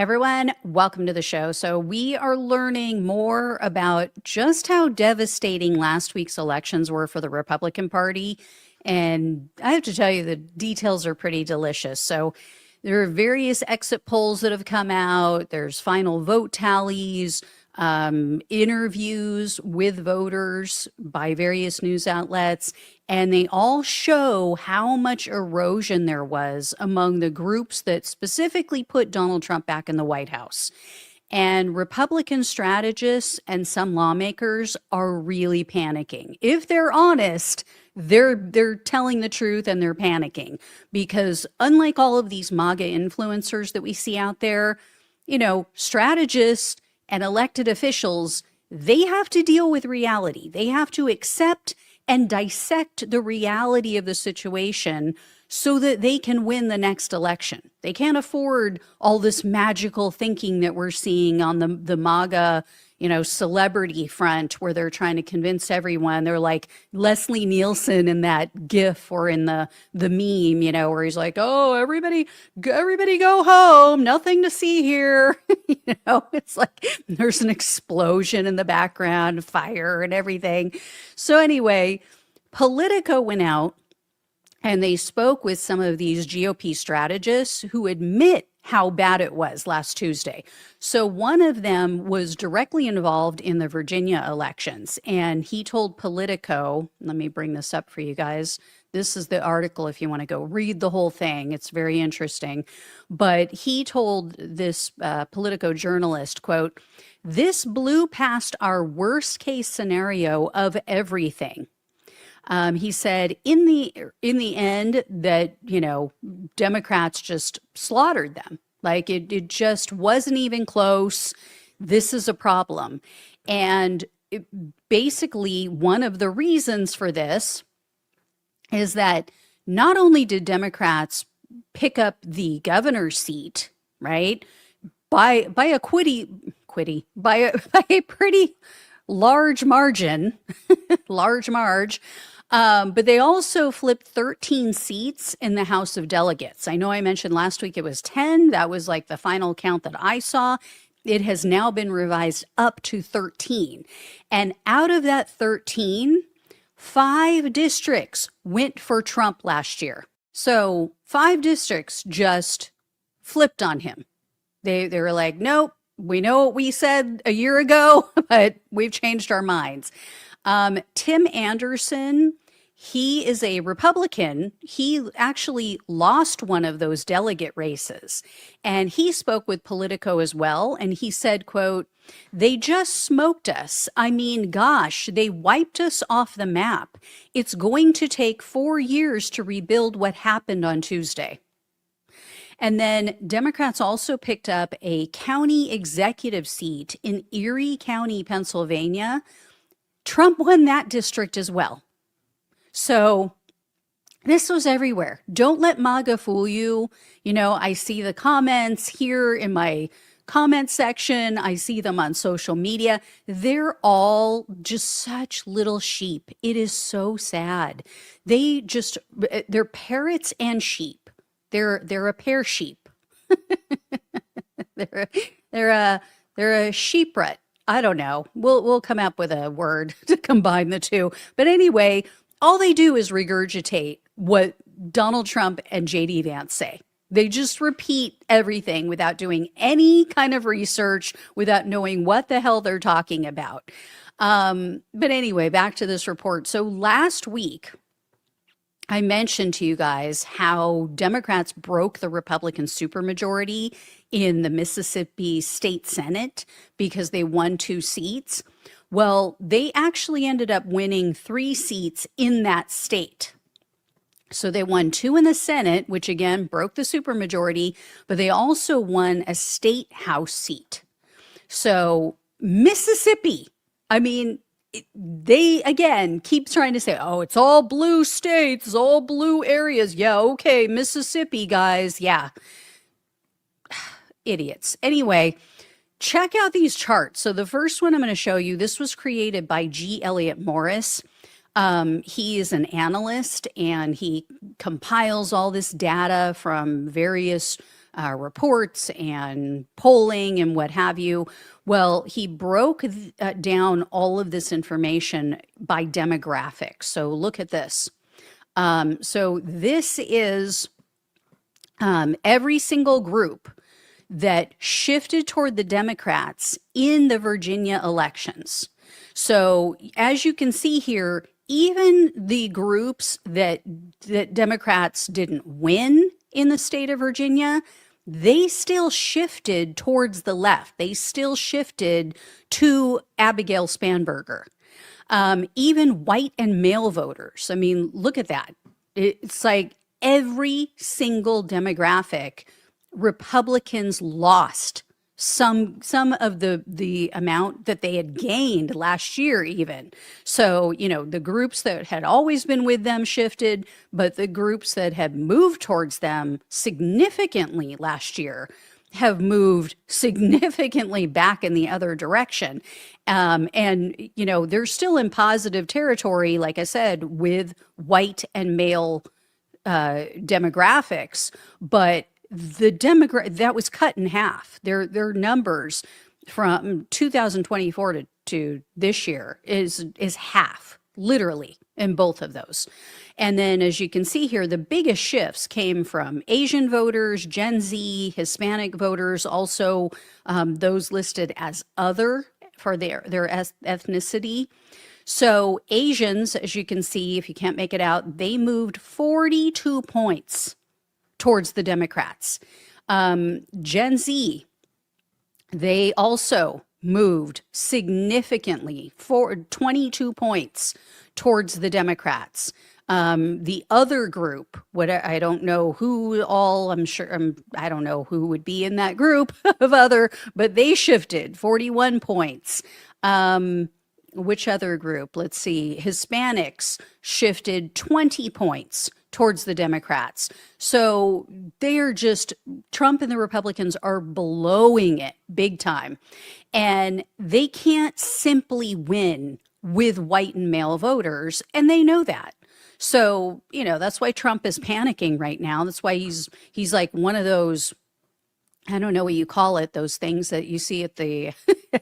Everyone, welcome to the show. So, we are learning more about just how devastating last week's elections were for the Republican Party. And I have to tell you, the details are pretty delicious. So, there are various exit polls that have come out, there's final vote tallies, interviews with voters by various news outlets, and they all show how much erosion there was among the groups that specifically put Donald Trump back in the White House. And Republican strategists and some lawmakers are really panicking. If they're honest, they're telling the truth and they're panicking because unlike all of these MAGA influencers that we see out there, strategists and elected officials, they have to deal with reality. They have to accept and dissect the reality of the situation so that they can win the next election. They can't afford all this magical thinking that we're seeing on the MAGA, celebrity front where they're trying to convince everyone. They're like Leslie Nielsen in that GIF or in the meme, where he's like, "Oh, everybody go home. Nothing to see here." It's like there's an explosion in the background, fire and everything. So anyway, Politico went out and they spoke with some of these GOP strategists who admit how bad it was last Tuesday. So one of them was directly involved in the Virginia elections, and he told Politico, let me bring this up for you guys. This is the article if you want to go read the whole thing. It's very interesting. But he told this Politico journalist, quote, "This blew past our worst case scenario of everything." He said in the end that, Democrats just slaughtered them. Like it just wasn't even close. This is a problem. And basically one of the reasons for this is that not only did Democrats pick up the governor's seat, right, by a pretty large margin, but they also flipped 13 seats in the House of Delegates. I know I mentioned last week it was 10. That was like the final count that I saw. It has now been revised up to 13. And out of that 13, 5 districts went for Trump last year. So 5 districts just flipped on him. They were like, nope, we know what we said a year ago, but we've changed our minds. Tim Anderson, he is a Republican. He actually lost one of those delegate races, and he spoke with Politico as well. And he said, quote, "They just smoked us. I mean, gosh, they wiped us off the map. It's going to take 4 years to rebuild what happened on Tuesday." And then Democrats also picked up a county executive seat in Erie County, Pennsylvania. Trump won that district as well. So this was everywhere. Don't let MAGA fool you. I see the comments here in my comment section. I see them on social media. They're all just such little sheep. It is so sad. They're parrots and sheep. They're a pair sheep. they're a sheep rut. I don't know. We'll come up with a word to combine the two. But anyway, all they do is regurgitate what Donald Trump and JD Vance say. They just repeat everything without doing any kind of research, without knowing what the hell they're talking about. But anyway, back to this report. So last week, I mentioned to you guys how Democrats broke the Republican supermajority in the Mississippi State Senate because they won 2 seats. Well, they actually ended up winning 3 seats in that state. So they won 2 in the Senate, which again broke the supermajority, but they also won a state house seat. So Mississippi, I mean, they again keep trying to say, oh, it's all blue states, it's all blue areas. Yeah, okay, Mississippi, guys. Yeah. Idiots. Anyway, check out these charts. So the first one I'm going to show you, this was created by G. Elliott Morris. He is an analyst and he compiles all this data from various reports and polling and what have you. Well, he broke down all of this information by demographics. So look at this. So this is every single group that shifted toward the Democrats in the Virginia elections. So as you can see here, even the groups that Democrats didn't win in the state of Virginia, they still shifted towards the left. They still shifted to Abigail Spanberger. Even white and male voters. I mean, look at that. It's like every single demographic, Republicans lost some of the amount that they had gained last year even. So, you know, the groups that had always been with them shifted, but the groups that had moved towards them significantly last year have moved significantly back in the other direction. And, you know, they're still in positive territory, like I said, with white and male demographics, but the that was cut in half. Their numbers from 2024 to this year is half, literally, in both of those. And then, as you can see here, the biggest shifts came from Asian voters, Gen Z, Hispanic voters, also those listed as other for their ethnicity. So Asians, as you can see, if you can't make it out, they moved 42 points towards the Democrats. Gen Z, they also moved significantly, 22 points towards the Democrats. The other group, I don't know who all, I don't know who would be in that group of other, but they shifted 41 points. Which other group? Let's see. Hispanics shifted 20 points towards the Democrats. So they are just, Trump and the Republicans are blowing it big time. And they can't simply win with white and male voters, and they know that. So, you know, that's why Trump is panicking right now. That's why he's like one of those, I don't know what you call it, those things that you see at the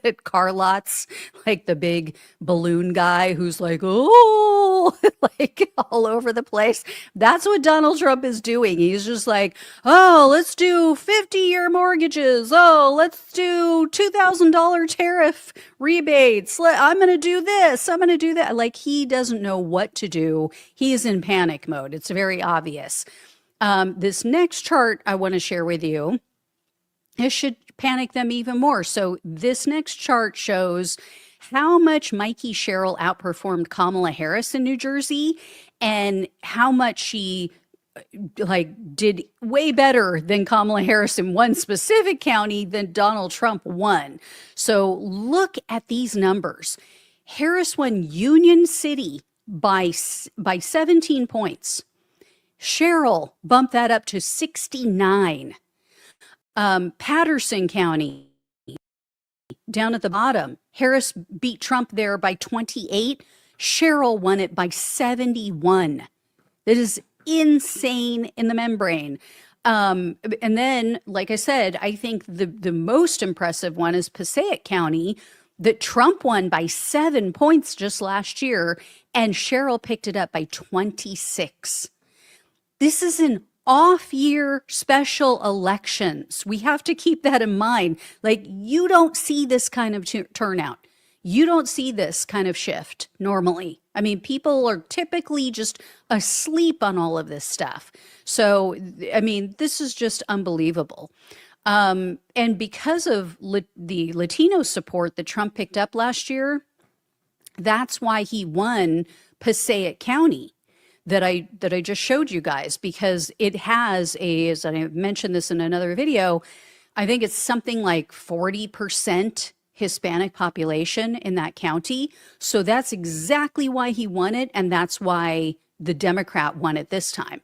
at car lots, like the big balloon guy who's like, oh, like all over the place. That's what Donald Trump is doing. He's just like, oh, let's do 50-year mortgages. Oh, let's do $2,000 tariff rebates. I'm going to do this. I'm going to do that. Like, he doesn't know what to do. He is in panic mode. It's very obvious. This next chart I want to share with you, it should panic them even more. So this next chart shows how much Mikey Sherrill outperformed Kamala Harris in New Jersey and how much she did way better than Kamala Harris in one specific county than Donald Trump won. So look at these numbers. Harris won Union City by 17 points. Sherrill bumped that up to 69. Patterson County, down at the bottom, Harris beat Trump there by 28. Sherrill won it by 71. That is insane in the membrane. And then, like I said, I think the most impressive one is Passaic County, that Trump won by 7 points just last year, and Sherrill picked it up by 26. This is an off-year special elections. We have to keep that in mind. Like, you don't see this kind of turnout. You don't see this kind of shift normally. I mean, people are typically just asleep on all of this stuff. So, I mean, this is just unbelievable. And because of the Latino support that Trump picked up last year, that's why he won Passaic County that I just showed you guys, because it has as I mentioned this in another video, I think it's something like 40% Hispanic population in that county. So that's exactly why he won it, and that's why the Democrat won it this time.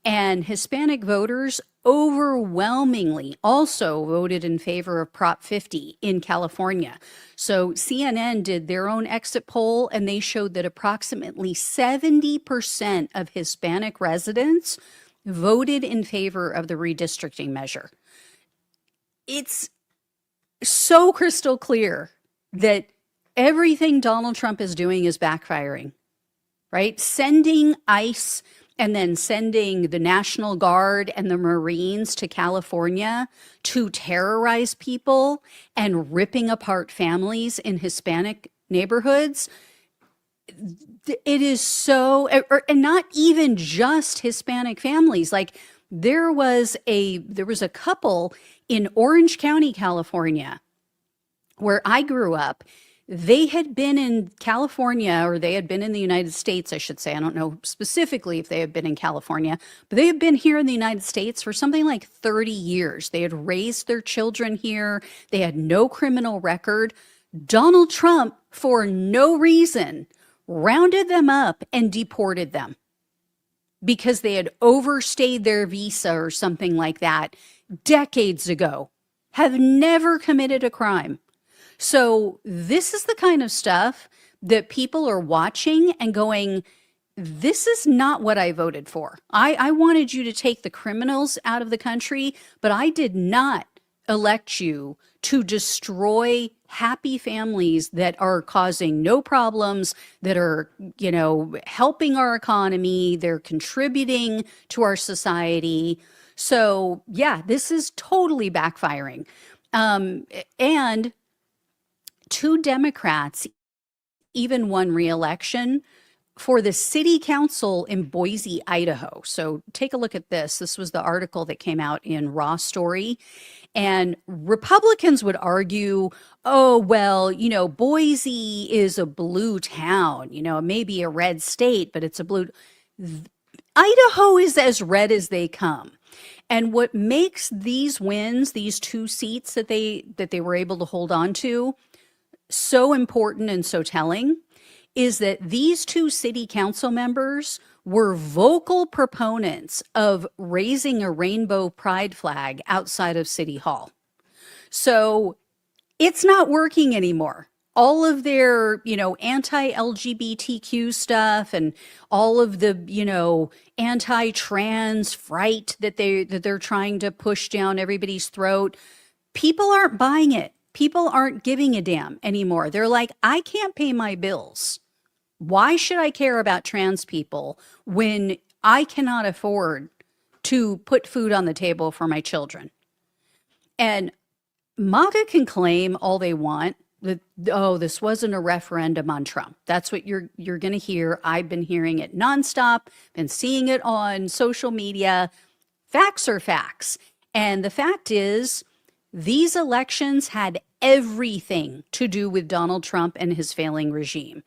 And Hispanic voters overwhelmingly also voted in favor of Prop 50 in California. So CNN did their own exit poll, and they showed that approximately 70% of Hispanic residents voted in favor of the redistricting measure. it's so crystal clear that everything Donald Trump is doing is backfiring, right? Sending ICE and then sending the National Guard and the Marines to California to terrorize people and ripping apart families in Hispanic neighborhoods. It is so, and not even just Hispanic families. Like there was a couple in Orange County, California, where I grew up. They had been in California, or they had been in the United States, I should say. I don't know specifically if they had been in California, but they had been here in the United States for something like 30 years. They had raised their children here. They had no criminal record. Donald Trump, for no reason, rounded them up and deported them because they had overstayed their visa or something like that decades ago, have never committed a crime. So this is the kind of stuff that people are watching and going, this is not what I voted for. I wanted you to take the criminals out of the country, but I did not elect you to destroy happy families that are causing no problems, that are, helping our economy, they're contributing to our society. So yeah, this is totally backfiring. And two Democrats even won re-election for the city council in Boise, Idaho. So take a look at this. This was the article that came out in Raw Story. And Republicans would argue, oh, well, Boise is a blue town, it may be a red state, but it's a blue. Idaho is as red as they come. And what makes these wins, these two seats that they were able to hold on to, so important and so telling is that these two city council members were vocal proponents of raising a rainbow pride flag outside of City Hall. So it's not working anymore. All of their, anti-LGBTQ stuff and all of the, anti-trans fright that they're trying to push down everybody's throat, people aren't buying it. People aren't giving a damn anymore. They're like, I can't pay my bills. Why should I care about trans people when I cannot afford to put food on the table for my children? And MAGA can claim all they want that, oh, this wasn't a referendum on Trump. That's what you're going to hear. I've been hearing it nonstop, been seeing it on social media. Facts are facts. And the fact is, these elections had everything to do with Donald Trump and his failing regime.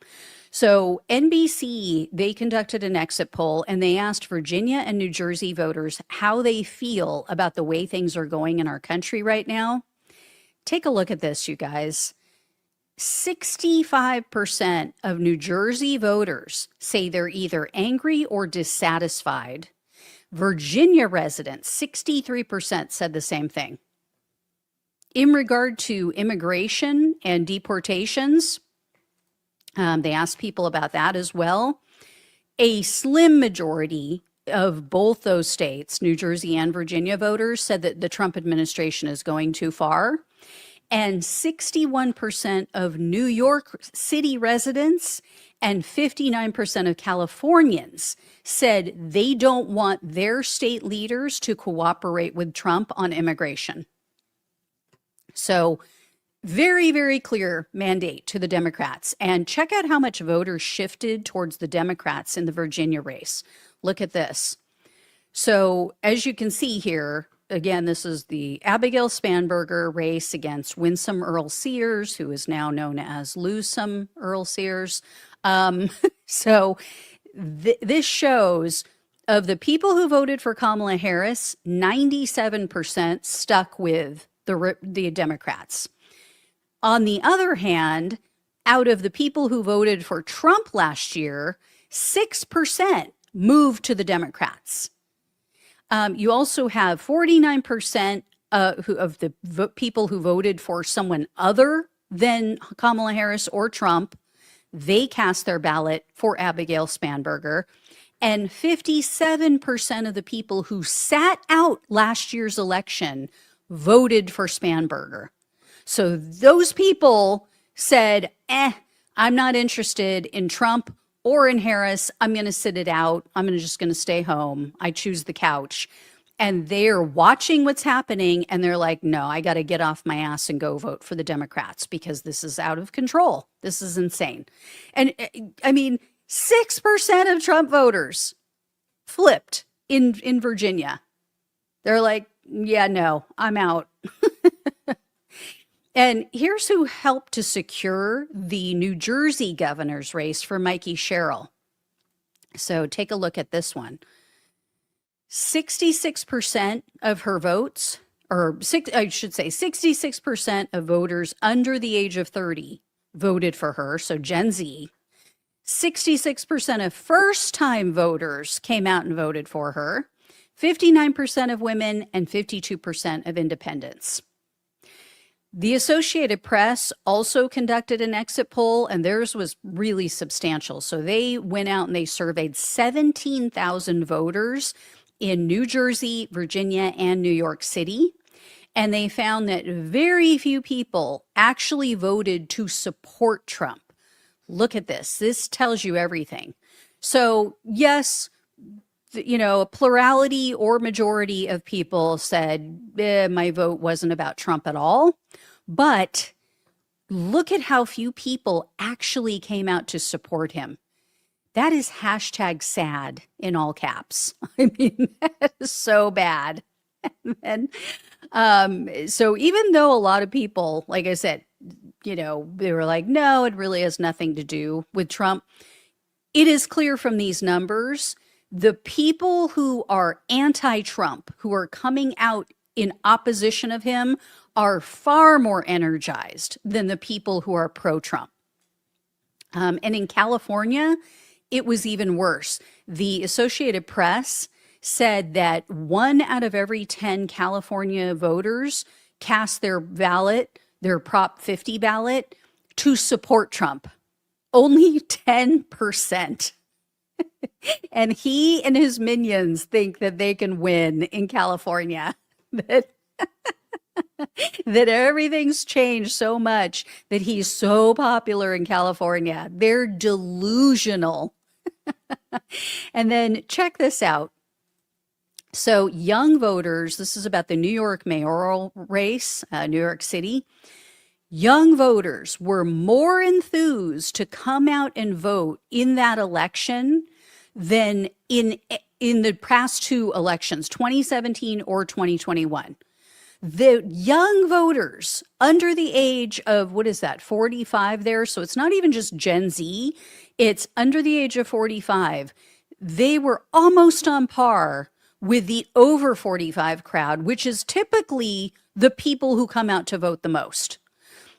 So NBC, they conducted an exit poll and they asked Virginia and New Jersey voters how they feel about the way things are going in our country right now. Take a look at this, you guys. 65% of New Jersey voters say they're either angry or dissatisfied. Virginia residents, 63% said the same thing. In regard to immigration and deportations, they asked people about that as well. A slim majority of both those states, New Jersey and Virginia voters, said that the Trump administration is going too far. And 61% of New York City residents and 59% of Californians said they don't want their state leaders to cooperate with Trump on immigration. So very, very clear mandate to the Democrats. And check out how much voters shifted towards the Democrats in the Virginia race. Look at this. So as you can see here, again, this is the Abigail Spanberger race against Winsome Earl Sears, who is now known as Loosome Earl Sears. So this shows of the people who voted for Kamala Harris, 97% stuck with the Democrats. On the other hand, out of the people who voted for Trump last year, 6% moved to the Democrats. You also have 49% of the people who voted for someone other than Kamala Harris or Trump. They cast their ballot for Abigail Spanberger. And 57% of the people who sat out last year's election voted for Spanberger. So those people said, I'm not interested in Trump or in Harris. I'm going to sit it out. I'm just going to stay home. I choose the couch. And they're watching what's happening and they're like, no, I got to get off my ass and go vote for the Democrats because this is out of control. This is insane. And I mean, 6% of Trump voters flipped in Virginia. They're like, yeah, no, I'm out. And here's who helped to secure the New Jersey governor's race for Mikey Sherrill. So take a look at this one. 66% of her votes, I should say 66% of voters under the age of 30 voted for her, so Gen Z. 66% of first-time voters came out and voted for her. 59% of women and 52% of independents. The Associated Press also conducted an exit poll, and theirs was really substantial. So they went out and they surveyed 17,000 voters in New Jersey, Virginia, and New York City. And they found that very few people actually voted to support Trump. Look at this. This tells you everything. So yes, a plurality or majority of people said, my vote wasn't about Trump at all. But look at how few people actually came out to support him. That is hashtag sad in all caps. I mean, that is so bad. And so even though a lot of people, like I said, they were like, no, it really has nothing to do with Trump. It is clear from these numbers, the people who are anti-Trump, who are coming out in opposition of him, are far more energized than the people who are pro-Trump. And in California, it was even worse. The Associated Press said that 1 out of every 10 California voters cast their ballot, their Prop 50 ballot, to support Trump. Only 10%. And he and his minions think that they can win in California. That everything's changed so much that he's so popular in California. They're delusional. And then check this out. So young voters, this is about the New York mayoral race, New York City. Young voters were more enthused to come out and vote in that election than in the past two elections, 2017 or 2021. The young voters under the age of, 45 there? So it's not even just Gen Z, it's under the age of 45. They were almost on par with the over 45 crowd, which is typically the people who come out to vote the most.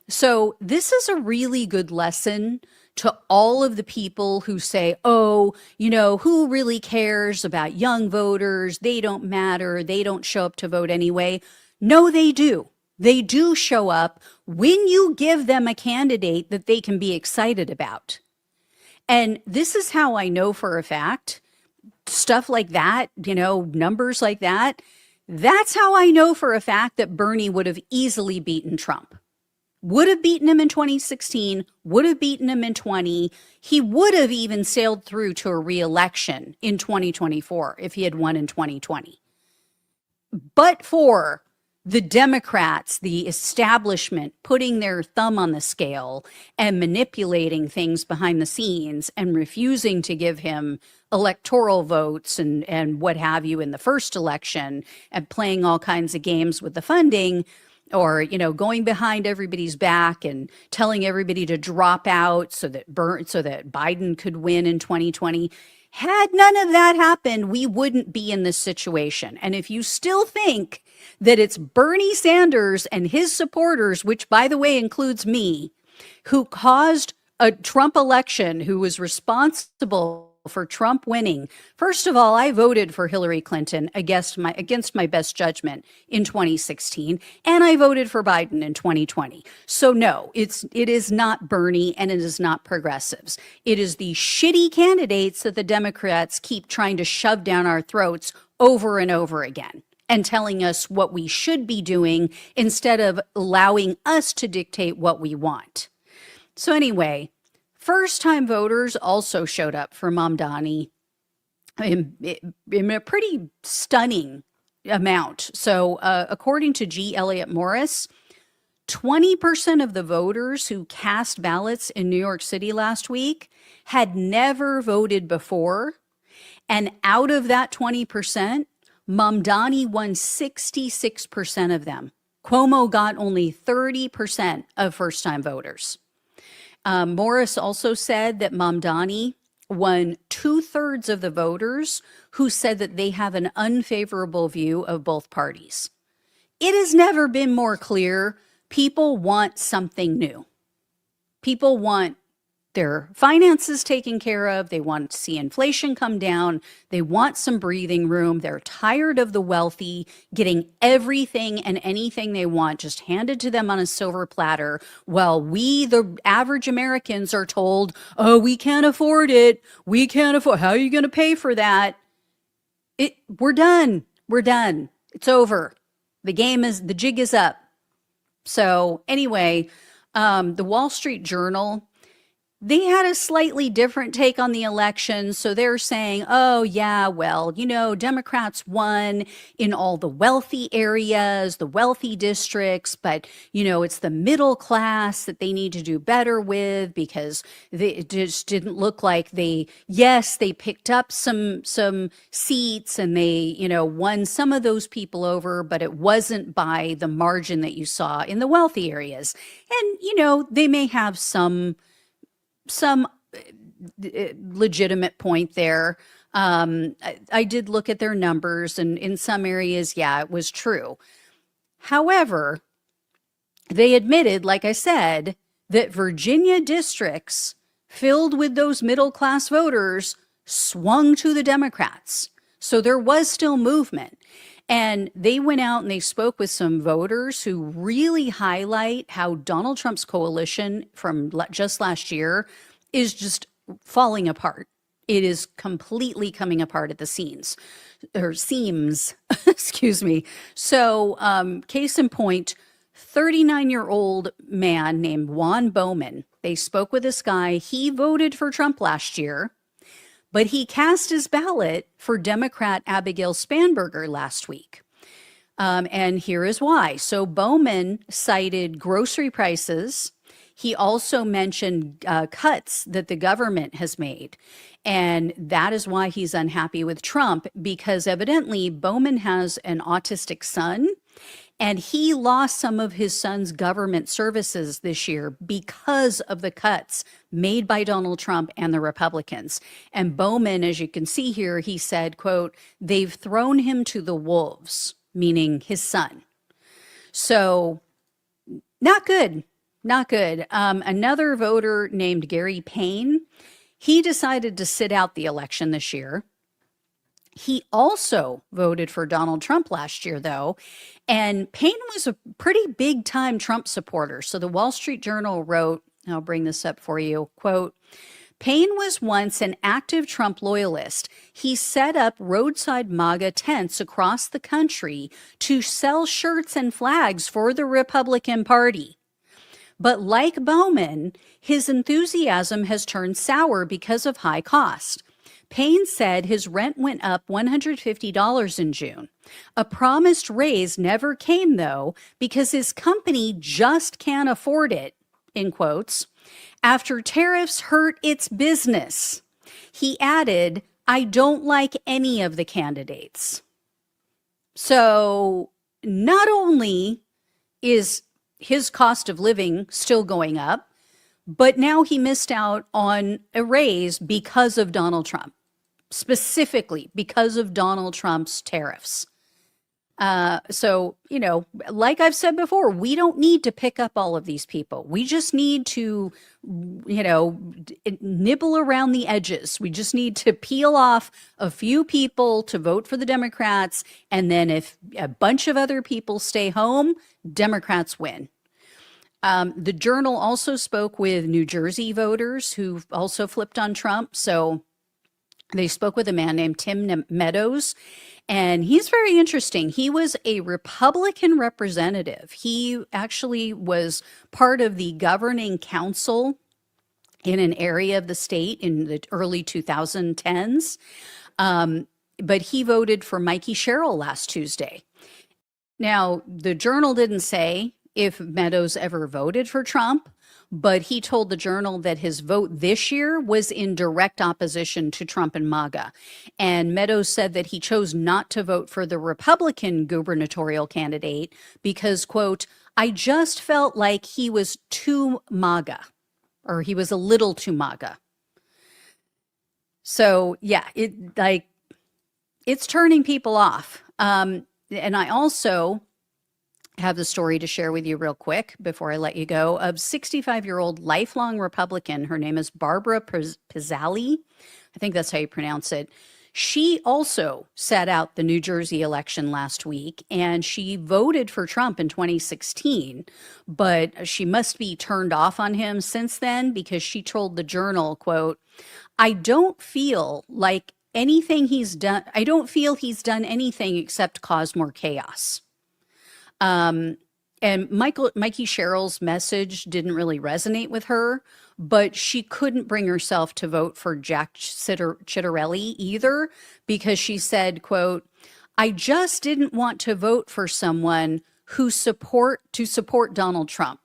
So this is a really good lesson to all of the people who say, oh, who really cares about young voters? They don't matter. They don't show up to vote anyway. No, they do. They do show up when you give them a candidate that they can be excited about. And this is how I know for a fact, stuff like that, numbers like that, that's how I know for a fact that Bernie would have easily beaten Trump. Would have beaten him in 2016, would have beaten him in 20. He would have even sailed through to a re-election in 2024 if he had won in 2020. But for the Democrats, the establishment, putting their thumb on the scale and manipulating things behind the scenes and refusing to give him electoral votes and what have you in the first election and playing all kinds of games with the funding, or, going behind everybody's back and telling everybody to drop out so that Biden could win in 2020. Had none of that happened, we wouldn't be in this situation. And if you still think that it's Bernie Sanders and his supporters, which, by the way, includes me, who caused a Trump election, who was responsible for Trump winning. First of all, I voted for Hillary Clinton against my best judgment in 2016, and I voted for Biden in 2020. So no, it is not Bernie and it is not progressives. It is the shitty candidates that the Democrats keep trying to shove down our throats over and over again. and telling us what we should be doing instead of allowing us to dictate what we want. So anyway, first-time voters also showed up for Mamdani in a pretty stunning amount. So according to G. Elliott Morris, 20% of the voters who cast ballots in New York City last week had never voted before. And out of that 20%, Mamdani won 66% of them. Cuomo got only 30% of first-time voters. Morris also said that Mamdani won 2/3 of the voters who said that they have an unfavorable view of both parties. It has never been more clear. People want something new. People want their finances taken care of. They want to see inflation come down. They want some breathing room. They're tired of the wealthy getting everything and anything they want just handed to them on a silver platter, while we, the average Americans, are told, oh, we can't afford it. We can't afford. How are you going to pay for that? We're done. We're done. It's over. The jig is up. So anyway, the Wall Street Journal, they had a slightly different take on the election. So they're saying, oh, yeah, well, Democrats won in all the wealthy areas, the wealthy districts, but, it's the middle class that they need to do better with, because it just didn't look like they picked up some seats and they, won some of those people over, but it wasn't by the margin that you saw in the wealthy areas. And, they may have some legitimate point there. I did look at their numbers, and in some areas, yeah, it was true. However, they admitted, like I said, that Virginia districts filled with those middle-class voters swung to the Democrats. So there was still movement. And they went out and they spoke with some voters who really highlight how Donald Trump's coalition from just last year is just falling apart. It is completely coming apart at the seams, excuse me. So case in point, 39-year-old man named Juan Bowman. They spoke with this guy. He voted for Trump last year, but he cast his ballot for Democrat Abigail Spanberger last week. And here is why. So Bowman cited grocery prices. He also mentioned cuts that the government has made. And that is why he's unhappy with Trump, because evidently Bowman has an autistic son, and he lost some of his son's government services this year because of the cuts made by Donald Trump and the Republicans. And Bowman, as you can see here, he said, quote, they've thrown him to the wolves, meaning his son. So not good, not good. Another voter named Gary Payne, he decided to sit out the election this year. He also voted for Donald Trump last year, though, and Payne was a pretty big-time Trump supporter. So the Wall Street Journal wrote, I'll bring this up for you, quote, Payne was once an active Trump loyalist. He set up roadside MAGA tents across the country to sell shirts and flags for the Republican Party. But like Bowman, his enthusiasm has turned sour because of high cost. Payne said his rent went up $150 in June. A promised raise never came, though, because his company just can't afford it, in quotes, after tariffs hurt its business. He added, I don't like any of the candidates. So not only is his cost of living still going up, but now he missed out on a raise because of Donald Trump. Specifically because of Donald Trump's tariffs. So, like I've said before, we don't need to pick up all of these people. We just need to, nibble around the edges. We just need to peel off a few people to vote for the Democrats. And then if a bunch of other people stay home, Democrats win. The Journal also spoke with New Jersey voters who also flipped on Trump. So They spoke with a man named Tim Meadows, and he's very interesting. He was a Republican representative. He actually was part of the governing council in an area of the state in the early 2010s. But he voted for Mikey Sherrill last Tuesday. Now, the Journal didn't say if Meadows ever voted for Trump, but he told the Journal that his vote this year was in direct opposition to Trump and MAGA. And Meadows said that he chose not to vote for the Republican gubernatorial candidate because, quote, I just felt like he was too MAGA, or he was a little too MAGA. So yeah, it's turning people off. And I also have the story to share with you real quick before I let you go of 65-year-old lifelong Republican. Her name is Barbara Pizzali. I think that's how you pronounce it. She also sat out the New Jersey election last week, and she voted for Trump in 2016, but she must be turned off on him since then because she told the Journal, quote, I don't feel like anything he's done. I don't feel he's done anything except cause more chaos. And Mikey Sherrill's message didn't really resonate with her, but she couldn't bring herself to vote for Jack Ciattarelli either because she said, quote, I just didn't want to vote for someone to support Donald Trump.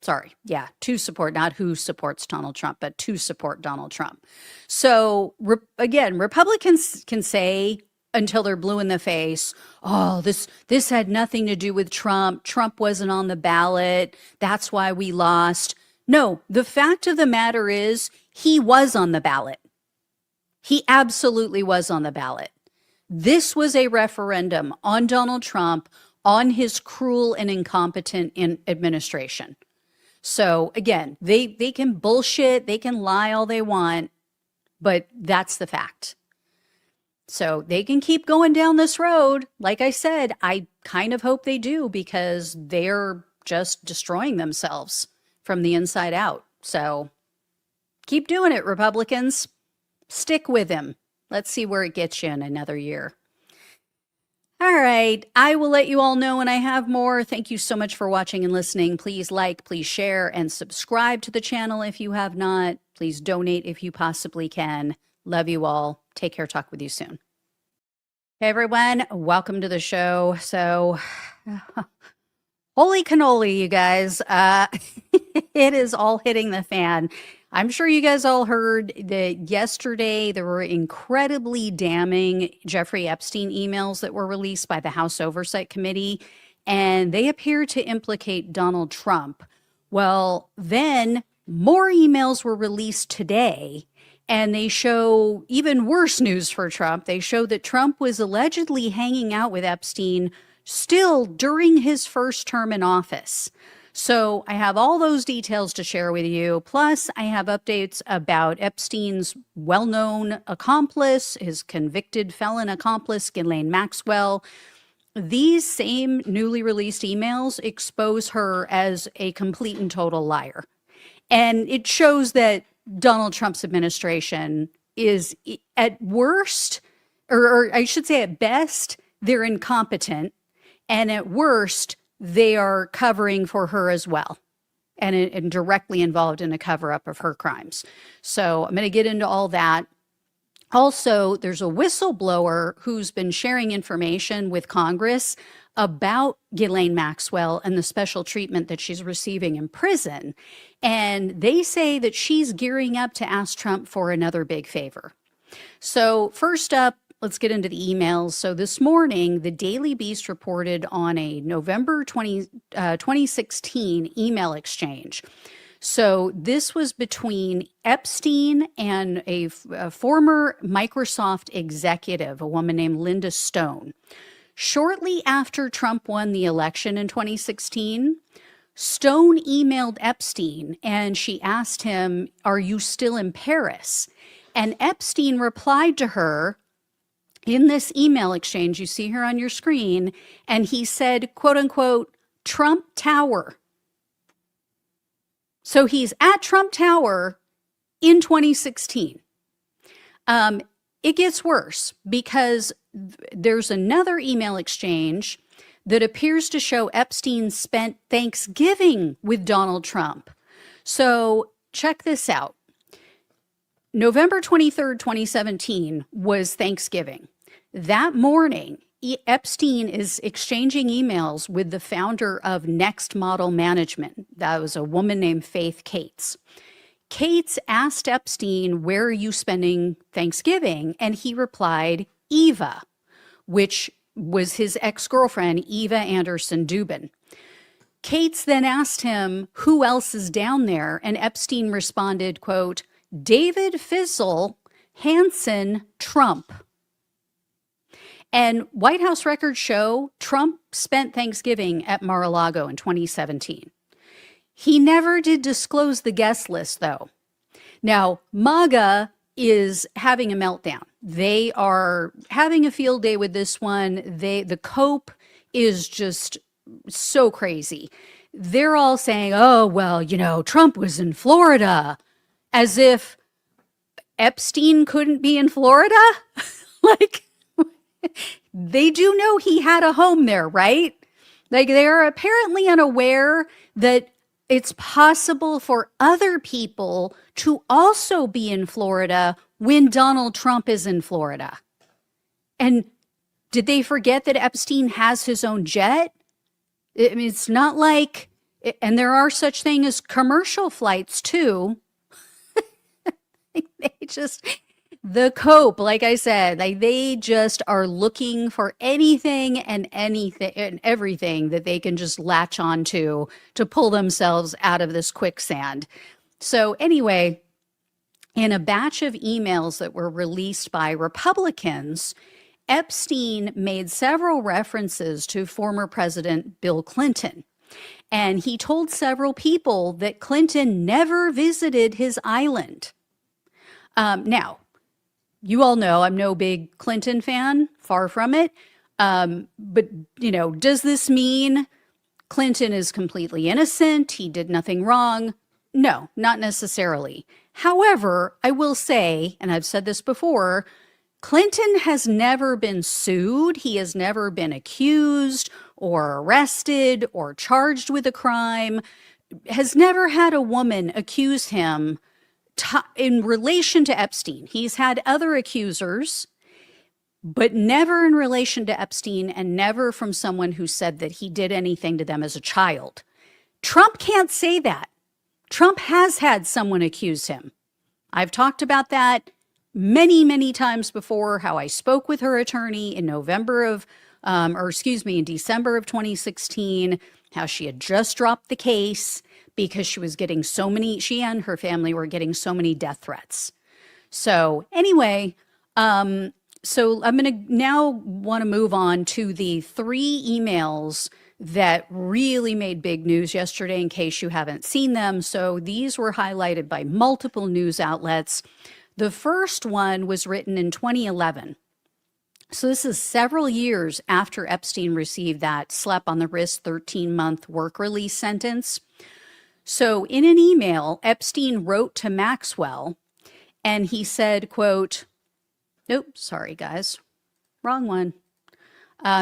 Sorry. Yeah. To support, not who supports Donald Trump, but to support Donald Trump. So again, Republicans can say until they're blue in the face, oh, this had nothing to do with Trump. Trump wasn't on the ballot. That's why we lost. No, the fact of the matter is he was on the ballot. He absolutely was on the ballot. This was a referendum on Donald Trump, on his cruel and incompetent administration. So again, they can bullshit, they can lie all they want, but that's the fact. So they can keep going down this road. Like I said, I kind of hope they do because they're just destroying themselves from the inside out. So keep doing it, Republicans. Stick with him. Let's see where it gets you in another year. All right. I will let you all know when I have more. Thank you so much for watching and listening. Please like, please share, and subscribe to the channel if you have not. Please donate if you possibly can. Love you all. Take care. Talk with you soon. Hey, everyone. Welcome to the show. So, holy cannoli, you guys. It is all hitting the fan. I'm sure you guys all heard that yesterday there were incredibly damning Jeffrey Epstein emails that were released by the House Oversight Committee, and they appear to implicate Donald Trump. Well, then more emails were released today, and they show even worse news for Trump. They show that Trump was allegedly hanging out with Epstein still during his first term in office. So I have all those details to share with you. Plus, I have updates about Epstein's well-known accomplice, his convicted felon accomplice, Ghislaine Maxwell. These same newly released emails expose her as a complete and total liar. And it shows that Donald Trump's administration is at worst, or I should say at best, they're incompetent. And at worst, they are covering for her as well and directly involved in a cover-up of her crimes. So I'm going to get into all that. Also, there's a whistleblower who's been sharing information with Congress about Ghislaine Maxwell and the special treatment that she's receiving in prison. And they say that she's gearing up to ask Trump for another big favor. So first up, let's get into the emails. So this morning, the Daily Beast reported on a November 2016 email exchange. So this was between Epstein and a former Microsoft executive, a woman named Linda Stone. Shortly after Trump won the election in 2016, Stone emailed Epstein and she asked him, "Are you still in Paris?" And Epstein replied to her in this email exchange, you see here on your screen, and he said, quote unquote, Trump Tower. So he's at Trump Tower in 2016. Um, it gets worse because there's another email exchange that appears to show Epstein spent Thanksgiving with Donald Trump. So check this out. November 23rd, 2017 was Thanksgiving. That morning, Epstein is exchanging emails with the founder of Next Model Management. That was a woman named Faith Cates. Cates asked Epstein, where are you spending Thanksgiving? And he replied, Eva, which was his ex-girlfriend, Eva Anderson Dubin. Cates then asked him, who else is down there? And Epstein responded, quote, David Fizzle, Hanson, Trump. And White House records show Trump spent Thanksgiving at Mar-a-Lago in 2017. He never did disclose the guest list, though. Now, MAGA is having a meltdown. They are having a field day with this one. The cope is just so crazy. They're all saying, oh, well, you know, Trump was in Florida, as if Epstein couldn't be in Florida. Like, they do know he had a home there, right? Like, they're apparently unaware that it's possible for other people to also be in Florida when Donald Trump is in Florida. And did they forget that Epstein has his own jet? I mean, it's not like, and there are such things as commercial flights too. The cope, like I said, like they just are looking for anything and everything that they can just latch onto to pull themselves out of this quicksand. So anyway, in a batch of emails that were released by Republicans, Epstein made several references to former President Bill Clinton. And he told several people that Clinton never visited his island. Now, you all know I'm no big Clinton fan, far from it. But, you know, does this mean Clinton is completely innocent? He did nothing wrong? No, not necessarily. However, I will say, and I've said this before, Clinton has never been sued. He has never been accused or arrested or charged with a crime, has never had a woman accuse him in relation to Epstein. He's had other accusers, but never in relation to Epstein and never from someone who said that he did anything to them as a child. Trump can't say that. Trump has had someone accuse him. I've talked about that many, many times before, how I spoke with her attorney in in December of 2016, how she had just dropped the case because she was getting she and her family were getting so many death threats. So anyway, so I'm going to now want to move on to the 3 emails that really made big news yesterday in case you haven't seen them. So these were highlighted by multiple news outlets. The first one was written in 2011. So this is several years after Epstein received that slap on the wrist 13-month work release sentence. So in an email, Epstein wrote to Maxwell and he said, quote, oops, sorry guys, wrong one.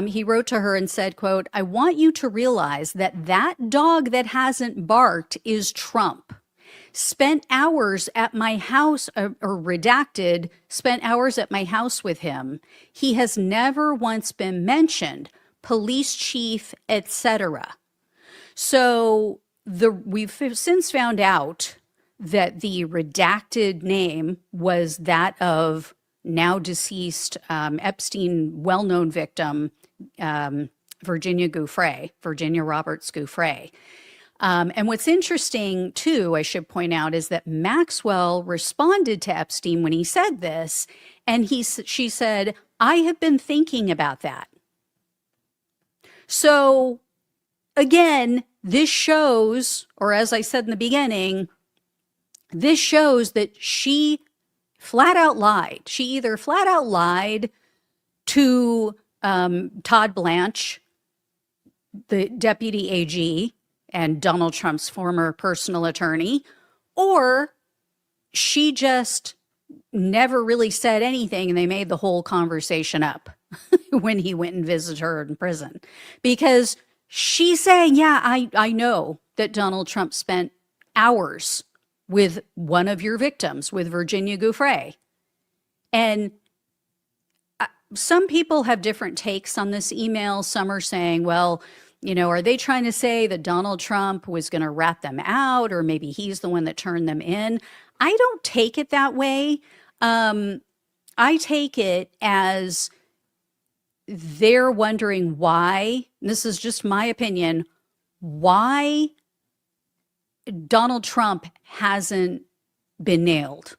He wrote to her and said, quote, I want you to realize that that dog that hasn't barked is Trump. Spent hours at my house, or redacted, spent hours at my house with him. He has never once been mentioned, police chief, etc. So we've since found out that the redacted name was that of now deceased Epstein well-known victim, Virginia Roberts Giuffre. And what's interesting, too, I should point out, is that Maxwell responded to Epstein when he said this, and she said, I have been thinking about that. So, again, this shows, or as I said in the beginning, this shows that she flat out lied. She either flat out lied to Todd Blanche, the deputy AG, and Donald Trump's former personal attorney, or she just never really said anything, and they made the whole conversation up when he went and visited her in prison. Because she's saying, yeah, I know that Donald Trump spent hours with one of your victims, with Virginia Giuffre. And some people have different takes on this email. Some are saying, well, are they trying to say that Donald Trump was going to rat them out, or maybe he's the one that turned them in? I don't take it that way. I take it as they're wondering why, and this is just my opinion, why Donald Trump hasn't been nailed,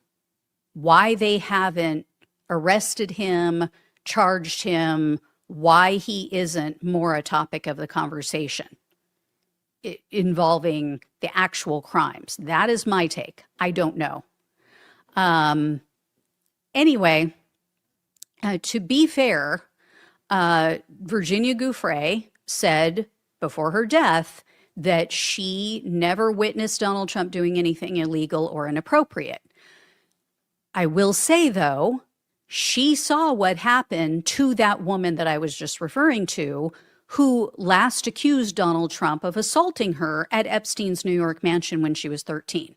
why they haven't arrested him, charged him, why he isn't more a topic of the conversation involving the actual crimes. That is my take. I don't know. Anyway, to be fair, Virginia Giuffre said before her death that she never witnessed Donald Trump doing anything illegal or inappropriate. I will say, though, she saw what happened to that woman that I was just referring to, who last accused Donald Trump of assaulting her at Epstein's New York mansion when she was 13.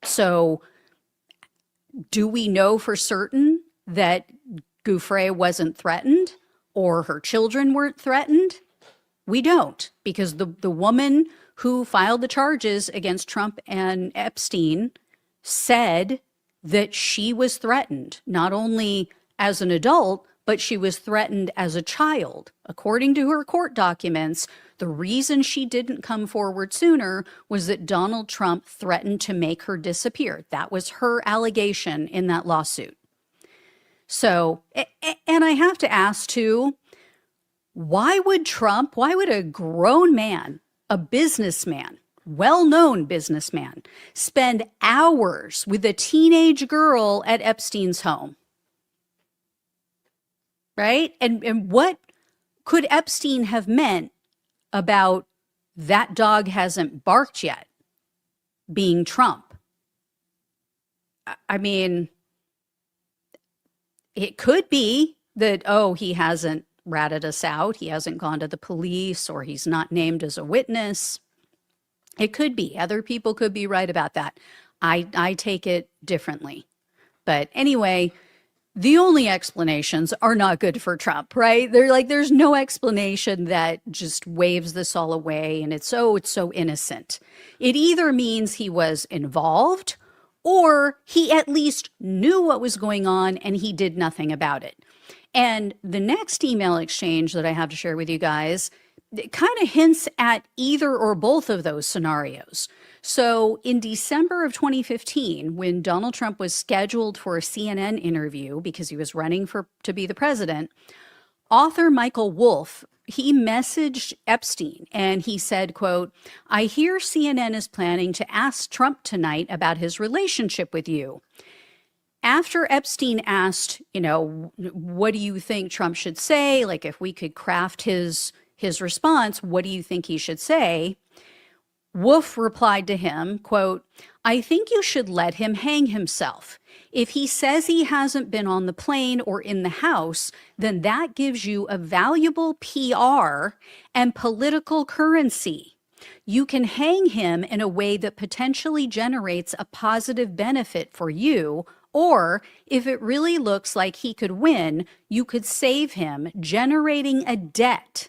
So do we know for certain that Giuffre wasn't threatened or her children weren't threatened? We don't, because the woman who filed the charges against Trump and Epstein said that she was threatened, not only as an adult, but she was threatened as a child. According to her court documents, the reason she didn't come forward sooner was that Donald Trump threatened to make her disappear. That was her allegation in that lawsuit. So, and I have to ask too, why would a grown man, a businessman, well-known businessman, spend hours with a teenage girl at Epstein's home? Right? And what could Epstein have meant about that dog hasn't barked yet being Trump? I mean, it could be that, oh, he hasn't ratted us out, he hasn't gone to the police, or he's not named as a witness. It could be. Other people could be right about that. I take it differently. But anyway, the only explanations are not good for Trump, right? They're like, there's no explanation that just waves this all away and it's so innocent. It either means he was involved or he at least knew what was going on and he did nothing about it. And the next email exchange that I have to share with you guys, it kind of hints at either or both of those scenarios. So in December of 2015, when Donald Trump was scheduled for a CNN interview because he was running to be the president, author Michael Wolff, he messaged Epstein and he said, quote, "I hear CNN is planning to ask Trump tonight about his relationship with you." After Epstein asked, what do you think Trump should say? Like, if we could craft his response, what do you think he should say? Wolff replied to him, quote, "I think you should let him hang himself. If he says he hasn't been on the plane or in the house, then that gives you a valuable PR and political currency. You can hang him in a way that potentially generates a positive benefit for you, or if it really looks like he could win, you could save him, generating a debt.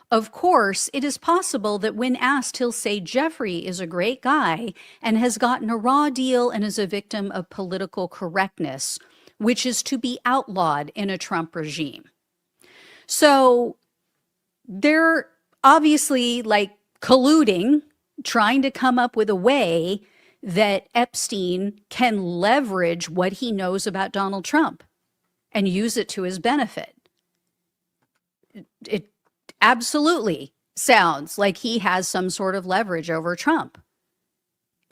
Of course, it is possible that when asked, he'll say Jeffrey is a great guy and has gotten a raw deal and is a victim of political correctness, which is to be outlawed in a Trump regime." So they're obviously like colluding, trying to come up with a way that Epstein can leverage what he knows about Donald Trump and use it to his benefit. It absolutely sounds like he has some sort of leverage over Trump.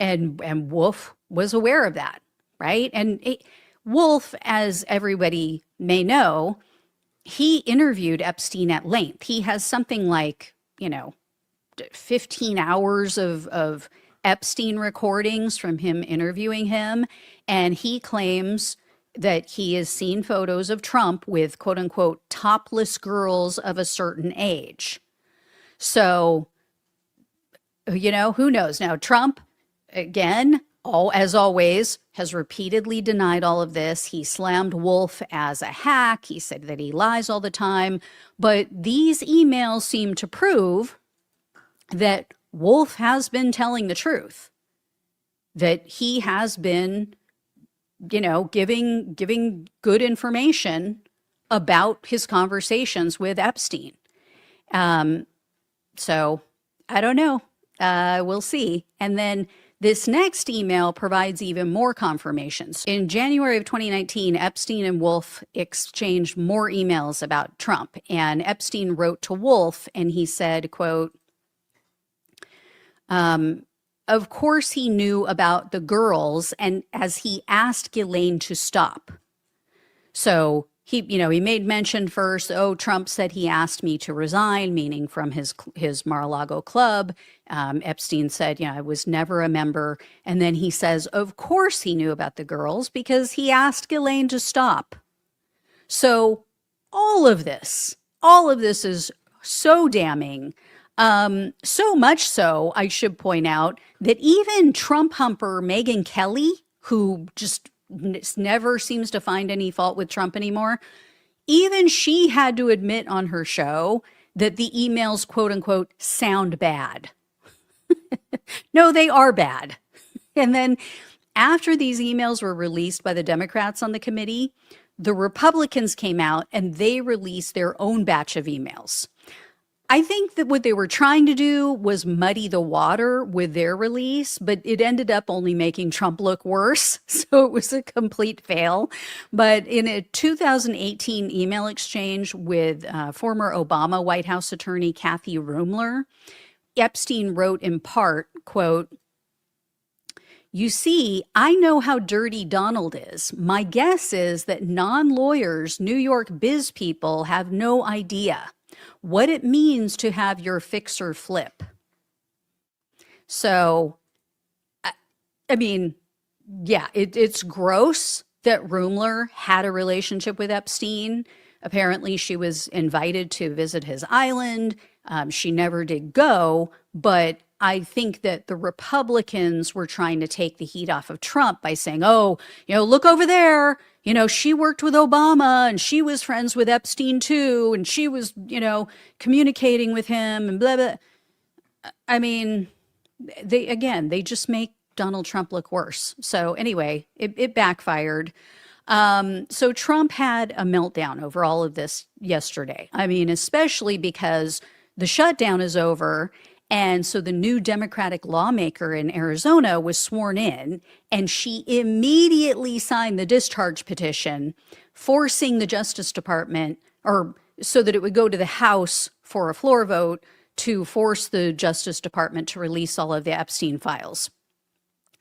And Wolff was aware of that, right? And Wolff, as everybody may know, he interviewed Epstein at length. He has something like, 15 hours of Epstein recordings from him interviewing him. And he claims that he has seen photos of Trump with quote unquote topless girls of a certain age. So, you know, who knows? Now, Trump, again, as always, has repeatedly denied all of this. He slammed Wolf as a hack. He said that he lies all the time. But these emails seem to prove that Wolf has been telling the truth, that he has been, you know, giving good information about his conversations with Epstein. So I don't know. We'll see. And then this next email provides even more confirmations. In January of 2019, Epstein and Wolf exchanged more emails about Trump. And Epstein wrote to Wolf and he said, quote, of course he knew about the girls, and as he asked Ghislaine to stop. So he made mention first, oh, Trump said he asked me to resign, meaning from his Mar-a-Lago club. Epstein said, I was never a member. And then he says, of course he knew about the girls because he asked Ghislaine to stop. So all of this is so damning. So much so, I should point out, that even Trump humper Megyn Kelly, who just never seems to find any fault with Trump anymore, even she had to admit on her show that the emails, quote unquote, sound bad. No, they are bad. And then after these emails were released by the Democrats on the committee, the Republicans came out and they released their own batch of emails. I think that what they were trying to do was muddy the water with their release, but it ended up only making Trump look worse. So it was a complete fail. But in a 2018 email exchange with former Obama White House attorney Kathy Rumler, Epstein wrote in part, quote, "You see, I know how dirty Donald is. My guess is that non-lawyers, New York biz people have no idea what it means to have your fixer flip." So, I mean, yeah, it's gross that Rumler had a relationship with Epstein. Apparently, she was invited to visit his island. She never did go, but I think that the Republicans were trying to take the heat off of Trump by saying, oh, look over there. She worked with Obama and she was friends with Epstein too. And she was, communicating with him and blah, blah. I mean, they just make Donald Trump look worse. So anyway, it backfired. So Trump had a meltdown over all of this yesterday. I mean, especially because the shutdown is over. And so the new Democratic lawmaker in Arizona was sworn in, and she immediately signed the discharge petition, forcing the Justice Department, or so that it would go to the House for a floor vote to force the Justice Department to release all of the Epstein files.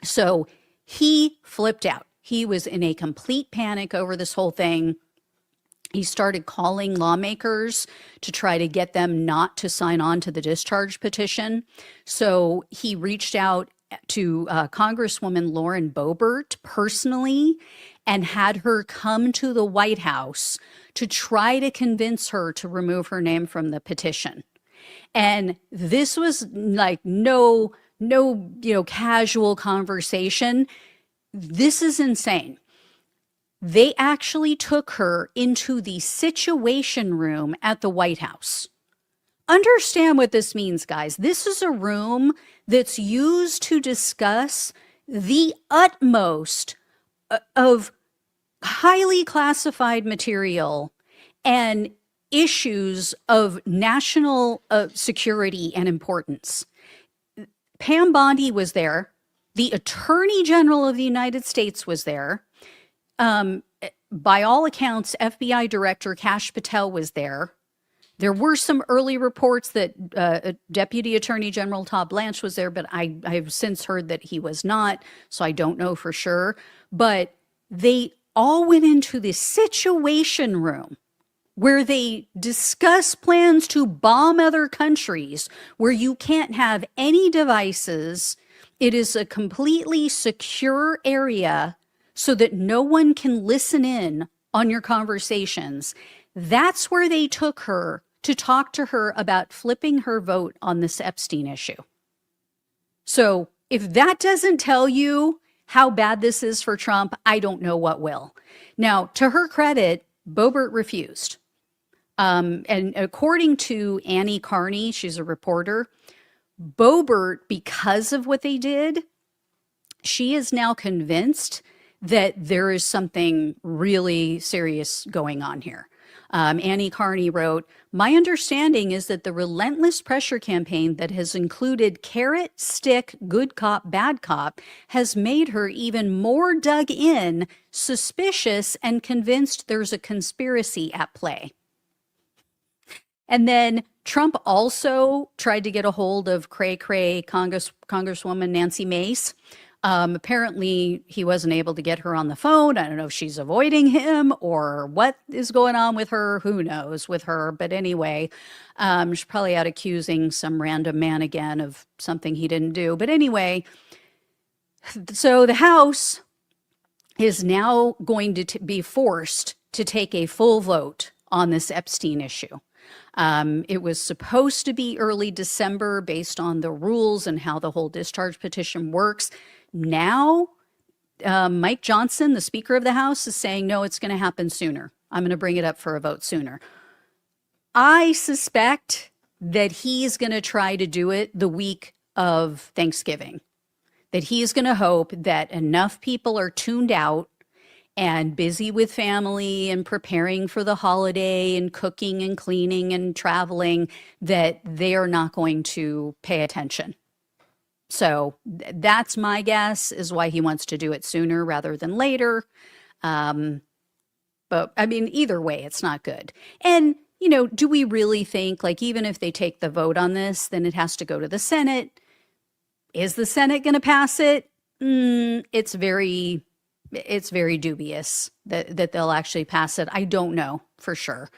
So he flipped out. He was in a complete panic over this whole thing. He started calling lawmakers to try to get them not to sign on to the discharge petition. So he reached out to Congresswoman Lauren Boebert personally and had her come to the White House to try to convince her to remove her name from the petition. And this was like no casual conversation. This is insane. They actually took her into the Situation Room at the White House. Understand what this means, guys. This is a room that's used to discuss the utmost of highly classified material and issues of national security and importance. Pam Bondi was there. The Attorney General of the United States was there. By all accounts, FBI Director Kash Patel was there. There were some early reports that Deputy Attorney General Todd Blanche was there, but I've since heard that he was not, so I don't know for sure. But they all went into the Situation Room where they discuss plans to bomb other countries where you can't have any devices. It is a completely secure area so that no one can listen in on your conversations. That's where they took her to talk to her about flipping her vote on this Epstein issue. So if that doesn't tell you how bad this is for Trump, I don't know what will. Now, to her credit, Boebert refused. And according to Annie Carney, she's a reporter, Boebert, because of what they did, she is now convinced that there is something really serious going on here. Annie Carney wrote, "My understanding is that the relentless pressure campaign that has included carrot, stick, good cop, bad cop has made her even more dug in, suspicious, and convinced there's a conspiracy at play." And then Trump also tried to get a hold of cray-cray Congresswoman Nancy Mace. Apparently, he wasn't able to get her on the phone. I don't know if she's avoiding him or what is going on with her. Who knows with her? But anyway, she's probably out accusing some random man again of something he didn't do. But anyway, so the House is now going to be forced to take a full vote on this Epstein issue. It was supposed to be early December based on the rules and how the whole discharge petition works. Now, Mike Johnson, the Speaker of the House, is saying, no, it's going to happen sooner. I'm going to bring it up for a vote sooner. I suspect that he's going to try to do it the week of Thanksgiving, that he's going to hope that enough people are tuned out and busy with family and preparing for the holiday and cooking and cleaning and traveling that they are not going to pay attention. So that's my guess, is why he wants to do it sooner rather than later. But I mean, either way, it's not good. And, you know, do we really think, like, even if they take the vote on this, then it has to go to the Senate? Is the Senate going to pass it? It's very dubious that they'll actually pass it. I don't know for sure.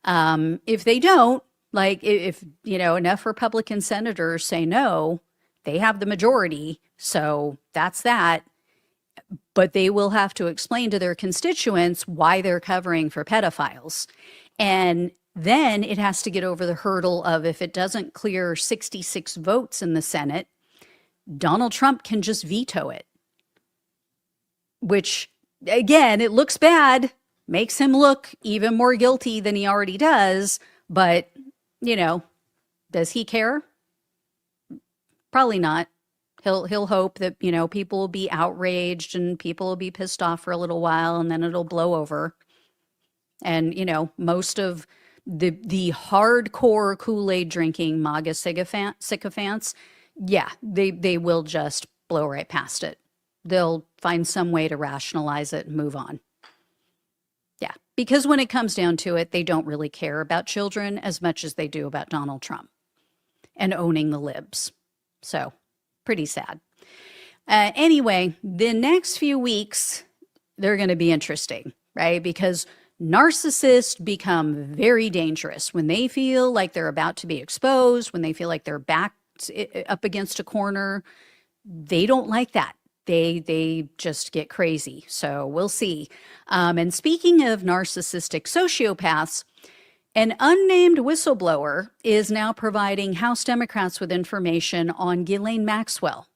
If they don't, like, if, you know, enough Republican senators say no, they have the majority, so that's that. But they will have to explain to their constituents why they're covering for pedophiles. And then it has to get over the hurdle of, if it doesn't clear 66 votes in the Senate, Donald Trump can just veto it. Which, again, it looks bad, makes him look even more guilty than he already does. But, you know, does he care? Probably not. He'll hope that, you know, people will be outraged and people will be pissed off for a little while, and then it'll blow over. And, you know, most of the hardcore Kool-Aid drinking MAGA sycophants, yeah, they will just blow right past it. They'll find some way to rationalize it and move on. Yeah, because when it comes down to it, they don't really care about children as much as they do about Donald Trump and owning the libs. So, pretty sad. Anyway, the next few weeks, they're going to be interesting, right? Because narcissists become very dangerous when they feel like they're about to be exposed, when they feel like they're backed up against a corner. They don't like that. They just get crazy. So we'll see. And speaking of narcissistic sociopaths, an unnamed whistleblower is now providing House Democrats with information on Ghislaine Maxwell.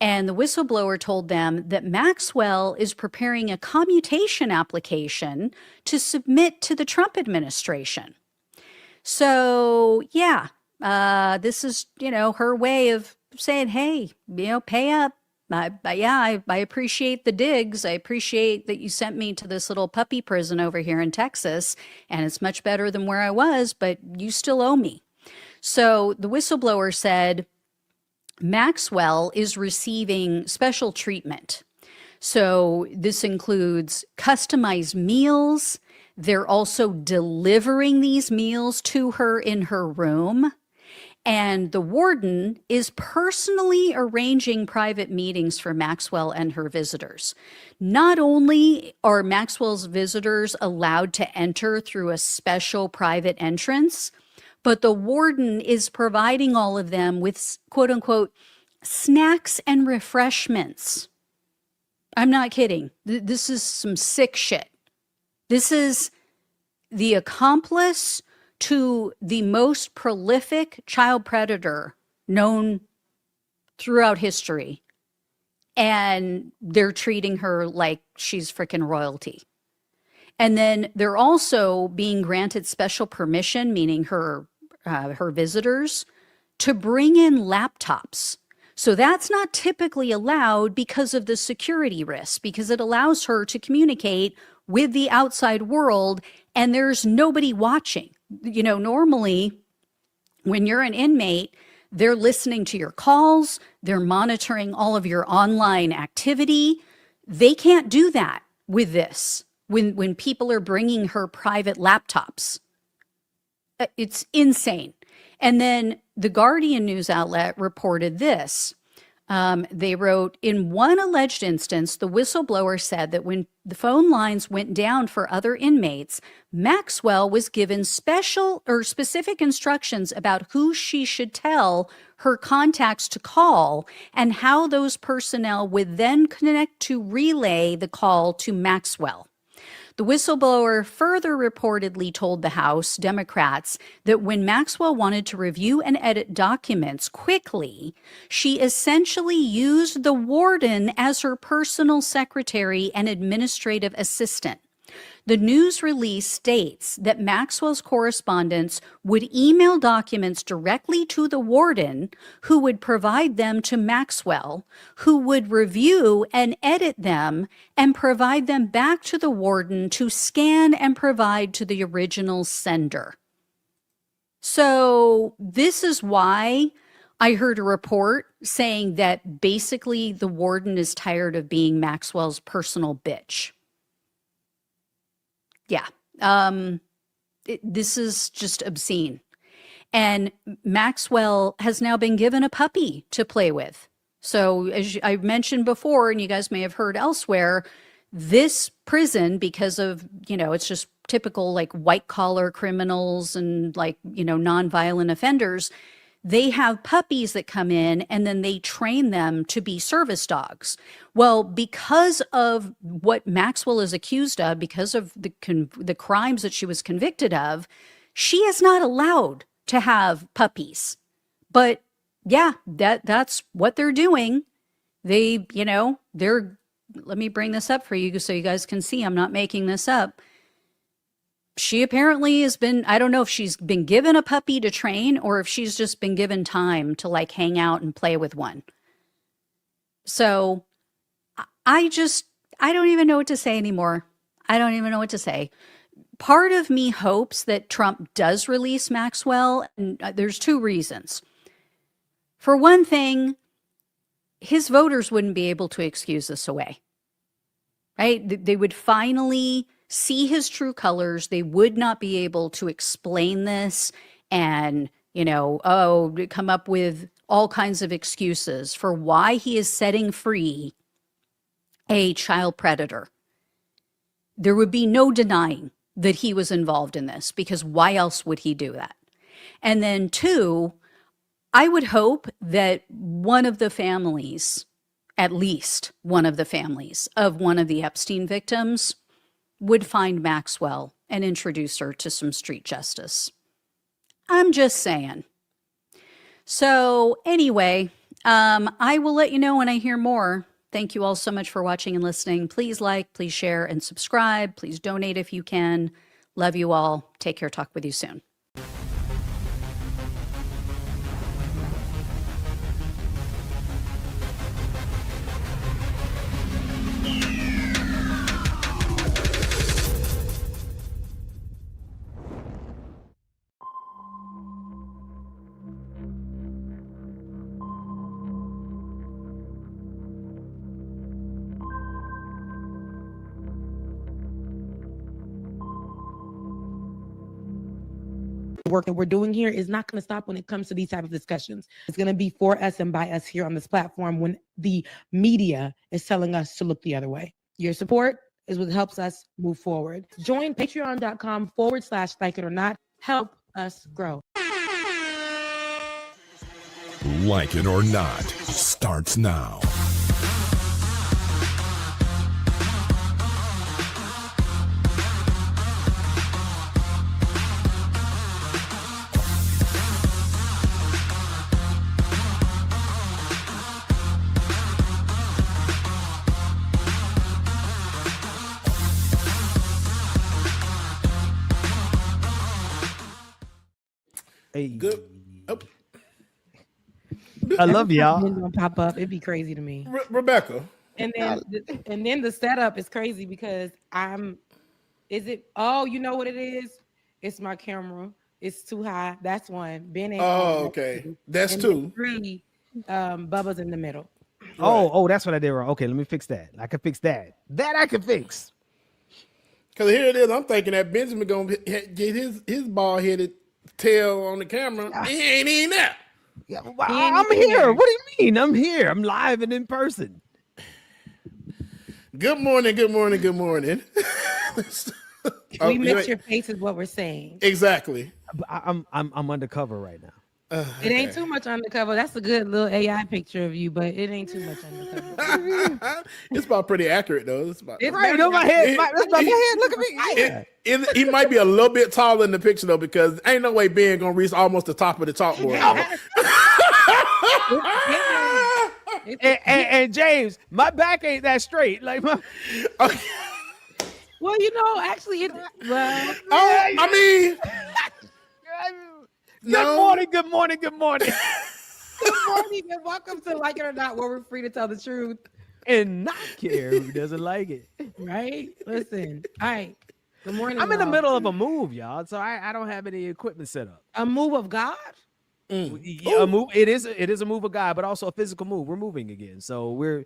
And the whistleblower told them that Maxwell is preparing a commutation application to submit to the Trump administration. So, yeah, this is, you know, her way of saying, hey, you know, pay up. I appreciate the digs. I appreciate that you sent me to this little puppy prison over here in Texas, and it's much better than where I was, but you still owe me. So the whistleblower said Maxwell is receiving special treatment. So this includes customized meals. They're also delivering these meals to her in her room. And the warden is personally arranging private meetings for Maxwell and her visitors. Not only are Maxwell's visitors allowed to enter through a special private entrance, but the warden is providing all of them with, quote unquote, snacks and refreshments. I'm not kidding. This is some sick shit. This is the accomplice to the most prolific child predator known throughout history. And they're treating her like she's freaking royalty. And then they're also being granted special permission, meaning her visitors, to bring in laptops. So that's not typically allowed because of the security risks, because it allows her to communicate with the outside world and there's nobody watching. You know, normally when you're an inmate, they're listening to your calls, they're monitoring all of your online activity. They can't do that with this when people are bringing her private laptops. It's insane. And then the Guardian news outlet reported this. They wrote, in one alleged instance, the whistleblower said that when the phone lines went down for other inmates, Maxwell was given special or specific instructions about who she should tell her contacts to call and how those personnel would then connect to relay the call to Maxwell. The whistleblower further reportedly told the House Democrats that when Maxwell wanted to review and edit documents quickly, she essentially used the warden as her personal secretary and administrative assistant. The news release states that Maxwell's correspondents would email documents directly to the warden, who would provide them to Maxwell, who would review and edit them and provide them back to the warden to scan and provide to the original sender. So this is why I heard a report saying that basically the warden is tired of being Maxwell's personal bitch. Yeah, this is just obscene. And Maxwell has now been given a puppy to play with. So as I mentioned before, and you guys may have heard elsewhere, this prison, because of, you know, it's just typical like white collar criminals and like, you know, nonviolent offenders, they have puppies that come in and then they train them to be service dogs. Well, because of what Maxwell is accused of, because of the crimes that she was convicted of, she is not allowed to have puppies. But yeah, that's what they're doing. They, you know, let me bring this up for you so you guys can see I'm not making this up. She apparently has been, I don't know if she's been given a puppy to train or if she's just been given time to like hang out and play with one. So I don't even know what to say anymore. I don't even know what to say. Part of me hopes that Trump does release Maxwell, and there's two reasons. For one thing, his voters wouldn't be able to excuse this away, right? They would finally see his true colors. They would not be able to explain this and, you know, come up with all kinds of excuses for why he is setting free a child predator. There would be no denying that he was involved in this, because why else would he do that? And then two, I would hope that one of the families, at least one of the families of one of the Epstein victims, would find Maxwell and introduce her to some street justice. I'm just saying. So anyway, I will let you know when I hear more. Thank you all so much for watching and listening. Please like, please share, and subscribe. Please donate if you can. Love you all. Take care. Talk with you soon. Work that we're doing here is not going to stop when it comes to these type of discussions. It's going to be for us and by us here on this platform when the media is telling us to look the other way. Your support is what helps us move forward. Join patreon.com/like it or not. Help us grow. Like it or not starts now. Hey, Good. Oh, I love y'all. It's gonna pop up. It'd be crazy to me. Rebecca. And then the setup is crazy because oh, you know what it is? It's my camera. It's too high. That's one. Ben ain't on. Oh, okay. That's and two. 3, Bubba's in the middle. Oh, that's what I did wrong. Okay, let me fix that. I can fix that. That I can fix. Because here it is. I'm thinking that Benjamin gonna get his bald headed tail on the camera. He ain't even there. Yeah, well, I'm here. What do you mean? I'm here. I'm live and in person. Good morning. Good morning. Good morning. We mix your face is what we're saying. Exactly. I'm undercover right now. It ain't too much undercover. That's a good little AI picture of you, but it ain't too much undercover. It's about pretty accurate though. It's right on my head. That's my head. Look at me. He might be a little bit taller in the picture though, because ain't no way Ben gonna reach almost the top of the chalkboard. and James, my back ain't that straight. Like my. Well, actually, I mean. Good morning. Good morning. Good morning, and welcome to Like It or Not, where we're free to tell the truth and not care who doesn't like it. Right? Listen. All right. Good morning. I'm in the middle of a move, y'all, so I don't have any equipment set up. A move of God? Yeah, a move. It is a move of God, but also a physical move. We're moving again, so we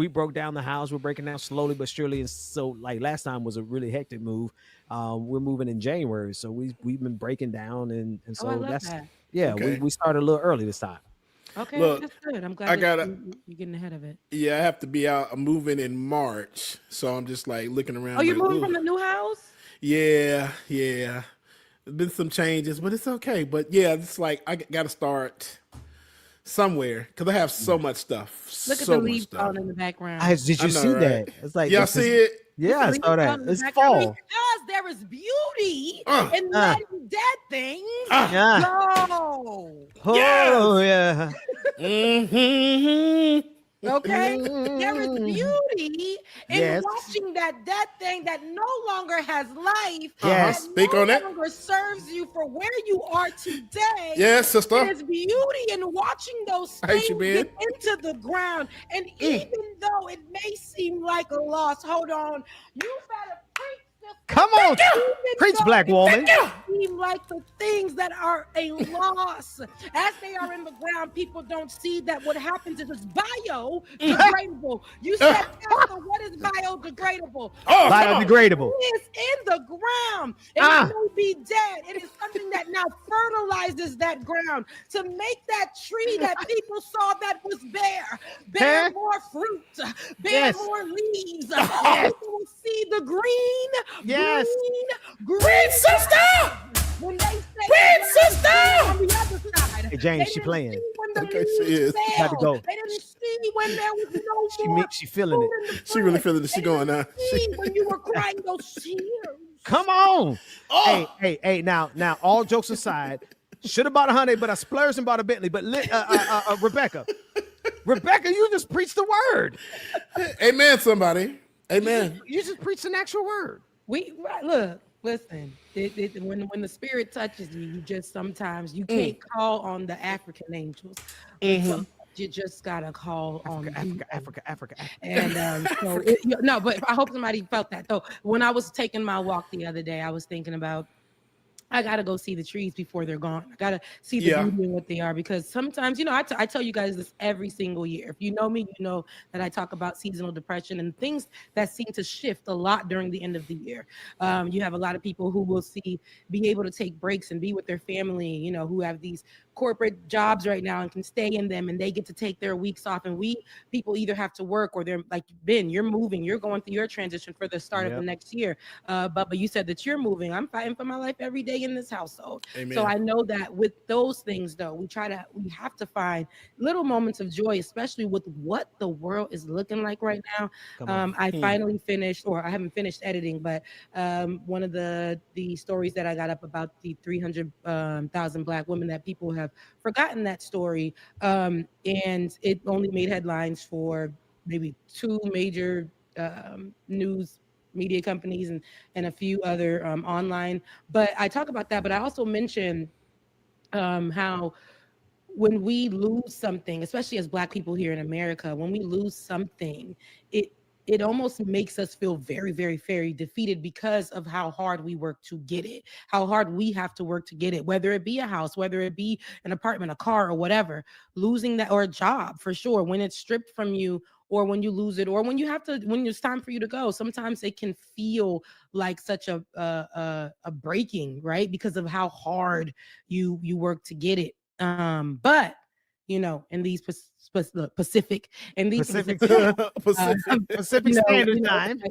broke down the house. We're breaking down slowly but surely, and so like last time was a really hectic move. We're moving in January, so we've been breaking down, and so that's that. Yeah. Okay. We started a little early this time. Okay, look, that's good. I'm glad you're getting ahead of it. Yeah, I have to be out moving in March, so I'm just like looking around. Oh, you're moving from the new house? Yeah. There's been some changes, but it's okay. But yeah, it's like I got to start somewhere because I have so much stuff. Look at the leaves falling in the background. Did you see that? It's like y'all see it. Yeah, I saw that. It's fall. Because there is beauty in letting dead things go. Oh, yeah. Okay? There is beauty in watching that dead thing that no longer has life. Yes, speak on that. No longer serves you for where you are today. Yes, sister. There's beauty in watching those things get into the ground. And even though it may seem like a loss, hold on. You better preach. Come on, preach, black woman. Seem like the things that are a loss, as they are in the ground, people don't see that what happens is it's biodegradable. You said, Pastor, what is biodegradable? Biodegradable. It is in the ground. It may be dead. It is something that now fertilizes that ground to make that tree that people saw that was bear more fruit, bear more leaves. People will see the green. Yes. Green sister. When they say Green sister. On the other side. Hey, James, she playing. Okay, she is. Got to go. They didn't see when there was no more. She feeling it. She really feeling it. She going now. When you were crying those tears. Come on. Hey. Now, all jokes aside, should have bought a Hyundai, but I splurged and bought a Bentley. But Rebecca, you just preached the word. Amen, somebody. Amen. You just preached an actual word. Listen. When the spirit touches you, you just sometimes you can't call on the African angels. You just gotta call on Africa. And but I hope somebody felt that. So when I was taking my walk the other day, I was thinking about I gotta go see the trees before they're gone. I gotta see the beauty in what they are, because sometimes, I tell you guys this every single year. If you know me, you know that I talk about seasonal depression and things that seem to shift a lot during the end of the year. You have a lot of people who will be able to take breaks and be with their family, who have these corporate jobs right now and can stay in them, and they get to take their weeks off. And people either have to work or they're like, Ben, you're moving, you're going through your transition for the start of the next year. But you said that you're moving. I'm fighting for my life every day in this household. Amen. So I know that with those things though, we have to find little moments of joy, especially with what the world is looking like right now. I finally finished, or I haven't finished editing, but one of the stories that I got up about the 300,000 Black women that people have forgotten that story, and it only made headlines for maybe 2 major news media companies and a few other online. But I talk about that, but I also mention how when we lose something, especially as Black people here in America, when we lose something, it almost makes us feel very, very, very defeated because of how hard we work to get it, how hard we have to work to get it, whether it be a house, whether it be an apartment, a car, or whatever. Losing that, or a job for sure, when it's stripped from you, or when you lose it, or when you have to, when it's time for you to go, sometimes it can feel like such a breaking, right? Because of how hard you work to get it. But you know, in these Pacific, in these Pacific Pacific. Standard Time.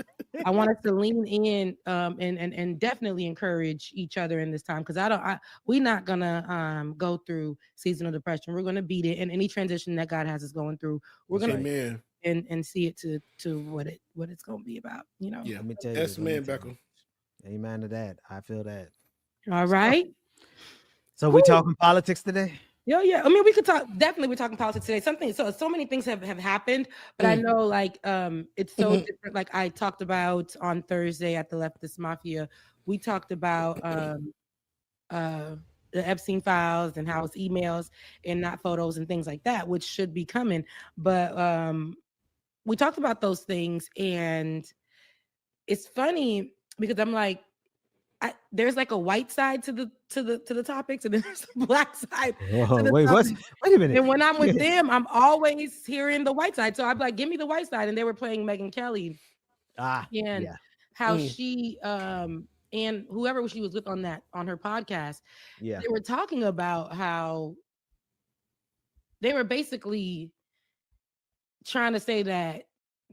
I want us to lean in and definitely encourage each other in this time, because we're not gonna go through seasonal depression. We're gonna beat it, and any transition that God has us going through, we're gonna Amen. and see it to what it's gonna be about. You know. Yeah. Let me tell you. Yes, let me man, tell Beckham. you. Amen to that. I feel that. All right. So we talking politics today? Yeah. I mean, we could talk. Definitely, we're talking politics today. So many things have happened, but I know, like, it's so different. Like I talked about on Thursday at the Leftist Mafia, we talked about the Epstein files and how it's emails and not photos and things like that, which should be coming. But we talked about those things, and it's funny because I'm like, there's like a white side to the topics, and then there's a black side. Whoa, to the wait, what? topics. Wait a minute. And when I'm with them, I'm always hearing the white side. So I'm like, give me the white side. And they were playing Megyn Kelly and yeah. how she and whoever she was with on her podcast, Yeah. they were talking about how they were basically trying to say that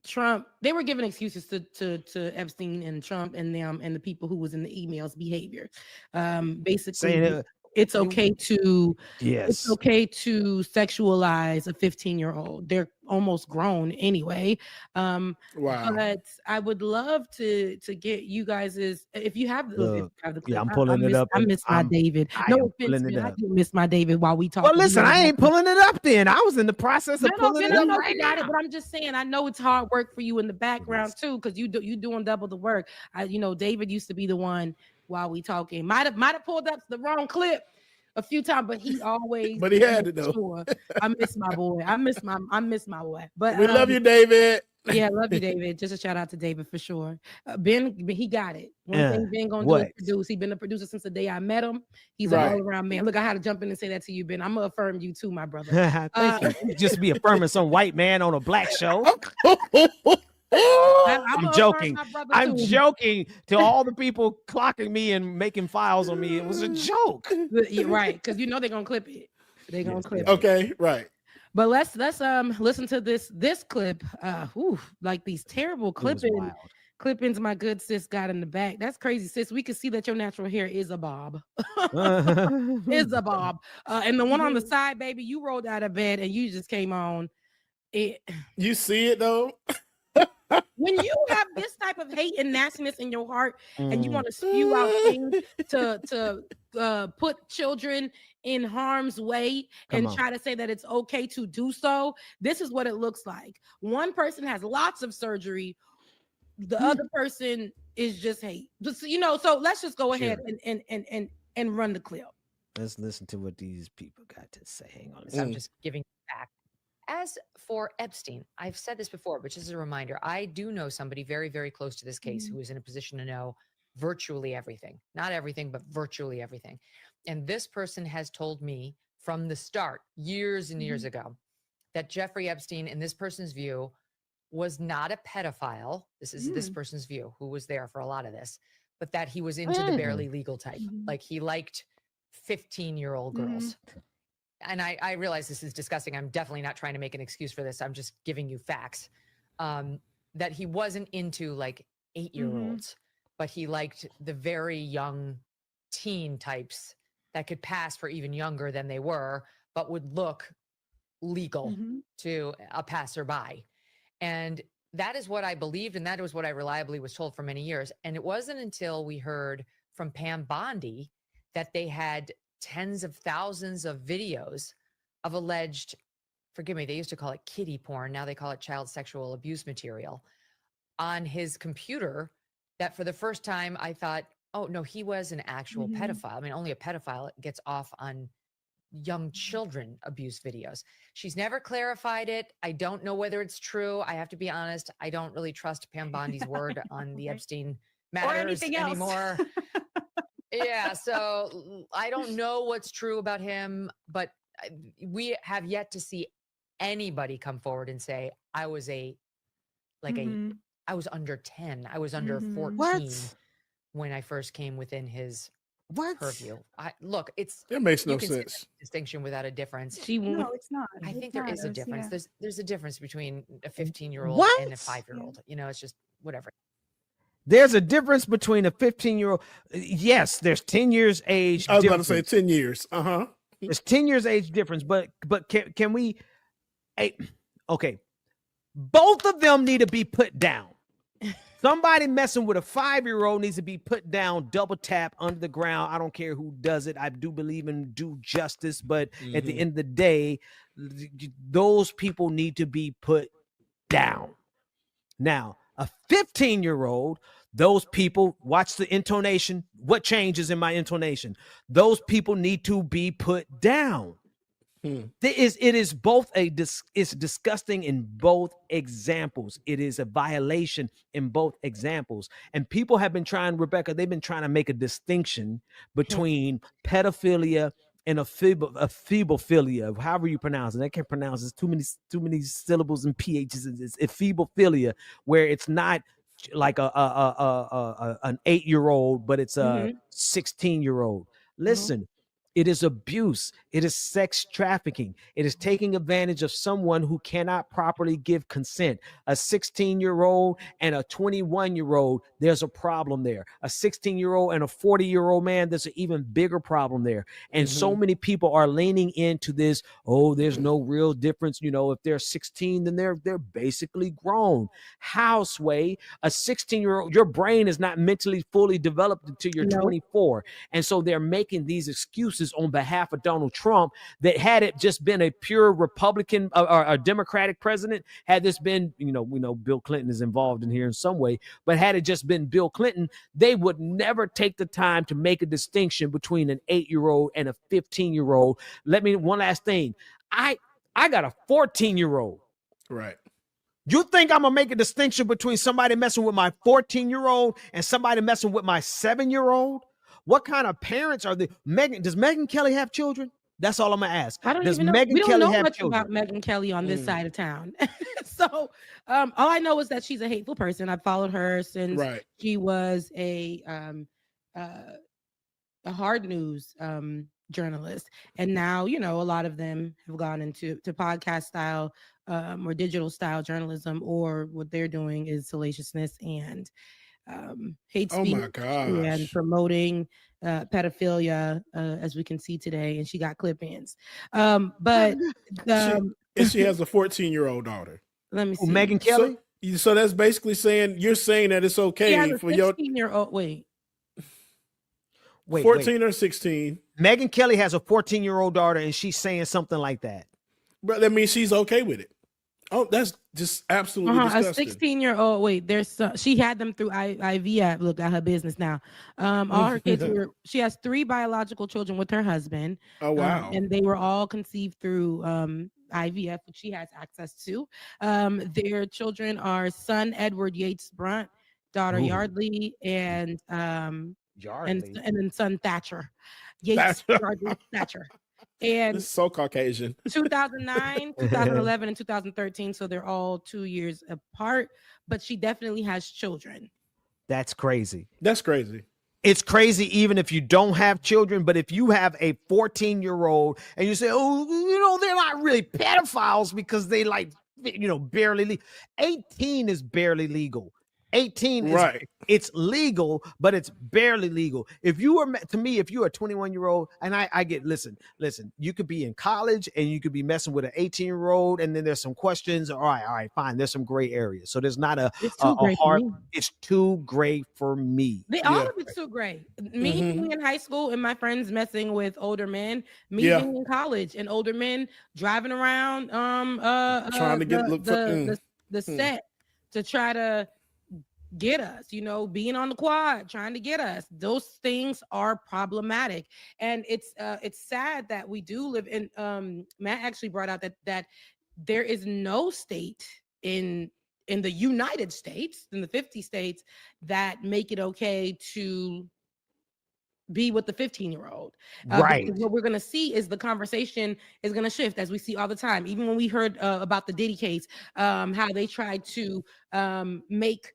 Trump, they were giving excuses to Epstein and Trump and them and the people who was in the emails behavior. Basically Saying it's okay to yes. sexualize a 15-year-old. They're almost grown anyway. Wow. But I would love to get you guys' if you have the clip. Yeah, I'm pulling it up. I miss my David. No offense, man. I do miss my David while we talk. Well, listen, I ain't pulling it up then. I was in the process of pulling it up right now. But I'm just saying, I know it's hard work for you in the background too, because you doing double the work. David used to be the one while we talking. Might have pulled up the wrong clip a few times, but he always. But he had it though. Sure. I miss my boy. I miss my boy. But we love you, David. Yeah, love you, David. Just a shout out to David for sure. Ben, he got it. One thing Ben gonna do is produce. He's been a producer since the day I met him. He's an all-around man. Look, I had to jump in and say that to you, Ben. I'm gonna affirm you too, my brother. You just be affirming some white man on a black show. I'm joking. I'm joking to all the people clocking me and making files on me. It was a joke. You're right, because they're gonna clip it. They're gonna clip it. Okay, right. But let's listen to this clip. Like these terrible clippings my good sis got in the back. That's crazy, sis. We can see that your natural hair is a bob. Is a bob. And the one on the side, baby, you rolled out of bed and you just came on. You see it though? When you have this type of hate and nastiness in your heart, and you want to spew out things to put children in harm's way and try to say that it's okay to do so, this is what it looks like. One person has lots of surgery, the other person is just hate. So let's just go ahead and run the clip. Let's listen to what these people got to say. Hang on. So I'm just giving back. As for Epstein, I've said this before, but just as a reminder, I do know somebody very, very close to this case who is in a position to know virtually everything. Not everything, but virtually everything. And this person has told me from the start, years and years ago, that Jeffrey Epstein, in this person's view, was not a pedophile. This is this person's view, who was there for a lot of this, but that he was into the barely legal type. Like he liked 15-year-old girls. And I realize this is disgusting. I'm definitely not trying to make an excuse for this. I'm just giving you facts. That he wasn't into like 8-year-olds, but he liked the very young teen types that could pass for even younger than they were, but would look legal to a passerby. And that is what I believed. And that was what I reliably was told for many years. And it wasn't until we heard from Pam Bondi that they had tens of thousands of videos of alleged, forgive me, they used to call it kiddie porn. Now they call it child sexual abuse material on his computer, that for the first time I thought, oh no, he was an actual pedophile. I mean, only a pedophile gets off on young children abuse videos. She's never clarified it. I don't know whether it's true. I have to be honest. I don't really trust Pam Bondi's word on the Epstein matters anything else. anymore. Yeah, so I don't know what's true about him, but we have yet to see anybody come forward and say, I was I was under 10. I was under 14 What? when I first came within his What? purview. Look, That makes no you can see sense. the distinction without a difference. She won't. No, it's not. I think there is a difference. There's a difference between a 15-year-old and a What? 5-year-old. You know, it's just whatever. There's a difference between a 15-year-old. Yes, there's 10 years age I was about difference. to say 10 years. There's 10 years age difference, but can we? Okay, both of them need to be put down. Somebody messing with a 5-year-old needs to be put down, double tap under the ground. I don't care who does it. I do believe in due justice, but at the end of the day, those people need to be put down. Now, a 15-year-old, those people, watch the intonation. What changes in my intonation? Those people need to be put down. It is both it's disgusting in both examples. It is a violation in both examples. And people have been trying, Rebecca, they've been trying to make a distinction between pedophilia and a phoebophilia, however you pronounce it. I can't pronounce it. It's too many syllables and PHs. It's phoebophilia, where it's not like an 8-year-old, but it's a 16-year-old. Listen, it is abuse. It is sex trafficking. It is taking advantage of someone who cannot properly give consent. A 16-year-old and a 21-year-old, there's a problem there. A 16-year-old and a 40-year-old man, there's an even bigger problem there. And so many people are leaning into this, oh, there's no real difference. You know, if they're 16, then they're basically grown. How, Sway? A 16-year-old, your brain is not mentally fully developed until you're 24. And so they're making these excuses on behalf of Donald Trump that had it just been a pure Republican or a Democratic president, had this been, we know Bill Clinton is involved in here in some way, but had it just been Bill Clinton, they would never take the time to make a distinction between an 8-year-old and a 15-year-old. One last thing. I got a 14-year-old. Right. You think I'm gonna make a distinction between somebody messing with my 14-year-old and somebody messing with my 7-year-old? What kind of parents are they? Does Megyn Kelly have children? That's all I'm gonna ask. I don't Does even know. Megyn We don't Kelly know have much children? about Megyn Kelly on this side of town. So all I know is that she's a hateful person. I've followed her since she was a hard news journalist, and now a lot of them have gone into podcast style or digital style journalism, or what they're doing is salaciousness and hate speech and promoting pedophilia, as we can see today. And she got clip-ins, but she has a 14-year-old daughter. Let me see. Megyn Kelly. So that's basically you're saying that it's okay for your 16-year-old. Wait, 14 or 16. Megyn Kelly has a 14-year-old daughter, and she's saying something like that. But that means she's okay with it. Oh, that's just absolutely disgusting. A 16-year-old. Wait, she had them through IVF. Look at her business now. All her kids she has 3 biological children with her husband. Oh, wow. And they were all conceived through IVF, which she has access to. Their children are son Edward Yates Brunt, daughter Yardley, and then son Thatcher. Yates Yardley Thatcher. And it's so Caucasian. 2009, 2011, and 2013. So they're all 2 years apart, but she definitely has children. That's crazy. That's crazy. It's crazy even if you don't have children, but if you have a 14-year-old and you say, oh, they're not really pedophiles because they barely legal. 18 is barely legal. 18 is it's legal, but it's barely legal. If you are, to me, if you're a 21-year-old, and I get, listen, you could be in college and you could be messing with an 18-year-old, and then there's some questions. All right, fine. There's some gray areas. So there's not a hard. It's too gray for me. All of it's too gray. Me being in high school and my friends messing with older men. Me being in college and older men driving around, trying to get the set to try to get us, being on the quad, trying to get us. Those things are problematic. And it's sad that we do live in, Matt actually brought out that there is no state in the United States, in the 50 states, that make it okay to be with the 15-year-old. Right. Because what we're going to see is the conversation is going to shift, as we see all the time. Even when we heard about the Diddy case, how they tried to make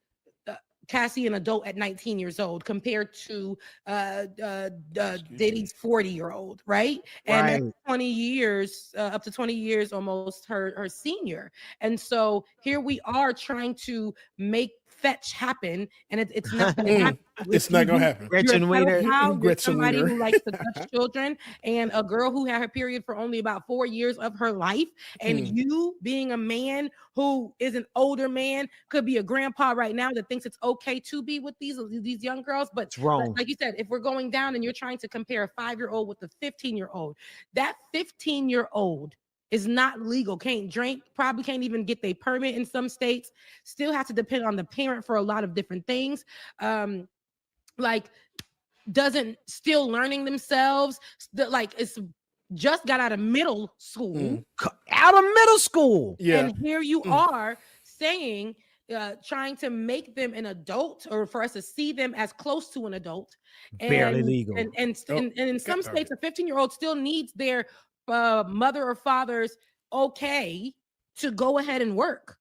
Cassie an adult at 19 years old compared to Diddy's 40-year-old, right? And Right. that's 20 years, up to 20 years almost her senior. And so here we are trying to make fetch happen, and it's not going to happen. It's not gonna happen. You're a Gretchen Wiener. pedophile, you're Gretchen somebody Wiener. who likes to touch children, and a girl who had her period for only about 4 years of her life, and you being a man who is an older man, could be a grandpa right now that thinks it's okay to be with these young girls. But It's wrong. like you said, if we're going down and you're trying to compare a 5-year-old with a 15-year-old, that 15-year-old is not legal, can't drink, probably can't even get their permit in some states, still have to depend on the parent for a lot of different things. Like, doesn't, still learning themselves, like, it's just got out of middle school. Out of middle school. Yeah. And here you are saying, trying to make them an adult, or for us to see them as close to an adult. Barely legal. And in some states, a 15-year-old still needs their mother or father's okay to go ahead and work.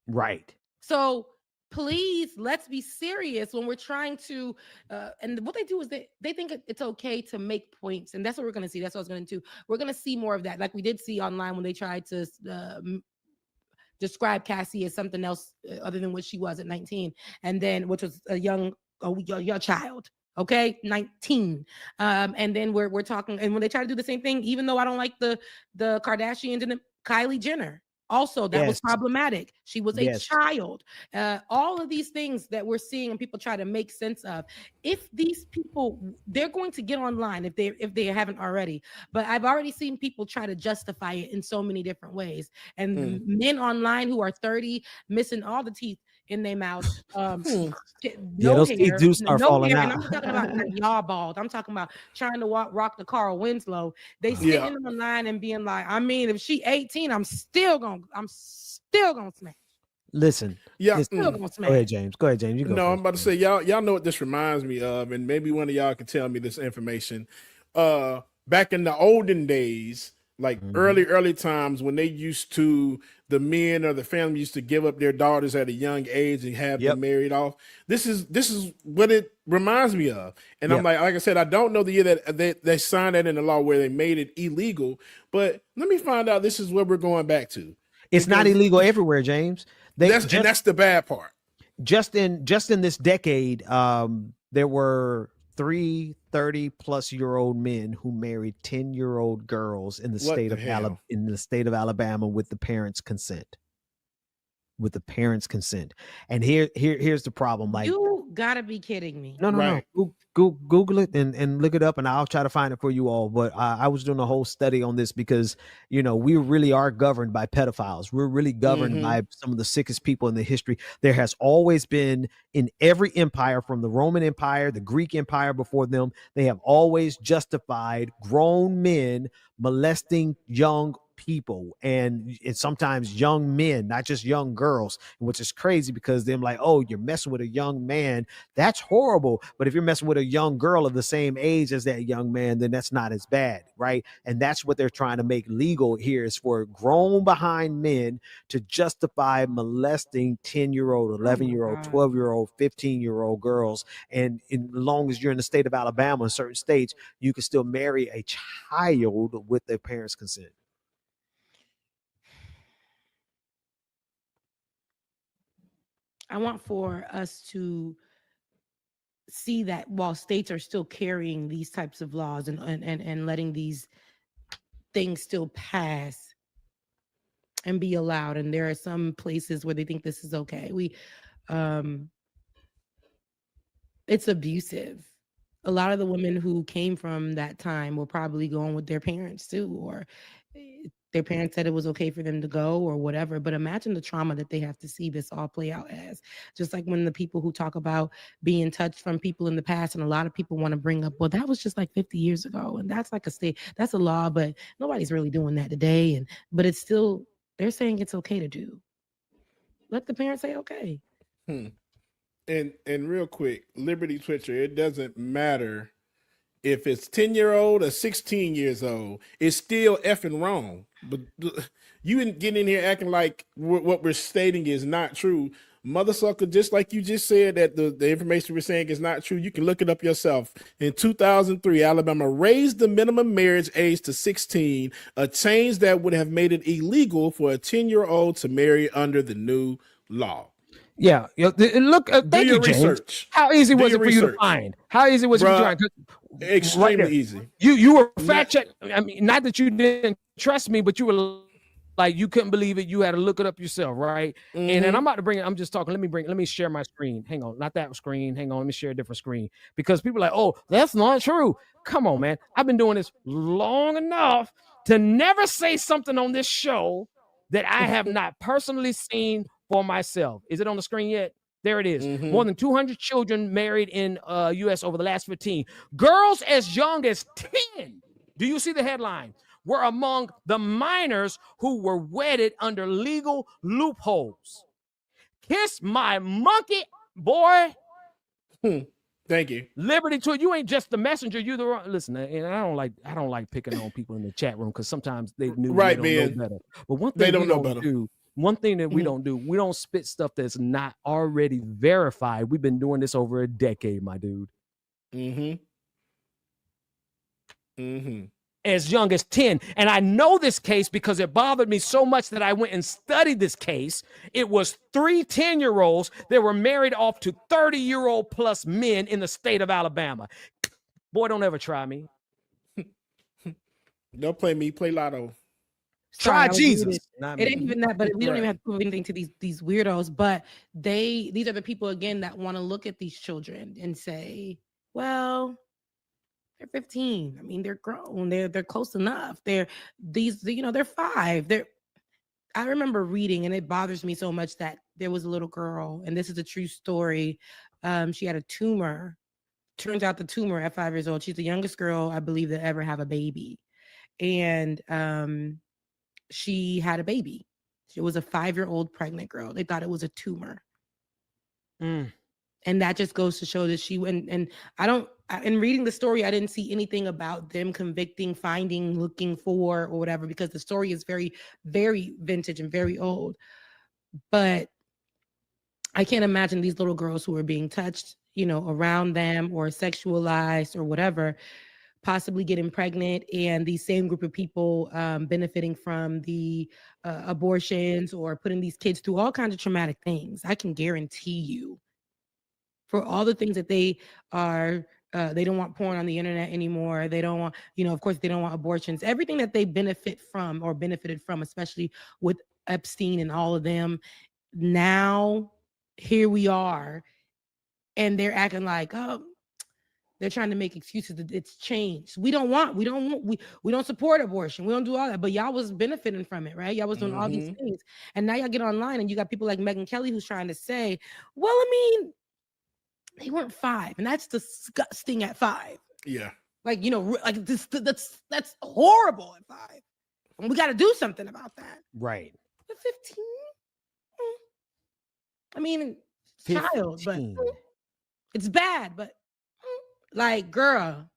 Right. So please, let's be serious when we're trying to, and what they do is they think it's okay to make points. And that's what we're going to see. That's what I was going to do. We're going to see more of that. Like we did see online when they tried to describe Cassie as something else other than what she was at 19. And then, which was a young child. Okay, 19. And then we're talking, and when they try to do the same thing, even though I don't like the Kardashians and Kylie Jenner, also that was problematic. She was a child. All of these things that we're seeing and people try to make sense of. If these people, they're going to get online if they haven't already. But I've already seen people try to justify it in so many different ways. And men online who are 30 missing all the teeth in their mouth, those teeth do start falling hair, out. and I'm talking about like y'all bald. I'm talking about trying to rock the Carl Winslow. They sitting online and being like, I mean, if she 18, I'm still gonna smash. Listen, Yeah. Still gonna smash. Go ahead, James. Go ahead, James. You go. No, I'm first, about to man. say y'all know what this reminds me of, and maybe one of y'all can tell me this information. Back in the olden days, like early times, when they used to, the men or the family used to give up their daughters at a young age and have them married off. This is what it reminds me of. And I'm like I said, I don't know the year that they signed that in the law where they made it illegal, but let me find out this is what we're going back to. It's not illegal everywhere, James. And that's the bad part. Just in this decade, there were 3 30-plus-year-old men who married 10-year-old girls in the state of Alabama with the parents' consent. And here's the problem. Like, you gotta be kidding me. No. Google it and look it up, and I'll try to find it for you all. But I was doing a whole study on this because, we really are governed by pedophiles. We're really governed by some of the sickest people in the history. There has always been, in every empire, from the Roman Empire, the Greek Empire before them, they have always justified grown men molesting young people, and it's sometimes young men, not just young girls, which is crazy because they're like, oh, you're messing with a young man, that's horrible. But if you're messing with a young girl of the same age as that young man, then that's not as bad, right? And that's what they're trying to make legal here, is for grown behind men to justify molesting 10-year-old, 11-year-old, 12-year-old, 15-year-old girls. And as long as you're in the state of Alabama, in certain states, you can still marry a child with their parents' consent. I want for us to see that while states are still carrying these types of laws and letting these things still pass and be allowed, and there are some places where they think this is okay. It's abusive. A lot of the women who came from that time were probably going with their parents too, or their parents said it was okay for them to go or whatever. But imagine the trauma that they have to see this all play out as. Just like when the people who talk about being touched from people in the past, and a lot of people want to bring up, well, that was just like 50 years ago. And that's like that's a law, but nobody's really doing that today. But it's still, they're saying it's okay to do. Let the parents say okay. And real quick, Liberty Twitcher, it doesn't matter if it's 10-year-old or 16 years old, it's still effing wrong. But you didn't get in here acting like what we're stating is not true. Mother sucker, just like you just said that the information we're saying is not true, you can look it up yourself. In 2003, Alabama raised the minimum marriage age to 16, a change that would have made it illegal for a 10-year-old to marry under the new law. Yeah, look. Thank you, James. Research. How easy was it for you to find? How easy was it for you to find? Extremely easy. You were fact check. I mean, not that you didn't trust me, but you were like, you couldn't believe it. You had to look it up yourself, right? And then I'm about to bring it. I'm just talking. Let me share my screen. Hang on, not that screen. Hang on, let me share a different screen, because people are like, oh, that's not true. Come on, man. I've been doing this long enough to never say something on this show that I have not personally seen for myself. Is it on the screen yet? There it is. More than 200 children married in U.S. over the last 15. Girls as young as 10. Do you see the headline? Were among the minors who were wedded under legal loopholes. Kiss my monkey, boy. Thank you. Liberty to it. You ain't just the messenger. You the listen. And I don't like picking on people in the chat room because sometimes they knew right, they don't know better. But one thing they don't know better. One thing that we don't do, we don't spit stuff that's not already verified. We've been doing this over a decade, my dude. As young as 10. And I know this case because it bothered me so much that I went and studied this case. It was 3 10-year-olds that were married off to 30-year-old plus men in the state of Alabama. Boy, don't ever try me. Don't play me, play Lotto. Try Jesus. It ain't even that, but we don't even have to prove anything to these weirdos. But these are the people again that want to look at these children and say, well, they're 15. I mean, they're grown. They're close enough. They're 5. I remember reading, and it bothers me so much, that there was a little girl, and this is a true story. She had a tumor. Turns out the tumor at 5 years old. She's the youngest girl, I believe, to ever have a baby. And she had a baby. She was a 5-year-old pregnant girl. They thought it was a tumor. And that just goes to show that she went, and in reading the story, I didn't see anything about them convicting, finding, looking for, or whatever, because the story is very, very vintage and very old. But I can't imagine these little girls who are being touched, around them or sexualized or whatever, possibly getting pregnant, and the same group of people benefiting from the abortions or putting these kids through all kinds of traumatic things. I can guarantee you, for all the things that they are, they don't want porn on the internet anymore. They don't want, of course, they don't want abortions. Everything that they benefit from or benefited from, especially with Epstein and all of them. Now, here we are, and they're acting like, oh, they're trying to make excuses that it's changed. We don't support abortion. We don't do all that. But y'all was benefiting from it, right? Y'all was doing all these things. And now y'all get online and you got people like Megyn Kelly who's trying to say, well, I mean, they weren't 5. And that's disgusting at 5. Yeah. Like, like this, that's horrible at 5. And we got to do something about that. Right. But 15? I mean, child, but it's bad, but like, girl,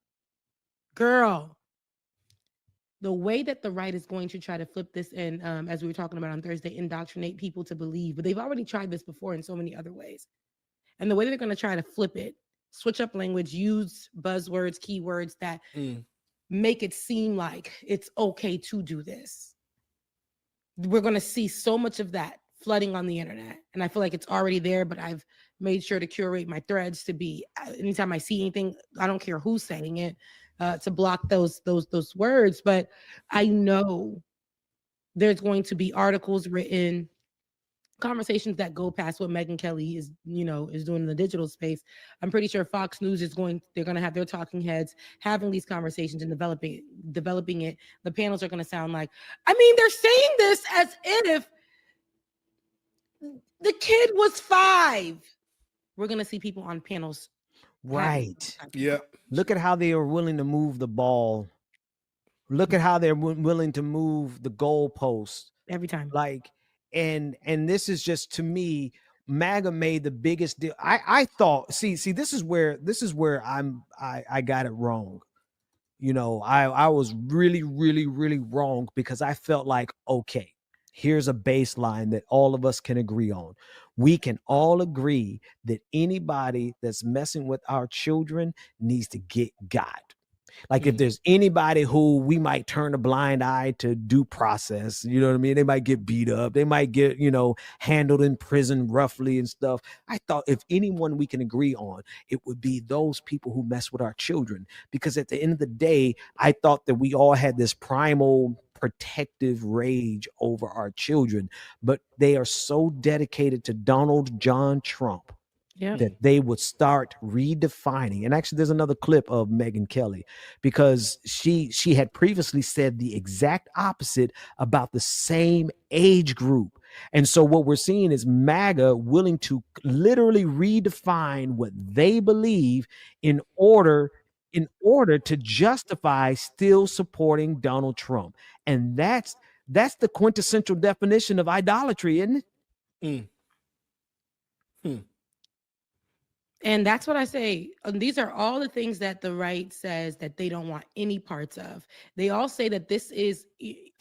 the way that the right is going to try to flip this and, as we were talking about on Thursday, indoctrinate people to believe, but they've already tried this before in so many other ways. And the way they're going to try to flip it, switch up language, use buzzwords, keywords that make it seem like it's okay to do this. We're going to see so much of that flooding on the internet. And I feel like it's already there, but I've made sure to curate my threads to be, anytime I see anything, I don't care who's saying it, to block those words. But I know there's going to be articles written conversations that go past what Megyn Kelly is, is doing in the digital space. I'm pretty sure Fox News they're going to have their talking heads having these conversations and developing it. The panels are going to sound like, they're saying this as if the kid was 5. We're going to see people on panels. Right. Yeah. Look at how they are willing to move the ball. Look at how they're willing to move the goalpost Every time. Like, and this is just, to me, MAGA made the biggest deal. I thought, see, this is where I got it wrong. I was really, really, really wrong, because I felt like, okay, here's a baseline that all of us can agree on. We can all agree that anybody that's messing with our children needs to get got. Like, if there's anybody who we might turn a blind eye to due process, you know what I mean? They might get beat up. They might get, handled in prison roughly and stuff. I thought if anyone we can agree on, it would be those people who mess with our children. Because at the end of the day, I thought that we all had this primal protective rage over our children, but they are so dedicated to Donald John Trump. Yeah. That they would start redefining. And actually, there's another clip of Megyn Kelly, because she had previously said the exact opposite about the same age group. And so what we're seeing is MAGA willing to literally redefine what they believe in order to justify still supporting Donald Trump. And that's the quintessential definition of idolatry, isn't it? And that's what I say. These are all the things that the right says that they don't want any parts of. They all say that this is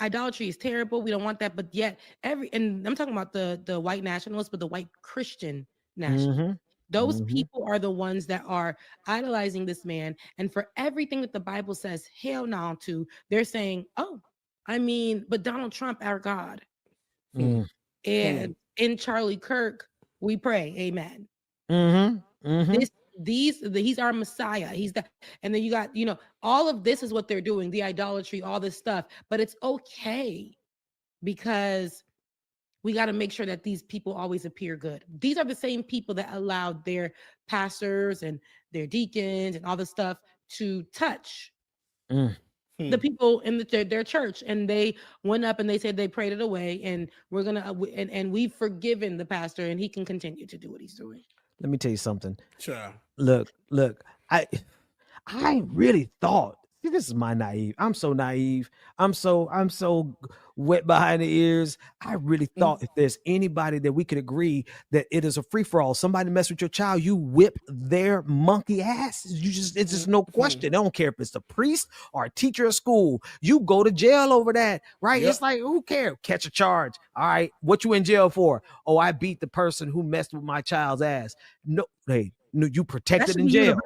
idolatry is terrible. We don't want that. But yet and I'm talking about the white nationalists, but the white Christian nationalists. Mm-hmm. Those people are the ones that are idolizing this man. And for everything that the Bible says, hell no to, they're saying, oh, but Donald Trump, our God. And in Charlie Kirk, we pray, amen. Mm-hmm. Mm-hmm. He's our Messiah. And then you got, all of this is what they're doing, the idolatry, all this stuff. But it's okay, because we got to make sure that these people always appear good. These are the same people that allowed their pastors and their deacons and all this stuff to touch the people in their church, and they went up and they said they prayed it away, and we're gonna and we've forgiven the pastor, and he can continue to do what he's doing. Let me tell you something. Sure. Look, I really thought, see, this is my naive. I'm so naive. I'm so wet behind the ears. I really thought if there's anybody that we could agree that it is a free for all, somebody mess with your child, you whip their monkey ass. It's just no question. I don't care if it's a priest or a teacher at school. You go to jail over that, right? Yep. It's like, who cares? Catch a charge. All right. What you in jail for? Oh, I beat the person who messed with my child's ass. No, hey, no, you protected in jail.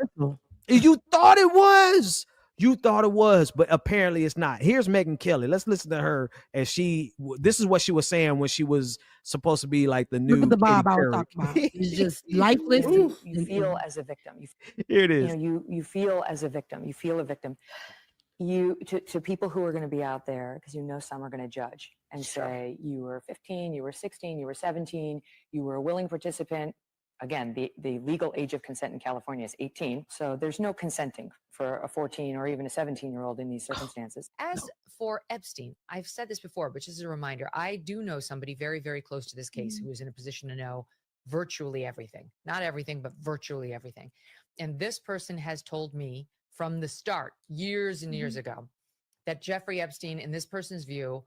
You thought it was. You thought it was, but apparently it's not. Here's Megyn Kelly. Let's listen to her as this is what she was saying when she was supposed to be like the new Look at the Bob Katy I was Perry. talking about. It's just lifeless. You feel as a victim. Here it is. You feel as a victim. You feel a victim. To people who are going to be out there, because some are going to judge and say you were 15, you were 16, you were 17, you were a willing participant. Again, the legal age of consent in California is 18. So there's no consenting for a 14 or even a 17-year-old in these circumstances. As for Epstein, I've said this before, but just as a reminder, I do know somebody very, very close to this case who is in a position to know virtually everything. Not everything, but virtually everything. And this person has told me from the start, years and years ago, that Jeffrey Epstein, in this person's view,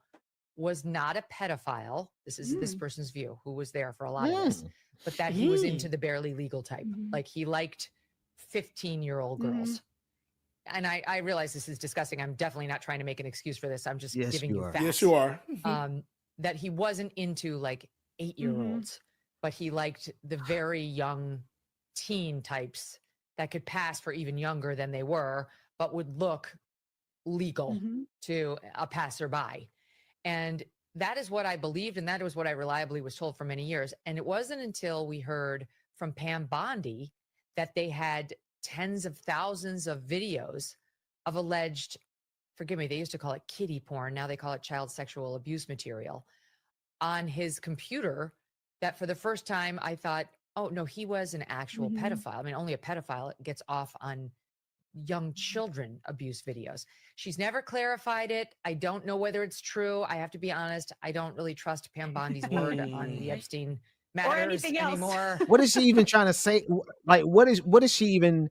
was not a pedophile. This is this person's view, who was there for a lot of this, but that he was into the barely legal type. Like, he liked 15-year-old girls. And I realize this is disgusting. I'm definitely not trying to make an excuse for this. I'm just giving you facts. Yes, you are. That he wasn't into like 8-year-olds, but he liked the very young teen types that could pass for even younger than they were, but would look legal to a passerby. And that is what I believed, and that was what I reliably was told for many years. And it wasn't until we heard from Pam Bondi that they had tens of thousands of videos of alleged, forgive me, they used to call it kiddie porn, now they call it child sexual abuse material, on his computer that for the first time I thought, oh no, he was an actual Mhm. pedophile. I mean, only a pedophile gets off on young children abuse videos. She's never clarified it. I don't know whether it's true. I have to be honest. I don't really trust Pam Bondi's word on the Epstein matters anything else. anymore. What is she even trying to say? Like, what is she even?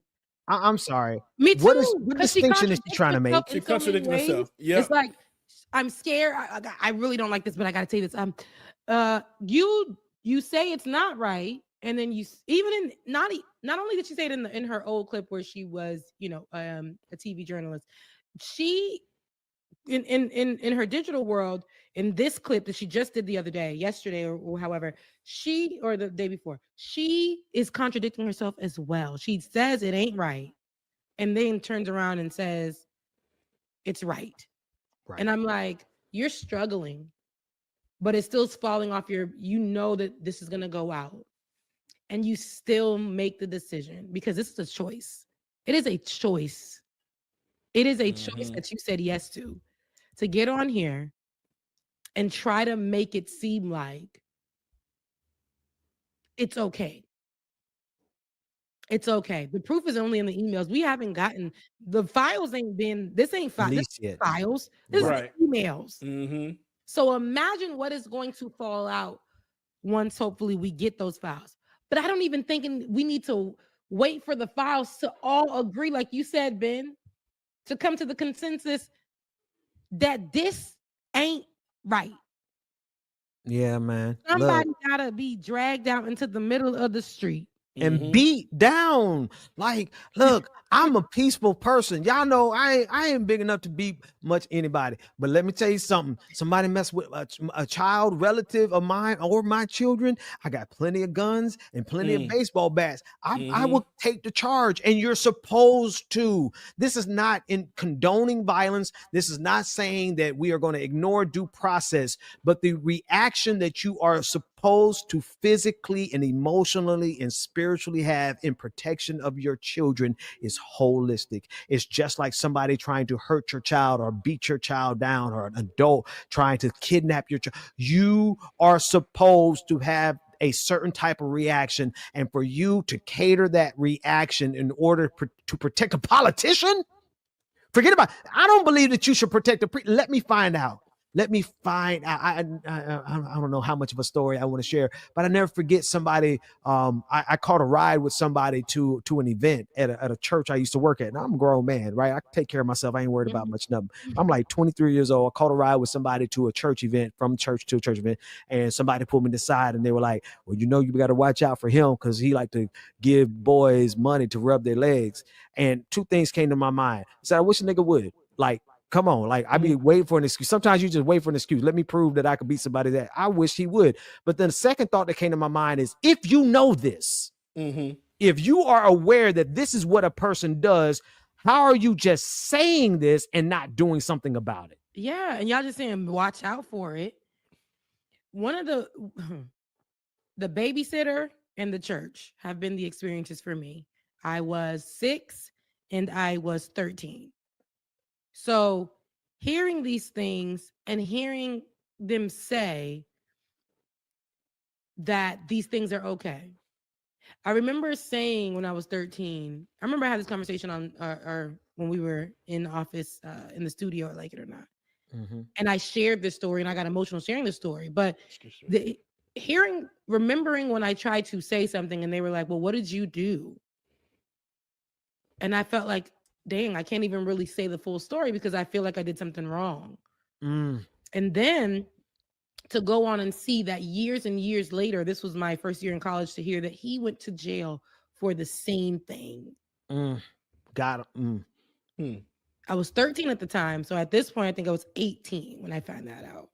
I'm sorry. Me What is too. what 'Cause she distinction is she contradicts trying to make? herself She in so many contradicting ways. herself. Yeah. It's like I'm scared. I really don't like this, but I gotta say this. You say it's not right, and then even in not only did she say it in her old clip where she was, a TV journalist, she in her digital world, in this clip that she just did the other day, yesterday or however, or the day before, she is contradicting herself as well. She says it ain't right, and then turns around and says it's right. Right. And I'm like, you're struggling, but it's still falling off that this is going to go out, and you still make the decision because this is a choice. It is a choice. It is a choice Mhm. that you said yes to get on here and try to make it seem like it's okay. It's okay. The proof is only in the emails. We haven't gotten the files. This ain't Released yet. files. This Right. is emails. Mm-hmm. So imagine what is going to fall out once hopefully we get those files. But I don't even think we need to wait for the files to all agree, like you said, Ben, to come to the consensus that this ain't right. Yeah, man. Look, Somebody gotta be dragged out into the middle of the street. and Mhm. beat down. Like, look, I'm a peaceful person. Y'all know I ain't big enough to beat much anybody. But let me tell you something. Somebody mess with a child relative of mine or my children. I got plenty of guns and plenty of baseball bats. I Mhm. will take the charge, and you're supposed to. This is not in condoning violence. This is not saying that we are going to ignore due process, but the reaction that you are supposed to physically and emotionally and spiritually have in protection of your children is holistic. It's just like somebody trying to hurt your child or beat your child down, or an adult trying to kidnap your child. You are supposed to have a certain type of reaction, and for you to cater that reaction in order to protect a politician, forget about it. I don't believe that you should protect let me find out. Let me find out. I don't know how much of a story I want to share, but I never forget somebody. I caught a ride with somebody to an event at a church I used to work at. Now I'm a grown man, right? I can take care of myself. I ain't worried about much nothing. I'm like 23 years old. I caught a ride with somebody to a church event, from church to a church event, and somebody pulled me to the side and they were like, "Well, you got to watch out for him because he like to give boys money to rub their legs." And two things came to my mind. I said, I wish a nigga would. Like, come on. Like, I be waiting for an excuse. Sometimes you just wait for an excuse. Let me prove that I could beat somebody that I wish he would. But then the second thought that came to my mind is, if you know this, if you are aware that this is what a person does, how are you just saying this and not doing something about it? Yeah, and y'all just saying watch out for it. One of the babysitter and the church have been the experiences for me. I was 6 and I was 13. So hearing these things and hearing them say that these things are okay. I remember saying when I was 13, I remember I had this conversation on or when we were in the office in the studio at Like It or Not. And I shared this story and I got emotional sharing this story. But remembering when I tried to say something and they were like, well, what did you do? And I felt like, dang, I can't even really say the full story because I feel like I did something wrong. And then to go on and see that years and years later, this was my first year in college, to hear that he went to jail for the same thing. Got him. I was 13 at the time. So at this point, I think I was 18 when I found that out.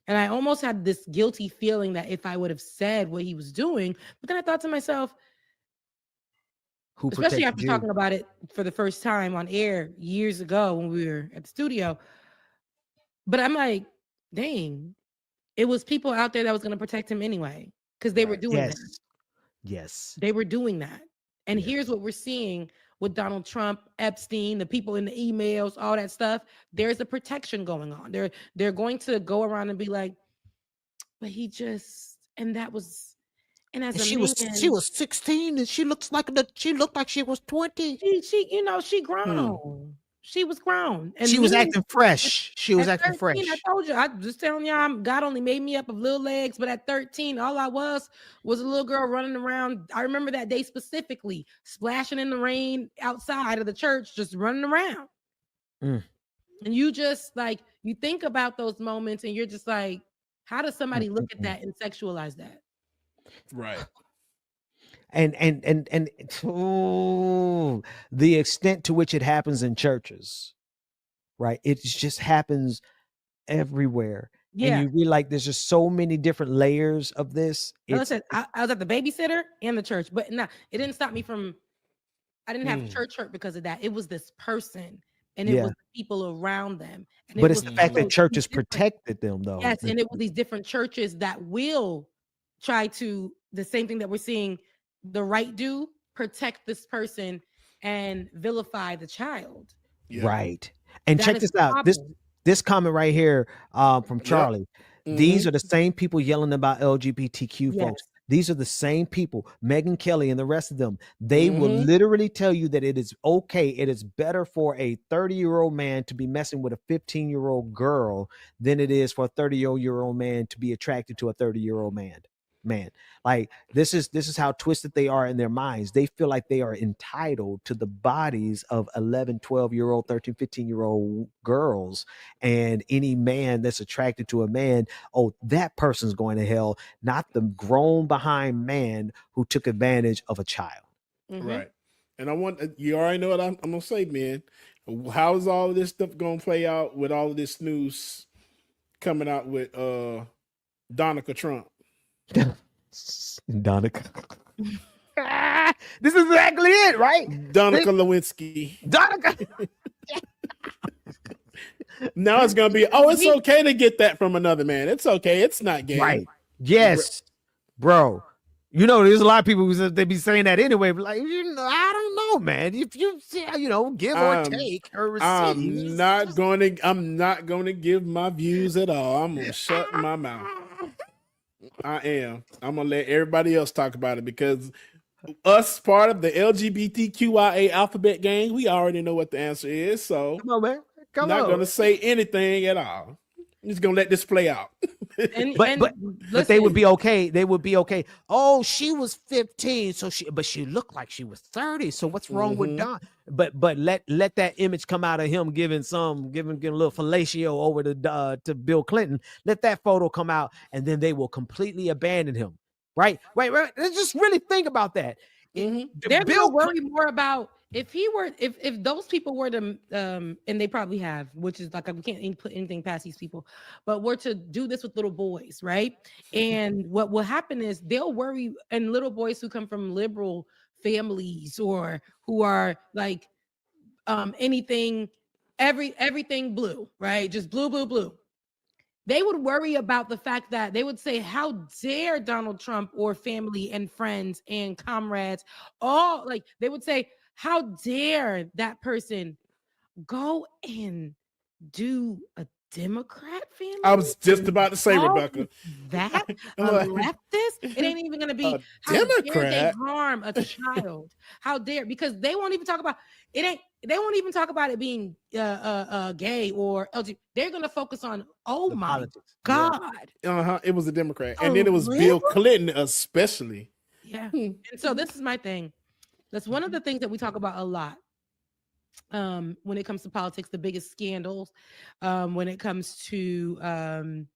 And I almost had this guilty feeling that if I would have said what he was doing, but then I thought to myself, especially after talking about it for the first time on air years ago when we were at the studio. But I'm like, dang, it was people out there that was going to protect him anyway, because they were doing that. Yes. They were doing that. And here's what we're seeing with Donald Trump, Epstein, the people in the emails, all that stuff. There's a protection going on. They're going to go around and be like, but he just And that was, and as And a she man, was 16 and she looked like she was 20. she you know, she grown. She was grown. And She was me acting fresh. She was at acting 13, I fresh. told you, I just telling y'all, God only made me up of little legs, but at 13, all I was a little girl running around. I remember that day specifically, splashing in the rain outside of the church, just running around. Mm. And you just like, you think about those moments and you're just like, how does somebody look at that and sexualize that? Right. And ooh, the extent to which it happens in churches, right? It just happens everywhere. And Yeah. you really like there's just so many different layers of this. Listen, I was at the babysitter and the church, but no, it didn't stop me from, I didn't have church hurt because of that. It was this person and it was the people around them. And but it it's was the fact that those churches different- protected them though. Yes, and it was these different churches that will try to, the same thing that we're seeing the right do, protect this person and vilify the child. Yeah. Right. And That check is this the out. problem. This comment right here from Charlie. These are the same people yelling about LGBTQ Yes. folks. These are the same people, Megyn Kelly and the rest of them. They will literally tell you that it is okay. It is better for a 30-year-old man to be messing with a 15-year-old girl than it is for a 30-year-old man to be attracted to a 30-year-old man. Like this is how twisted they are in their minds. They feel like they are entitled to the bodies of 11, 12-year-old, 13, 15-year-old girls, and any man that's attracted to a man, oh, that person's going to hell, not the grown behind man who took advantage of a child. Right. And I want, you already know what I'm gonna say, man. How is all of this stuff gonna play out with all of this news coming out with Donica Trump? Donica. This is exactly it, right? Donica Lewinsky. Donica. Now it's gonna be, oh, it's okay to get that from another man. It's okay. It's not gay. Right. Yes, bro. You know, there's a lot of people who they be saying that anyway, but like, you know, I don't know, man. If you see, you know, give or take or receive. I'm not gonna give my views at all. I'm gonna shut my mouth. I am. I'm gonna let everybody else talk about it because us part of the LGBTQIA alphabet gang, we already know what the answer is. So Come on, man. I'm not gonna say anything at all. I'm just gonna let this play out. But they would be okay. They would be okay. Oh, she was 15, so she looked like she was 30. So what's wrong with Don? But let that image come out of him giving a little fellatio over to Bill Clinton. Let that photo come out, and then they will completely abandon him. Right. Let's just really think about that. They're gonna worry more about if those people were to and they probably have, which is like we can't put anything past these people, but were to do this with little boys, right? And what will happen is they'll worry, and little boys who come from liberal families or who are like everything blue, right? Just blue. They would worry about the fact that they would say, how dare Donald Trump or family and friends and comrades, all like they would say, how dare that person go and do a Democrat family? I was just about to say, Rebecca, that a leftist, it ain't even gonna be how Democrat. dare they harm a child? How dare, because they won't even talk about it. They won't even talk about it being gay or LGBT. They're gonna focus on The my politics. God. It was a Democrat, and then it was Bill Clinton, especially. Yeah. And so this is my thing. That's one of the things that we talk about a lot. When it comes to politics, the biggest scandals, when it comes to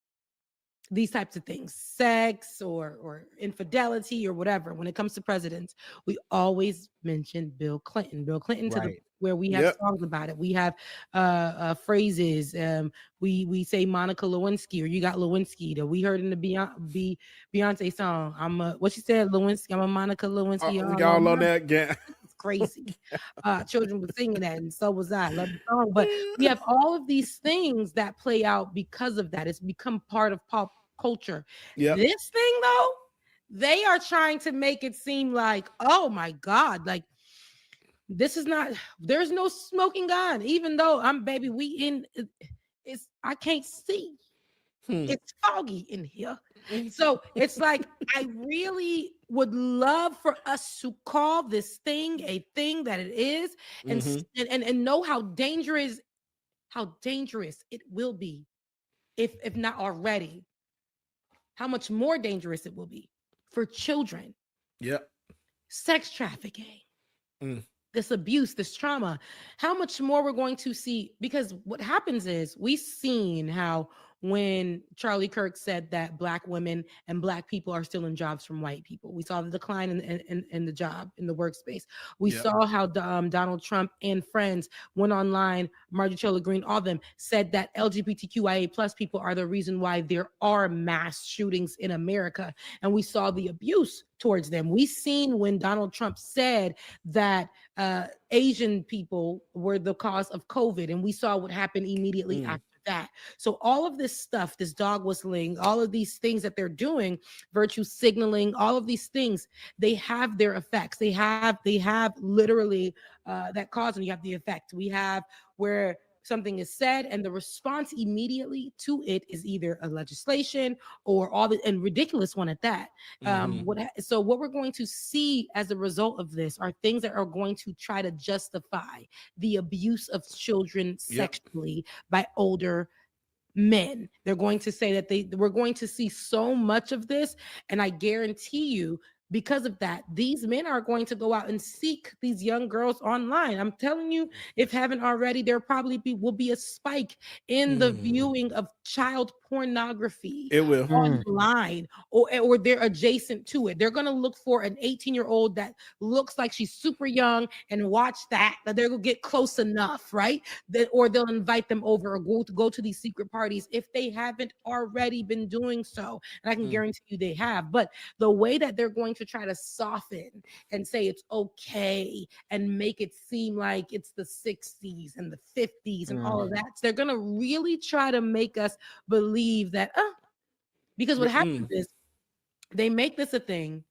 these types of things, sex or infidelity or whatever, when it comes to presidents, we always mention Bill Clinton. Bill Clinton to the where we have songs about it. We have phrases. We say Monica Lewinsky, or you got Lewinsky that we heard in the Beyonce song. What she said, Lewinsky. I'm a Monica Lewinsky. Y'all on that? Yeah. It's crazy. Children were singing that, and so was I. Love the song. But we have all of these things that play out because of that. It's become part of pop culture. Yeah. This thing, though, they are trying to make it seem like, oh my God, like this is not, there's no smoking gun, even though I can't see. It's foggy in here. So it's like, I really would love for us to call this thing a thing that it is, and and know how dangerous it will be, if not already, how much more dangerous it will be for children. Yep. Sex trafficking, Mm. this abuse, this trauma, how much more we're going to see. Because what happens is, we've seen how when Charlie Kirk said that Black women and Black people are still in jobs from white people, we saw the decline in the job, in the workspace. We Yep. saw how Donald Trump and friends went online, Marjorie Taylor Greene, all of them said that LGBTQIA plus people are the reason why there are mass shootings in America. And we saw the abuse towards them. We seen when Donald Trump said that Asian people were the cause of COVID, and we saw what happened immediately after that. So all of this stuff, this dog whistling, all of these things that they're doing, virtue signaling, all of these things, they have their effects. They have literally that cause, and you have the effect. We have where something is said, and the response immediately to it is either a legislation or all the, and ridiculous one at that. So what we're going to see as a result of this are things that are going to try to justify the abuse of children sexually by older men. They're going to say that we're going to see so much of this, and I guarantee you, because of that, these men are going to go out and seek these young girls online. I'm telling you, if haven't already, there probably will be a spike in the viewing of child pornography. It will. Online, or they're adjacent to it. They're going to look for an 18-year-old that looks like she's super young and watch that they're going to get close enough, right? Or they'll invite them over, or go to these secret parties if they haven't already been doing so. And I can guarantee you they have. But the way that they're going to try to soften and say it's okay and make it seem like it's the 60s and the 50s and all of that, so they're going to really try to make us believe that, because what happens is they make this a thing,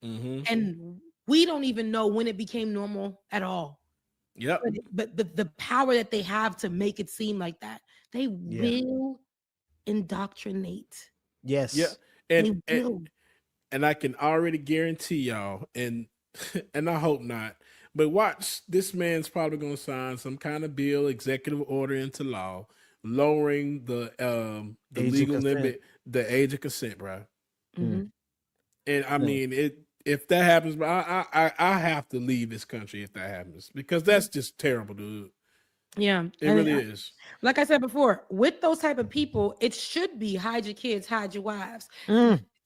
and we don't even know when it became normal at all. Yep. But the power that they have to make it seem like that, they will indoctrinate. Yes. Yeah. They will. And I can already guarantee y'all, and and I hope not, but watch, this man's probably going to sign some kind of bill, executive order into law, lowering the Age of legal consent. limit, the age of consent, bro. Mhm. And I mean, if that happens, bro, I have to leave this country if that happens, because that's just terrible, dude. Yeah, It really is. like I said before, with those type of people, it should be hide your kids, hide your wives.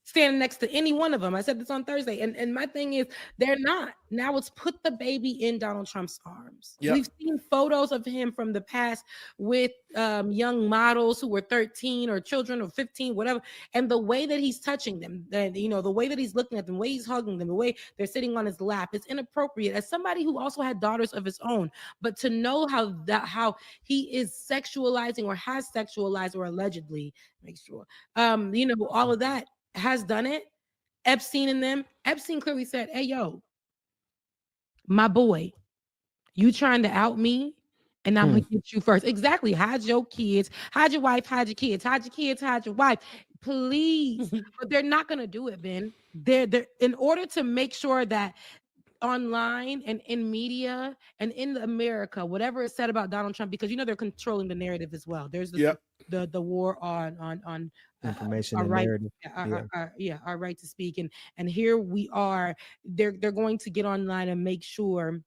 Standing next to any one of them. I said this on Thursday. And my thing is, they're not. Now it's put the baby in Donald Trump's arms. Yep. We've seen photos of him from the past with young models who were 13 or children or 15, whatever. And the way that he's touching them, the way that he's looking at them, the way he's hugging them, the way they're sitting on his lap, it's inappropriate. As somebody who also had daughters of his own, but to know how he is sexualizing or has sexualized, or allegedly, make sure, all of that, has done it. Epstein and them. Epstein clearly said, "Hey, yo, my boy, you trying to out me, and I'm gonna get you first." Exactly. Hide your kids, hide your wife, hide your kids, hide your kids, hide your wife, please. But they're not gonna do it, Ben. They're in order to make sure that online and in media and in America, whatever is said about Donald Trump, because they're controlling the narrative as well. There's the war on Information our and right, narrative. our right to speak, and here we are. They're going to get online and make sure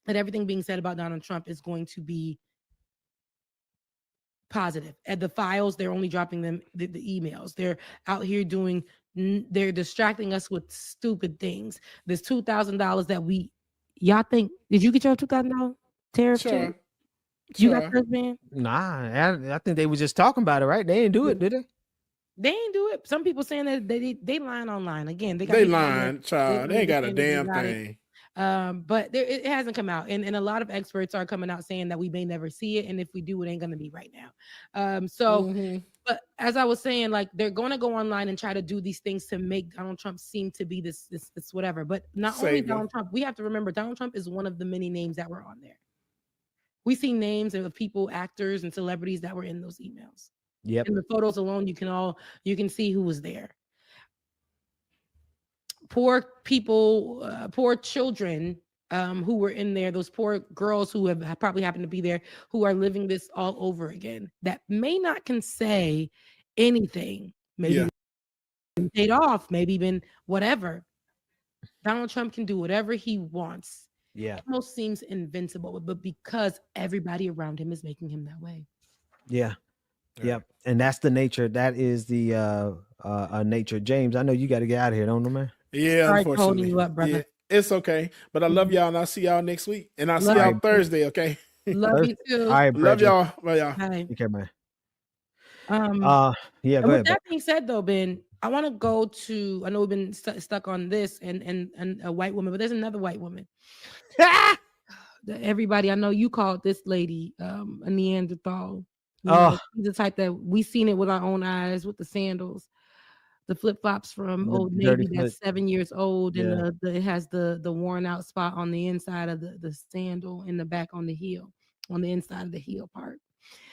that everything being said about Donald Trump is going to be positive. At the files, they're only dropping them the emails. They're out here they're distracting us with stupid things. This $2,000 that y'all think, did you get your $2,000 tariff check? You got yours, man? Nah, I think they were just talking about it, right? They didn't do it, did they? They ain't do it. Some people saying that they lying online. Again, They lying, child. They ain't got a damn thing. But it hasn't come out, and a lot of experts are coming out saying that we may never see it, and if we do, it ain't going to be right now. But as I was saying, like, they're going to go online and try to do these things to make Donald Trump seem to be this whatever. But not only Donald Trump, we have to remember Donald Trump is one of the many names that were on there. We see names of people, actors, and celebrities that were in those emails. Yep. In the photos alone, you can see who was there. Poor people, poor children who were in there, those poor girls who have probably happened to be there, who are living this all over again, that may not can say anything, maybe been paid off, maybe been whatever. Donald Trump can do whatever he wants. Yeah. It almost seems invincible, but because everybody around him is making him that way. Yeah. Yep. And that's the nature. That is the nature. James, I know you got to get out of here, don't you, man? Yeah, Sorry, unfortunately. holding you up, brother. Yeah, it's okay. But I love y'all, and I'll see y'all next week. And I'll see Love y'all you. Thursday, okay? Love you too. All right, Love Bridget. y'all. Bye, y'all. Bye. Take care, man. And Yeah, go with ahead. that being said, though, Ben, I want to go to. I know we've been stuck on this and a white woman, but there's another white woman. Everybody, I know you called this lady a Neanderthal. You know, she's the type that we seen it with our own eyes with the sandals, the flip flops from The Old dirty Navy that's foot. 7 years old, Yeah. and it has the worn out spot on the inside of the sandal in the back on the heel, on the inside of the heel part.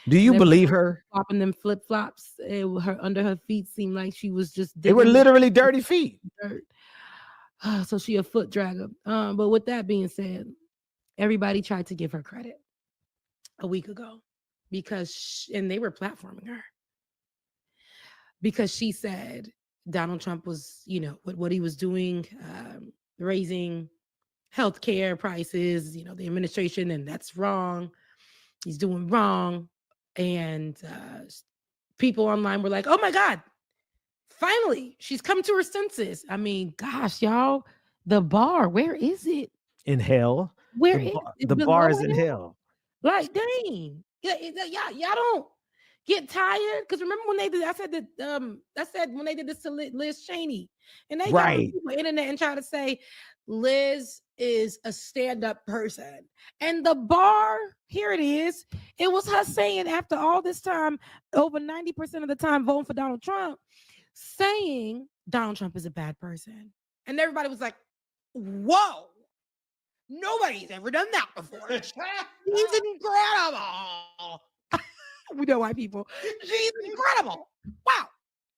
Do you And believe her? Flopping them flip flops, her under her feet seemed like she was just. They were digging literally dirty feet. dirt. So she a foot dragger. But with that being said, everybody tried to give her credit a week ago because and they were platforming her because she said Donald Trump was, what he was doing, raising healthcare prices, the administration, and that's wrong. He's doing wrong. And people online were like, oh my God, finally, she's come to her senses. I mean, gosh, y'all, the bar, where is it? In hell. Where The is bar, it? the Below bar is in it? hell. Like, dang. Yeah, y'all don't get tired. Because remember when they did, I said when they did this to Liz Cheney. And they got on Right. the internet and try to say Liz is a stand-up person. And the bar, here it is. It was her saying after all this time, over 90% of the time voting for Donald Trump, saying Donald Trump is a bad person. And everybody was like, whoa. Nobody's ever done that before. She's incredible. We know white people. She's incredible. Wow.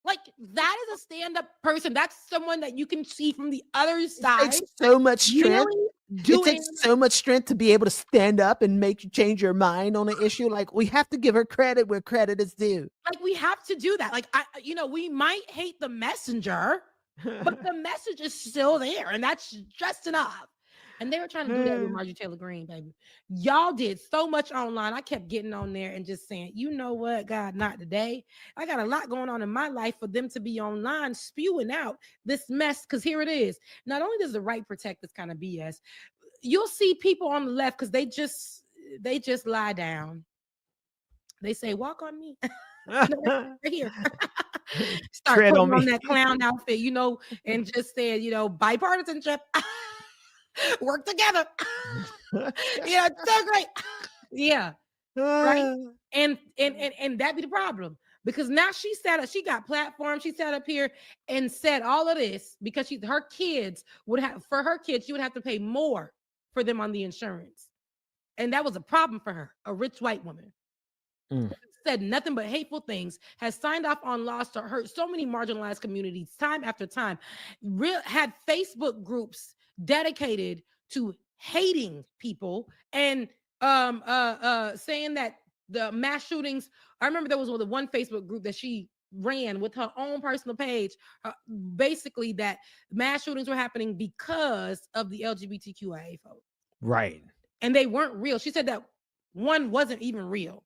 Like, that is a stand-up person. That's someone that you can see from the other side. It takes so much strength. Really It doing takes so much strength to be able to stand up and make you change your mind on an issue. Like, we have to give her credit where credit is due. like we have to do that. Like, we might hate the messenger, but the message is still there, and that's just enough. And they were trying to do that with Marjorie Taylor Greene, baby. Y'all did so much online. I kept getting on there and just saying, you know what, God, not today. I got a lot going on in my life for them to be online spewing out this mess. Because here it is. Not only does the right protect this kind of BS, you'll see people on the left because they just lie down. They say, walk on me. Right here. Start Tread putting on on me. that clown outfit, and just said, bipartisanship. Work together. It's so great. Yeah. Right. And that be the problem. Because now she got platform. She sat up here and said all of this because she would have to pay more for them on the insurance. And that was a problem for her, a rich white woman. Said nothing but hateful things, has signed off on laws to hurt so many marginalized communities time after time, had Facebook groups dedicated to hating people and saying that the mass shootings. I remember there was one Facebook group that she ran with her own personal page, basically that mass shootings were happening because of the LGBTQIA vote. Right. And they weren't real. She said that one wasn't even real.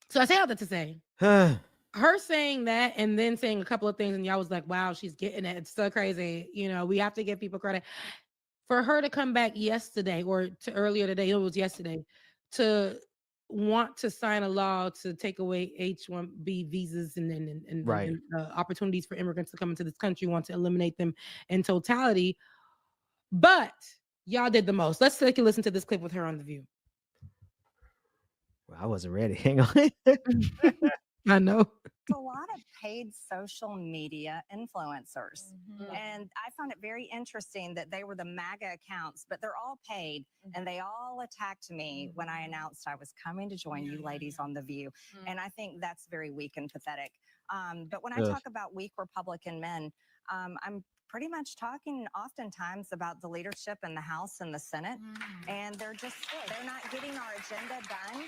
So I say all that to say, her saying that and then saying a couple of things, and y'all was like, wow, she's getting it. It's so crazy. We have to give people credit. For her to come back yesterday or to earlier today, it was yesterday, to want to sign a law to take away H-1B visas and Right. opportunities for immigrants to come into this country, want to eliminate them in totality. But y'all did the most. Let's take a listen to this clip with her on The View. Well, I wasn't ready. Hang on. I know. a lot of paid social media influencers. And I found it very interesting that they were the MAGA accounts, but they're all paid. And they all attacked me when I announced I was coming to join you ladies on The View. And I think that's very weak and pathetic. But when I talk about weak Republican men, I'm pretty much talking oftentimes about the leadership in the House and the Senate. And they're not getting our agenda done.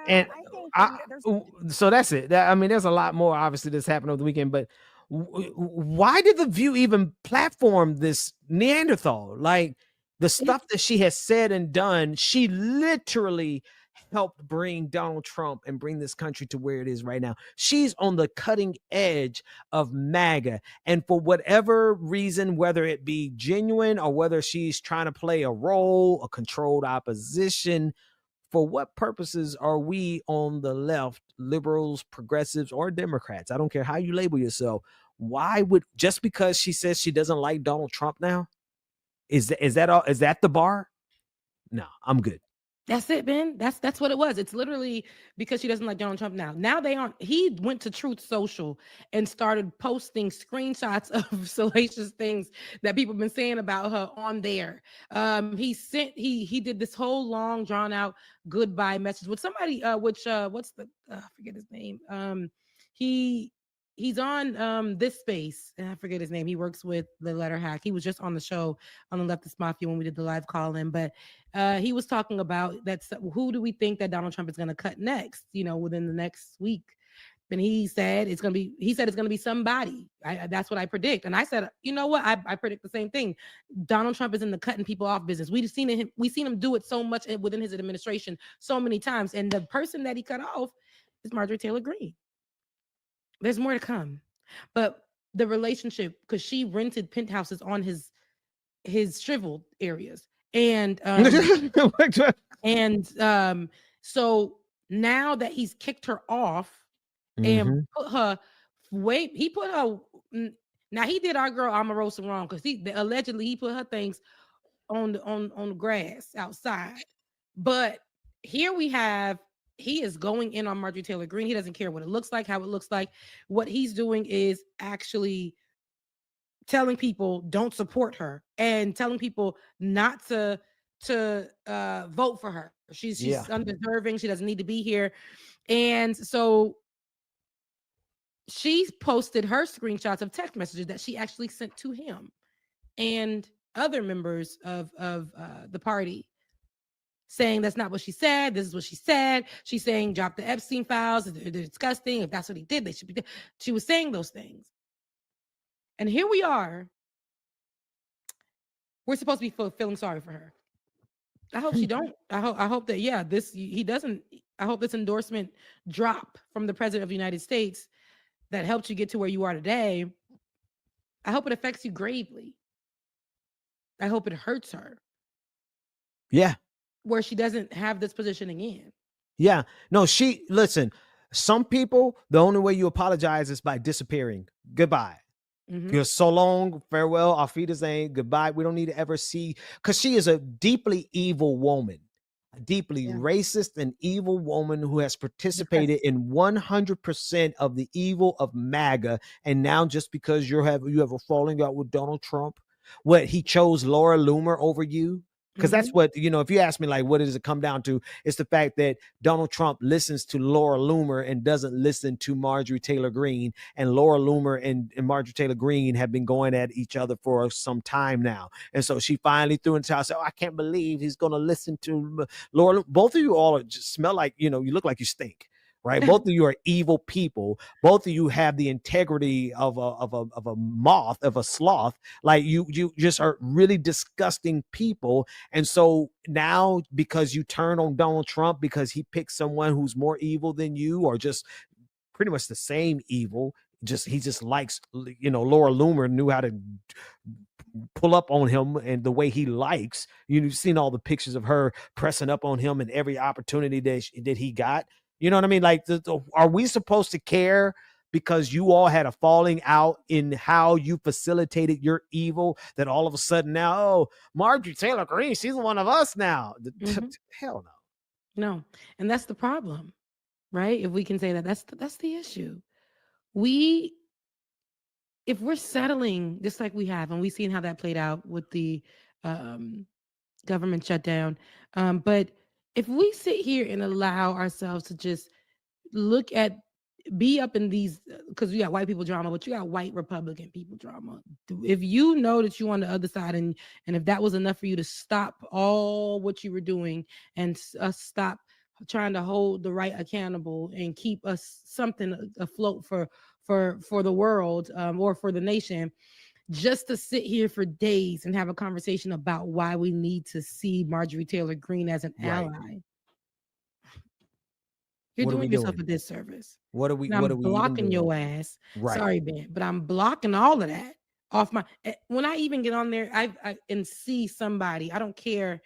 And I think there's so that's it. I mean, there's a lot more obviously that's happened over the weekend, but why did The View even platform this Neanderthal? Like the stuff that she has said and done, she literally helped bring Donald Trump and bring this country to where it is right now. She's on the cutting edge of MAGA. And for whatever reason, whether it be genuine or whether she's trying to play a role, a controlled opposition, for what purposes are we on the left, liberals, progressives, or Democrats? I don't care how you label yourself. Why would, just because she says she doesn't like Donald Trump now? Is that all? Is that the bar? No, I'm good. That's it, Ben. That's what it was. It's literally because she doesn't like Donald Trump now. Now they aren't. He went to Truth Social and started posting screenshots of salacious things that people have been saying about her on there. He did this whole long drawn out goodbye message with somebody. What's the I forget his name. He's on this space, and I forget his name. He works with the Letter Hack. He was just on the show on the Leftist Mafia when we did the live call-in, but he was talking about who do we think that Donald Trump is going to cut next, within the next week. And he said it's going to be somebody. That's what I predict. And I said, you know what? I predict the same thing. Donald Trump is in the cutting people off business. We've seen him do it so much within his administration so many times. And the person that he cut off is Marjorie Taylor Greene. There's more to come, but the relationship, because she rented penthouses on his shriveled areas, and so now that he's kicked her off and put her now he did our girl Omarosa wrong because allegedly he put her things on the grass outside, but here we have. He is going in on Marjorie Taylor Greene. He doesn't care what it looks like, how it looks like. What he's doing is actually telling people don't support her and telling people not to vote for her. She's undeserving. She doesn't need to be here. And so she posted her screenshots of text messages that she actually sent to him and other members of the party, saying that's not what she said. This is what she said. She's saying drop the Epstein files. They're disgusting. If that's what he did, they should be. She was saying those things. And here we are. We're supposed to be feeling sorry for her. I hope she don't. I hope that, he doesn't. I hope this endorsement drop from the president of the United States that helped you get to where you are today. I hope it affects you gravely. I hope it hurts her. Yeah. Where she doesn't have this position again. Yeah. No, listen, some people, the only way you apologize is by disappearing. Goodbye. You're so long, farewell, auf Wiedersehen, goodbye. We don't need to ever see, because she is a deeply evil woman, a deeply racist and evil woman who has participated in 100% of the evil of MAGA. And now just because you have a falling out with Donald Trump, what he chose Laura Loomer over you? Because that's what, if you ask me, like, what does it come down to? It's the fact that Donald Trump listens to Laura Loomer and doesn't listen to Marjorie Taylor Greene. And Laura Loomer and Marjorie Taylor Greene have been going at each other for some time now. And so she finally threw into house, I can't believe he's going to listen to Laura. Both of you all just smell like, you look like you stink. Right, both of you are evil people. Both of you have the integrity of a moth, of a sloth. Like you just are really disgusting people. And so now, because you turn on Donald Trump because he picked someone who's more evil than you, or just pretty much the same evil, he just likes, Laura Loomer knew how to pull up on him and the way he likes. You've seen all the pictures of her pressing up on him in every opportunity that he got. You know what I mean? Like, are we supposed to care because you all had a falling out in how you facilitated your evil, that all of a sudden now, Marjorie Taylor Greene, she's one of us now? Hell no. No. And that's the problem. right? If we can say that, that's the issue. If we're settling just like we have, and we've seen how that played out with the government shutdown, but if we sit here and allow ourselves to just look at be up in these, because you got white people drama, but you got white Republican people drama. If you know that you on the other side, and if that was enough for you to stop all what you were doing and stop trying to hold the right accountable and keep us something afloat for the world, or for the nation, just to sit here for days and have a conversation about why we need to see Marjorie Taylor Greene as an Right. ally, you're What are we doing yourself doing? a disservice. What are we? And What I'm are we even blocking doing? your ass. Right. Sorry, Ben, but I'm blocking all of that off my. When I even get on there, I and see somebody, I don't care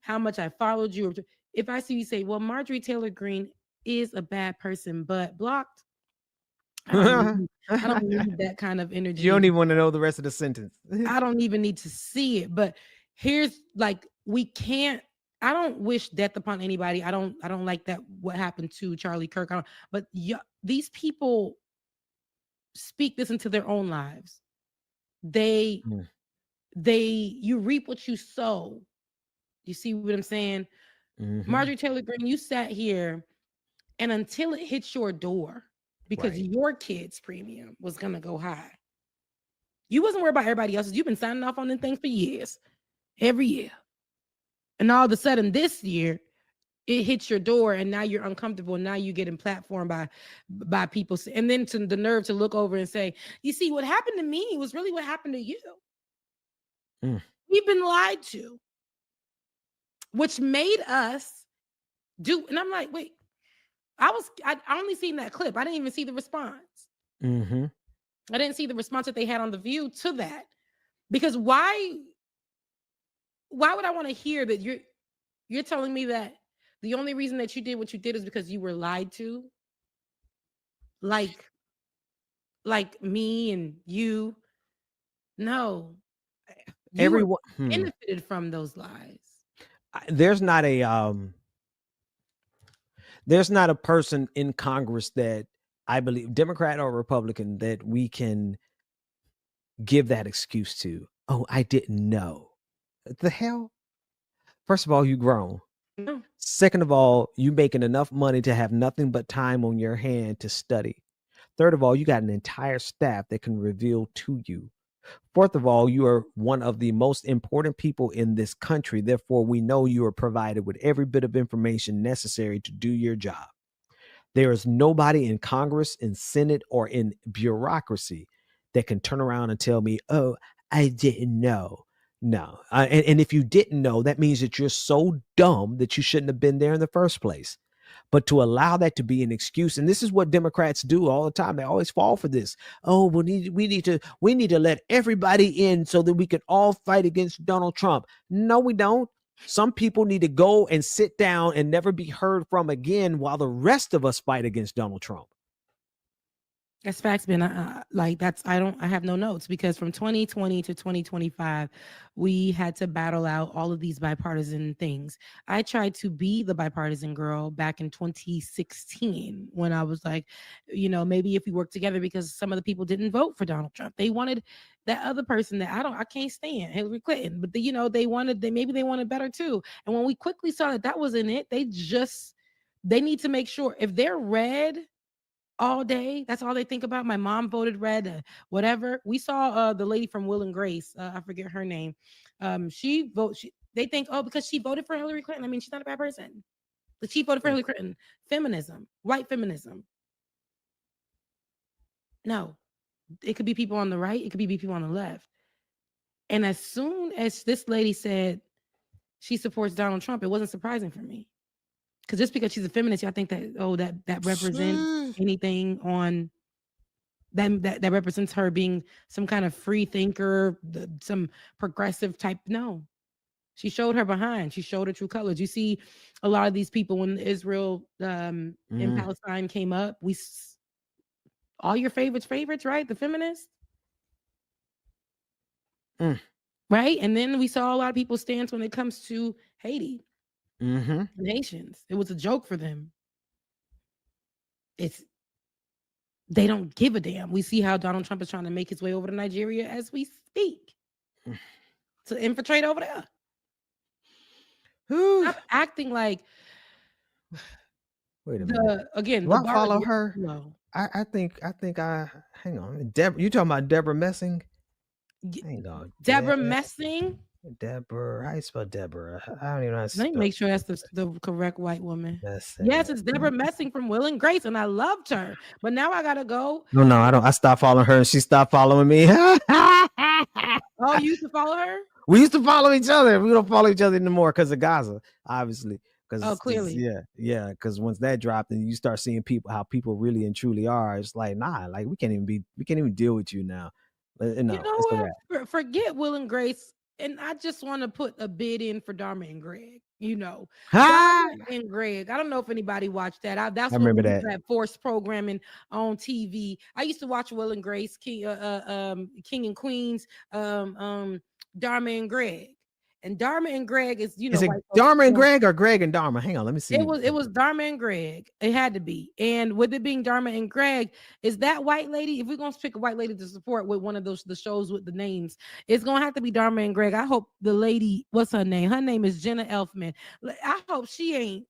how much I followed you. If I see you say, "Well, Marjorie Taylor Greene is a bad person," but blocked, I don't need that kind of energy. You don't even want to know the rest of the sentence. I don't even need to see it. But here's like, we can't. I don't wish death upon anybody. I don't like that. What happened to Charlie Kirk? But these people speak this into their own lives. You reap what you sow. You see what I'm saying? Marjorie Taylor Greene, you sat here, and until it hits your door, because Right. your kid's premium was gonna go high, you wasn't worried about everybody else's. You've been signing off on them things for years, every year. And all of a sudden this year, it hits your door, and now you're uncomfortable. And now you're getting platformed by people. And then to the nerve to look over and say, you see, what happened to me was really what happened to you. We've been lied to, which made us do. And I'm like, wait, I only seen that clip. I didn't even see the response. I didn't see the response that they had on The View to that. Because why would I want to hear that you're telling me that the only reason that you did what you did is because you were lied to? Like me and you? No. You were Everyone benefited from those lies. There's not a person in Congress that I believe, Democrat or Republican, that we can give that excuse to. Oh, I didn't know. The hell? First of all, you grown. No. Second of all, you making enough money to have nothing but time on your hand to study. Third of all, you got an entire staff that can reveal to you. Fourth of all, you are one of the most important people in this country. Therefore, we know you are provided with every bit of information necessary to do your job. There is nobody in Congress, in Senate, or in bureaucracy that can turn around and tell me, oh, I didn't know. No. And if you didn't know, that means that you're so dumb that you shouldn't have been there in the first place. But to allow that to be an excuse, and this is what Democrats do all the time. They always fall for this. Oh, we need to let everybody in so that we can all fight against Donald Trump. No, we don't. Some people need to go and sit down and never be heard from again while the rest of us fight against Donald Trump. That's facts, Ben. I have no notes, because from 2020 to 2025, we had to battle out all of these bipartisan things. I tried to be the bipartisan girl back in 2016 when I was like, maybe if we work together, because some of the people didn't vote for Donald Trump. They wanted that other person that I can't stand, Hillary Clinton, but they wanted better too. And when we quickly saw that wasn't it, they need to make sure if they're red all day, that's all they think about. My mom voted red, whatever. We saw the lady from Will and Grace, I forget her name. They think, oh, because she voted for Hillary Clinton, I mean, she's not a bad person, but she voted for Hillary Clinton. Feminism, white feminism. No, it could be people on the right, it could be people on the left. And as soon as this lady said she supports Donald Trump, it wasn't surprising for me. Because just because she's a feminist, I think that represents anything on that represents her being some kind of free thinker, some progressive type. No, she showed her behind. She showed her true colors. You see a lot of these people when Israel in Palestine came up, all your favorites, right? The feminists. Right? And then we saw a lot of people stance when it comes to Haiti. Nations. It was a joke for them. they don't give a damn. We see how Donald Trump is trying to make his way over to Nigeria as we speak to infiltrate over there. Stop acting like. Wait a minute. Again, Do the I bar follow is her? low. I think hang on. You talking about Deborah Messing? Hang on. Deborah Messing. Deborah. How you spell Deborah? I don't even know how to spell. Let me make sure that's the correct white woman. Messing. Yes, it's Deborah Messing from Will and Grace, and I loved her. But now I gotta go. No, I don't. I stopped following her, and she stopped following me. Oh, you used to follow her? We used to follow each other. We don't follow each other anymore because of Gaza, obviously. Clearly. Yeah. Because once that dropped, and you start seeing how people really and truly are, it's like, nah, like we can't even deal with you now. No, You know it's a what? wrap. Forget Will and Grace, and I just want to put a bid in for Dharma and Greg. Dharma and Greg. I don't know if anybody watched that. That's I remember that. That forced programming on TV. I used to watch Will and Grace, King and Queens, Dharma and Greg. And Dharma and Greg is, Is it Dharma and Greg or Greg and Dharma? Hang on, let me see. It was Dharma and Greg. It had to be. And with it being Dharma and Greg, is that white lady? If we're gonna pick a white lady to support with one of the shows with the names, it's gonna have to be Dharma and Greg. I hope the lady, what's her name? Her name is Gina Elfman. I hope she ain't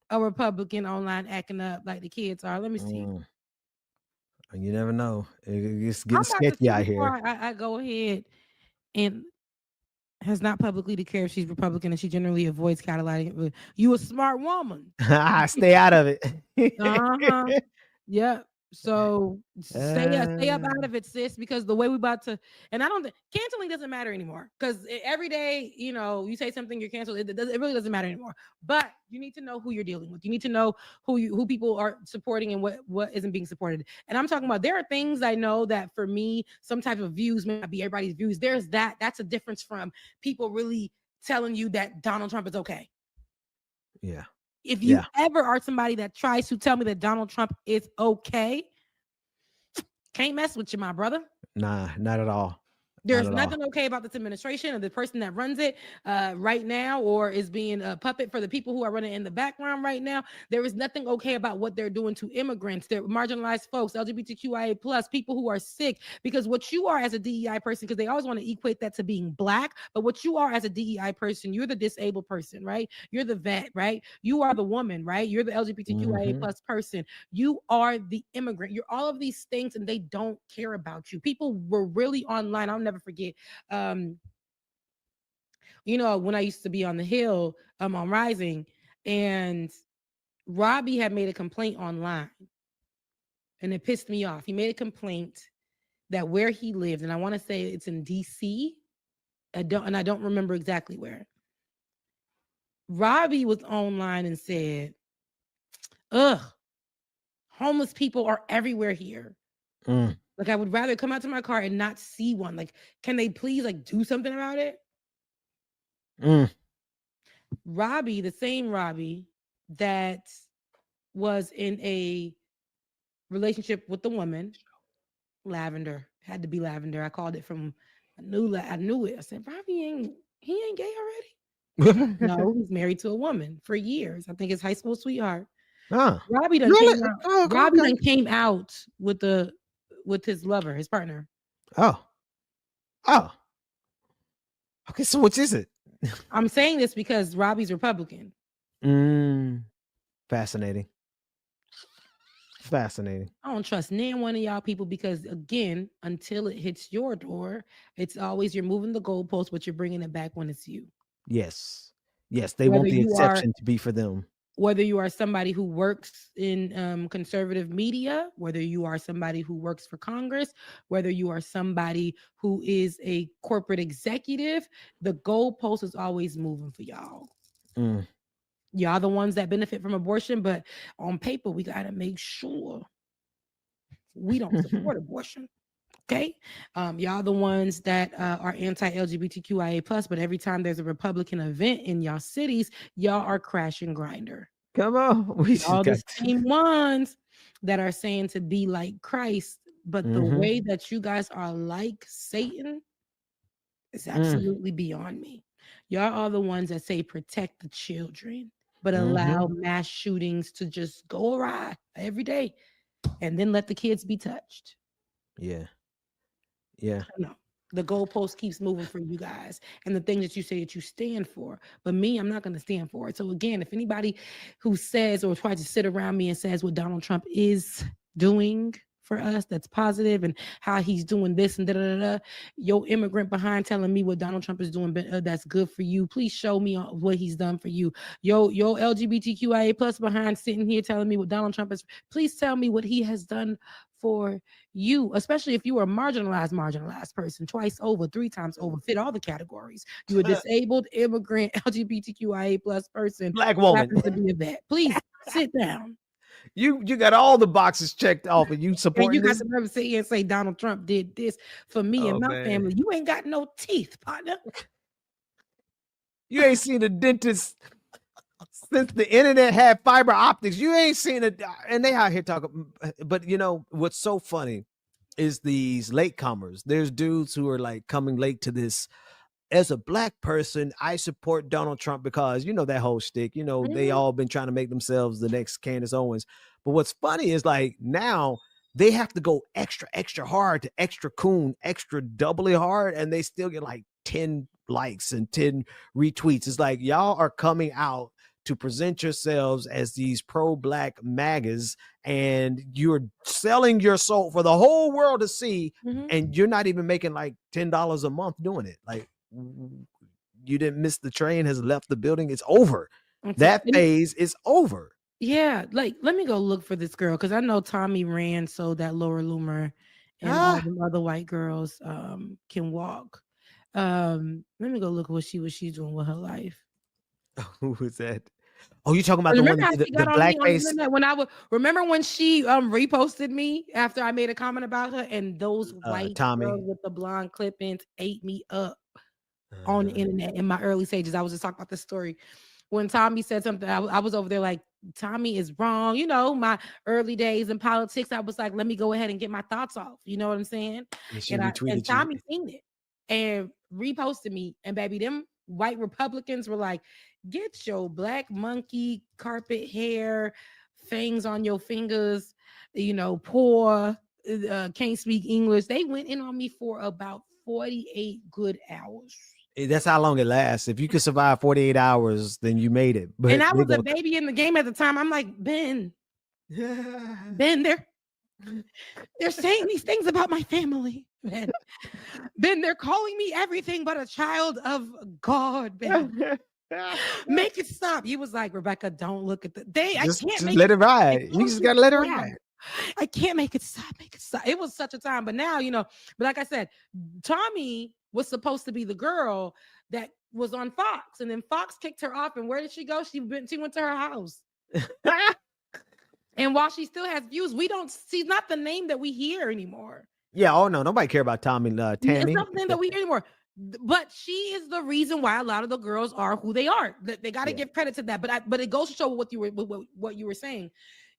a Republican online acting up like the kids are. Let me see. You never know. It's getting sketchy out here. I go ahead and has not publicly declared if she's Republican, and she generally avoids catalyzing. You a smart woman. Stay out of it. Yeah. So stay up out of it, sis, because the way we about to, and I don't think canceling doesn't matter anymore, because every day, you say something, you're canceled. It really doesn't matter anymore. But you need to know who you're dealing with. You need to know who people are supporting and what isn't being supported. And I'm talking about, there are things I know that for me, some type of views may not be everybody's views. There's that's a difference from people really telling you that Donald Trump is okay. Yeah. If you ever are somebody that tries to tell me that Donald Trump is okay, can't mess with you, my brother. Nah, not at all. There's nothing okay about this administration or the person that runs it right now, or is being a puppet for the people who are running in the background right now. There is nothing okay about what they're doing to immigrants, they're marginalized folks, LGBTQIA plus, people who are sick. Because what you are as a DEI person, because they always want to equate that to being black, but what you are as a DEI person, you're the disabled person, right? You're the vet, right? You are the woman, right? You're the LGBTQIA plus person. You are the immigrant. You're all of these things, and they don't care about you. People were really online. I'll never forget. When I used to be on the Hill, on Rising, and Robbie had made a complaint online, and it pissed me off. He made a complaint that where he lived, and I want to say it's in DC. I don't remember exactly where. Robbie was online and said, "Ugh, homeless people are everywhere here. Like, I would rather come out to my car and not see one. Like, can they please do something about it?" Robbie, the same Robbie that was in a relationship with the woman, Lavender, had to be Lavender. I called it from, I knew it. I said, Robbie he ain't gay already? No, he's married to a woman for years. I think his high school sweetheart. Robbie done came out. Robbie done came out with his lover, his partner. Oh. Okay, so which is it? I'm saying this because Robbie's Republican. Fascinating. I don't trust neither one of y'all people, because again, until it hits your door, it's always you're moving the goalpost, but you're bringing it back when it's you. Yes, they want the exception to be for them. Whether you are somebody who works in conservative media, whether you are somebody who works for Congress, whether you are somebody who is a corporate executive, the goalpost is always moving for y'all. Y'all the ones that benefit from abortion, but on paper, we got to make sure we don't support abortion. Okay. Y'all the ones that are anti-LGBTQIA plus, but every time there's a Republican event in y'all cities, y'all are crashing Grinder. Come on. All the same ones that are saying to be like Christ, but the way that you guys are like Satan is absolutely beyond me. Y'all are the ones that say protect the children, but Mm-hmm. allow mass shootings to just go awry every day and then let the kids be touched. Yeah. Yeah. No, the goalpost keeps moving for you guys and the things that you say that you stand for. But me, I'm not going to stand for it. So again, if anybody who says or tries to sit around me and says what Donald Trump is doing for us that's positive and how he's doing this and da da da, your immigrant behind telling me what Donald Trump is doing that's good for you, please show me what he's done for you. Your LGBTQIA plus behind sitting here telling me what Donald Trump is, please tell me what he has done for you, especially if you are a marginalized person, twice over, 3 times over, fit all the categories. You a disabled immigrant LGBTQIA plus person, Black woman. happens to be a vet. Please sit down. You got all the boxes checked off, and you And supporting you got this? to never sit here and say Donald Trump did this for me and Oh, my man. family. You ain't got no teeth, partner. You ain't seen a dentist since the internet had fiber optics. You ain't seen it, and they out here talking. But you know what's so funny is these latecomers. There's dudes who are like coming late to this. As a black person, I support Donald Trump because you know that whole shtick. You know they all been trying to make themselves the next Candace Owens. But what's funny is like now they have to go extra hard to extra coon, extra doubly hard, and they still get like 10 likes and 10 retweets. It's like y'all are coming out to present yourselves as these pro-black MAGAs, and you're selling your soul for the whole world to see, and you're not even making like $10 a month doing it. Like you didn't miss the train, has left the building. It's over. That phase is over. Yeah, like let me go look for this girl because I know Tommy Rand sold that Laura Loomer and all the other white girls can walk. Let me go look what she's doing with her life. Who was that? Oh, you talking about the one, the blackface? When I would remember when she reposted me after I made a comment about her, and those white girls with the blonde clip-ins ate me up on the internet in my early stages. I was just talking about this story. When Tommy said something, I was over there like, Tommy is wrong. You know, my early days in politics, I was like, let me go ahead and get my thoughts off. You know what I'm saying? And Tommy seen it and reposted me. And baby, them white Republicans were like, get your black monkey carpet hair, fangs on your fingers, you know, poor, can't speak English. They went in on me for about 48 good hours. That's how long it lasts. If you could survive 48 hours, then you made it. But and I was a baby in the game at the time. I'm like, Ben, they're saying these things about my family. Ben, they're calling me everything but a child of God, Ben. Make it stop. He was like, Rebecca, don't look at the I can't just make let it ride. You just gotta let it ride. I can't make it stop. Make it stop. It was such a time, but now, you know, but like I said, Tommy was supposed to be the girl that was on Fox, and then Fox kicked her off. And where did she go? She went to her house. And while she still has views, she's not the name that we hear anymore. Yeah. Oh no, nobody care about Tammy. It's something that we hear anymore. But she is the reason why a lot of the girls are who they are. They got to give credit to that. But it goes to show what you were saying.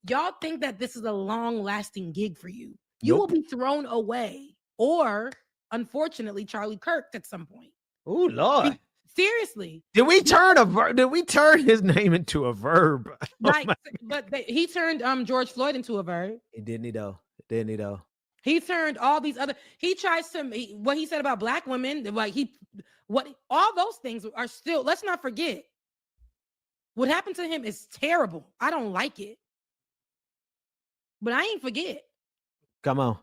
Y'all think that this is a long-lasting gig for you. You will be thrown away, or unfortunately, Charlie Kirk at some point. Oh Lord! Seriously, did we turn his name into a verb? Like, he turned George Floyd into a verb. Didn't he though? He turned all these other. He tries to what he said about black women. Like all those things are still. Let's not forget. What happened to him is terrible. I don't like it. But I ain't forget. Come on.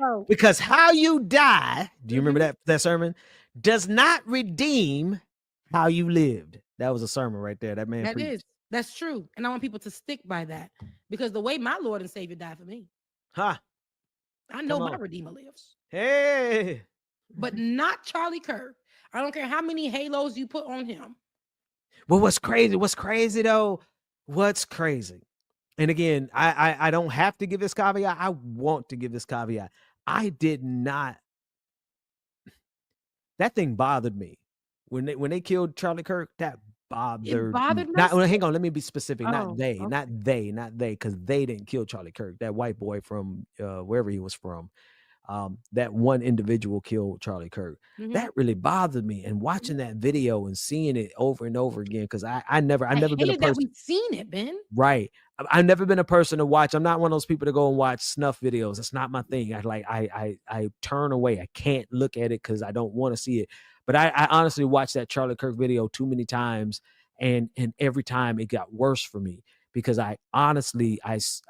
Oh. Because how you die, do you remember that sermon? Does not redeem how you lived. That was a sermon right there. That man preached. That's true. And I want people to stick by that. Because the way my Lord and Savior died for me. I know my Redeemer lives. Hey. But not Charlie Kirk. I don't care how many halos you put on him. Well, what's crazy though? What's crazy? And again, I don't have to give this caveat. I want to give this caveat. I did not. That thing bothered me when they killed Charlie Kirk. That bothered me. Hang on, let me be specific. Not they, because they didn't kill Charlie Kirk. That white boy from wherever he was from. that one individual killed Charlie Kirk. Mhm. That really bothered me. And watching that video and seeing it over and over again, because I've never been a hated that person. we've seen it, Ben. Right. I've never been a person to watch. I'm not one of those people to go and watch snuff videos. It's not my thing. I turn away. I can't look at it because I don't want to see it. But I honestly watched that Charlie Kirk video too many times, and every time it got worse for me, because I honestly, as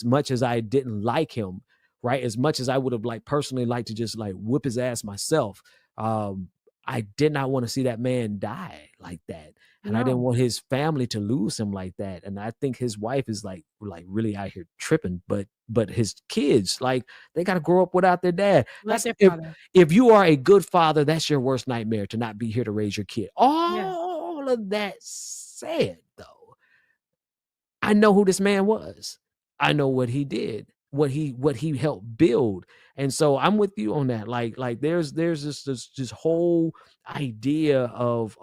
much as I didn't like him, right, as much as I would have personally liked to just whip his ass myself, I did not want to see that man die like that. And I didn't No. want his family to lose him like that. And I think his wife is really out here tripping, but his kids, they got to grow up without their dad. Let their If, father. if you are a good father, that's your worst nightmare, to not be here to raise your kid. All of that said, though, I know who this man was. I know what he did, what he helped build. And so I'm with you on that. There's this whole idea of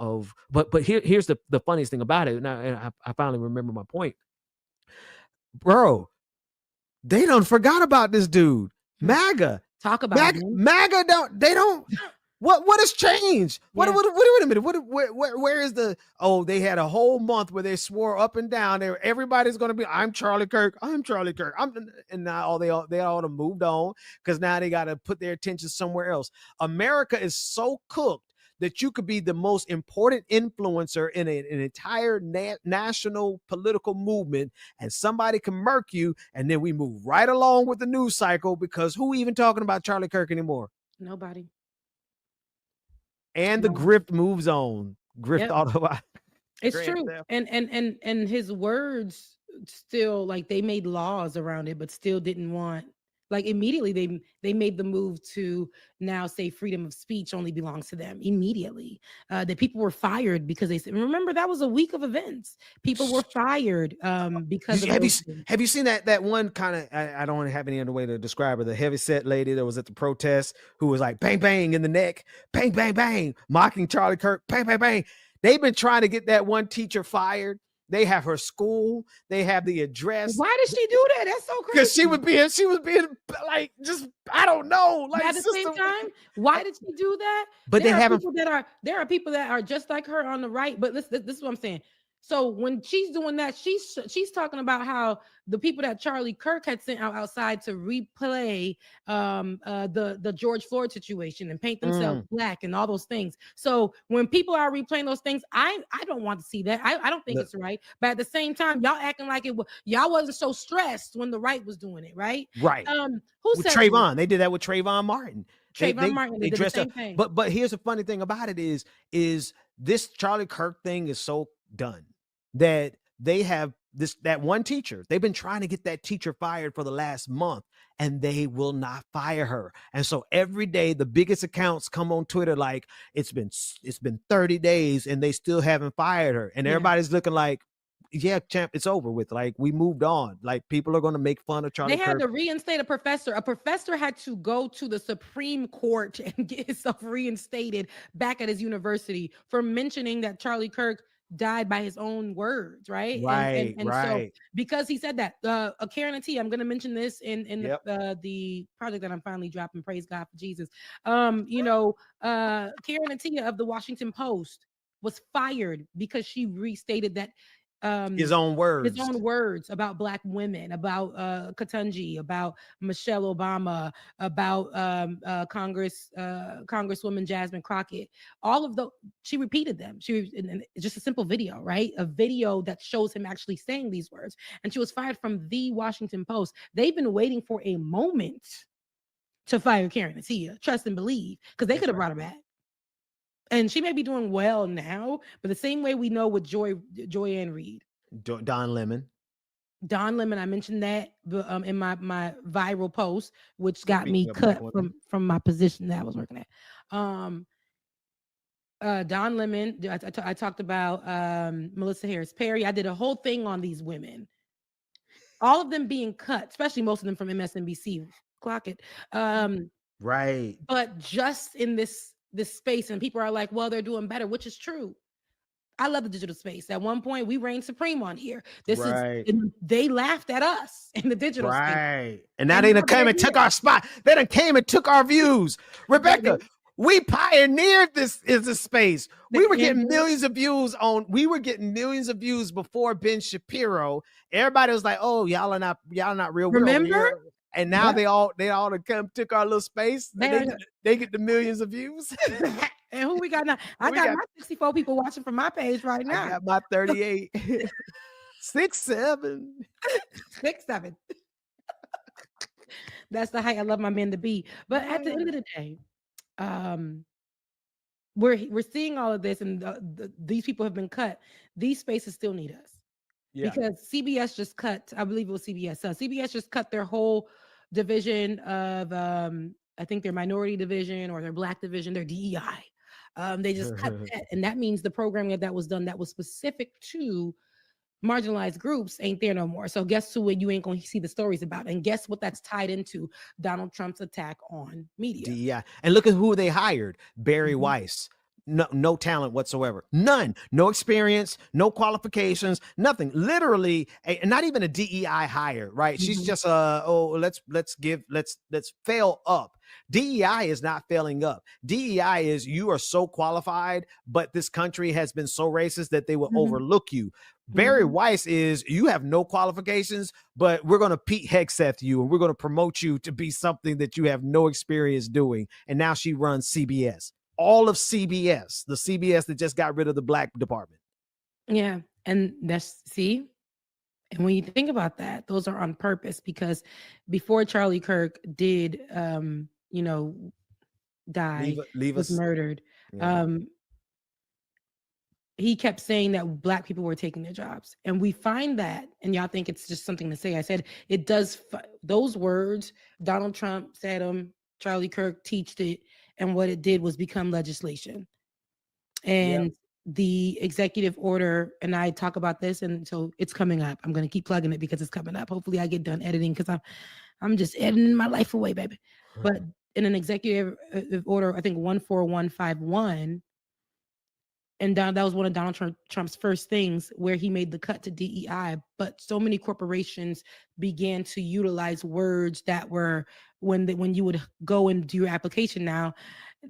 but here's the funniest thing about it. Now, and I finally remember my point. Bro, they done forgot about this dude. MAGA. Talk about it. MAGA don't. What has changed? Wait a minute. Where is the? Oh, they had a whole month where they swore up and down there. Everybody's gonna be. I'm Charlie Kirk. I'm Charlie Kirk. And now they all have moved on, because now they got to put their attention somewhere else. America is so cooked that you could be the most important influencer in an entire national political movement, and somebody can murk you, and then we move right along with the news cycle, because who even talking about Charlie Kirk anymore? Nobody. And the grift moves on. Grift all the. It's true. And his words still, they made laws around it, but still didn't want, immediately they made the move to now say freedom of speech only belongs to them immediately. That people were fired because they said, remember, that was a week of events. People were fired because of have you seen that one kind of, I don't want to have any other way to describe her, the heavy set lady that was at the protest who was like bang bang in the neck, bang bang bang, mocking Charlie Kirk, bang bang bang. They've been trying to get that one teacher fired. They have her school. They have the address. Why did she do that? That's so crazy. Because she was being just, I don't know. At the same time, why did she do that? But there are people that are just like her on the right. But this is what I'm saying. So when she's doing that, she's talking about how the people that Charlie Kirk had sent outside to replay the George Floyd situation and paint themselves black and all those things. So when people are replaying those things, I don't want to see that. I don't think it's right. But at the same time, y'all acting like y'all wasn't so stressed when the right was doing it, right? Right. Who with said Trayvon? They did that with Trayvon Martin. Martin. They did the same thing. But here's the funny thing about it is this Charlie Kirk thing is so done that they have that one teacher. They've been trying to get that teacher fired for the last month, and they will not fire her. And so every day the biggest accounts come on Twitter like it's been 30 days and they still haven't fired her. And everybody's looking like, yeah, champ, it's over with. We moved on. People are going to make fun of Charlie Kirk. They had to reinstate a professor. A professor had to go to the Supreme Court and get himself reinstated back at his university for mentioning that Charlie Kirk died by his own words, right? Right, and right. So because he said that, Karen and T, I'm going to mention this in the project that I'm finally dropping. Praise God for Jesus. Karen and Tia of the Washington Post was fired because she restated that his own words about Black women, about Ketanji, about Michelle Obama, about Congresswoman Jasmine Crockett. All of those, she repeated them. And it's just a simple video, right? A video that shows him actually saying these words. And she was fired from the Washington Post. They've been waiting for a moment to fire Karen and Tia. Trust and believe, because they could have brought her back. And she may be doing well now, but the same way we know with Joy-Ann Reid. Don Lemon, I mentioned that in my viral post, which got me cut from my position that I was working at. Don Lemon, I talked about Melissa Harris Perry. I did a whole thing on these women. All of them being cut, especially most of them from MSNBC. Clock it. Right. But just in this space, and people are like, well, they're doing better, which is true. I love the digital space. At one point, we reigned supreme on here. This Right. is, and they laughed at us in the digital space. Right. And now And they now done came they're and took here. our spot. They done came and took our views. Rebecca, They- we pioneered this space. We were getting and- millions of views before Ben Shapiro. Everybody was like, "Oh, y'all are not real." We're over Remember? here. And now Yep. they all done come took our little space. They get the millions of views. And who we got now? I got my 64 people watching from my page right now. I got my 38. 6, 7. 6, 7. That's the height I love my men to be. But at the end of the day, we're seeing all of this, and these people have been cut. These spaces still need us. Yeah. Because CBS just cut, I believe it was CBS. So CBS just cut their whole division of, I think their minority division or their Black division, their DEI. They just cut that. And that means the programming that was done that was specific to marginalized groups ain't there no more. So guess who you ain't going to see the stories about? And guess what that's tied into? Donald Trump's attack on media. DEI. And look at who they hired. Barry Mhm. Weiss. No talent whatsoever. None. No experience, no qualifications, nothing. Literally, not even a DEI hire, right? She's Mhm. just let's fail up. DEI is not failing up. DEI is you are so qualified, but this country has been so racist that they will Mhm. overlook you. Barry Mhm. Weiss is you have no qualifications, but we're going to Pete Hegseth you and we're going to promote you to be something that you have no experience doing. And now she runs CBS. All of CBS, the CBS that just got rid of the Black department. Yeah. And see, and when you think about that, those are on purpose, because before Charlie Kirk did, die, Leave was us. murdered, Yeah. he kept saying that Black people were taking their jobs. And we find that, and y'all think it's just something to say. I said, it does, those words, Donald Trump said them, Charlie Kirk teached it, and what it did was become legislation. And the executive order, and I talk about this, and so it's coming up. I'm going to keep plugging it because it's coming up. Hopefully I get done editing, because I'm just editing my life away, baby. But in an executive order, I think 14151, and that was one of Donald Trump's first things, where he made the cut to DEI. But so many corporations began to utilize words that were, when you would go and do your application now,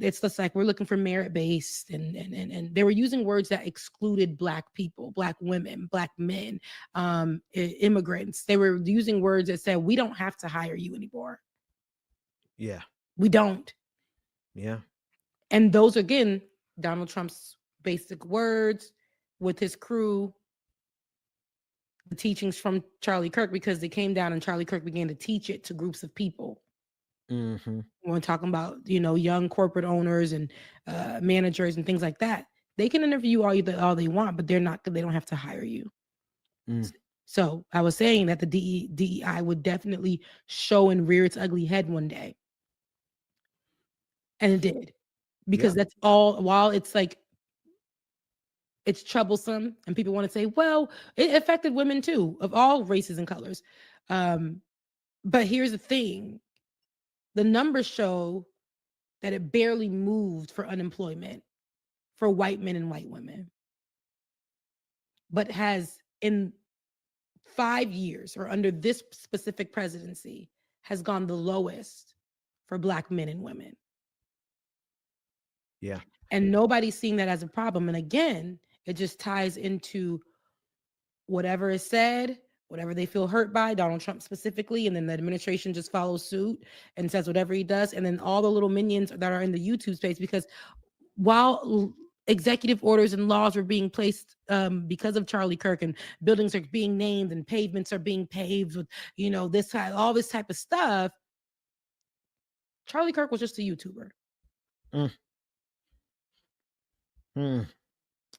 it's just like, we're looking for merit-based, and they were using words that excluded Black people, Black women, Black men, immigrants. They were using words that said, we don't have to hire you anymore. Yeah. We don't. Yeah. And those, again, Donald Trump's basic words with his crew, the teachings from Charlie Kirk, because they came down and Charlie Kirk began to teach it to groups of people. Mm-hmm. We're talking about, young corporate owners and managers and things like that. They can interview all they want, but they don't have to hire you. Mm. So I was saying that the DEI would definitely show and rear its ugly head one day. And it did. Because that's all, while it's like, it's troublesome, and people want to say, well, it affected women too, of all races and colors. But here's the thing. The numbers show that it barely moved for unemployment for white men and white women, but has, in 5 years or under this specific presidency, has gone the lowest for Black men and women. Yeah. And nobody's seeing that as a problem. And again, it just ties into whatever is said, whatever they feel hurt by, Donald Trump specifically, and then the administration just follows suit and says whatever he does. And then all the little minions that are in the YouTube space, because while executive orders and laws were being placed because of Charlie Kirk, and buildings are being named and pavements are being paved with, all this type of stuff, Charlie Kirk was just a YouTuber.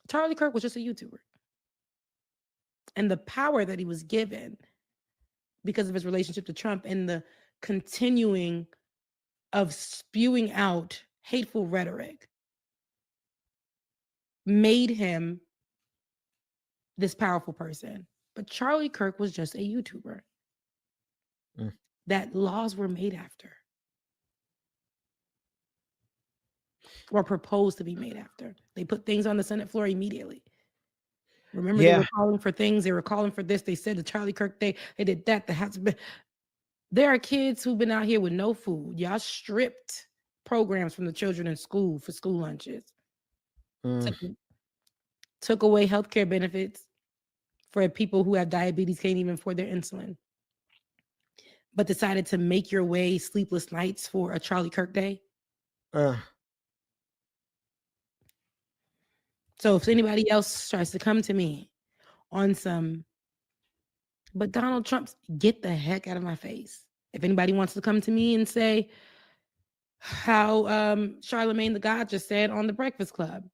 Charlie Kirk was just a YouTuber. And the power that he was given because of his relationship to Trump and the continuing of spewing out hateful rhetoric made him this powerful person. But Charlie Kirk was just a YouTuber that laws were made after, or proposed to be made after. They put things on the Senate floor immediately. Remember, they were calling for things. They were calling for this. They said the Charlie Kirk Day. They did that. The house. There are kids who've been out here with no food. Y'all stripped programs from the children in school for school lunches. Took away healthcare benefits for people who have diabetes, can't even afford their insulin. But decided to make your way sleepless nights for a Charlie Kirk Day. So if anybody else tries to come to me on some, but Donald Trump's, get the heck out of my face. If anybody wants to come to me and say how Charlemagne the God just said on the Breakfast Club,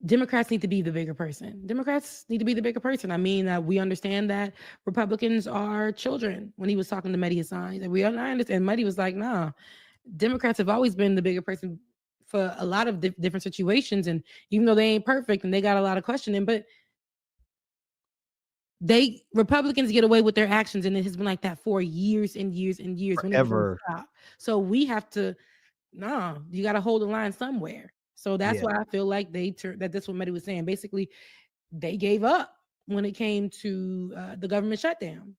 Democrats need to be the bigger person. Democrats need to be the bigger person. I mean, we understand that Republicans are children. When he was talking to Mehdi Hasan, I understand. Mehdi was like, nah, Democrats have always been the bigger person for a lot of different situations. And even though they ain't perfect and they got a lot of questioning, but Republicans get away with their actions. And it has been like that for years and years and years. Forever. So we have to, you got to hold the line somewhere. So that's why I feel like that's what Mehdi was saying. Basically, they gave up when it came to the government shutdown.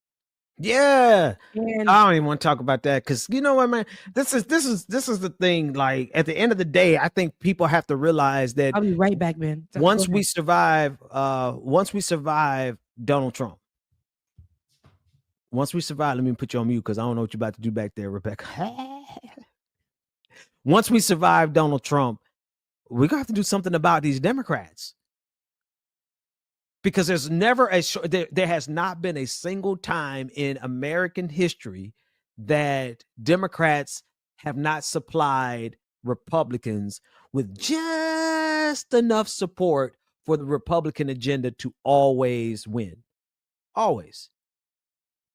Yeah. And I don't even want to talk about that because you know what, man? This is the thing. Like at the end of the day, I think people have to realize that I'll be right back, man. Once we survive Donald Trump. Once we survive, let me put you on mute because I don't know what you're about to do back there, Rebecca. Once we survive Donald Trump, we're gonna have to do something about these Democrats. Because there's never there has not been a single time in American history that Democrats have not supplied Republicans with just enough support for the Republican agenda to always win. Always.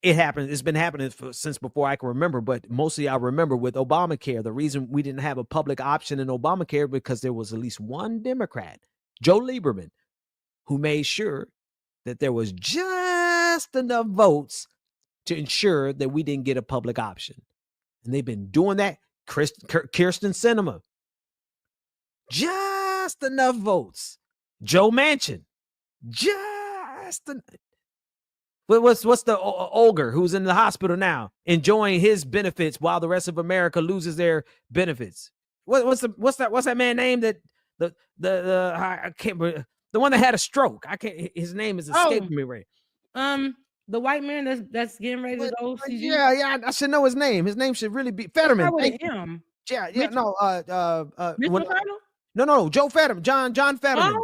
It happened. It's been happening since before I can remember, but mostly I remember with Obamacare. The reason we didn't have a public option in Obamacare because there was at least one Democrat, Joe Lieberman, who made sure that there was just enough votes to ensure that we didn't get a public option. And they've been doing that. Kirsten Sinema, just enough votes. Joe Manchin, just enough. What's the Olger who's in the hospital now enjoying his benefits while the rest of America loses their benefits? What's that man name that I can't remember, the one that had a stroke? I can't. His name is escaping me right. The white man that's getting ready to go. Yeah, I should know his name. His name should really be Fetterman. No, Joe Fetterman, John Fetterman.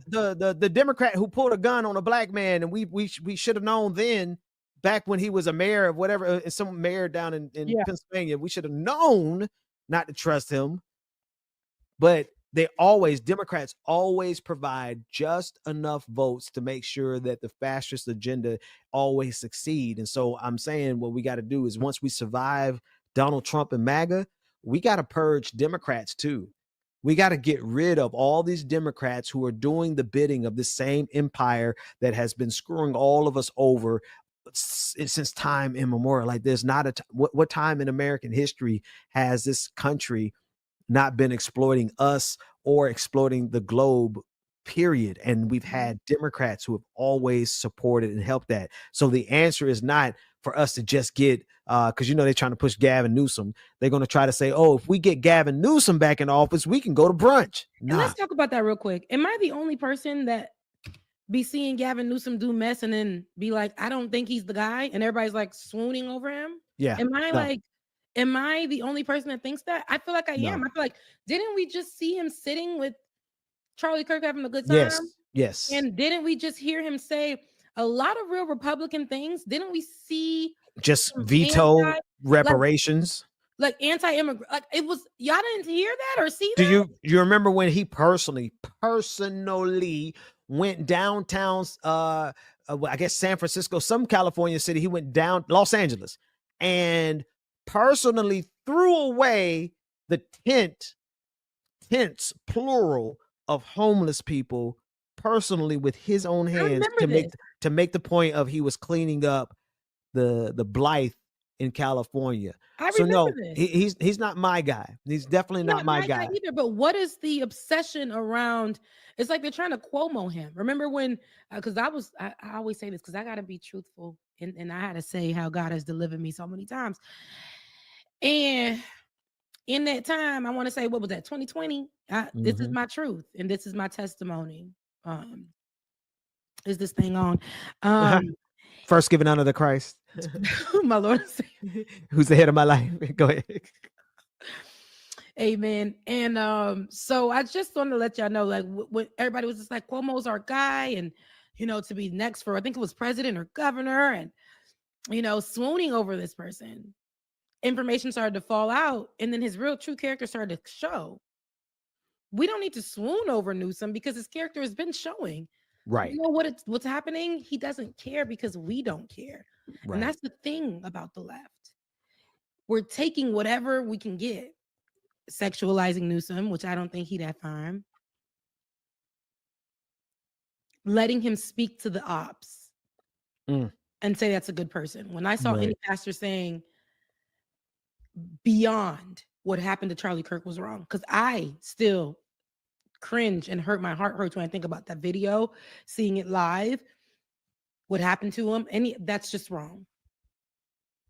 The Democrat who pulled a gun on a black man, and we should have known then, back when he was a mayor of whatever, some mayor down in Pennsylvania, we should have known not to trust him. But Democrats always provide just enough votes to make sure that the fascist agenda always succeed. And so I'm saying what we got to do is once we survive Donald Trump and MAGA, we got to purge Democrats too. We got to get rid of all these Democrats who are doing the bidding of the same empire that has been screwing all of us over since time immemorial. Like there's not what time in American history has this country not been exploiting us or exploiting the globe, period. And we've had Democrats who have always supported and helped that. So the answer is not for us to just get, because they're trying to push Gavin Newsom. They're going to try to say, oh, if we get Gavin Newsom back in office, we can go to brunch. Nah. Let's talk about that real quick. Am I the only person that be seeing Gavin Newsom do mess and then be like, I don't think he's the guy, and everybody's like swooning over him? Yeah. Am I the only person that thinks that? I feel like I am. I feel like, didn't we just see him sitting with Charlie Kirk having a good time? Yes. And didn't we just hear him say a lot of real Republican things? Didn't we see just veto reparations? Like anti-immigrant, like it was, y'all didn't hear that or see that? Do you remember when he personally went downtown, I guess San Francisco, some California city, he went down Los Angeles and personally threw away the tents, plural, of homeless people personally with his own hands to make the point of he was cleaning up the Blythe in California. I So remember no, this. he's not my guy. He's definitely not my guy. Either. But what is the obsession around? It's like they're trying to Cuomo him. Remember when? Because I always say this because I got to be truthful, and I had to say how God has delivered me so many times. And in that time, I want to say, what was that? 2020. This is my truth, and this is my testimony. Is this thing on? First giving honor to Christ, my Lord, who's the head of my life. Go ahead. Amen. And so I just want to let y'all know, like, when everybody was just like, Cuomo's our guy, and to be next for, I think it was president or governor, and swooning over this person. Information started to fall out, and then his real true character started to show. We don't need to swoon over Newsom because his character has been showing. Right. You know what's happening? He doesn't care because we don't care. Right. And that's the thing about the left. We're taking whatever we can get. Sexualizing Newsom, which I don't think he'd have fine. Letting him speak to the ops and say that's a good person. When I saw any pastor saying beyond what happened to Charlie Kirk was wrong, because I still cringe and my heart hurts when I think about that video, seeing it live, what happened to him, and that's just wrong.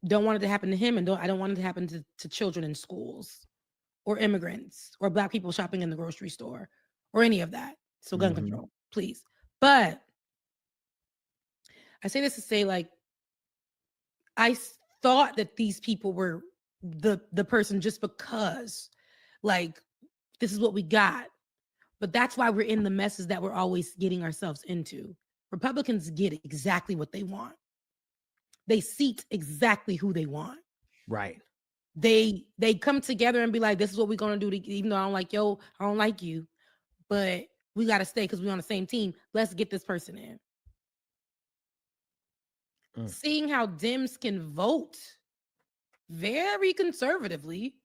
Don't want it to happen to him, and I don't want it to happen to children in schools or immigrants or Black people shopping in the grocery store or any of that. So gun control, please. But I say this to say, like, I thought that these people were the person just because, like, this is what we got. But that's why we're in the messes that we're always getting ourselves into. Republicans get exactly what they want. They seat exactly who they want. Right. They come together and be like, this is what we're going to do, even though I don't like I don't like you, but we got to stay because we're on the same team. Let's get this person in. Seeing how Dems can vote very conservatively,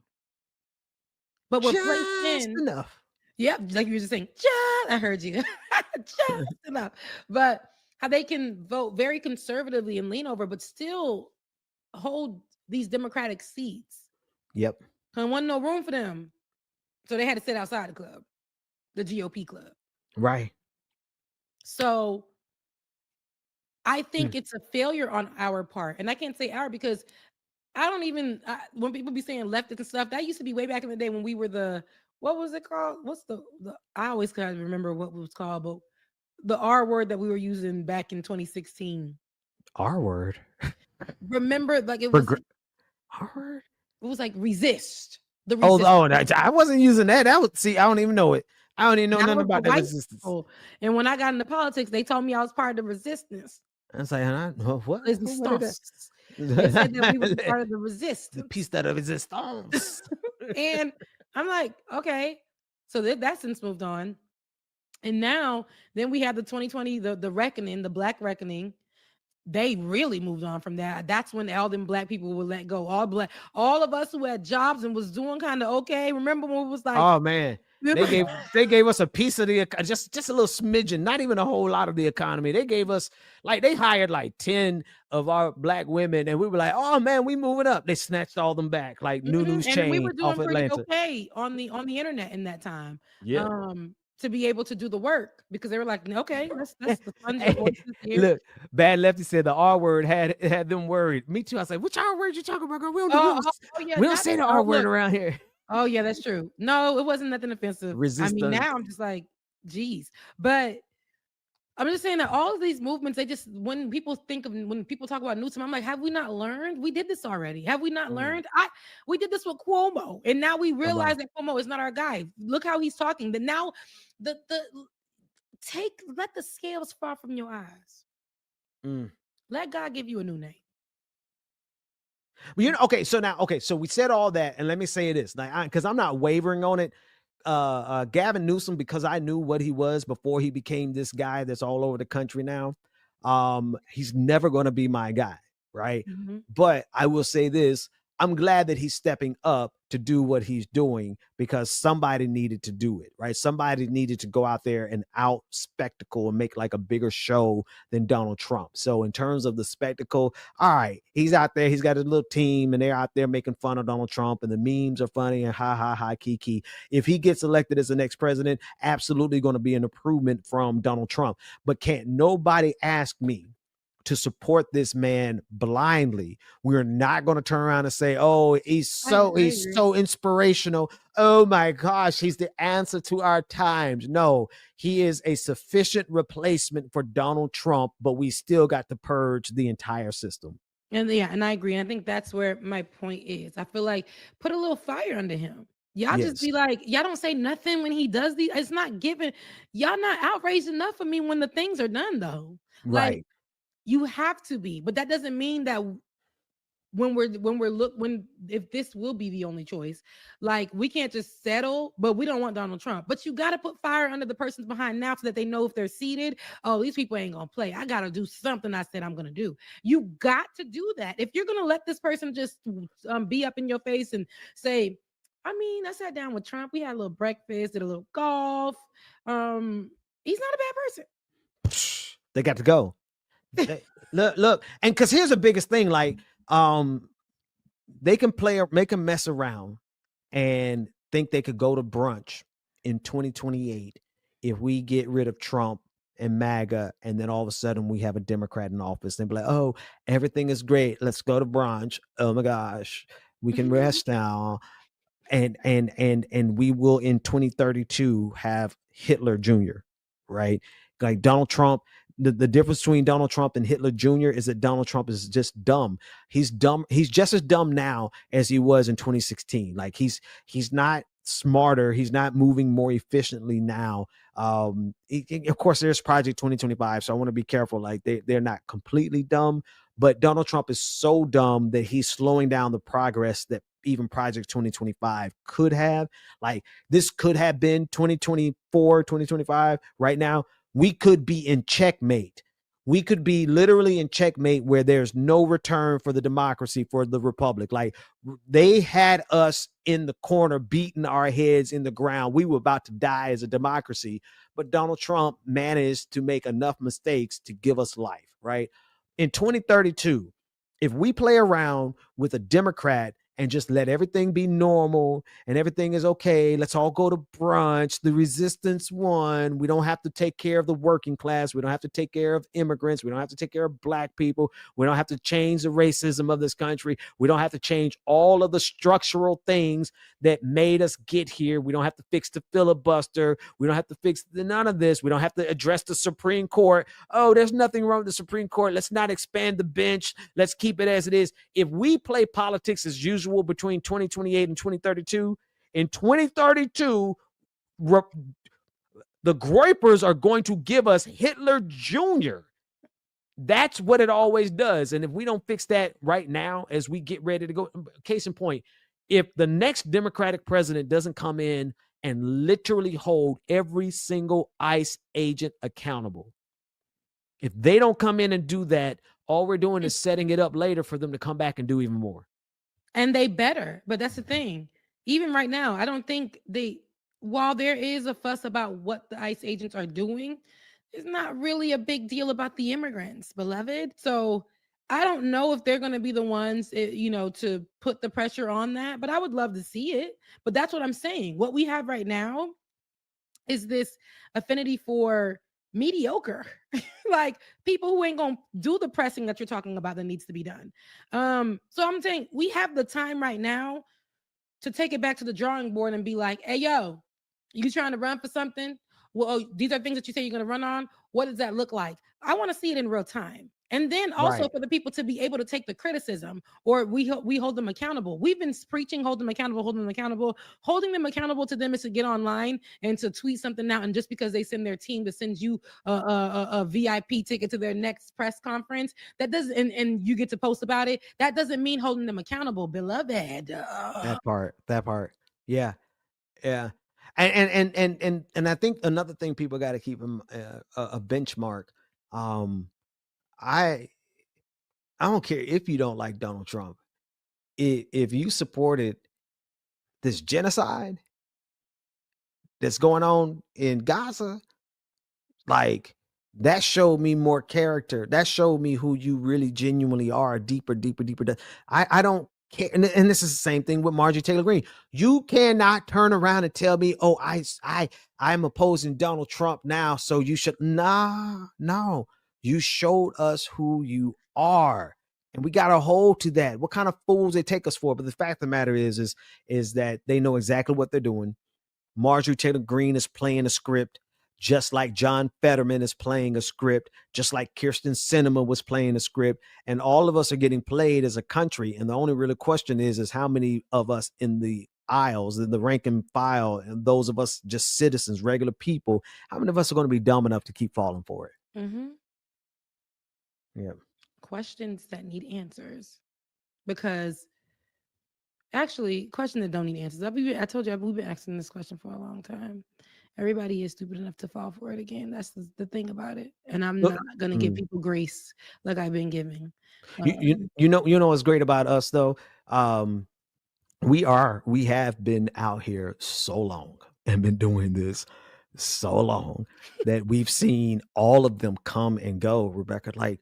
but we're placed in enough. Yep, like you were just saying, I heard you. Just enough. But how they can vote very conservatively and lean over, but still hold these Democratic seats. Yep. There wasn't no room for them. So they had to sit outside the club, the GOP club. Right. So I think it's a failure on our part. And I can't say our because I don't even, when people be saying leftist and stuff, that used to be way back in the day when we were what was it called? What's the I always kind of remember what it was called, but the R word that we were using back in 2016. R word. Remember, like it was R word. It was like resist. I wasn't using that. I don't even know it. I don't even know nothing about that resistance. People. And when I got into politics, they told me I was part of the resistance. I was like, what? They said that we were part of the resistance. The piece that of resistance. And I'm like, okay. So that since moved on. And now, then we have the 2020, the reckoning, the Black reckoning. They really moved on from that. That's when all them Black people were let go. All of us who had jobs and was doing kind of okay. Remember when it was like, oh man, they gave us a piece of just a little smidgen, not even a whole lot of the economy. They gave us they hired like 10 of our Black women, and we were like, oh man, we moving up. They snatched all them back like Nunu's chain. And we were doing off pretty Atlanta. okay on the internet in that time. Yeah. To be able to do the work because they were like, okay, let's the fun. Look, Bad Lefty said the R word had them worried. Me too. I was like, which R word you talking about, girl? We don't say the R word around here. Oh yeah, that's true. No, it wasn't nothing offensive. Resistance. I mean, now I'm just like, geez. But I'm just saying that all of these movements, when people talk about Newsom, I'm like, have we not learned? We did this already. Have we not learned? We did this with Cuomo, and now we realize that Cuomo is not our guy. Look how he's talking. Then now let the scales fall from your eyes. Let God give you a new name. Well, so we said all that, and let me say this, because I'm not wavering on it. Gavin Newsom, because I knew what he was before he became this guy that's all over the country now. He's never going to be my guy, right? But I will say this: I'm glad that he's stepping up to do what he's doing because somebody needed to do it, right? Somebody needed to go out there and out spectacle and make like a bigger show than Donald Trump. So in terms of the spectacle, all right, he's out there, he's got a little team and they're out there making fun of Donald Trump and the memes are funny and ha ha ha kiki. If he gets elected as the next president, absolutely going to be an improvement from Donald Trump. But can't nobody ask me to support this man blindly. We're not going to turn around and say, "Oh, he's so inspirational. Oh my gosh, he's the answer to our times." No, he is a sufficient replacement for Donald Trump, but we still got to purge the entire system. And I agree. And I think that's where my point is. I feel like put a little fire under him. Y'all just be like, y'all don't say nothing when he does these. It's not given. Y'all not outraged enough for me when the things are done, though. Right. Like, you have to be, but that doesn't mean that if this will be the only choice, like we can't just settle, but we don't want Donald Trump. But you got to put fire under the person's behind now so that they know if they're seated, oh, these people ain't gonna play. I gotta do something I said I'm gonna do. You got to do that. If you're gonna let this person just be up in your face and say, I mean, I sat down with Trump, we had a little breakfast, did a little golf. He's not a bad person. They got to go. Look, and because here's the biggest thing, like they can make a mess around and think they could go to brunch in 2028 if we get rid of Trump and MAGA, and then all of a sudden we have a Democrat in office. They'd be like, "Oh, everything is great. Let's go to brunch. Oh my gosh, we can rest now." And we will in 2032 have Hitler Jr., right? Like Donald Trump. The difference between Donald Trump and Hitler Jr. is that Donald Trump is just dumb. He's dumb. He's just as dumb now as he was in 2016. Like he's not smarter. He's not moving more efficiently now. Of course, there's Project 2025. So I want to be careful. Like they're not completely dumb, but Donald Trump is so dumb that he's slowing down the progress that even Project 2025 could have. Like this could have been 2024, 2025. Right now, we could be in checkmate. We could be literally in checkmate where there's no return for the democracy, for the republic. Like they had us in the corner, beating our heads in the ground. We were about to die as a democracy, but Donald Trump managed to make enough mistakes to give us life, right? In 2032, if we play around with a Democrat and just let everything be normal and everything is okay, let's all go to brunch. The resistance won. We don't have to take care of the working class. We don't have to take care of immigrants. We don't have to take care of Black people. We don't have to change the racism of this country. We don't have to change all of the structural things that made us get here. We don't have to fix the filibuster. We don't have to fix none of this. We don't have to address the Supreme Court. Oh, there's nothing wrong with the Supreme Court. Let's not expand the bench. Let's keep it as it is. If we play politics as usual between 2028 and 2032, in 2032, the Groypers are going to give us Hitler Jr. That's what it always does. And if we don't fix that right now, as we get ready to go, case in point, if the next Democratic president doesn't come in and literally hold every single ICE agent accountable, if they don't come in and do that, all we're doing is setting it up later for them to come back and do even more. And they better. But that's the thing. Even right now, I don't think while there is a fuss about what the ICE agents are doing, it's not really a big deal about the immigrants, beloved. So I don't know if they're going to be the ones, to put the pressure on that, but I would love to see it. But that's what I'm saying. What we have right now is this affinity for mediocre, like people who ain't gonna do the pressing that you're talking about that needs to be done. So I'm saying we have the time right now to take it back to the drawing board and be like, hey, yo, you trying to run for something? Well, these are things that you say you're going to run on. What does that look like? I want to see it in real time. And then also for the people to be able to take the criticism, or we hold them accountable. We've been preaching, hold them accountable, hold them accountable. Holding them accountable to them is to get online and to tweet something out. And just because they send their team to send you a VIP ticket to their next press conference, that doesn't, and you get to post about it, that doesn't mean holding them accountable, beloved. That part. Yeah. And I think another thing people got to keep a benchmark. I don't care if you don't like Donald Trump. if you supported this genocide that's going on in Gaza, like that showed me more character. That showed me who you really genuinely are, deeper. I don't care. And this is the same thing with Marjorie Taylor Greene. You cannot turn around and tell me, oh, I'm opposing Donald Trump now, so you should. No. You showed us who you are. And we got to hold to that. What kind of fools they take us for? But the fact of the matter is that they know exactly what they're doing. Marjorie Taylor Greene is playing a script, just like John Fetterman is playing a script, just like Kirsten Sinema was playing a script. And all of us are getting played as a country. And the only real question is how many of us in the aisles, in the rank and file, and those of us just citizens, regular people, how many of us are going to be dumb enough to keep falling for it? Mm-hmm. Yeah. Questions that need answers, because actually questions that don't need answers. I told you we've been asking this question for a long time. Everybody is stupid enough to fall for it again. That's the thing about it. And I'm not going to give people grace like I've been giving. You know what's great about us though? We have been out here so long and been doing this so long that we've seen all of them come and go, Rebecca. Like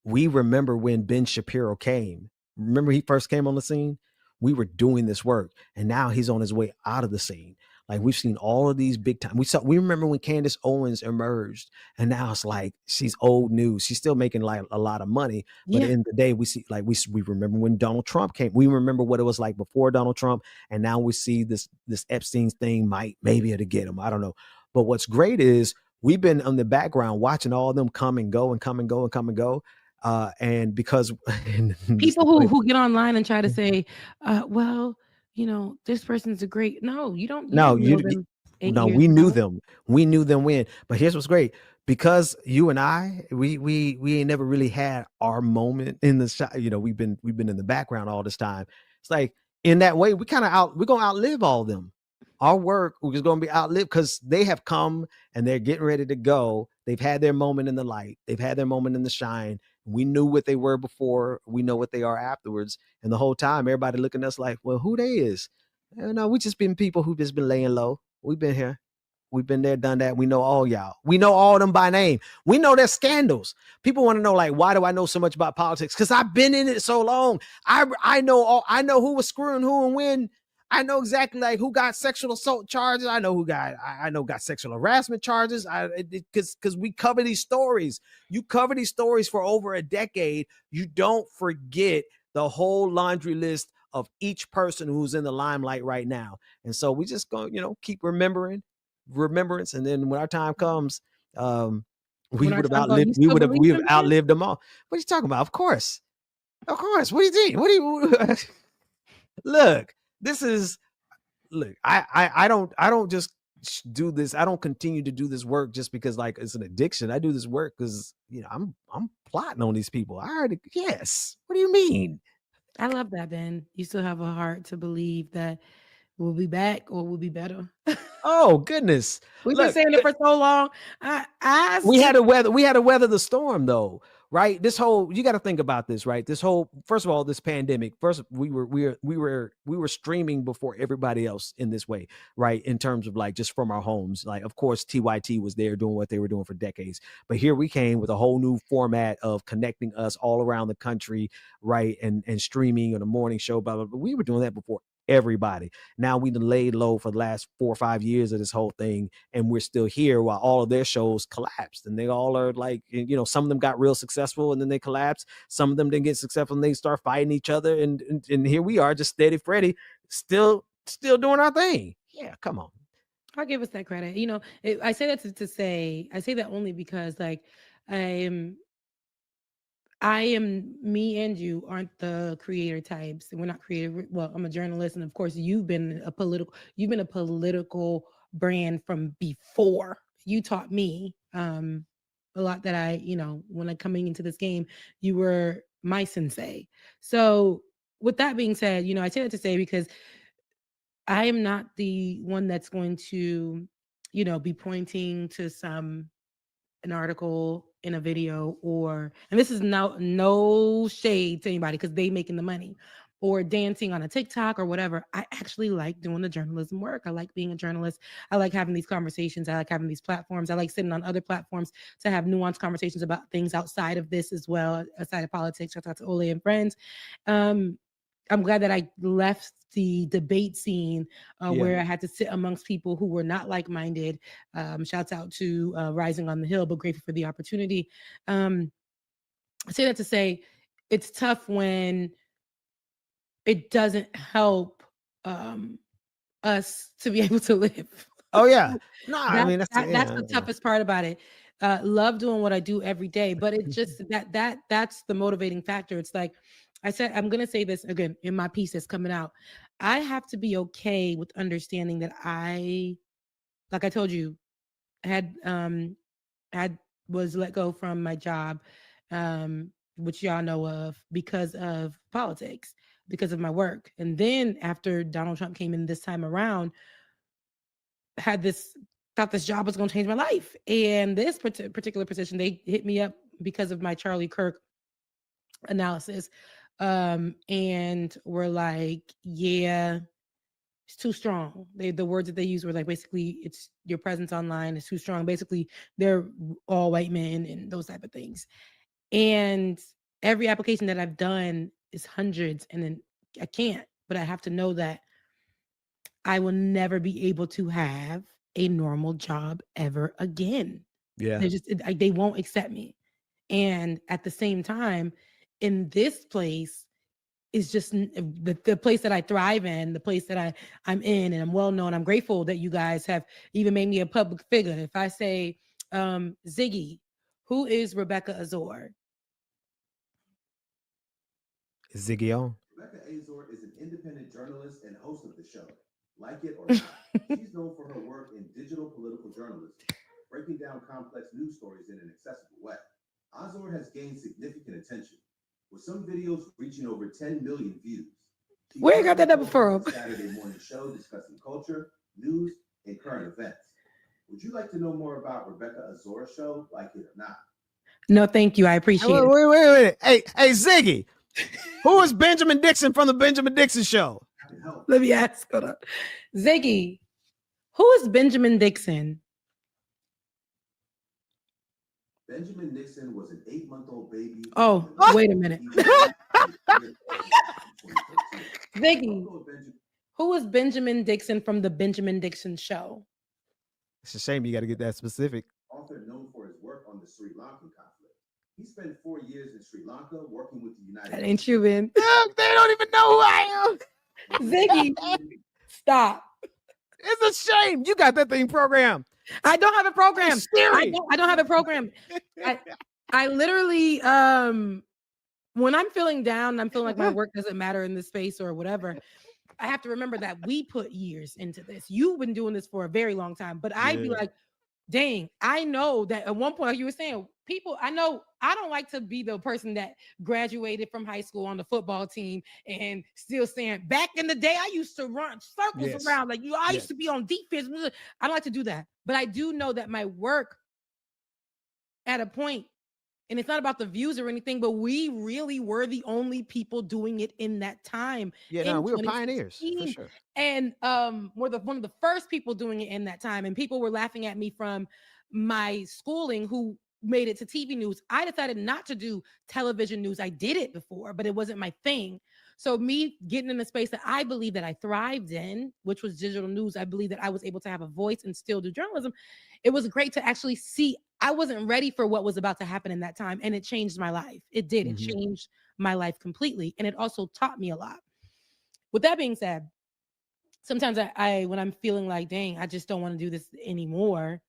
we remember when Ben Shapiro came. Remember he first came on the scene? We were doing this work and now he's on his way out of the scene. Like we've seen all of these big time. We remember when Candace Owens emerged, and now it's like she's old news. She's still making like a lot of money, but in the day we see like we remember when Donald Trump came. We remember what it was like before Donald Trump, and now we see this Epstein thing maybe it'll get him. I don't know. But what's great is we've been on the background watching all of them come and go and come and go and come and go. And because people who get online and try to say, well, you know, this person's a great. No, you don't. We knew them. We knew them when. But here's what's great. Because you and I, we ain't never really had our moment in the shot. You know, we've been in the background all this time. It's like in that way, we're gonna outlive all of them. Our work is gonna be outlived because they have come and they're getting ready to go. They've had their moment in the light. They've had their moment in the shine. We knew what they were before. We know what they are afterwards. And the whole time, everybody looking at us like, well, who they is? No, we just been people who just been laying low. We've been here. We've been there, done that. We know all y'all. We know all of them by name. We know their scandals. People want to know, like, why do I know so much about politics? Because I've been in it so long. I know who was screwing who and when. I know exactly like who got sexual assault charges. I know got sexual harassment charges. Because we cover these stories. You cover these stories for over a decade. You don't forget the whole laundry list of each person who's in the limelight right now. And so we just go, keep remembrance. And then when our time comes, we would have outlived them all. What are you talking about? Of course. What do you think? What do you look? I don't just do this. I don't continue to do this work just because like it's an addiction. I do this work because I'm plotting on these people. Yes. What do you mean? I love that, Ben. You still have a heart to believe that we'll be back or we'll be better. Oh goodness. We've been saying it for so long. We had to weather the storm though, right? You got to think about this, right? First of all, this pandemic. First, we were streaming before everybody else in this way, right? In terms of like just from our homes. Like, of course, TYT was there doing what they were doing for decades, but here we came with a whole new format of connecting us all around the country, right? And streaming on a morning show, blah blah blah. We were doing that before everybody. Now we laid low for the last 4 or 5 years of this whole thing, and we're still here while all of their shows collapsed. And they all are like, some of them got real successful and then they collapsed. Some of them didn't get successful and they start fighting each other. And here we are, just steady Freddy, still doing our thing. Yeah, come on. I'll give us that credit. I say that to say, I say that only because like I am, me and you aren't the creator types, and we're not creative. Well, I'm a journalist, and of course, you've been a political brand from before. You taught me a lot that when I'm coming into this game, you were my sensei. So, with that being said, I say that to say because I am not the one that's going to, be pointing to an article in a video and this is no shade to anybody because they making the money, or dancing on a TikTok or whatever. I actually like doing the journalism work. I like being a journalist. I like having these conversations. I like having these platforms. I like sitting on other platforms to have nuanced conversations about things outside of this as well, outside of politics. Shout out to Ole and friends. I'm glad that I left the debate scene where I had to sit amongst people who were not like-minded. Shouts out to Rising on the Hill, but grateful for the opportunity. I say that to say it's tough when it doesn't help us to be able to live. Oh yeah, no, I mean That's the toughest part about it. Love doing what I do every day, but it's just that's the motivating factor. It's like I said, I'm gonna say this again in my piece that's coming out. I have to be okay with understanding that like I told you, had was let go from my job, which y'all know of because of politics, because of my work. And then after Donald Trump came in this time around, thought this job was going to change my life. And this particular position, they hit me up because of my Charlie Kirk analysis. And we're like, yeah, it's too strong. The words that they use were like, basically, it's your presence online is too strong. Basically, they're all white men and those type of things. And every application that I've done is hundreds. And then I can't, but I have to know that I will never be able to have a normal job ever again. Yeah. They won't accept me. And at the same time, in this place is just the place that I thrive in, the place that I'm in, and I'm well known. I'm grateful that you guys have even made me a public figure. If I say, Ziggy, who is Rebecca Azor? Is Ziggy on? Rebecca Azor is an independent journalist and host of the show. Like it or not, she's known for her work in digital political journalism, breaking down complex news stories in an accessible way. Azor has gained significant attention, with some videos reaching over 10 million views. Where you got that number from? Saturday morning show discussing culture, news, and current events. Would you like to know more about Rebecca Azor's show, Like It or Not? No, thank you. I appreciate it. Wait. Hey, Ziggy, who is Benjamin Dixon from the Benjamin Dixon Show? Let me ask. Hold on. Ziggy, who is Benjamin Dixon? Benjamin Dixon was an 8-month-old baby. Oh, wait a minute. Ziggy, who is Benjamin Dixon from the Benjamin Dixon Show? It's a shame you got to get that specific. Author known for his work on the Sri Lankan conflict. He spent 4 years in Sri Lanka working with the United States. That ain't you, Ben. Look, they don't even know who I am. Ziggy, stop. It's a shame. You got that thing programmed. I don't have a program. I don't have a program. I literally, when I'm feeling down, I'm feeling like my work doesn't matter in this space or whatever. I have to remember that we put years into this. You've been doing this for a very long time, but I'd be like, dang, I know that at one point, like you were saying, people, I know I don't like to be the person that graduated from high school on the football team and still saying, back in the day, I used to run circles around. Like, I used to be on defense. I don't like to do that. But I do know that my work at a point, and it's not about the views or anything, but we really were the only people doing it in that time. Yeah, no, we were pioneers for sure. And we're one of the first people doing it in that time. And people were laughing at me from my schooling who made it to TV news. I decided not to do television news. I did it before, but it wasn't my thing. So me getting in a space that I believe that I thrived in, which was digital news, I believe that I was able to have a voice and still do journalism. It was great to actually see. I wasn't ready for what was about to happen in that time, and it changed my life. It did. It changed my life completely, and it also taught me a lot. With that being said, sometimes I when I'm feeling like, dang, I just don't want to do this anymore.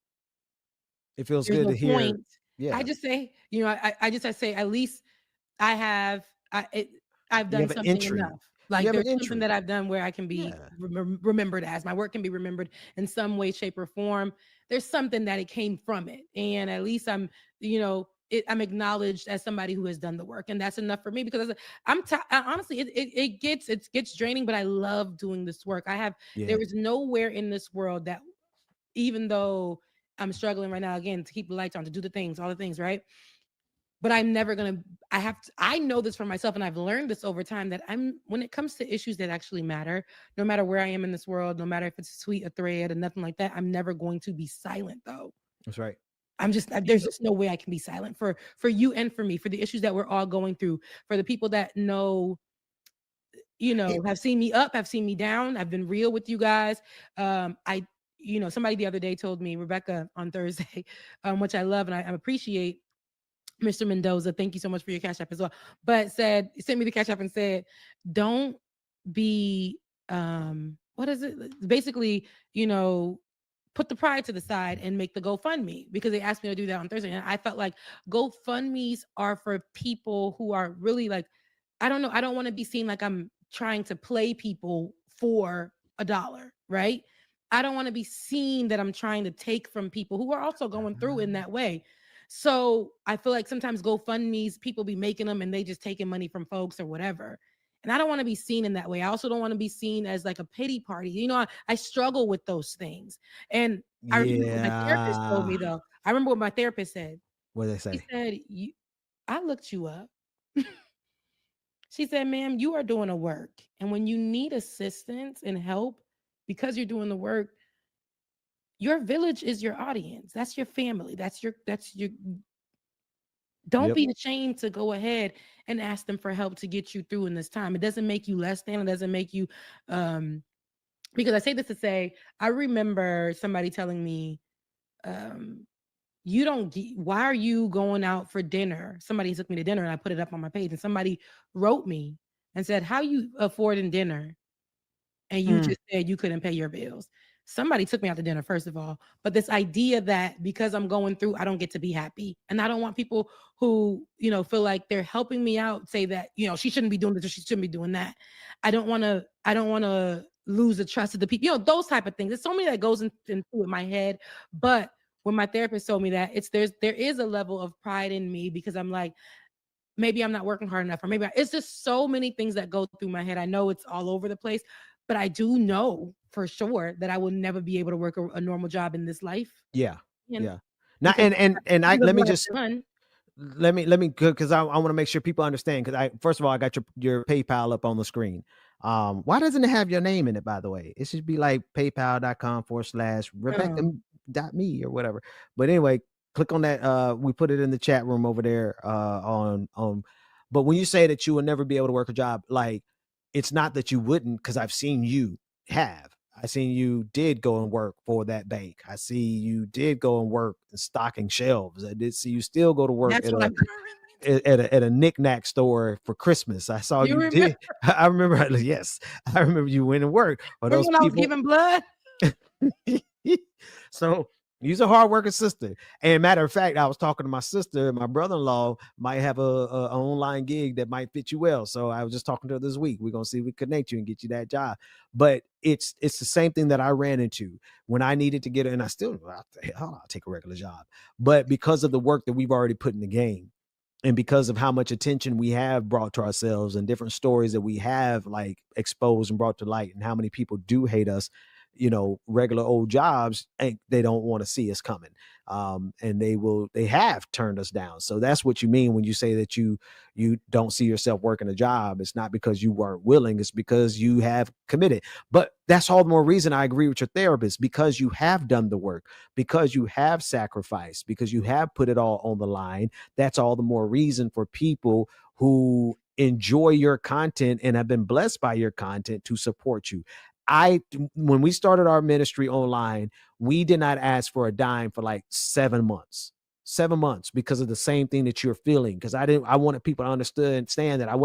It feels good to hear. Point. Yeah, I just say, I say at least I've done something enough. Like there's something that I've done where I can be remembered as. My work can be remembered in some way, shape, or form. There's something that it came from it. And at least I'm acknowledged as somebody who has done the work. And that's enough for me because honestly, it gets draining, but I love doing this work. There is nowhere in this world that, even though I'm struggling right now, again, to keep the lights on, to do the things, all the things, right? but I'm never gonna. I know this for myself, and I've learned this over time that when it comes to issues that actually matter, no matter where I am in this world, no matter if it's a tweet, a thread, and nothing like that, I'm never going to be silent though. That's right. There's just no way I can be silent for you and for me, for the issues that we're all going through, for the people that know, have seen me up, have seen me down. I've been real with you guys. Somebody the other day told me, Rebecca on Thursday, which I love and I appreciate, Mr. Mendoza, thank you so much for your Cash App as well. But sent me the Cash App and said, don't be, what is it? Basically, put the pride to the side and make the GoFundMe, because they asked me to do that on Thursday. And I felt like GoFundMes are for people who are really like, I don't know. I don't want to be seen like I'm trying to play people for $1, right? I don't want to be seen that I'm trying to take from people who are also going through in that way. So I feel like sometimes GoFundMes, people be making them and they just taking money from folks or whatever. And I don't want to be seen in that way. I also don't want to be seen as like a pity party. I struggle with those things. And I remember what my therapist told me though. I remember what my therapist said. What did they say? He said, I looked you up. She said, ma'am, you are doing a work. And when you need assistance and help, because you're doing the work, your village is your audience. That's your family. That's your don't be ashamed to go ahead and ask them for help to get you through in this time. It doesn't make you less than, it doesn't make you, because I say this to say, I remember somebody telling me, why are you going out for dinner? Somebody took me to dinner and I put it up on my page, and somebody wrote me and said, how you affording dinner? And you just said you couldn't pay your bills. Somebody took me out to dinner, first of all. But this idea that because I'm going through, I don't get to be happy. And I don't want people who, feel like they're helping me out say that, she shouldn't be doing this or she shouldn't be doing that. I don't want to lose the trust of the people, those type of things. There's so many that goes into my head. But when my therapist told me that, there is a level of pride in me, because I'm like, maybe I'm not working hard enough, or maybe it's just so many things that go through my head. I know it's all over the place, but I do know for sure that I will never be able to work a normal job in this life. Yeah. And Yeah. Now, and I, let me just, done. let me, because I want to make sure people understand. Because first of all, I got your PayPal up on the screen. Why doesn't it have your name in it, by the way? It should be like paypal.com/Rebecca.me or whatever. But anyway, click on that. We put it in the chat room over there but when you say that you will never be able to work a job, like, it's not that you wouldn't, because I've seen you have. I seen you did go and work for that bank. I see you did go and work stocking shelves. I did see you still go to work at a knick-knack store for Christmas. I saw you did. I remember. Yes, I remember you went and worked. Or those people, I was giving blood. So you're a hard-working sister. And matter of fact, I was talking to my sister. My brother-in-law might have a online gig that might fit you well. So I was just talking to her this week. We're gonna see if we connect you and get you that job. But it's the same thing that I ran into when I needed to get it, and I'll take a regular job. But because of the work that we've already put in the game, and because of how much attention we have brought to ourselves and different stories that we have like exposed and brought to light, and how many people do hate us, regular old jobs, and they don't want to see us coming. And they have turned us down. So that's what you mean when you say that you don't see yourself working a job. It's not because you weren't willing, it's because you have committed. But that's all the more reason I agree with your therapist, because you have done the work, because you have sacrificed, because you have put it all on the line. That's all the more reason for people who enjoy your content and have been blessed by your content to support you. When we started our ministry online, we did not ask for a dime for like 7 months, because of the same thing that you're feeling. Because I wanted people to understand that I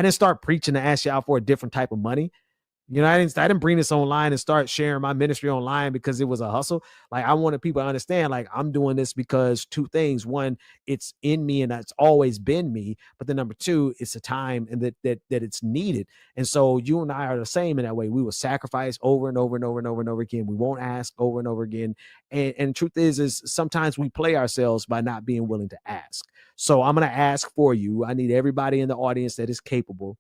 didn't start preaching to ask y'all for a different type of money. I didn't bring this online and start sharing my ministry online because it was a hustle. Like, I wanted people to understand, like, I'm doing this because two things. One, it's in me and that's always been me. But then number two, it's a time and that it's needed. And so you and I are the same in that way. We will sacrifice over and over and over and over and over again. We won't ask over and over again. And the truth is sometimes we play ourselves by not being willing to ask. So I'm going to ask for you. I need everybody in the audience that is capable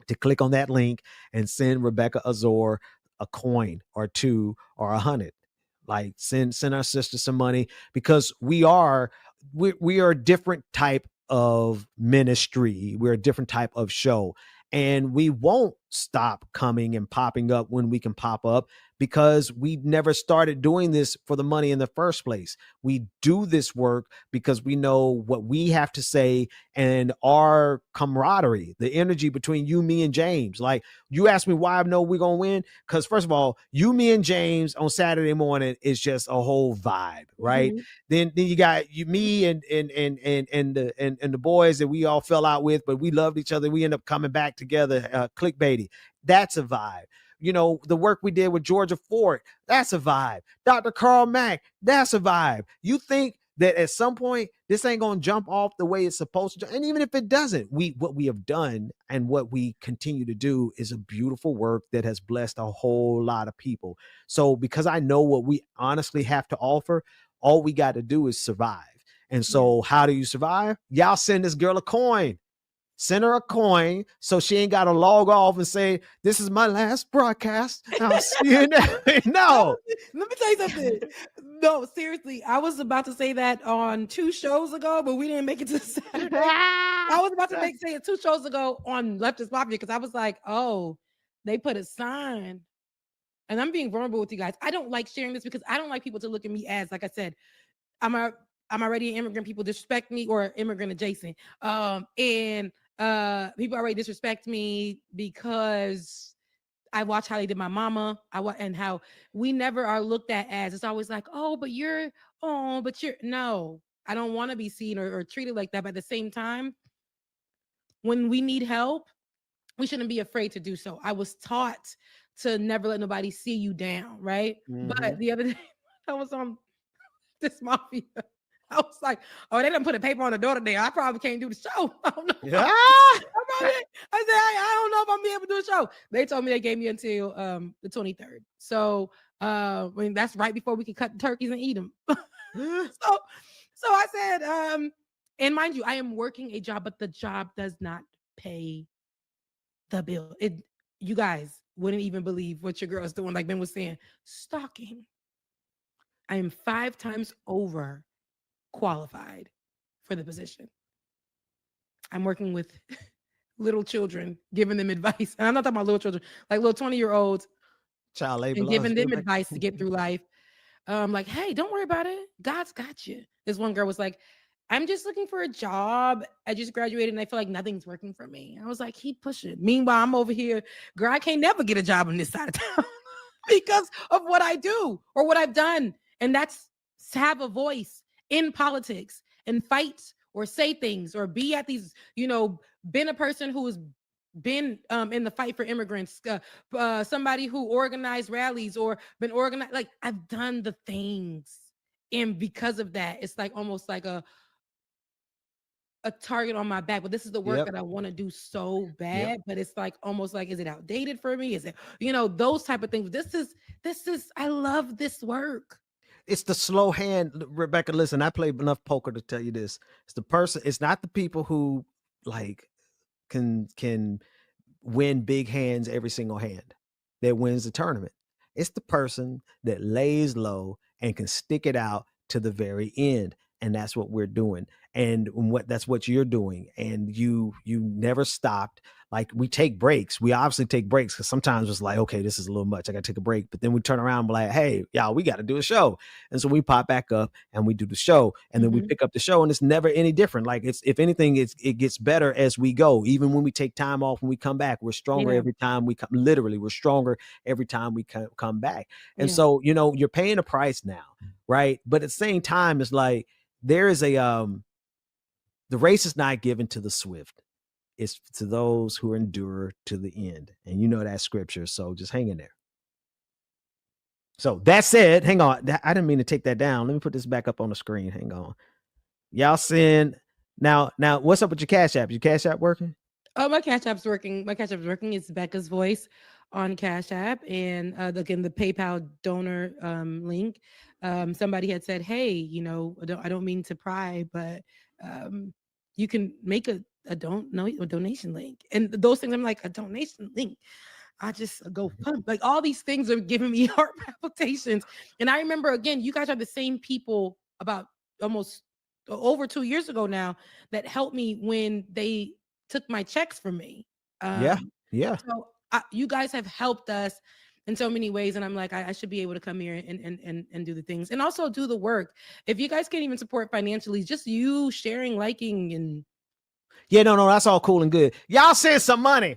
to click on that link and send Rebecca Azor a coin or $2 or $100. Like, send our sister some money, because we are we are a different type of ministry. We're a different type of show. And we won't stop coming and popping up when we can pop up, because we never started doing this for the money in the first place. We do this work because we know what we have to say, and our camaraderie, the energy between you, me, and James. Like, you asked me why I know we're going to win. Because first of all, you, me, and James on Saturday morning is just a whole vibe, right? Mhm. Then you got you, me, and the boys that we all fell out with, but we loved each other. We end up coming back together, clickbaity. That's a vibe. You know, the work we did with Georgia Ford, that's a vibe. Dr. Carl Mack, that's a vibe. You think that at some point this ain't gonna jump off the way it's supposed to, and even if it doesn't, what we have done and what we continue to do is a beautiful work that has blessed a whole lot of people. So because I know what we honestly have to offer, all we got to do is survive. And so how do you survive? Y'all send this girl a coin. Send her a coin so she ain't got to log off and say, this is my last broadcast. I'll see you next. No. Let me tell you something. No, seriously, I was about to say that on 2 shows ago, but we didn't make it to Saturday. I was about to say it 2 shows ago on Left is Popular, because I was like, oh, they put a sign. And I'm being vulnerable with you guys. I don't like sharing this because I don't like people to look at me as, like I said, I'm already an immigrant. People disrespect me, or immigrant adjacent. And people already disrespect me because I watch how they did my mama. And how we never are looked at as, it's always like, oh, but you're no, I don't want to be seen or treated like that. But at the same time, when we need help, we shouldn't be afraid to do so. I was taught to never let nobody see you down, right? But the other day, I was on this mafia. I was like, oh, they done put a paper on the door today. I probably can't do the show. I don't know. Yeah. I said, I don't know if I'm be able to do a show. They told me they gave me until the 23rd. So I mean, that's right before we can cut the turkeys and eat them. So I said, and mind you, I am working a job, but the job does not pay the bill. You guys wouldn't even believe what your girl's doing. Like Ben was saying, stalking. I am 5 times over qualified for the position. I'm working with little children, giving them advice. And I'm not talking about little children, like little 20-year-olds, Child labor and laws, giving them like- advice to get through life. Like, hey, don't worry about it. God's got you. This one girl was like, I'm just looking for a job. I just graduated and I feel like nothing's working for me. I was like, keep pushing. Meanwhile, I'm over here, girl, I can't never get a job on this side of town because of what I do or what I've done. And that's have a voice in politics and fight or say things or be at these, been a person who has been in the fight for immigrants, somebody who organized rallies or been organized. Like, I've done the things. And because of that, it's like almost like a target on my back. But this is the work that I want to do so bad. But it's like almost like, is it outdated for me? Is it, those type of things? This is I love this work. It's the slow hand, Rebecca. Listen, I played enough poker to tell you this. It's the person. It's not the people who like can win big hands every single hand that wins the tournament. It's the person that lays low and can stick it out to the very end. And that's what we're doing. And that's what you're doing. And you never stopped. Like, we take breaks. We obviously take breaks because sometimes it's like, okay, this is a little much. I got to take a break. But then we turn around and be like, hey, y'all, we got to do a show. And so we pop back up and we do the show. And then we pick up the show, and it's never any different. Like, if anything, it gets better as we go. Even when we take time off, when we come back, we're stronger every time we come. Literally, we're stronger every time we come back. And so, you're paying a price now, right? But at the same time, it's like, there is the race is not given to the swift. It's to those who endure to the end. And you know that scripture. So just hang in there. So that said, hang on. I didn't mean to take that down. Let me put this back up on the screen. Hang on. Y'all send now, what's up with your Cash App? Your Cash App working? Oh, my Cash App's working. My Cash App's working. It's Becca's voice on Cash App. And again, the PayPal donor link. Somebody had said, hey, I don't mean to pry, but you can make a donation link. And those things, I'm like, a donation link. I just go pump. Like, all these things are giving me heart palpitations. And I remember, again, you guys are the same people about almost over 2 years ago now that helped me when they took my checks from me. Yeah. So you guys have helped us in so many ways, and I'm like, I should be able to come here and do the things, and also do the work. If you guys can't even support financially, just you sharing, liking, and Yeah, no, that's all cool and good. Y'all send some money.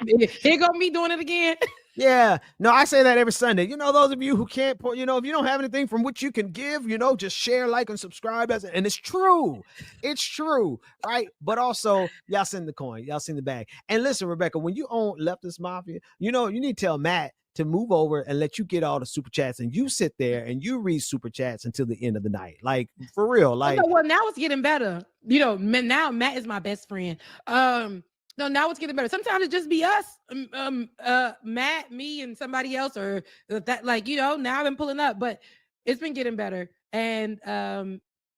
here go me doing it again. Yeah, no, I say that every Sunday. You know, those of you who can't, if you don't have anything from which you can give, just share, like, and subscribe. And it's true. It's true, right? But also, y'all send the coin. Y'all send the bag. And listen, Rebecca, when you own Leftist Mafia, you need to tell Matt to move over and let you get all the super chats, and you sit there and you read super chats until the end of the night. Like, for real. Like, well, now it's getting better. Now Matt is my best friend. No, now it's getting better. Sometimes it just be us, Matt, me, and somebody else, or that, now I've been pulling up, but it's been getting better. And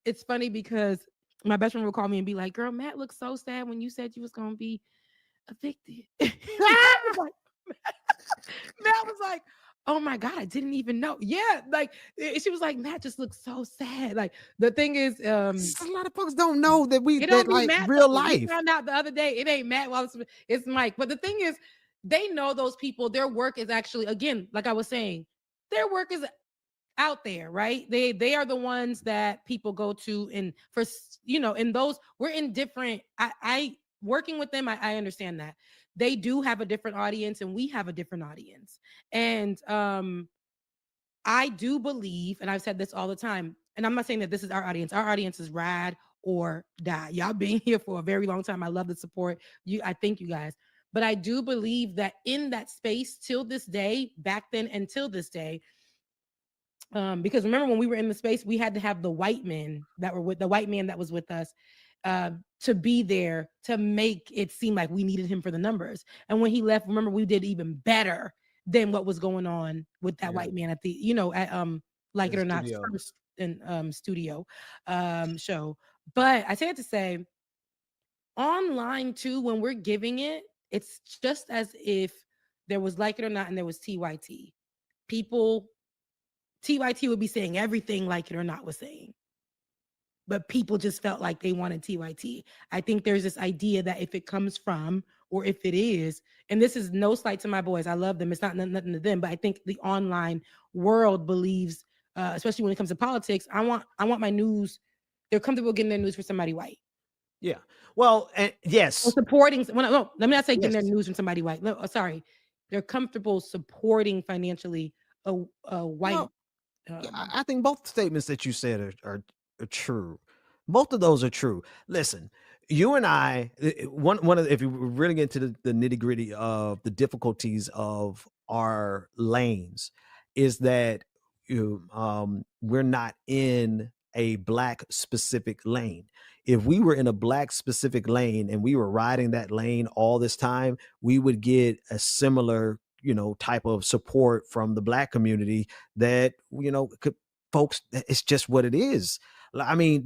it's funny because my best friend will call me and be like, "Girl, Matt looks so sad when you said you was gonna be evicted." Matt was like, "Oh my God, I didn't even know." Yeah, she was like, "Matt just looks so sad." Like, the thing is, a lot of folks don't know that it don't be like Matt, real though. We life. found out the other day it ain't Matt Wallace, it's Mike. But the thing is, they know those people. Their work is actually, again, like I was saying, their work is out there, right? They are the ones that people go to, and in those, we're in different. I working with them, I understand that they do have a different audience, and we have a different audience, and I do believe, and I've said this all the time, and I'm not saying that this is our audience. Our audience is ride or die. Y'all been here for a very long time. I love the support. I thank you guys. But I do believe that in that space till this day, back then until this day, because remember when we were in the space, we had to have the white man that was with us to be there to make it seem like we needed him for the numbers. And when he left, remember, we did even better than what was going on with that white man at the, at Like It or Not first in studio show. But I say it to say, online too, when we're giving it, it's just as if there was Like It or Not and there was TYT. TYT would be saying everything Like It or Not was saying, but people just felt like they wanted TYT. I think there's this idea that if it comes from, or if it is, and this is no slight to my boys, I love them, it's not nothing to them, but I think the online world believes, especially when it comes to politics, I want my news, they're comfortable getting their news for somebody white. Yeah. Well, yes. Or supporting, let me not say getting their news from somebody white. No, sorry. They're comfortable supporting financially a white. Well, I think both statements that you said are true. Both of those are true. Listen, you and I, one of if you really get into the nitty gritty of the difficulties of our lanes, is that we're not in a black specific lane. If we were in a black specific lane and we were riding that lane all this time, we would get a similar type of support from the black community that folks, it's just what it is. I mean,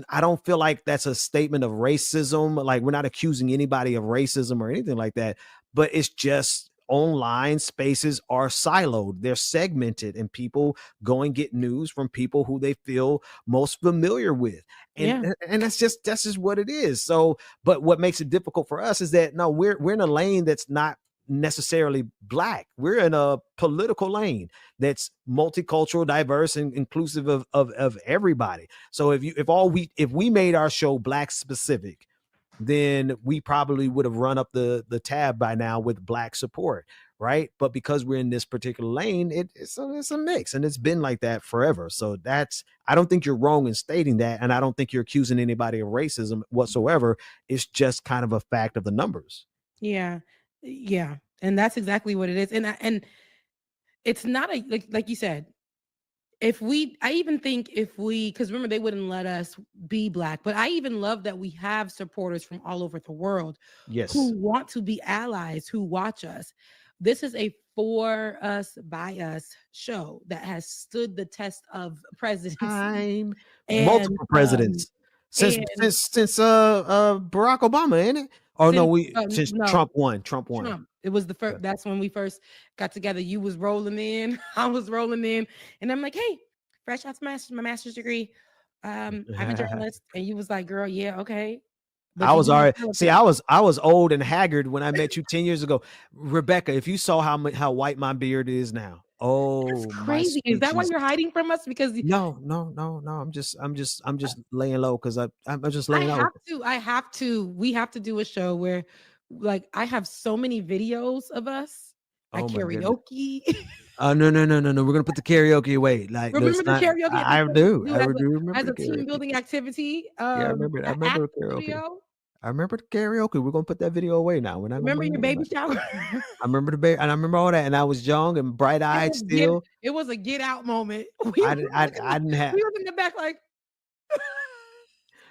I don't feel like that's a statement of racism. Like, we're not accusing anybody of racism or anything like that, but it's just online spaces are siloed. They're segmented, and people go and get news from people who they feel most familiar with. And that's just what it is. So, but what makes it difficult for us is that no, we're in a lane that's not necessarily black. We're in a political lane that's multicultural, diverse, and inclusive of everybody. So if we made our show black specific, then we probably would have run up the tab by now with black support, right? But because we're in this particular lane, it's a mix, and it's been like that forever. So I don't think you're wrong in stating that, and I don't think you're accusing anybody of racism whatsoever. It's just kind of a fact of the numbers. Yeah. And that's exactly what it is. And it's not like you said, I even think because remember, they wouldn't let us be black, but I even love that we have supporters from all over the world, who want to be allies, who watch us. This is a for us, by us show that has stood the test of presidency. Multiple presidents since Barack Obama, ain't it? Oh, since Trump won. Trump. It was the first. That's when we first got together. You was rolling in, I was rolling in, and I'm like, hey, fresh out my master's degree. I'm a journalist. And you was like, girl, yeah, okay. But I you was didn't already tell us see. that. I was old and haggard when I met you 10 years ago, Rebecca. If you saw how white my beard is now, That's oh my crazy. Is sweet that why Jesus. you're hiding from us? Because No. I'm just laying low because I'm just laying low. I have to. We have to do a show where, like, I have so many videos of us. I Oh my goodness. karaoke. No. We're gonna put the karaoke away. Like, Remember let's the not. karaoke I episode do. we do I do remember as the a team karaoke. building activity? Yeah, I remember it. I An remember the action karaoke. video. I remember the karaoke. We're gonna put that video away now. We're not gonna Remember bring your it baby back. shower? I remember the baby, and I remember all that. And I was young and bright eyed still. It was a get out moment. I didn't have. We was in the back like.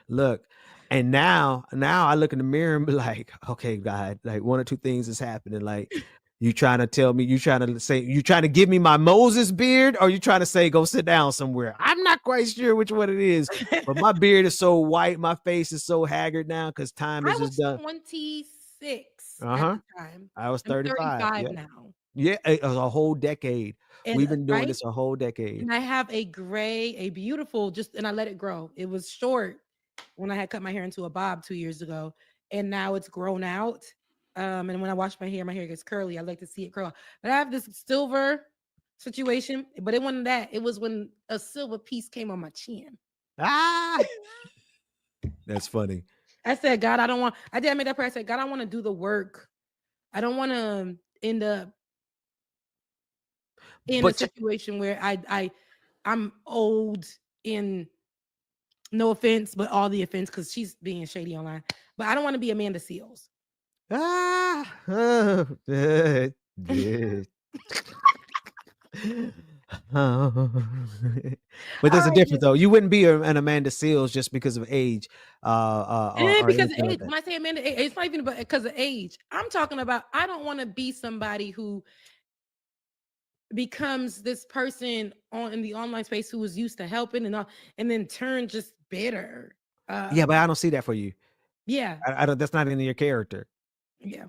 Look, and now I look in the mirror and be like, okay, God, like one or two things is happening. Like, you trying to tell me, you trying to give me my Moses beard, or you trying to say go sit down somewhere? I'm not quite sure which one it is, but my beard is so white, my face is so haggard now because time is I just was done. 26 at Uh-huh. the time. I was I'm 35. 35 Yeah. now. Yeah, it was a whole decade. And We've been doing right? this a whole decade. And I have a beautiful, and I let it grow. It was short when I had cut my hair into a bob 2 years ago, and now it's grown out. And when I wash my hair gets curly. I like to see it curl. But I have this silver situation, but it wasn't that. It was when a silver piece came on my chin. Ah, that's funny. I said, God, I made that prayer. I said, God, I want to do the work. I don't want to end up in a situation where I'm old in, no offense, but all the offense, because she's being shady online. But I don't want to be Amanda Seals. But there's a difference though. You wouldn't be an Amanda Seals just because of age. Or Because of anything like age. that. When I say Amanda, it's not even because of age. I'm talking about, I don't want to be somebody who becomes this person in the online space who was used to helping and then turn just bitter. Yeah, but I don't see that for you. Yeah. I don't. That's not in your character. Yeah.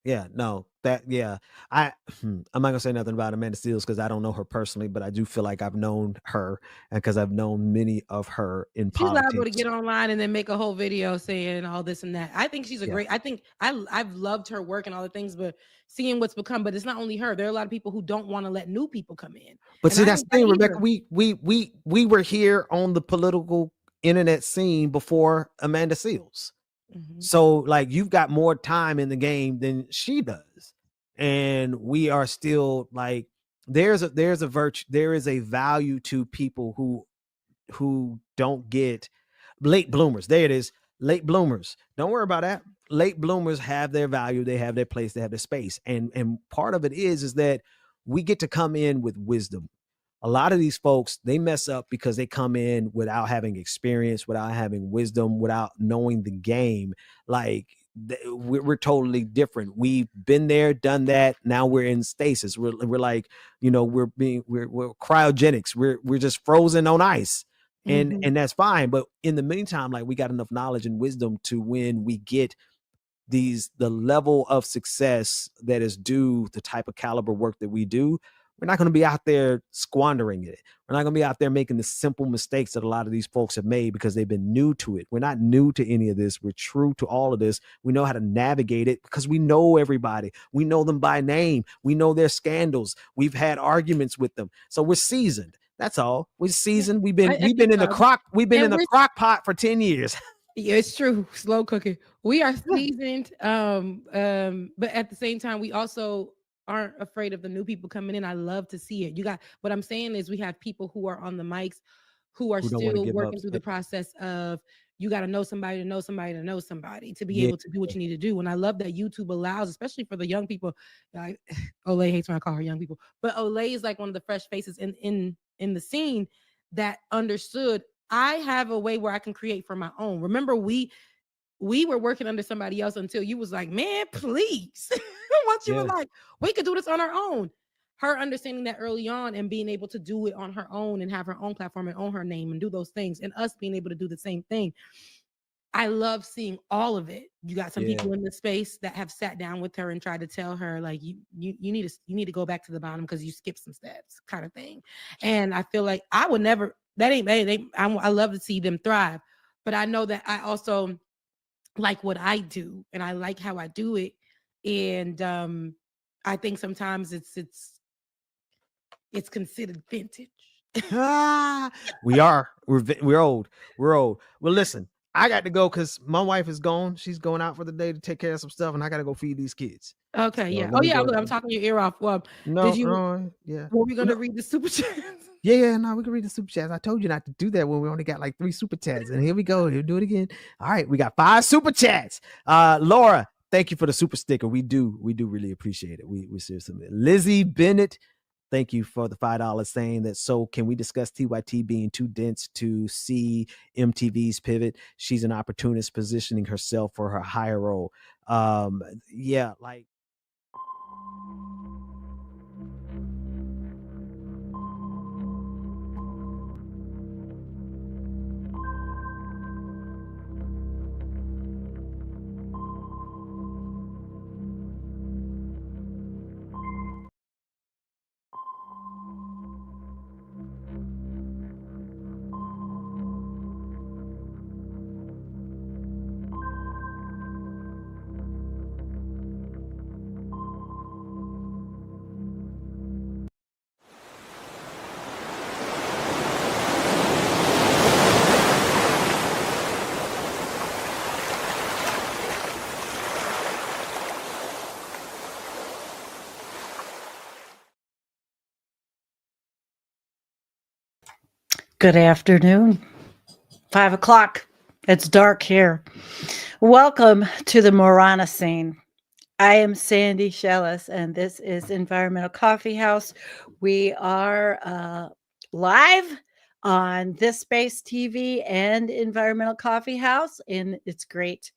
Yeah, no, I'm not gonna say nothing about Amanda Seals because I don't know her personally, but I do feel like I've known her, and because I've known many of her in She's politics. liable to get online and then make a whole video saying all this and that. I think she's I've loved her work and all the things, but seeing what's become, but it's not only her. There are a lot of people who don't want to let new people come in. But And see, I that's ain't the thing, that Rebecca. either. We were here on the political internet scene before Amanda Seals. Mhm. So like you've got more time in the game than she does. And we are still like there's a virtue, there is a value to people who don't get late bloomers. There it is. Late bloomers. Don't worry about that. Late bloomers have their value, they have their place, they have their space. And part of it is that we get to come in with wisdom. A lot of these folks, they mess up because they come in without having experience, without having wisdom, without knowing the game. Like we're totally different. We've been there, done that. Now we're in stasis. We're like, we're cryogenics. We're just frozen on ice. And that's fine. But in the meantime, like we got enough knowledge and wisdom to when we get the level of success that is due the type of caliber work that we do, we're not going to be out there squandering it. We're not going to be out there making the simple mistakes that a lot of these folks have made because they've been new to it. We're not new to any of this. We're true to all of this. We know how to navigate it because we know everybody. We know them by name. We know their scandals. We've had arguments with them. So we're seasoned. That's all. We're seasoned. We've been in the crock pot for 10 years. Yeah, it's true. Slow cooking. We are seasoned. But at the same time, we also aren't afraid of the new people coming in. I love to see it. What I'm saying is we have people who are on the mics who are Who don't wanna still give working up. through the process of you got to know somebody to know somebody to know somebody to be Yeah. able to do what you need to do. And I love that YouTube allows, especially for the young people. Olay hates when I call her young people, but Olay is like one of the fresh faces in the scene that understood I have a way where I can create for my own. Remember, we were working under somebody else until you was like, man, please. Once you were like, we could do this on our own. Her understanding that early on and being able to do it on her own and have her own platform and own her name and do those things, and us being able to do the same thing. I love seeing all of it. You got some people in the space that have sat down with her and tried to tell her, like, you need to go back to the bottom because you skipped some steps, kind of thing. And I feel like I would never, That ain't I love to see them thrive, but I know that I also like what I do, and I like how I do it, and I think sometimes it's considered vintage. We are. We're old. We're old. Well, listen, I got to go because my wife is gone. She's going out for the day to take care of some stuff, and I got to go feed these kids. Okay, So yeah. let Oh me yeah, go. look, I'm talking your ear off. Well, No, did you? yeah. Were we gonna No. read the super chats? Yeah, no, we can read the super chats. I told you not to do that when we only got like 3 super chats. And here we go. We'll do it again. All right, we got 5 super chats. Laura, thank you for the super sticker. We do really appreciate it. We seriously. Lizzie Bennett, thank you for the $5 saying that. So can we discuss TYT being too dense to see MTV's pivot? She's an opportunist positioning herself for her higher role. Yeah, like. Good afternoon. 5 o'clock. It's dark here. Welcome to the Morana scene. I am Sandee Shellis, and this is Environmental Coffeehouse. We are live on This Space TV and Environmental Coffeehouse, and it's great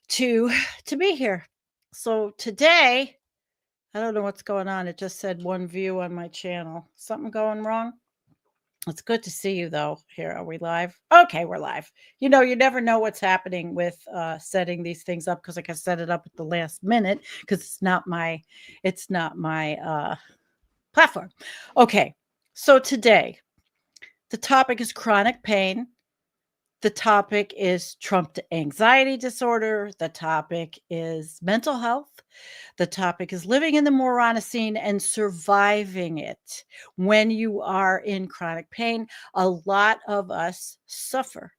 to be here. So today, I don't know what's going on. It just said 1 view on my channel. Something going wrong? It's good to see you, though. Here, are we live? Okay, we're live. You know, you never know what's happening with setting these things up because I can set it up at the last minute because it's not my platform. Okay, so today the topic is chronic pain. The topic is Trump anxiety disorder. The topic is mental health. The topic is living in the Morana scene and surviving it. When you are in chronic pain, a lot of us suffer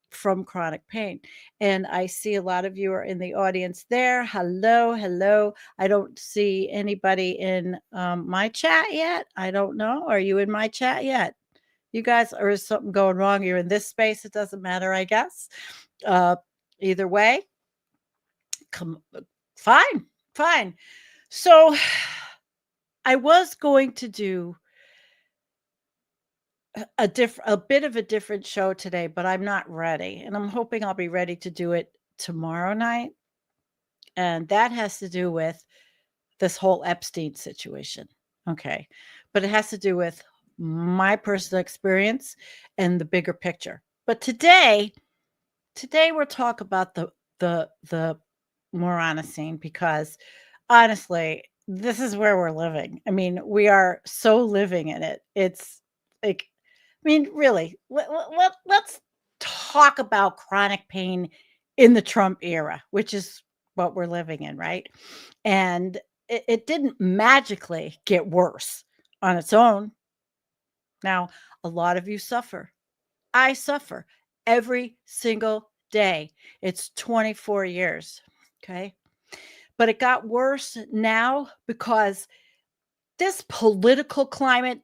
from chronic pain. And I see a lot of you are in the audience there. Hello, hello. I don't see anybody in my chat yet. I don't know. Are you in my chat yet? You guys, or is something going wrong? You're in this space. It doesn't matter, I guess. Either way, fine. So I was going to do a bit of a different show today, but I'm not ready. And I'm hoping I'll be ready to do it tomorrow night. And that has to do with this whole Epstein situation. Okay. But it has to do with my personal experience and the bigger picture. But today we'll talk about the Morana scene because honestly, this is where we're living. I mean, we are so living in it. It's like, I mean, really, let's talk about chronic pain in the Trump era, which is what we're living in, right? And it didn't magically get worse on its own. Now, a lot of you suffer. I suffer every single day. It's 24 years. Okay. But it got worse now because this political climate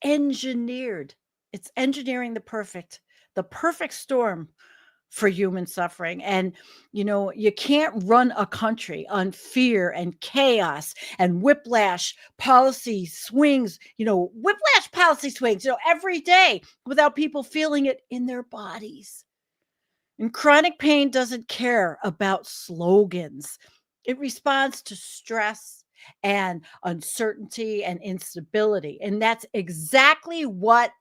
it's engineering the perfect storm for human suffering. And, you know, you can't run a country on fear and chaos and whiplash policy swings, every day without people feeling it in their bodies. And chronic pain doesn't care about slogans. It responds to stress and uncertainty and instability. And that's exactly what,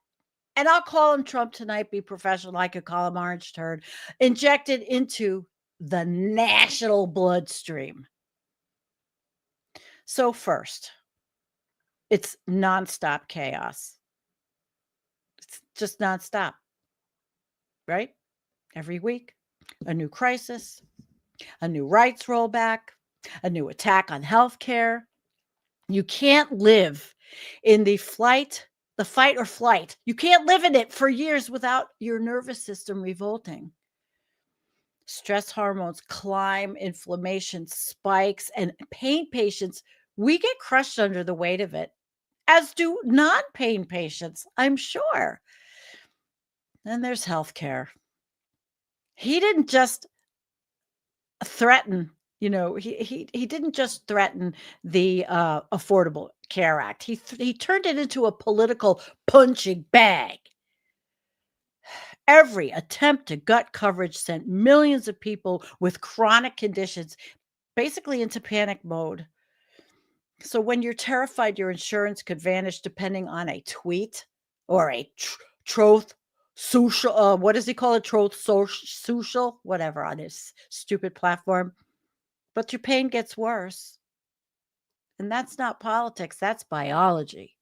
and I'll call him Trump tonight, be professional. I could call him Orange Turd, injected into the national bloodstream. So first, it's nonstop chaos. It's just nonstop, right? Every week, a new crisis, a new rights rollback, a new attack on healthcare. You can't live in the fight or flight. You can't live in it for years without your nervous system revolting. Stress hormones climb, inflammation spikes, and pain patients, we get crushed under the weight of it, as do non-pain patients, I'm sure. Then there's healthcare. He didn't just threaten, he didn't just threaten the Affordable Care Act. He turned it into a political punching bag. Every attempt to gut coverage sent millions of people with chronic conditions basically into panic mode. So when you're terrified your insurance could vanish depending on a tweet or a troth social, what does he call it? Troth social, whatever, on his stupid platform. But your pain gets worse. And that's not politics, that's biology.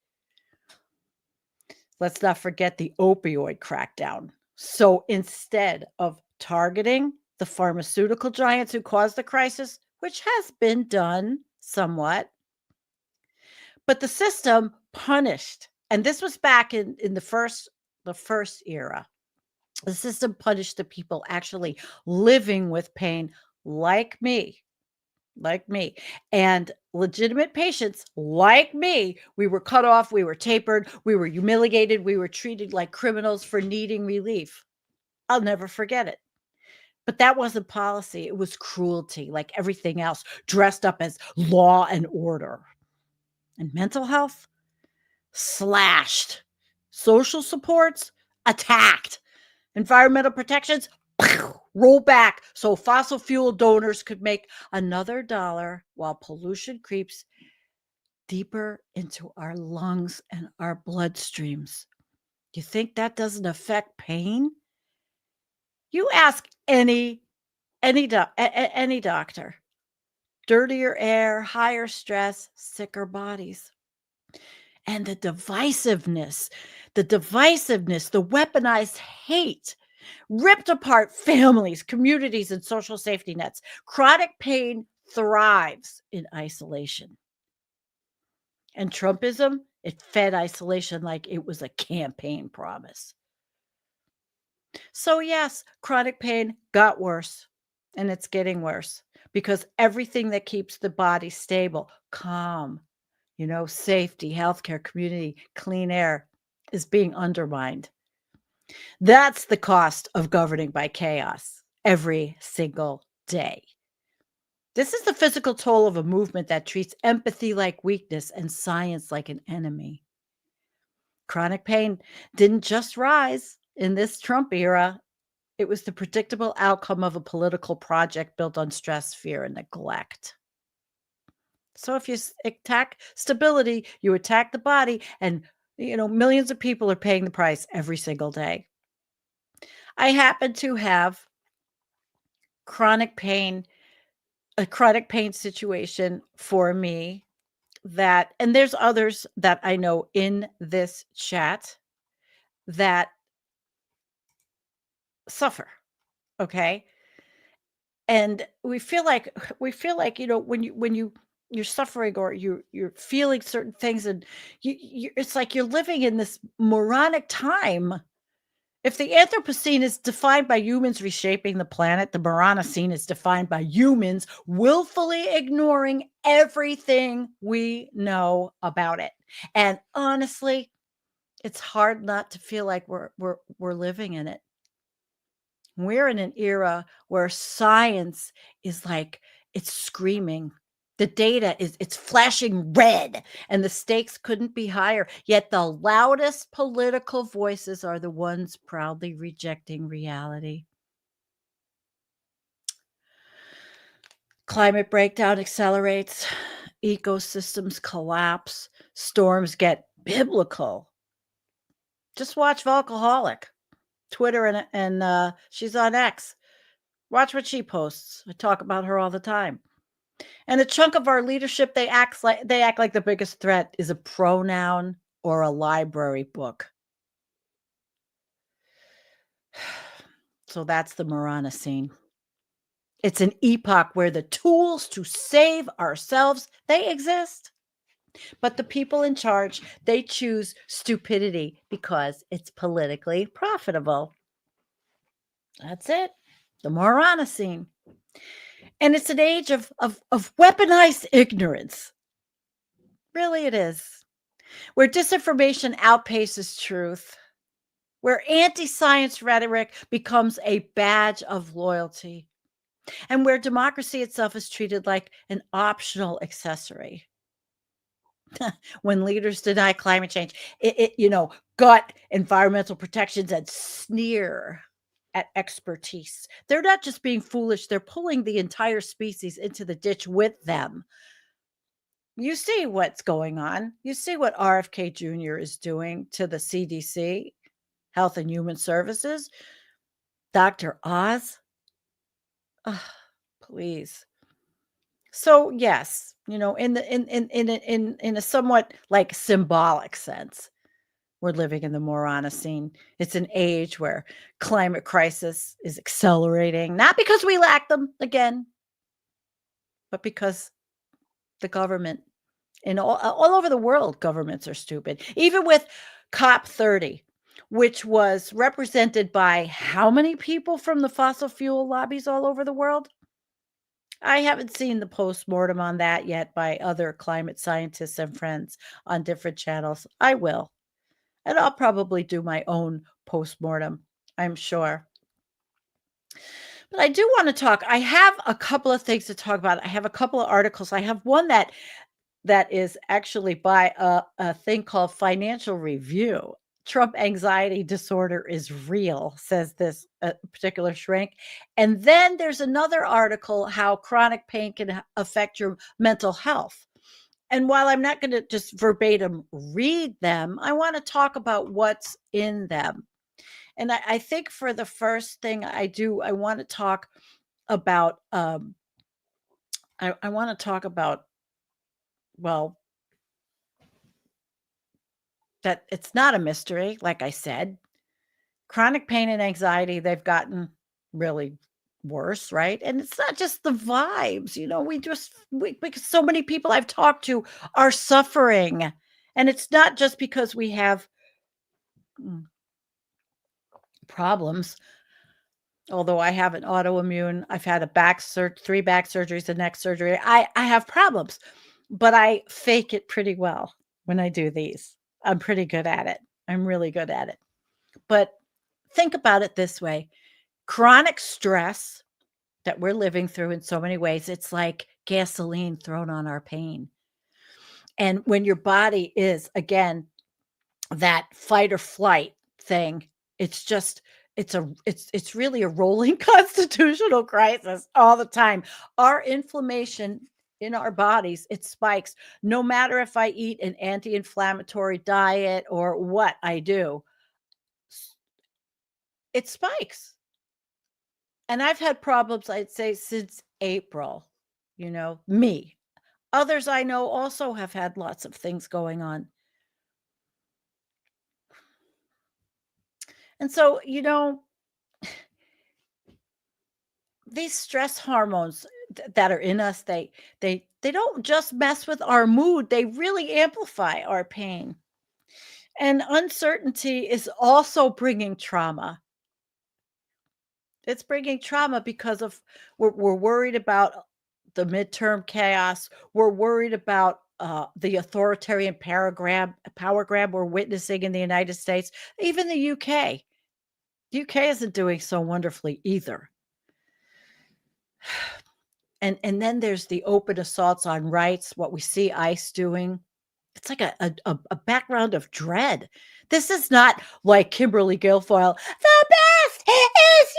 Let's not forget the opioid crackdown. So instead of targeting the pharmaceutical giants who caused the crisis, which has been done somewhat, but the system punished, and this was back in the first era. The system punished the people actually living with pain like me, and legitimate patients like me. We were cut off, we were tapered, we were humiliated, we were treated like criminals for needing relief. I'll never forget it. But that wasn't policy. It was cruelty, like everything else, dressed up as law and order. And mental health, slashed. Social supports, attacked. Environmental protections, roll back so fossil fuel donors could make another dollar while pollution creeps deeper into our lungs and our bloodstreams. You think that doesn't affect pain? You ask any doctor. Dirtier air, higher stress, sicker bodies. And the divisiveness, the weaponized hate, ripped apart families, communities, and social safety nets. Chronic pain thrives in isolation. And Trumpism, it fed isolation like it was a campaign promise. So yes, chronic pain got worse, and it's getting worse because everything that keeps the body stable, calm, safety, healthcare, community, clean air is being undermined. That's the cost of governing by chaos every single day. This is the physical toll of a movement that treats empathy like weakness and science like an enemy. Chronic pain didn't just rise in this Trump era. It was the predictable outcome of a political project built on stress, fear, and neglect. So if you attack stability, you attack the body, and millions of people are paying the price every single day. I happen to have a chronic pain situation for me and there's others that I know in this chat that suffer. Okay. And we feel like, when you're suffering or you're feeling certain things, and it's like you're living in this moronic time. If the Anthropocene is defined by humans reshaping the planet, the Moronocene is defined by humans willfully ignoring everything we know about it. And honestly, it's hard not to feel like we're living in it. We're in an era where science is like, it's screaming. The data it's flashing red, and the stakes couldn't be higher. Yet the loudest political voices are the ones proudly rejecting reality. Climate breakdown accelerates, ecosystems collapse, storms get biblical. Just watch Volcaholic, Twitter, and she's on X. Watch what she posts. I talk about her all the time. And a chunk of our leadership, they act like the biggest threat is a pronoun or a library book. So that's the Marana scene. It's an epoch where the tools to save ourselves, they exist. But the people in charge, they choose stupidity because it's politically profitable. That's it. The Marana scene. And it's an age of weaponized ignorance. Really, it is. Where disinformation outpaces truth. Where anti-science rhetoric becomes a badge of loyalty. And where democracy itself is treated like an optional accessory. When leaders deny climate change, gut environmental protections and sneer at expertise. They're not just being foolish, they're pulling the entire species into the ditch with them. You see what's going on. You see what RFK Jr. is doing to the CDC, Health and Human Services. Dr. Oz. Ugh, please. So yes, in a somewhat like symbolic sense, we're living in the Marana scene. It's an age where climate crisis is accelerating, not because we lack them again, but because the government in all over the world, governments are stupid. Even with COP30, which was represented by how many people from the fossil fuel lobbies all over the world? I haven't seen the postmortem on that yet by other climate scientists and friends on different channels. I will. And I'll probably do my own postmortem, I'm sure. But I do want to talk. I have a couple of things to talk about. I have a couple of articles. I have one that is actually by a thing called Financial Review. Trump anxiety disorder is real, says this particular shrink. And then there's another article, how chronic pain can affect your mental health. And while I'm not going to just verbatim read them, I want to talk about what's in them. And I think for the first thing I want to talk about, I want to talk about, well, that it's not a mystery, like I said. Chronic pain and anxiety, they've gotten really worse, right? And it's not just the vibes, because so many people I've talked to are suffering. And it's not just because we have problems. Although I have an autoimmune, I've had three back surgeries, a neck surgery. I have problems, but I fake it pretty well when I do these. I'm pretty good at it. I'm really good at it. But think about it this way. Chronic stress that we're living through in so many ways, it's like gasoline thrown on our pain. And when your body is, again, that fight or flight thing, it's really a rolling constitutional crisis all the time. Our inflammation in our bodies, it spikes. No matter if I eat an anti-inflammatory diet or what I do, it spikes. And I've had problems, I'd say, since April, me. Others I know also have had lots of things going on. And so, these stress hormones that are in us, they don't just mess with our mood, they really amplify our pain. And uncertainty is also bringing trauma. It's bringing trauma because we're worried about the midterm chaos. We're worried about the authoritarian power grab we're witnessing in the United States, even the UK. The UK isn't doing so wonderfully either. And then there's the open assaults on rights, what we see ICE doing. It's like a background of dread. This is not like Kimberly Guilfoyle. The best is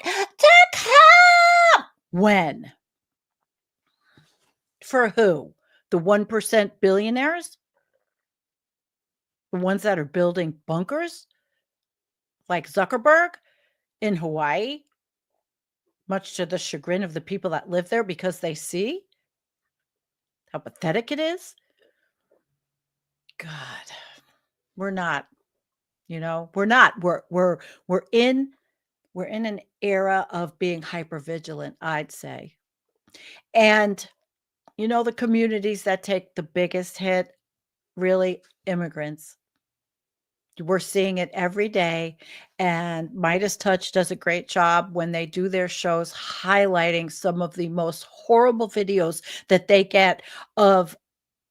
yet to come. When? For who? The 1% billionaires? The ones that are building bunkers? Like Zuckerberg in Hawaii? Much to the chagrin of the people that live there because they see how pathetic it is. God, we're not, we're not. We're in We're in an era of being hypervigilant, I'd say. And, the communities that take the biggest hit, really, immigrants. We're seeing it every day. And Midas Touch does a great job when they do their shows highlighting some of the most horrible videos that they get of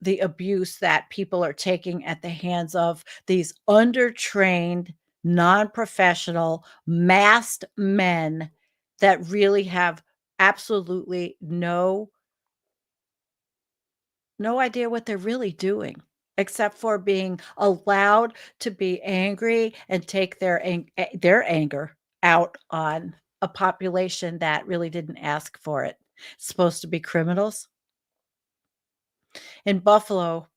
the abuse that people are taking at the hands of these undertrained, non-professional, masked men that really have absolutely no idea what they're really doing, except for being allowed to be angry and take their anger out on a population that really didn't ask for it. It's supposed to be criminals. In Buffalo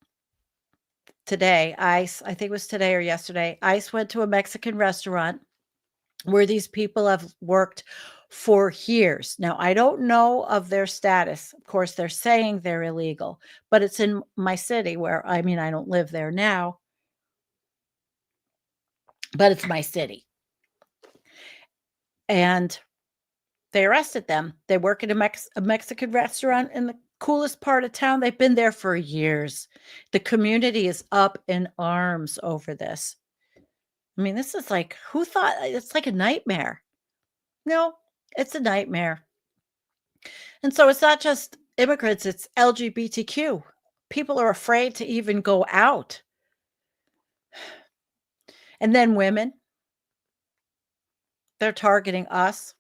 today, I think it was today or yesterday, ICE went to a Mexican restaurant where these people have worked for years. Now, I don't know of their status. Of course, they're saying they're illegal, but it's in my city where, I don't live there now, but it's my city. And they arrested them. They work at a Mexican restaurant in the coolest part of town. They've been there for years. The community is up in arms over this. This is like, who thought it's like a nightmare? No, it's a nightmare. And so it's not just immigrants, it's LGBTQ. People are afraid to even go out. And then women, they're targeting us.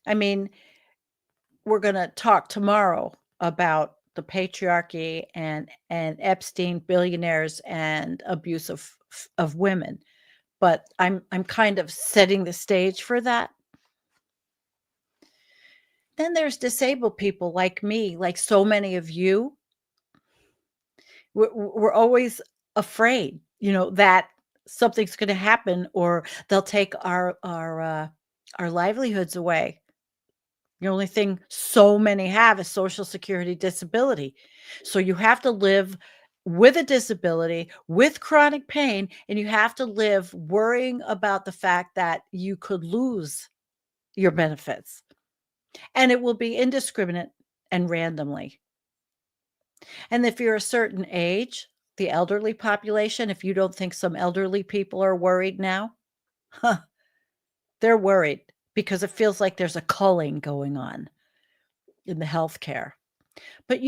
We're going to talk tomorrow about the patriarchy and Epstein billionaires and abuse of women. But I'm kind of setting the stage for that. Then there's disabled people like me, like so many of you. We're always afraid, that something's going to happen or they'll take our livelihoods away. The only thing so many have is Social Security disability. So you have to live with a disability, with chronic pain, and you have to live worrying about the fact that you could lose your benefits. And it will be indiscriminate and randomly. And if you're a certain age, the elderly population, if you don't think some elderly people are worried now, they're worried because it feels like there's a culling going on in the healthcare. But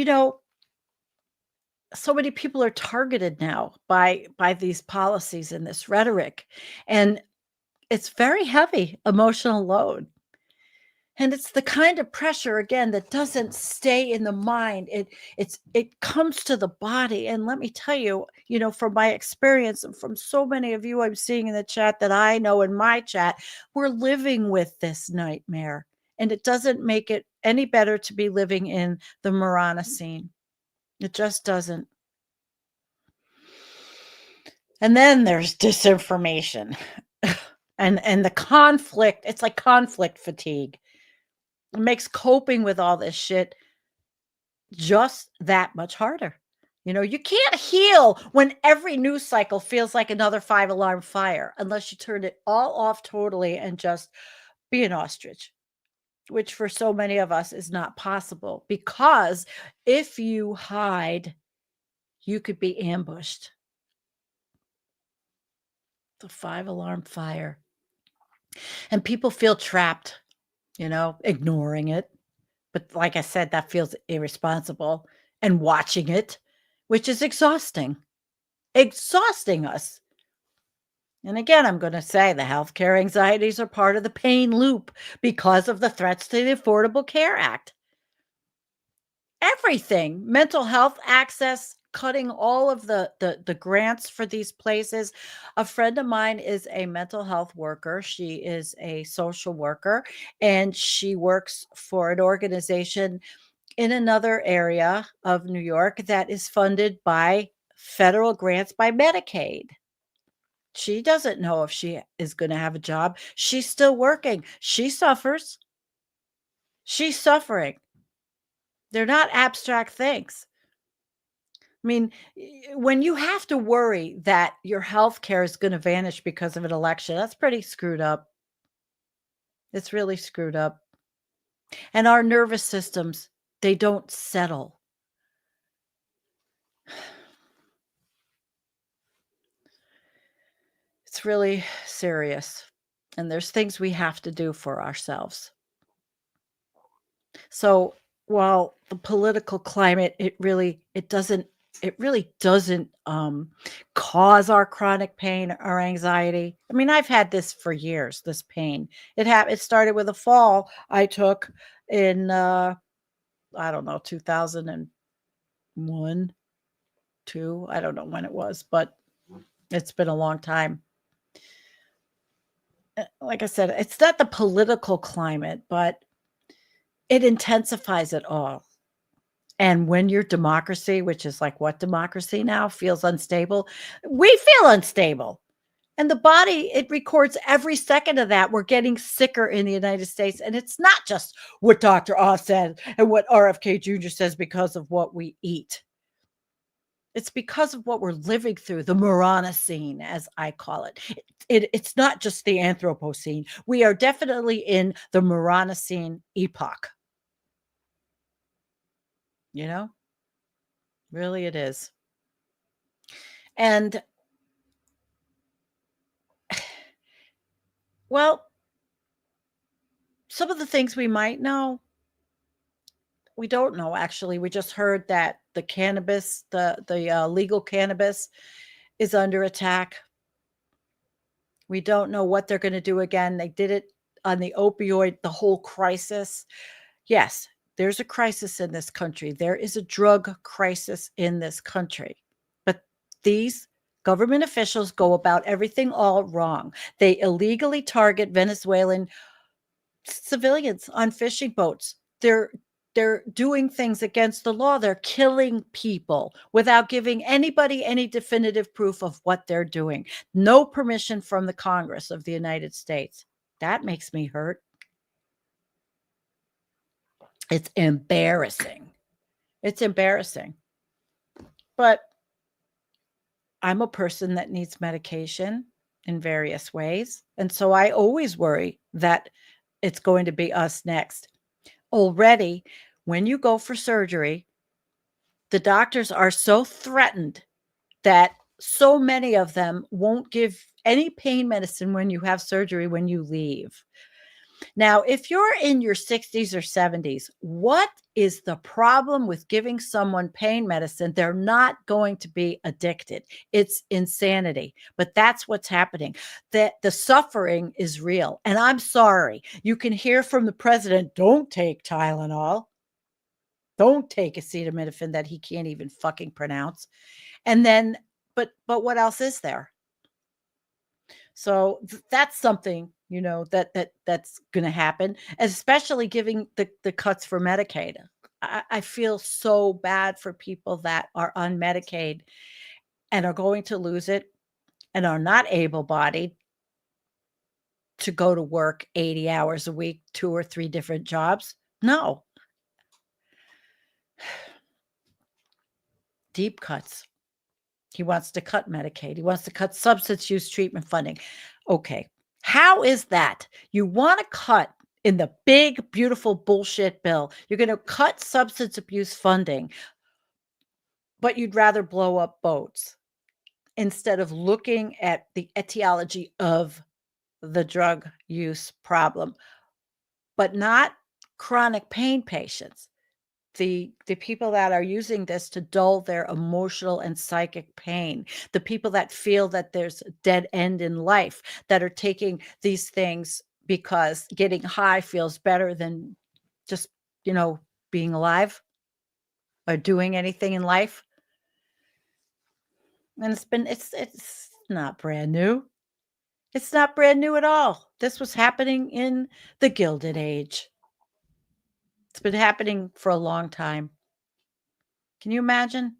so many people are targeted now by these policies and this rhetoric, and it's very heavy emotional load. And it's the kind of pressure, again, that doesn't stay in the mind. It comes to the body. And let me tell you, from my experience and from so many of you I'm seeing in the chat that I know in my chat, we're living with this nightmare. And it doesn't make it any better to be living in the Marana scene. It just doesn't. And then there's disinformation and the conflict. It's like conflict fatigue. It makes coping with all this shit just that much harder. You can't heal when every news cycle feels like another 5-alarm fire unless you turn it all off totally and just be an ostrich, which for so many of us is not possible, because if you hide, you could be ambushed. The 5-alarm fire. And people feel trapped, ignoring it. But like I said, that feels irresponsible, and watching it, which is exhausting us. And again, I'm going to say the healthcare anxieties are part of the pain loop because of the threats to the Affordable Care Act. Everything, mental health access, cutting all of the grants for these places. A friend of mine is a mental health worker. She is a social worker, and she works for an organization in another area of New York that is funded by federal grants by Medicaid. She doesn't know if she is going to have a job. She's still working. She suffers. She's suffering. They're not abstract things. When you have to worry that your health care is going to vanish because of an election, that's pretty screwed up. It's really screwed up. And our nervous systems, they don't settle. It's really serious. And there's things we have to do for ourselves. So while the political climate, it really doesn't cause our chronic pain or anxiety. I mean, I've had this for years, this pain. It started with a fall I took in I don't know, 2001, 2, I don't know when it was, but it's been a long time. Like I said, it's not the political climate, but it intensifies it all. And when your democracy, which is like what democracy now, feels unstable, we feel unstable. And the body, it records every second of that. We're getting sicker in the United States. And it's not just what Dr. Oz said and what RFK Jr. says because of what we eat. It's because of what we're living through, the Moronocene, as I call it. It's not just the Anthropocene. We are definitely in the Moronocene epoch. You know, really it is. And well, some of the things we might know, we don't know actually. We just heard that the cannabis, the legal cannabis is under attack. We don't know what they're going to do again. They did it on the opioid, the whole crisis. Yes, there's a crisis in this country. There is a drug crisis in this country. But these government officials go about everything all wrong. They illegally target Venezuelan civilians on fishing boats. They're doing things against the law. They're killing people without giving anybody any definitive proof of what they're doing. No permission from the Congress of the United States. That makes me hurt. It's embarrassing. It's embarrassing. But I'm a person that needs medication in various ways. And so I always worry that it's going to be us next. Already, when you go for surgery, the doctors are so threatened that so many of them won't give any pain medicine when you have surgery when you leave. Now, if you're in your 60s or 70s, what is the problem with giving someone pain medicine? They're not going to be addicted. It's insanity. But that's what's happening. That the suffering is real. And I'm sorry. You can hear from the president, don't take Tylenol. Don't take acetaminophen that he can't even fucking pronounce. And then, but what else is there? So that's something, you know, that's going to happen, especially giving the cuts for Medicaid. I feel so bad for people that are on Medicaid and are going to lose it and are not able-bodied to go to work 80 hours a week, 2 or 3 different jobs. No. Deep cuts. He wants to cut Medicaid. He wants to cut substance use treatment funding. Okay. How is that? You want to cut in the big, beautiful bullshit bill. You're going to cut substance abuse funding, but you'd rather blow up boats instead of looking at the etiology of the drug use problem, but not chronic pain patients. The people that are using this to dull their emotional and psychic pain, the people that feel that there's a dead end in life, that are taking these things because getting high feels better than just, you know, being alive or doing anything in life. And it's not brand new. It's not brand new at all. This was happening in the Gilded Age. It's been happening for a long time. Can you imagine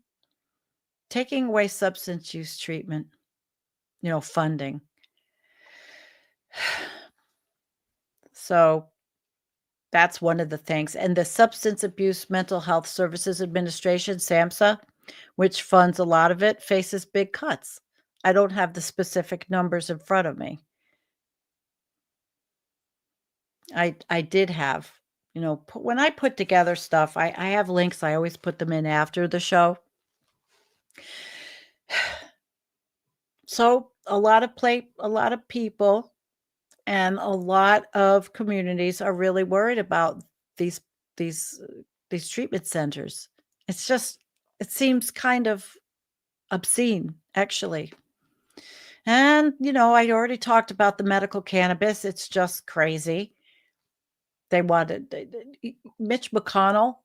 taking away substance use treatment, you know, funding? So that's one of the things. And the Substance Abuse Mental Health Services Administration, SAMHSA, which funds a lot of it, faces big cuts. I don't have the specific numbers in front of me. I did have, when I put together stuff, I have links. I always put them in after the show. So a lot of people and a lot of communities are really worried about these these these treatment centers. It seems kind of obscene, actually. And I already talked about the medical cannabis. It's just crazy. They wanted Mitch McConnell,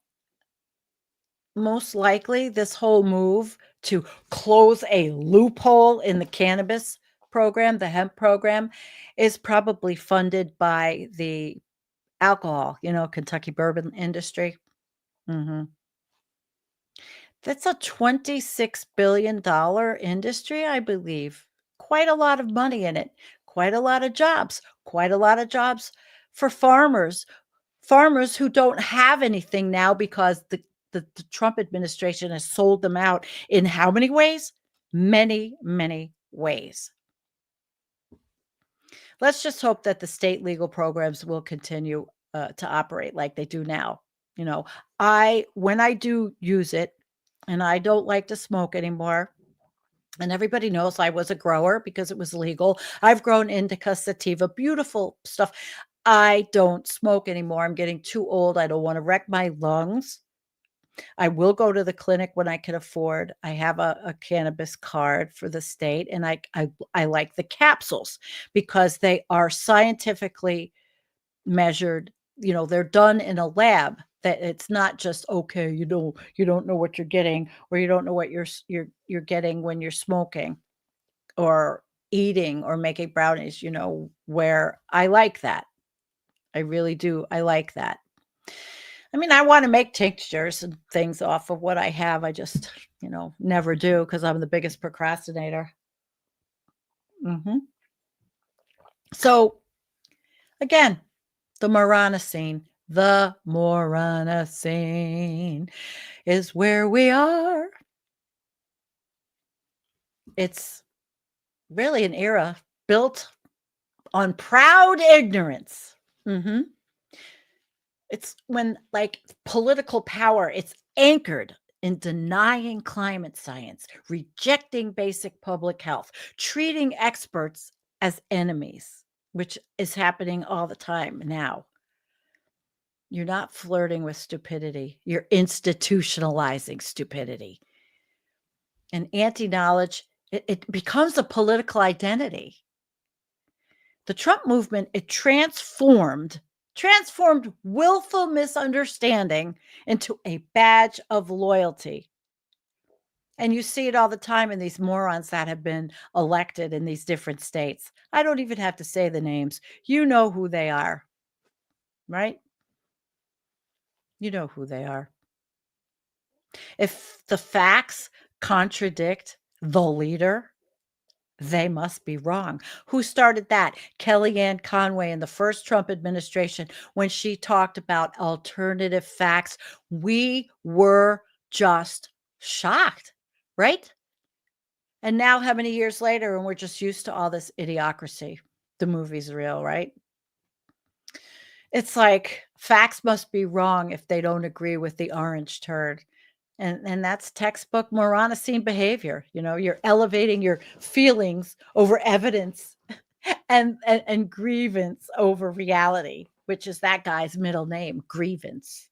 most likely this whole move to close a loophole in the cannabis program, the hemp program, is probably funded by the alcohol, Kentucky bourbon industry. That's a $26 billion industry, I believe. Quite a lot of money in it, quite a lot of jobs for farmers who don't have anything now because the Trump administration has sold them out in how many ways? Many, many ways. Let's just hope that the state legal programs will continue to operate like they do now. When I do use it, and I don't like to smoke anymore, and everybody knows I was a grower because it was legal. I've grown indica, sativa, beautiful stuff. I don't smoke anymore. I'm getting too old. I don't want to wreck my lungs. I will go to the clinic when I can afford. I have a cannabis card for the state, and I like the capsules because they are scientifically measured. They're done in a lab. That it's not just okay. You don't know what you're getting, or you don't know what you're getting when you're smoking, or eating, or making brownies. Where I like that. I really do. I like that. I mean, I want to make tinctures and things off of what I have. I just, never do because I'm the biggest procrastinator. So, again, the Moranocene is where we are. It's really an era built on proud ignorance. It's when, political power, it's anchored in denying climate science, rejecting basic public health, treating experts as enemies, which is happening all the time now. You're not flirting with stupidity. You're institutionalizing stupidity. And anti-knowledge, it becomes a political identity. The Trump movement, it transformed willful misunderstanding into a badge of loyalty. And you see it all the time in these morons that have been elected in these different states. I don't even have to say the names. You know who they are, right? You know who they are. If the facts contradict the leader, they must be wrong. Who started that? Kellyanne Conway in the first Trump administration, when she talked about alternative facts. We were just shocked, right? And now, how many years later, and we're just used to all this idiocracy. The movie's real, right? It's like facts must be wrong if they don't agree with the orange turd. And that's textbook Moranocene behavior. You're elevating your feelings over evidence and grievance over reality, which is that guy's middle name, Grievance.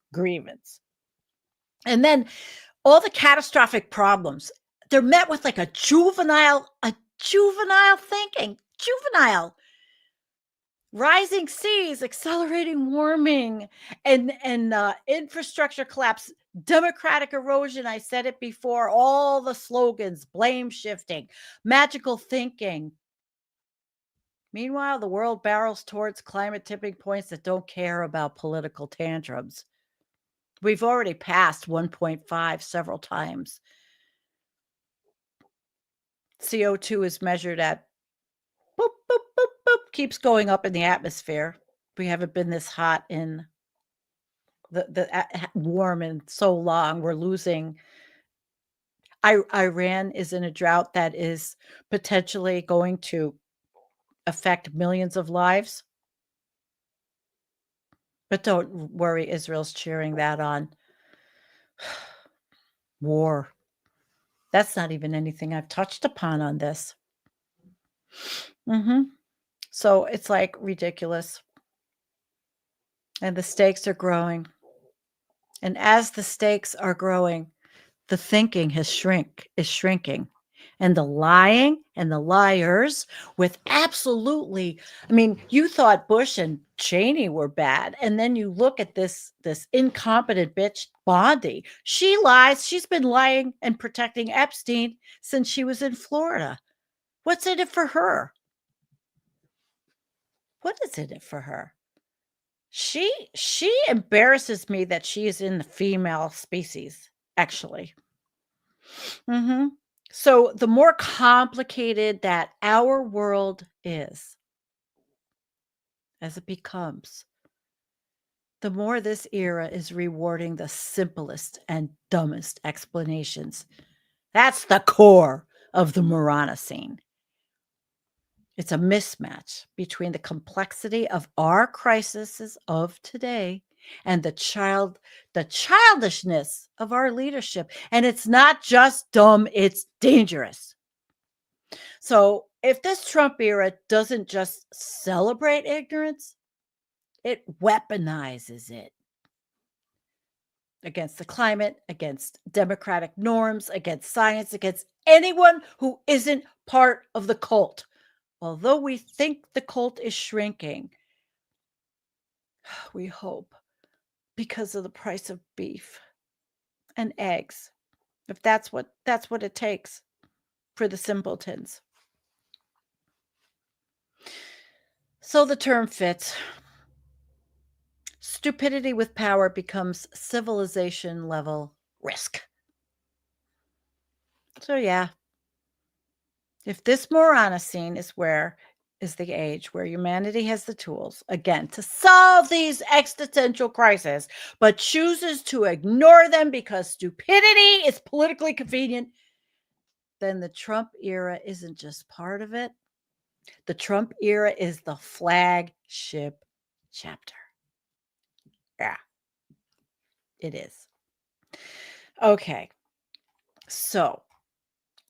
And then all the catastrophic problems, they're met with like a juvenile thinking, rising seas, accelerating warming, and infrastructure collapse, democratic erosion. I said it before, all the slogans, blame shifting, magical thinking. Meanwhile, the world barrels towards climate tipping points that don't care about political tantrums. We've already passed 1.5 several times. CO2 is measured at boop, boop, boop, boop, keeps going up in the atmosphere. We haven't been this hot in warm in so long. We're losing. Iran is in a drought that is potentially going to affect millions of lives. But don't worry, Israel's cheering that on. War. That's not even anything I've touched upon on this. So it's like ridiculous. And the stakes are growing. And as the stakes are growing, the thinking is shrinking. And the lying and the liars with absolutely, I mean, you thought Bush and Cheney were bad. And then you look at this incompetent bitch, Bondi. She lies. She's been lying and protecting Epstein since she was in Florida. What's in it for her? What is in it for her? She embarrasses me that she is in the female species, actually. So the more complicated that our world is, as it becomes, the more this era is rewarding the simplest and dumbest explanations. That's the core of the Morana scene. It's a mismatch between the complexity of our crises of today and the childishness of our leadership. And it's not just dumb, it's dangerous. So if this Trump era doesn't just celebrate ignorance, it weaponizes it against the climate, against democratic norms, against science, against anyone who isn't part of the cult. Although we think the cult is shrinking, we hope, because of the price of beef and eggs, if that's what it takes for the simpletons. So the term fits. Stupidity with power becomes civilization level risk. So yeah, if this Morana scene is the age where humanity has the tools, again, to solve these existential crises, but chooses to ignore them because stupidity is politically convenient, then the Trump era isn't just part of it. The Trump era is the flagship chapter. Yeah, it is. Okay, so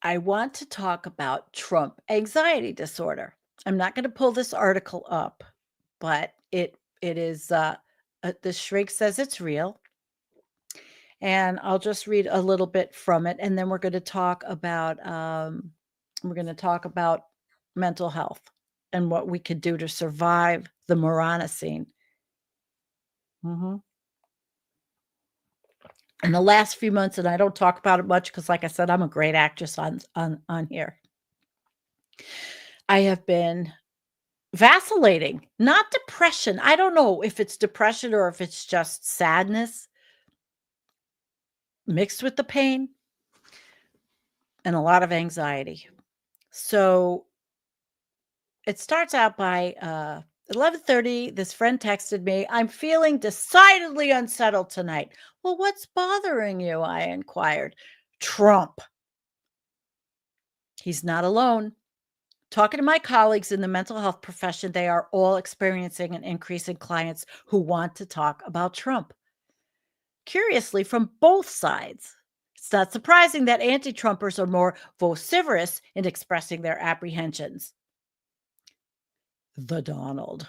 I want to talk about Trump anxiety disorder. I'm not going to pull this article up, but it is, the shrink says it's real. And I'll just read a little bit from it. And then we're going to talk about, mental health and what we could do to survive the Morana scene. In the last few months, and I don't talk about it much because, like I said, I'm a great actress on here. I have been vacillating, not depression. I don't know if it's depression or if it's just sadness mixed with the pain and a lot of anxiety. So it starts out by 11:30. This friend texted me, "I'm feeling decidedly unsettled tonight." Well, what's bothering you? I inquired. Trump. He's not alone. Talking to my colleagues in the mental health profession, they are all experiencing an increase in clients who want to talk about Trump. Curiously, from both sides. It's not surprising that anti-Trumpers are more vociferous in expressing their apprehensions. The Donald,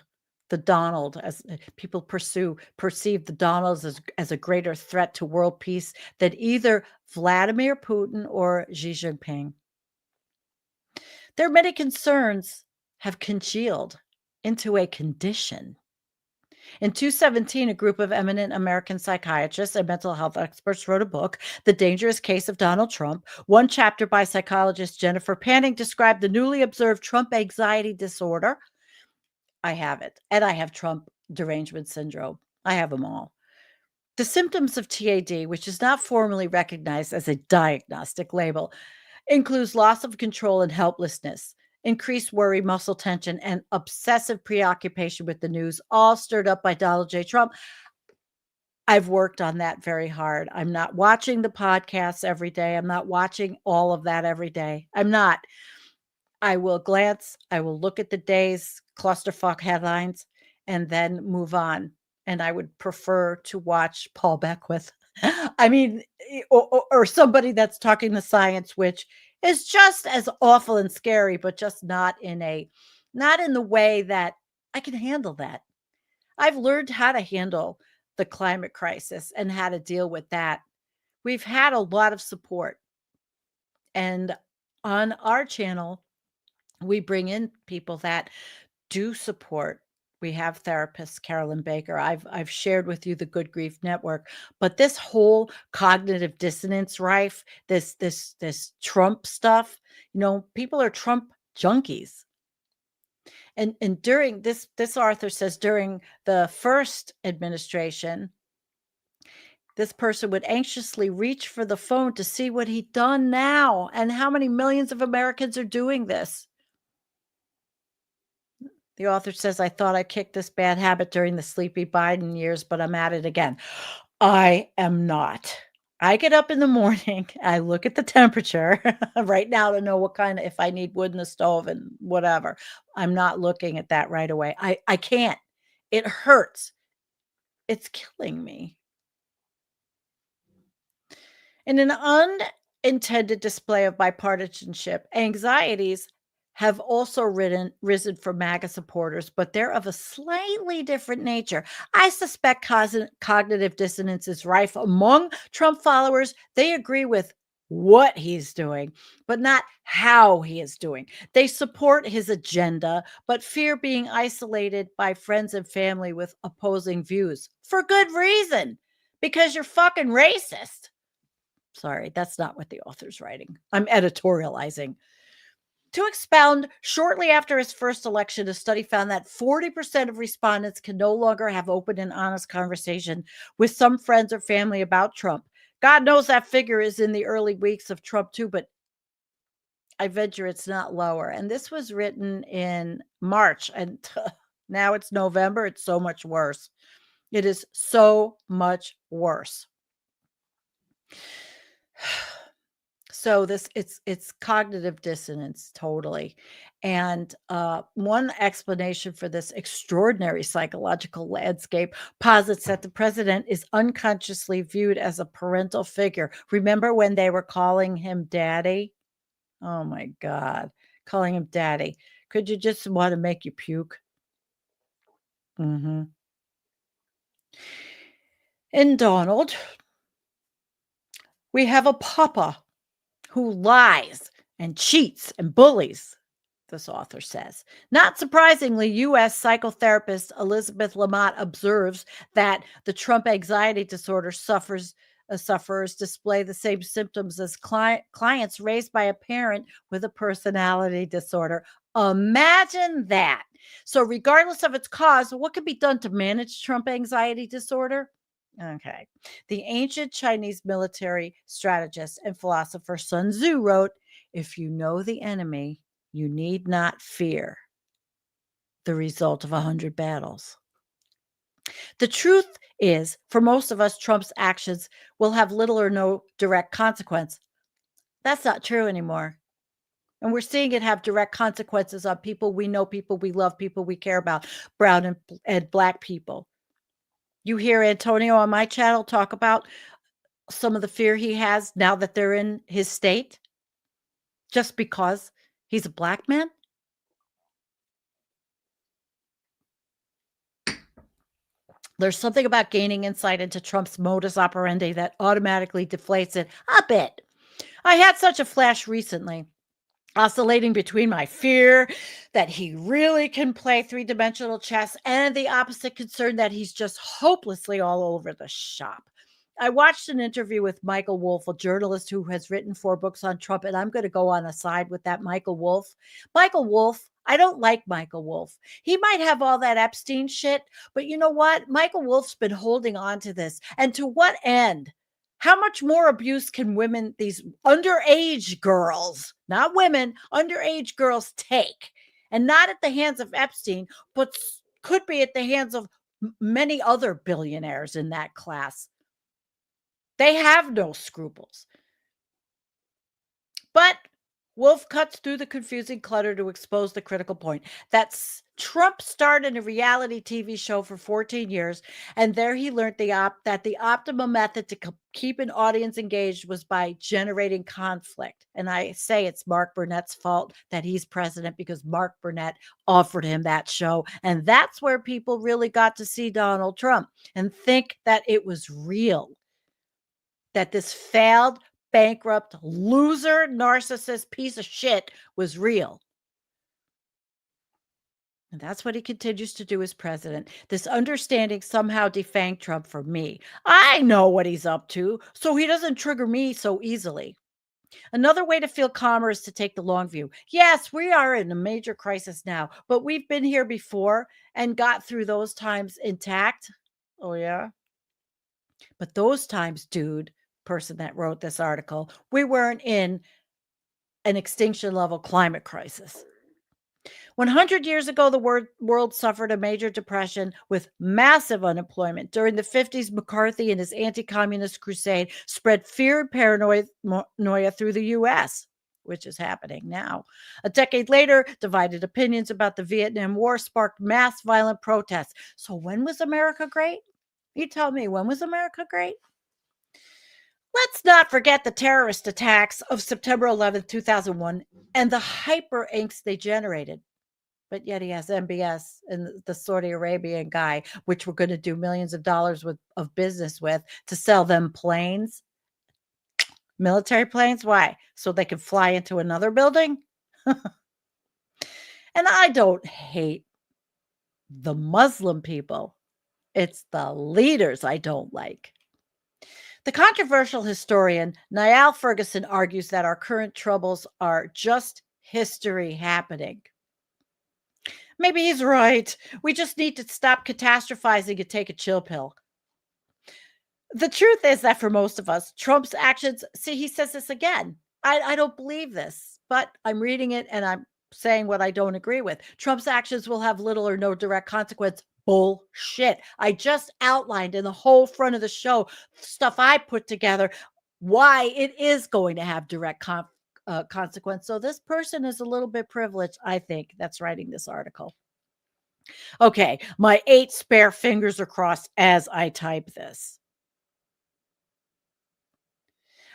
as people perceive the Donald as a greater threat to world peace than either Vladimir Putin or Xi Jinping. Their many concerns have congealed into a condition. In 2017, a group of eminent American psychiatrists and mental health experts wrote a book, The Dangerous Case of Donald Trump. One chapter by psychologist Jennifer Panning described the newly observed Trump anxiety disorder. I have it, and I have Trump derangement syndrome. I have them all. The symptoms of TAD, which is not formally recognized as a diagnostic label, includes loss of control and helplessness, increased worry, muscle tension, and obsessive preoccupation with the news, all stirred up by Donald J. Trump. I've worked on that very hard. I'm not watching the podcasts every day. I'm not watching all of that every day. I'm not. I will glance. I will look at the day's clusterfuck headlines and then move on. and I would prefer to watch Paul Beckwith. I mean, or somebody that's talking the science, which is just as awful and scary, but just not in the way that I can handle that. I've learned how to handle the climate crisis and how to deal with that. We've had a lot of support. And on our channel, we bring in people that do support. We have therapists, Carolyn Baker. I've shared with you the Good Grief Network, but this whole cognitive dissonance rife, this Trump stuff, people are Trump junkies. And during this author says during the first administration, this person would anxiously reach for the phone to see what he'd done now and how many millions of Americans are doing this. The author says, I thought I kicked this bad habit during the sleepy Biden years, but I'm at it again. I am not. I get up in the morning, I look at the temperature right now to know what kind of, if I need wood in the stove and whatever. I'm not looking at that right away. I can't. It hurts. It's killing me. In an unintended display of bipartisanship, anxieties have also risen for MAGA supporters, but they're of a slightly different nature. I suspect cognitive dissonance is rife among Trump followers. They agree with what he's doing, but not how he is doing. They support his agenda, but fear being isolated by friends and family with opposing views for good reason, because you're fucking racist. Sorry, that's not what the author's writing. I'm editorializing. To expound, shortly after his first election, a study found that 40% of respondents can no longer have open and honest conversation with some friends or family about Trump. God knows that figure is in the early weeks of Trump too, but I venture it's not lower. And this was written in March, and now it's November. It's so much worse. It is so much worse. So it's cognitive dissonance, totally. And one explanation for this extraordinary psychological landscape posits that the president is unconsciously viewed as a parental figure. Remember when they were calling him daddy? Oh my God, calling him daddy. Could you just want to make you puke? In Donald, we have a papa who lies and cheats and bullies, this author says. Not surprisingly, U.S. psychotherapist Elizabeth Lamott observes that the Trump anxiety disorder sufferers display the same symptoms as clients raised by a parent with a personality disorder. Imagine that. So regardless of its cause, what can be done to manage Trump anxiety disorder? Okay. The ancient Chinese military strategist and philosopher Sun Tzu wrote, if you know the enemy, you need not fear the result of 100 battles. The truth is, for most of us, Trump's actions will have little or no direct consequence. That's not true anymore. And we're seeing it have direct consequences on people we know, people we love, people we care about, brown and black people. You hear Antonio on my channel talk about some of the fear he has now that they're in his state just because he's a black man. There's something about gaining insight into Trump's modus operandi that automatically deflates it a bit. I had such a flash recently, oscillating between my fear that he really can play three-dimensional chess and the opposite concern that he's just hopelessly all over the shop. I watched an interview with Michael Wolff, a journalist who has written 4 books on Trump, and I'm going to go on a side with that Michael Wolff. Michael Wolff, I don't like Michael Wolff. He might have all that Epstein shit, but you know what? Michael Wolff's been holding on to this. And to what end? How much more abuse can women, these underage girls, not women, underage girls take? And not at the hands of Epstein, but could be at the hands of many other billionaires in that class. They have no scruples. But Wolf cuts through the confusing clutter to expose the critical point. That's Trump starred in a reality TV show for 14 years, and there he learned that the optimal method to keep an audience engaged was by generating conflict. And I say it's Mark Burnett's fault that he's president because Mark Burnett offered him that show. And that's where people really got to see Donald Trump and think that it was real, that this failed, bankrupt, loser, narcissist piece of shit was real. And that's what he continues to do as president. This understanding somehow defanged Trump for me. I know what he's up to, so he doesn't trigger me so easily. Another way to feel calmer is to take the long view. Yes, we are in a major crisis now, but we've been here before and got through those times intact. Oh, yeah. But those times, dude, person that wrote this article, we weren't in an extinction level climate crisis. 100 years ago, the world suffered a major depression with massive unemployment. During the 50s, McCarthy and his anti-communist crusade spread fear and paranoia through the U.S., which is happening now. A decade later, divided opinions about the Vietnam War sparked mass violent protests. So when was America great? You tell me, when was America great? Let's not forget the terrorist attacks of September 11th, 2001, and the hyper angst they generated. But yet he has MBS and the Saudi Arabian guy, which we're going to do millions of dollars of business with to sell them planes, military planes. Why? So they can fly into another building? And I don't hate the Muslim people. It's the leaders I don't like. The controversial historian Niall Ferguson argues that our current troubles are just history happening. Maybe he's right. We just need to stop catastrophizing and take a chill pill. The truth is that for most of us, Trump's actions, see, he says this again. I don't believe this, but I'm reading it and I'm saying what I don't agree with. Trump's actions will have little or no direct consequence. Bullshit. I just outlined in the whole front of the show stuff I put together why it is going to have direct consequence. So this person is a little bit privileged, I think, that's writing this article. Okay, my 8 spare fingers are crossed as I type this.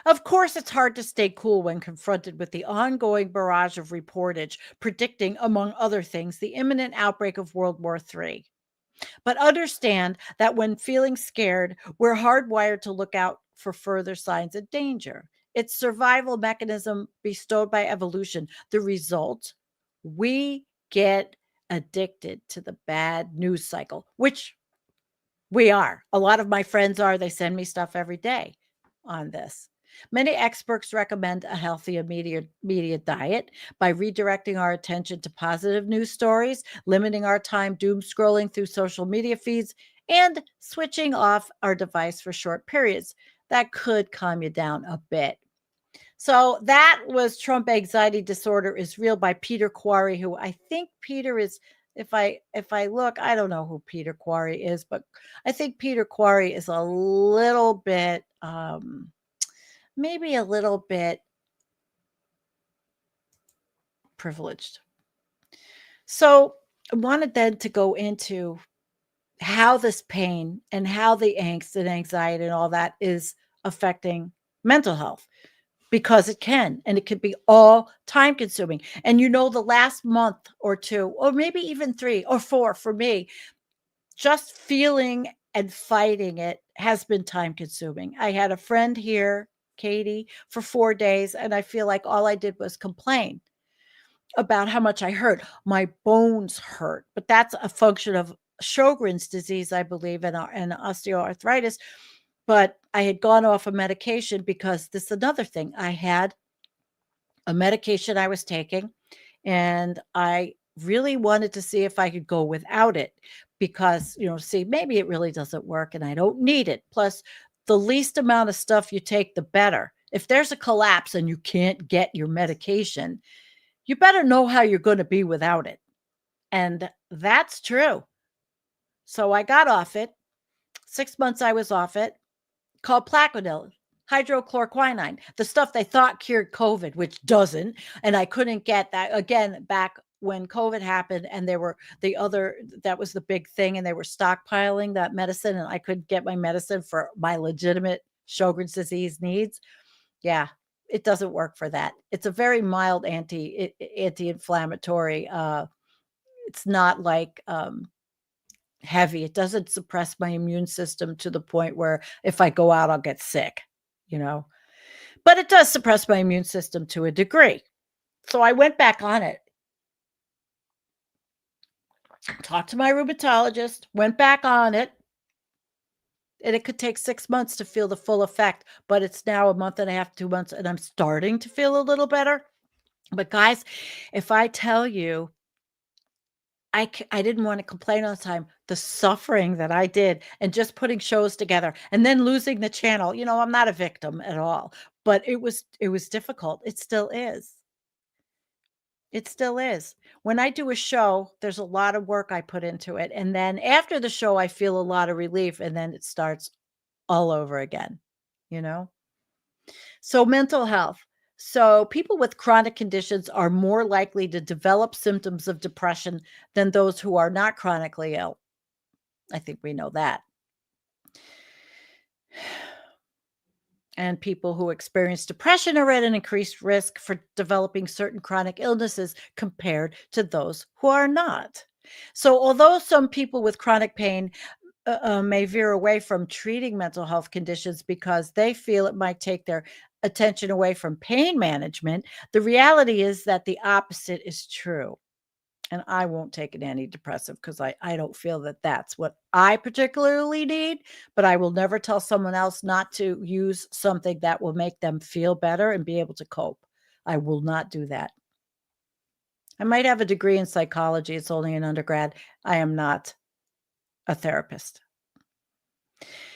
Of course, it's hard to stay cool when confronted with the ongoing barrage of reportage predicting, among other things, the imminent outbreak of World War III. But understand that when feeling scared, we're hardwired to look out for further signs of danger. It's survival mechanism bestowed by evolution. The result, we get addicted to the bad news cycle, which we are. A lot of my friends are. They send me stuff every day on this. Many experts recommend a healthy media diet by redirecting our attention to positive news stories, limiting our time doom scrolling through social media feeds, and switching off our device for short periods. That could calm you down a bit. So that was Trump Anxiety Disorder is Real by Peter Quarry, who I think Peter is, if I look, I don't know who Peter Quarry is, but I think Peter Quarry is a little bit maybe a little bit privileged. So I wanted then to go into how this pain and how the angst and anxiety and all that is affecting mental health, because it can, and it could be all time consuming. And the last month or 2, or maybe even 3 or 4 for me, just feeling and fighting it has been time consuming. I had a friend here, Katie, for 4 days, and I feel like all I did was complain about how much I hurt. My bones hurt, but that's a function of Sjogren's disease, I believe, and osteoarthritis. But I had gone off a medication because this is another thing. I had a medication I was taking, and I really wanted to see if I could go without it because, maybe it really doesn't work and I don't need it. Plus, the least amount of stuff you take, the better. If there's a collapse and you can't get your medication, you better know how you're going to be without it. And that's true. So I got off it. 6 months I was off it, called Plaquenil. hydrochloroquine, the stuff they thought cured COVID, which doesn't. And I couldn't get that again back when COVID happened, and there were that was the big thing, and they were stockpiling that medicine, and I couldn't get my medicine for my legitimate Sjogren's disease needs. Yeah, it doesn't work for that. It's a very mild anti-inflammatory. It's not like heavy. It doesn't suppress my immune system to the point where if I go out, I'll get sick, but it does suppress my immune system to a degree. So I went back on it. Talked to my rheumatologist, went back on it, and it could take 6 months to feel the full effect, but it's now a month and a half, 2 months, and I'm starting to feel a little better. But guys, if I tell you, I didn't want to complain all the time, the suffering that I did and just putting shows together and then losing the channel. I'm not a victim at all, but it was difficult. It still is. It still is. When I do a show, there's a lot of work I put into it. And then after the show, I feel a lot of relief, and then it starts all over again, So mental health. So people with chronic conditions are more likely to develop symptoms of depression than those who are not chronically ill. I think we know that. And people who experience depression are at an increased risk for developing certain chronic illnesses compared to those who are not. So although some people with chronic pain may veer away from treating mental health conditions because they feel it might take their attention away from pain management, the reality is that the opposite is true. And I won't take an antidepressant because I don't feel that that's what I particularly need, but I will never tell someone else not to use something that will make them feel better and be able to cope. I will not do that. I might have a degree in psychology. It's only an undergrad. I am not a therapist.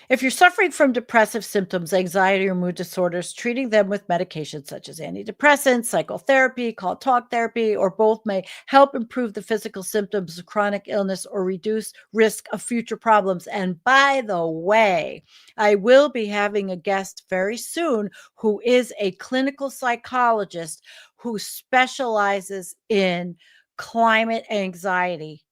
If you're suffering from depressive symptoms, anxiety, or mood disorders, treating them with medications such as antidepressants, psychotherapy, called talk therapy, or both may help improve the physical symptoms of chronic illness or reduce risk of future problems. And by the way, I will be having a guest very soon who is a clinical psychologist who specializes in climate anxiety.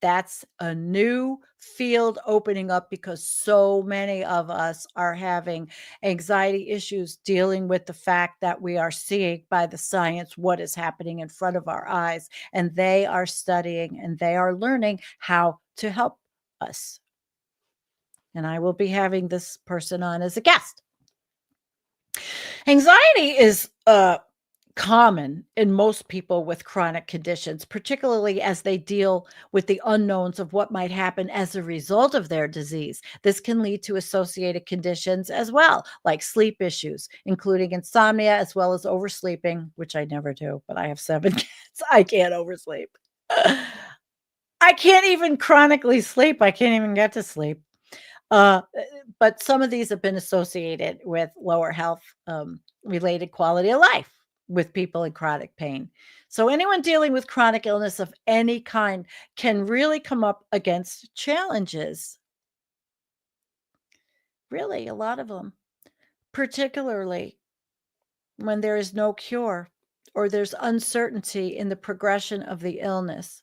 That's a new field opening up because so many of us are having anxiety issues dealing with the fact that we are seeing by the science what is happening in front of our eyes. And they are studying and they are learning how to help us. And I will be having this person on as a guest. Anxiety is common in most people with chronic conditions, particularly as they deal with the unknowns of what might happen as a result of their disease. This can lead to associated conditions as well, like sleep issues, including insomnia, as well as oversleeping, which I never do, but I have 7 kids. I can't oversleep. I can't even chronically sleep. I can't even get to sleep. But some of these have been associated with lower health related quality of life with people in chronic pain. So anyone dealing with chronic illness of any kind can really come up against challenges. Really, a lot of them, particularly when there is no cure or there's uncertainty in the progression of the illness,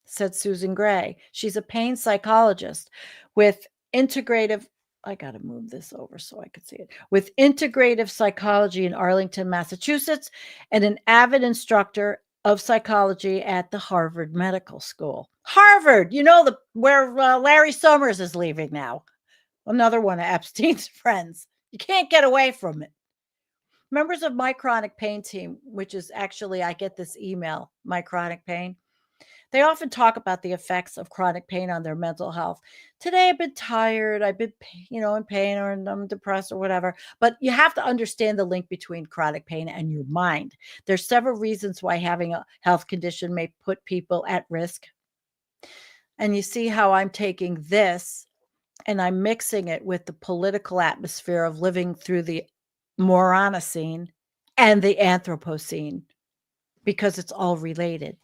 said Susan Gray. She's a pain psychologist with integrative, I got to move this over so I could see it, with integrative psychology in Arlington, Massachusetts, and an avid instructor of psychology at the Harvard Medical School. Harvard, where Larry Summers is leaving now. Another one of Epstein's friends. You can't get away from it. Members of my chronic pain team, which is actually, I get this email, my chronic pain. They often talk about the effects of chronic pain on their mental health. Today, I've been tired. I've been, in pain, or I'm depressed or whatever. But you have to understand the link between chronic pain and your mind. There's several reasons why having a health condition may put people at risk. And you see how I'm taking this and I'm mixing it with the political atmosphere of living through the Moronocene and the Anthropocene, because it's all related.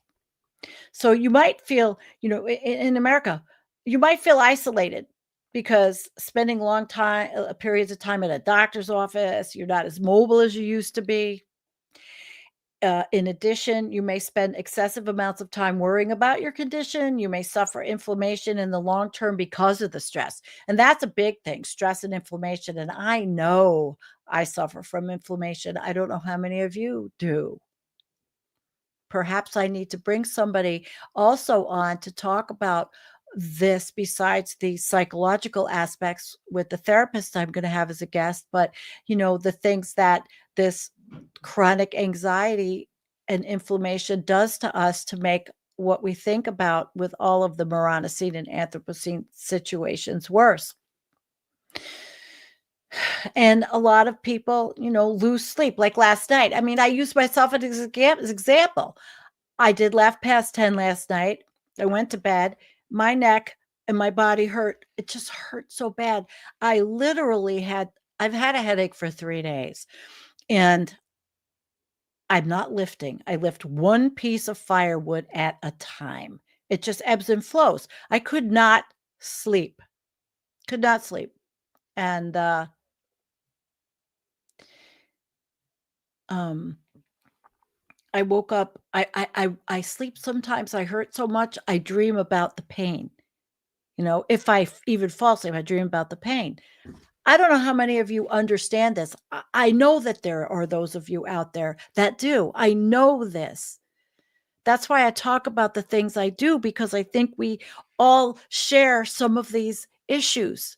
So you might feel, in America, you might feel isolated because spending long time periods of time at a doctor's office, you're not as mobile as you used to be. In addition, you may spend excessive amounts of time worrying about your condition. You may suffer inflammation in the long term because of the stress. And that's a big thing, stress and inflammation. And I know I suffer from inflammation. I don't know how many of you do. Perhaps I need to bring somebody also on to talk about this besides the psychological aspects with the therapist I'm going to have as a guest, but the things that this chronic anxiety and inflammation does to us to make what we think about with all of the Moronocene and Anthropocene situations worse. And a lot of people, lose sleep. Like last night. I mean, I use myself as an example. I did laugh past 10 last night. I went to bed. My neck and my body hurt. It just hurt so bad. I've had a headache for 3 days. And I'm not lifting. I lift one piece of firewood at a time. It just ebbs and flows. I could not sleep. And I woke up. I sleep sometimes. I hurt so much. I dream about the pain. If I even fall asleep, I dream about the pain. I don't know how many of you understand this. I know that there are those of you out there that do. I know this. That's why I talk about the things I do, because I think we all share some of these issues.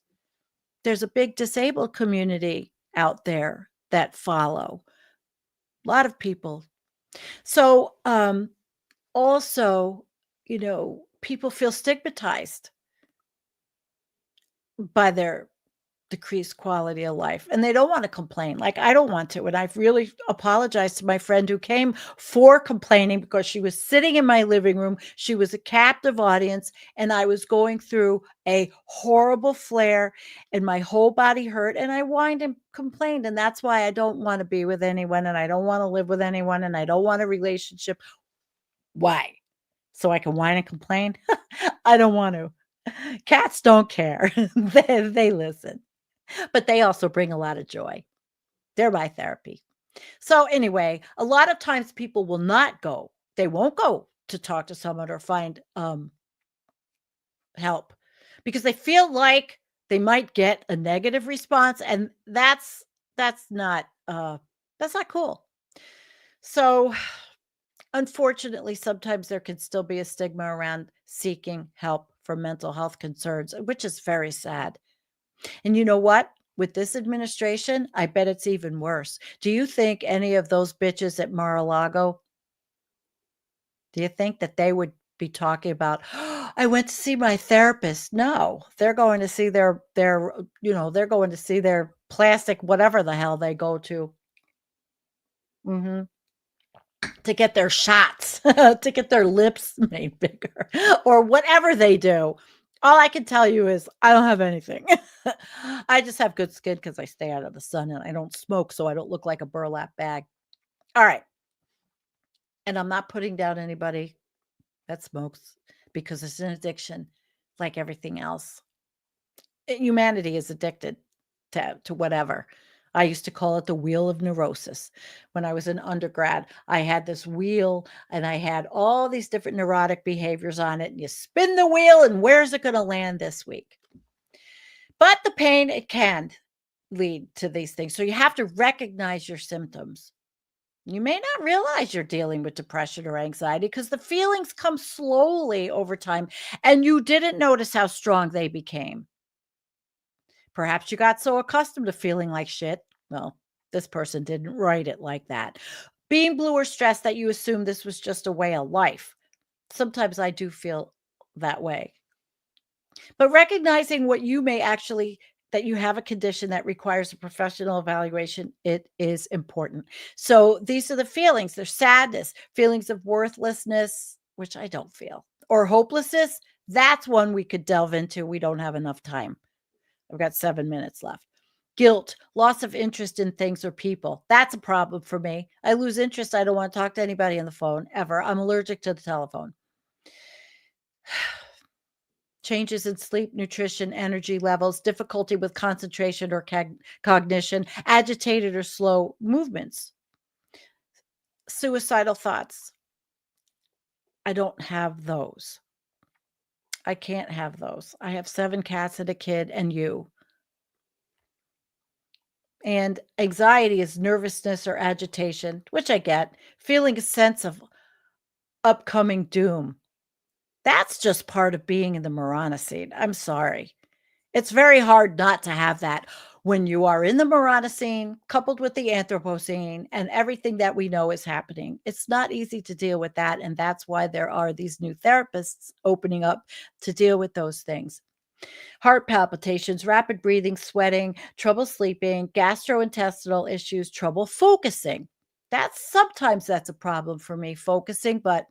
There's a big disabled community out there that follow. A lot of people. So, also, people feel stigmatized by their decreased quality of life, and they don't want to complain. Like I don't want to. And I've really apologized to my friend who came for complaining, because she was sitting in my living room. She was a captive audience, and I was going through a horrible flare and my whole body hurt, and I whined and complained. And that's why I don't want to be with anyone, and I don't want to live with anyone, and I don't want a relationship. Why? So I can whine and complain? I don't want to. Cats don't care. They listen. But they also bring a lot of joy. They're my therapy. So anyway, a lot of times people will not go. They won't go to talk to someone or find help, because they feel like they might get a negative response, and that's not cool. So unfortunately, sometimes there can still be a stigma around seeking help for mental health concerns, which is very sad. And you know what? With this administration, I bet it's even worse. Do you think any of those bitches at Mar-a-Lago, do you think that they would be talking about, "Oh, I went to see my therapist"? No, they're going to see they're going to see their plastic, whatever the hell they go to. To get their shots, to get their lips made bigger, or whatever they do. All I can tell you is I don't have anything. I just have good skin because I stay out of the sun and I don't smoke, so I don't look like a burlap bag. All right. And I'm not putting down anybody that smokes, because it's an addiction like everything else. Humanity is addicted to whatever. I used to call it the wheel of neurosis. When I was an undergrad, I had this wheel and I had all these different neurotic behaviors on it. And you spin the wheel, and where's it going to land this week? But the pain, it can lead to these things. So you have to recognize your symptoms. You may not realize you're dealing with depression or anxiety because the feelings come slowly over time, and you didn't notice how strong they became. Perhaps you got so accustomed to feeling like shit. Well, this person didn't write it like that. Being blue or stressed that you assume this was just a way of life. Sometimes I do feel that way. But recognizing what you may actually, that you have a condition that requires a professional evaluation, it is important. So these are the feelings. There's sadness, feelings of worthlessness, which I don't feel, or hopelessness. That's one we could delve into. We don't have enough time. I've got 7 minutes left. Guilt, loss of interest in things or people. That's a problem for me. I lose interest. I don't want to talk to anybody on the phone ever. I'm allergic to the telephone. changes in sleep, nutrition, energy levels, difficulty with concentration or cognition, agitated or slow movements, suicidal thoughts. I don't have those. I can't have those. I have 7 cats and a kid and you. And anxiety is nervousness or agitation, which I get, feeling a sense of upcoming doom. That's just part of being in the Marana scene. I'm sorry. It's very hard not to have that when you are in the Marana scene, coupled with the Anthropocene and everything that we know is happening. It's not easy to deal with that. And that's why there are these new therapists opening up to deal with those things. Heart palpitations, rapid breathing, sweating, trouble sleeping, gastrointestinal issues, trouble focusing. Sometimes that's a problem for me, focusing, but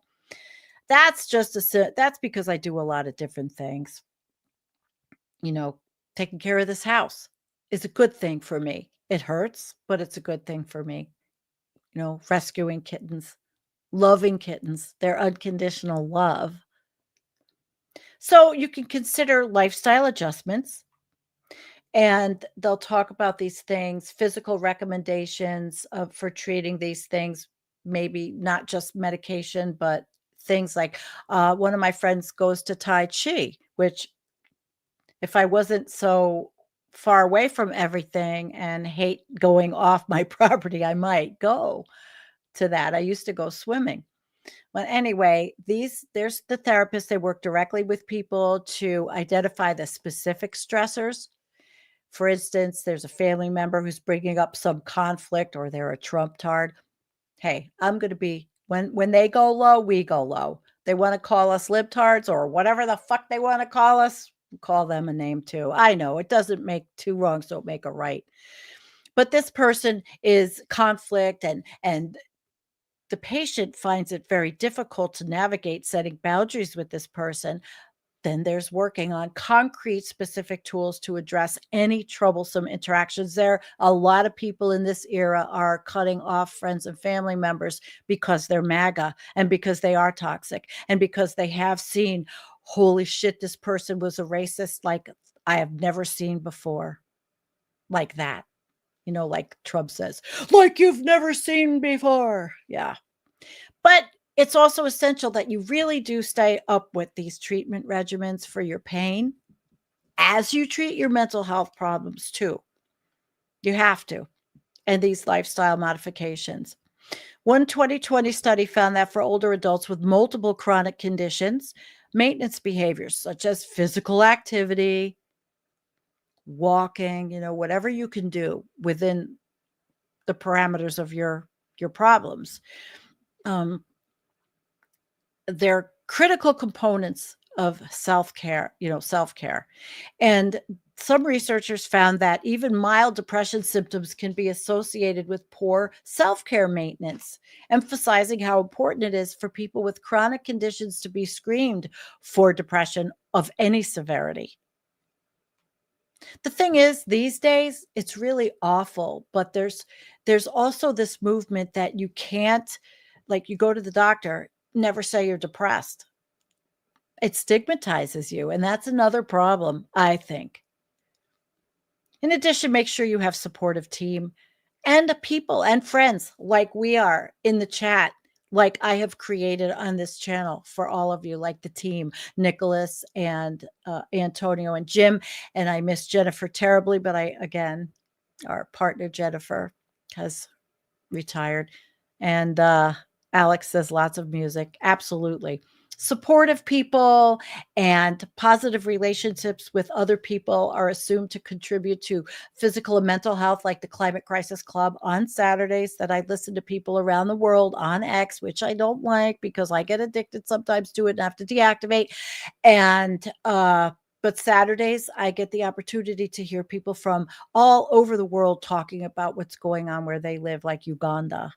that's because I do a lot of different things. Taking care of this house is a good thing for me. It hurts, but it's a good thing for me. Rescuing kittens, loving kittens, their unconditional love. So you can consider lifestyle adjustments, and they'll talk about these things, physical recommendations for treating these things, maybe not just medication, but things like one of my friends goes to Tai Chi, which if I wasn't so far away from everything and hate going off my property, I might go to that. I used to go swimming. But anyway, there's the therapists. They work directly with people to identify the specific stressors. For instance, there's a family member who's bringing up some conflict or they're a Trump tard. Hey, I'm going to be, when they go low, we go low. They want to call us libtards or whatever the fuck they want to call us. Call them a name too. I know it doesn't make two wrongs don't make a right. But this person is conflict and the patient finds it very difficult to navigate setting boundaries with this person. Then there's working on concrete specific tools to address any troublesome interactions. A lot of people in this era are cutting off friends and family members because they're MAGA and because they are toxic and because they have seen, holy shit, this person was a racist like I have never seen before. Like that. Like Trump says, like you've never seen before. Yeah. But it's also essential that you really do stay up with these treatment regimens for your pain as you treat your mental health problems too. You have to. And these lifestyle modifications. One 2020 study found that for older adults with multiple chronic conditions, maintenance behaviors such as physical activity, walking, whatever you can do within the parameters of your problems. They're critical components of self-care. And some researchers found that even mild depression symptoms can be associated with poor self-care maintenance, emphasizing how important it is for people with chronic conditions to be screened for depression of any severity. The thing is, these days, it's really awful, but there's also this movement that you can't, like you go to the doctor, never say you're depressed. It stigmatizes you, and that's another problem, I think. In addition, make sure you have supportive team and people and friends like we are in the chat, like I have created on this channel for all of you, like the team, Nicholas and Antonio and Jim. And I miss Jennifer terribly, but our partner Jennifer has retired. And Alex says lots of music. Absolutely. Supportive people and positive relationships with other people are assumed to contribute to physical and mental health, like the Climate Crisis Club on Saturdays that I listen to people around the world on X, which I don't like because I get addicted sometimes to it and have to deactivate. And but Saturdays, I get the opportunity to hear people from all over the world talking about what's going on where they live, like Uganda.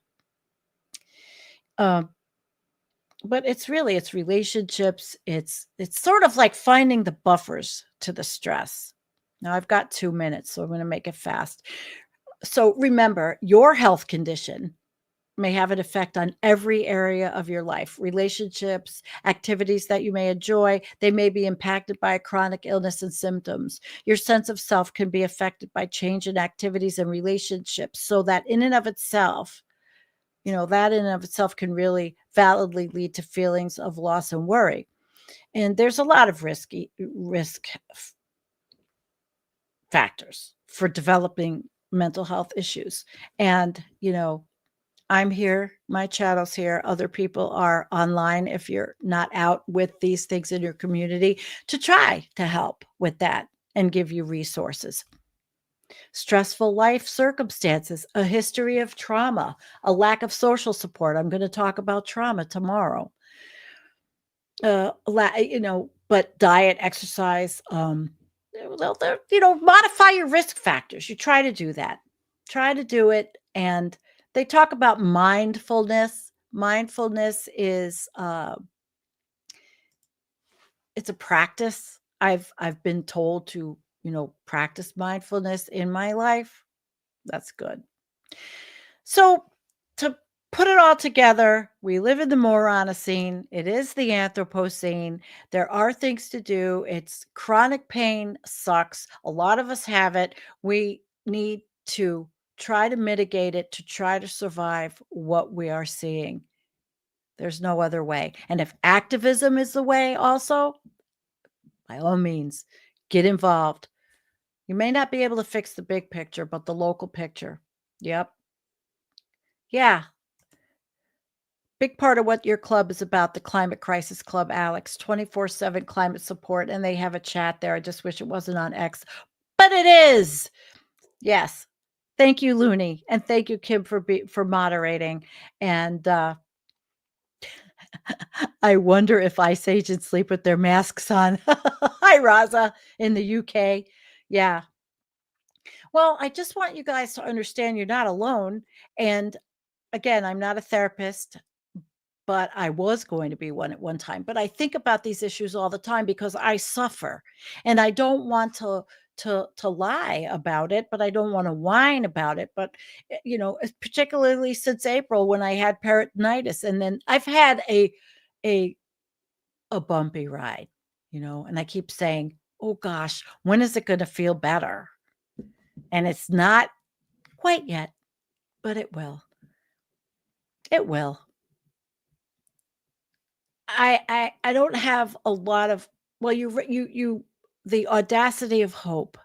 But it's relationships. It's sort of like finding the buffers to the stress. Now I've got 2 minutes, so I'm going to make it fast. So remember, your health condition may have an effect on every area of your life. Relationships, activities that you may enjoy, they may be impacted by a chronic illness and symptoms. Your sense of self can be affected by change in activities and relationships. So that in and of itself, that in and of itself can really validly lead to feelings of loss and worry. And there's a lot of risk factors for developing mental health issues. And, I'm here, my channel's here. Other people are online if you're not out with these things in your community to try to help with that and give you resources. Stressful life circumstances, a history of trauma, a lack of social support. I'm going to talk about trauma tomorrow. But diet, exercise, modify your risk factors. You try to do that. Try to do it. And they talk about mindfulness. Mindfulness is it's a practice. I've been told to, practice mindfulness in my life. That's good. So to put it all together, we live in the Moronocene. It is the Anthropocene. There are things to do. It's chronic pain sucks. A lot of us have it. We need to try to mitigate it, to try to survive what we are seeing. There's no other way. And if activism is the way also, by all means, get involved. You may not be able to fix the big picture, but the local picture. Yep. Yeah. Big part of what your club is about, the Climate Crisis Club, Alex, 24/7 climate support. And they have a chat there. I just wish it wasn't on X, but it is. Yes. Thank you, Looney. And thank you, Kim, for moderating. And I wonder if ice agents sleep with their masks on. Hi, Raza, in the UK. Yeah. Well, I just want you guys to understand you're not alone. And again, I'm not a therapist, but I was going to be one at one time. But I think about these issues all the time because I suffer, and I don't want to lie about it, but I don't want to whine about it. But particularly since April when I had peritonitis, and then I've had a bumpy ride, and I keep saying, "Oh gosh, when is it going to feel better?" And it's not quite yet, but it will. It will. I don't have a lot of, well, the audacity of hope.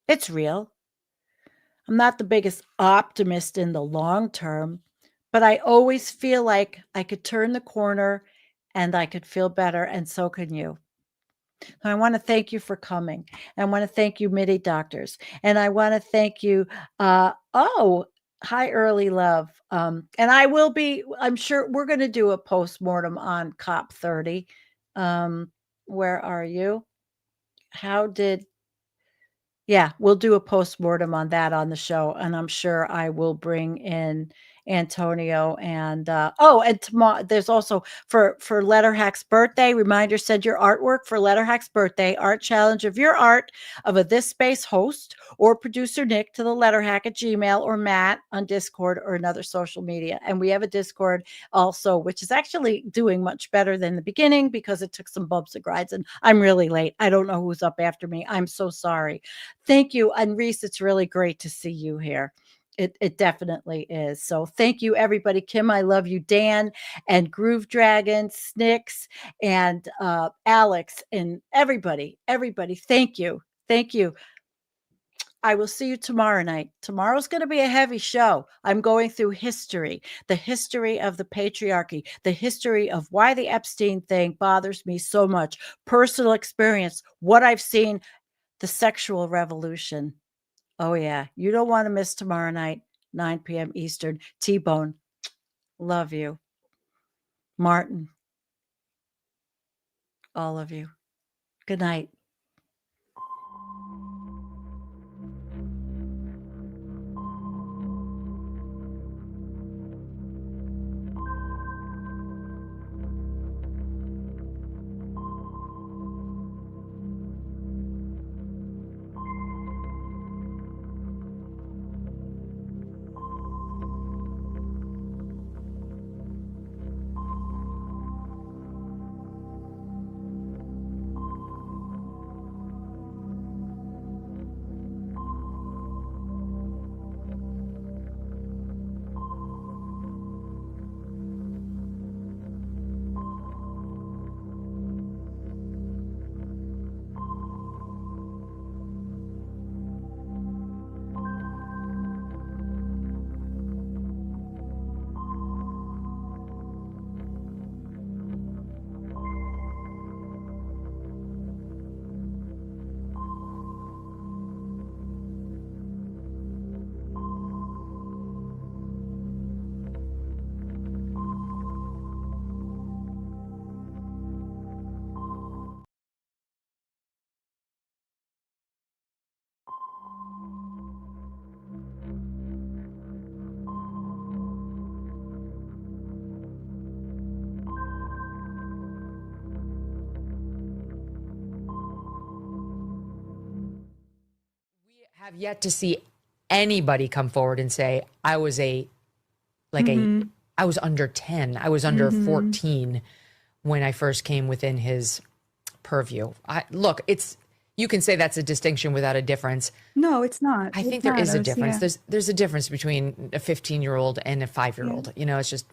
It's real. I'm not the biggest optimist in the long term, but I always feel like I could turn the corner and I could feel better, and so can you. I want to thank you for coming. I want to thank you, MIDI doctors. And I want to thank you. Hi, early love. And I'm sure we're going to do a postmortem on COP 30. Where are you? We'll do a postmortem on that on the show. And I'm sure I will bring in Antonio and and tomorrow there's also for Letterhack's birthday reminder, send your artwork for Letterhack's birthday art challenge of your art of a This Space host or producer Nick to the Letterhack at Gmail or Matt on Discord or another social media. And we have a Discord also, which is actually doing much better than the beginning because it took some bumps and grinds, and I'm really late. I don't know who's up after me. I'm so sorry. Thank you. And Reese, it's really great to see you here. It definitely is. So thank you, everybody. Kim, I love you. Dan and Groove Dragon, Snicks, and Alex, and everybody. Thank you. Thank you. I will see you tomorrow night. Tomorrow's going to be a heavy show. I'm going through history, the history of the patriarchy, the history of why the Epstein thing bothers me so much, personal experience, what I've seen, the sexual revolution. Oh, yeah. You don't want to miss tomorrow night, 9 p.m. Eastern. T-Bone. Love you. Martin. All of you. Good night. have yet to see anybody come forward and say, I was I was under 10, I was under 14 when I first came within his purview. Look, you can say that's a distinction without a difference. No, it's not. I think there is a difference. There's a difference between a 15-year-old and a 5-year-old. You know, it's just.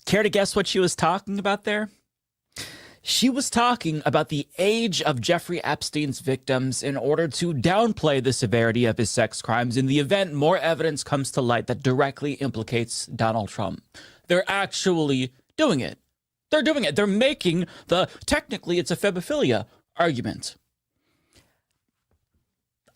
Care to guess what she was talking about there? She was talking about the age of Jeffrey Epstein's victims in order to downplay the severity of his sex crimes in the event more evidence comes to light that directly implicates Donald Trump. They're actually doing it. They're doing it. They're making technically it's a febophilia argument.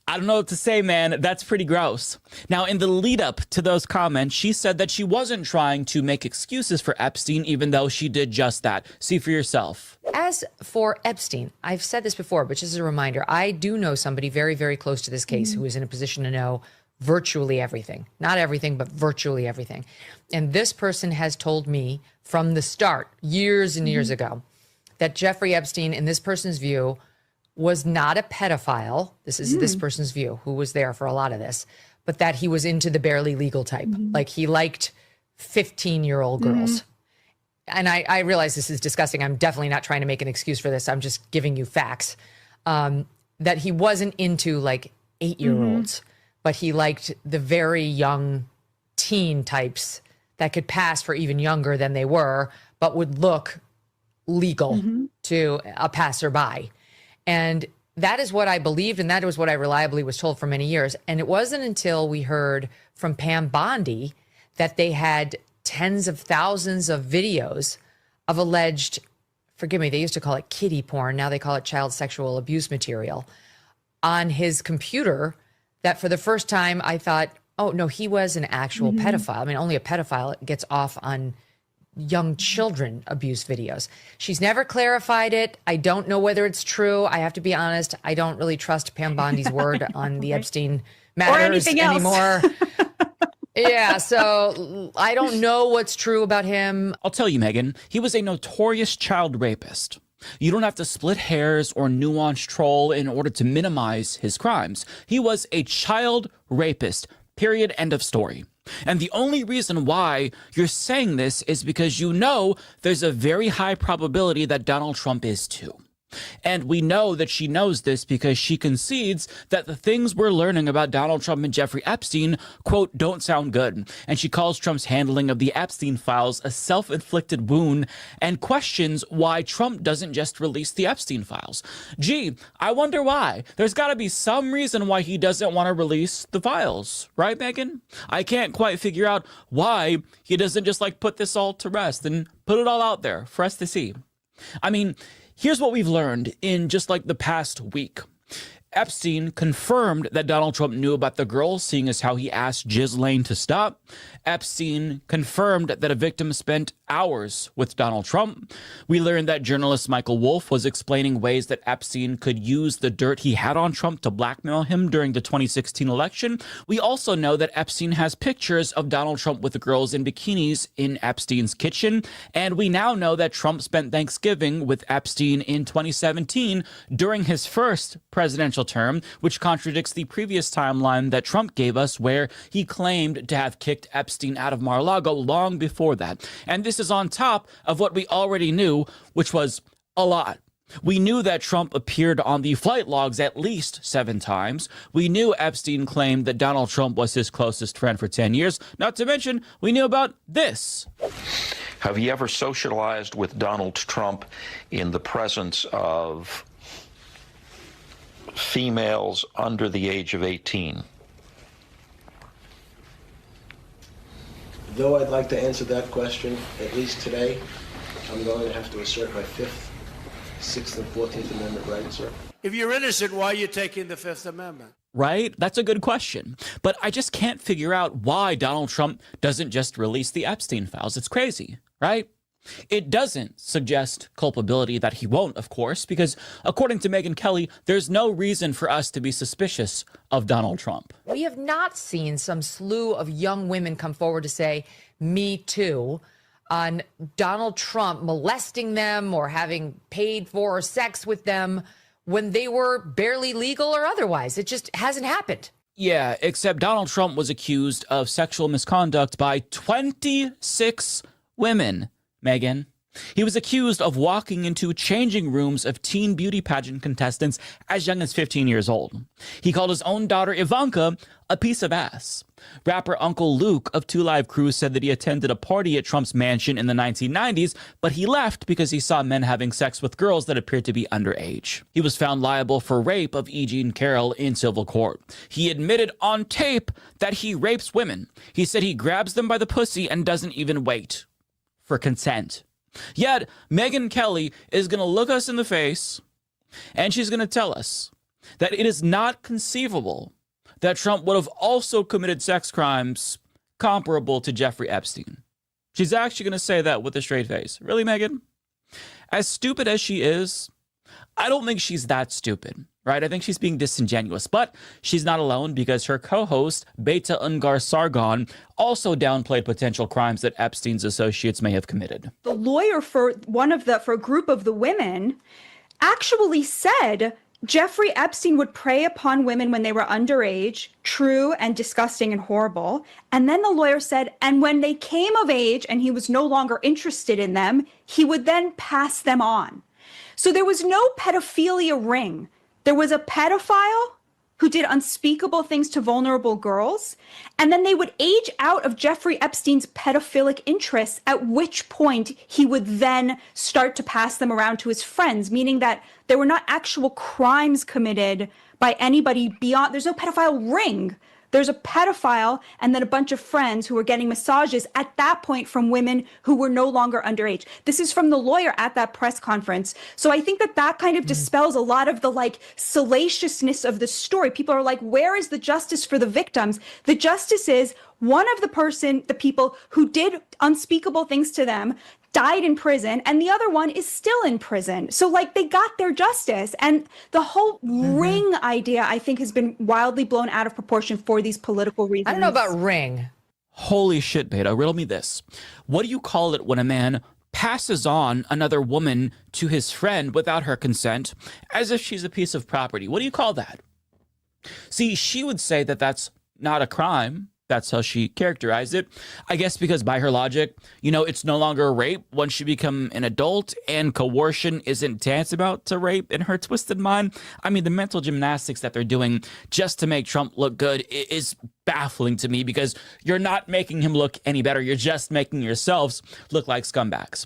I don't know what to say, man. That's pretty gross. Now, in the lead up to those comments, she said that she wasn't trying to make excuses for Epstein, even though she did just that. See for yourself. As for Epstein, I've said this before, but just as a reminder, I do know somebody very, very close to this case who is in a position to know virtually everything. Not everything, but virtually everything. And this person has told me from the start, years and years ago, that Jeffrey Epstein, in this person's view, was not a pedophile. This is this person's view, who was there for a lot of this, but that he was into the barely legal type. Like he liked 15-year-old girls. And I realize this is disgusting. I'm definitely not trying to make an excuse for this. I'm just giving you facts. That he wasn't into like 8-year-olds, but he liked the very young teen types that could pass for even younger than they were, but would look legal to a passerby. And that is what I believed, and that was what I reliably was told for many years. And it wasn't until we heard from Pam Bondi that they had tens of thousands of videos of alleged, forgive me, they used to call it kiddie porn, now they call it child sexual abuse material, on his computer, that for the first time I thought, oh, no, he was an actual pedophile. I mean, only a pedophile gets off on young children abuse videos. She's never clarified it. I don't know whether it's true. I have to be honest. I don't really trust Pam Bondi's word on the Epstein matters anymore. Yeah, so I don't know what's true about him. I'll tell you, Megan, he was a notorious child rapist. You don't have to split hairs or nuance troll in order to minimize his crimes. He was a child rapist, period, end of story. And the only reason why you're saying this is because you know there's a very high probability that Donald Trump is too. And we know that she knows this because she concedes that the things we're learning about Donald Trump and Jeffrey Epstein, quote, don't sound good. And she calls Trump's handling of the Epstein files a self-inflicted wound and questions why Trump doesn't just release the Epstein files. Gee, I wonder why. There's got to be some reason why he doesn't want to release the files, right, Megan? I can't quite figure out why he doesn't just like put this all to rest and put it all out there for us to see. I mean, here's what we've learned in just like the past week. Epstein confirmed that Donald Trump knew about the girls, seeing as how he asked Ghislaine to stop. Epstein confirmed that a victim spent hours with Donald Trump. We learned that journalist Michael Wolff was explaining ways that Epstein could use the dirt he had on Trump to blackmail him during the 2016 election. We also know that Epstein has pictures of Donald Trump with the girls in bikinis in Epstein's kitchen. And we now know that Trump spent Thanksgiving with Epstein in 2017 during his first presidential term, which contradicts the previous timeline that Trump gave us, where he claimed to have kicked Epstein out of Mar-a-Lago long before that. And this is on top of what we already knew, which was a lot. We knew that Trump appeared on the flight logs at least 7 times. We knew Epstein claimed that Donald Trump was his closest friend for 10 years. Not to mention, we knew about this. Have you ever socialized with Donald Trump in the presence of females under the age of 18? Though I'd like to answer that question, at least today, I'm going to have to assert my 5th, 6th, and 14th Amendment rights, sir. If you're innocent, why are you taking the 5th Amendment? Right? That's a good question. But I just can't figure out why Donald Trump doesn't just release the Epstein files. It's crazy, right? It doesn't suggest culpability that he won't, of course, because according to Megyn Kelly, there's no reason for us to be suspicious of Donald Trump. We have not seen some slew of young women come forward to say, me too, on Donald Trump molesting them or having paid for sex with them. when they were barely legal or otherwise. It just hasn't happened. Yeah, except Donald Trump was accused of sexual misconduct by 26 women, Megan. He was accused of walking into changing rooms of teen beauty pageant contestants as young as 15 years old. He called his own daughter Ivanka a piece of ass. Rapper Uncle Luke of 2 Live Crew said that he attended a party at Trump's mansion in the 1990s, but he left because he saw men having sex with girls that appeared to be underage. He was found liable for rape of E. Jean Carroll in civil court. He admitted on tape that he rapes women. He said he grabs them by the pussy and doesn't even wait for consent. Yet, Megyn Kelly is going to look us in the face and she's going to tell us that it is not conceivable that Trump would have also committed sex crimes comparable to Jeffrey Epstein. She's actually going to say that with a straight face. Really, Megyn? As stupid as she is, I don't think she's that stupid, right? I think she's being disingenuous, but she's not alone because her co-host, Beta Ungar Sargon, also downplayed potential crimes that Epstein's associates may have committed. The lawyer for a group of the women actually said Jeffrey Epstein would prey upon women when they were underage, true and disgusting and horrible. And then the lawyer said, and when they came of age and he was no longer interested in them, he would then pass them on. So there was no pedophilia ring. There was a pedophile who did unspeakable things to vulnerable girls, and then they would age out of Jeffrey Epstein's pedophilic interests, at which point he would then start to pass them around to his friends, meaning that there were not actual crimes committed by anybody beyond. There's no pedophile ring. There's a pedophile and then a bunch of friends who were getting massages at that point from women who were no longer underage. This is from the lawyer at that press conference. So I think that kind of dispels a lot of the salaciousness of the story. People are like, where is the justice for the victims? The justice is one of the people who did unspeakable things to them died in prison, and the other one is still in prison. So they got their justice. And the whole ring idea, I think, has been wildly blown out of proportion for these political reasons. I don't know about ring. Holy shit, Beta. Riddle me this. What do you call it when a man passes on another woman to his friend without her consent as if she's a piece of property? What do you call that? See, she would say that that's not a crime. That's how she characterized it. I guess because by her logic, it's no longer a rape once you become an adult, and coercion isn't tantamount to rape in her twisted mind. I mean, the mental gymnastics that they're doing just to make Trump look good is baffling to me, because you're not making him look any better. You're just making yourselves look like scumbags.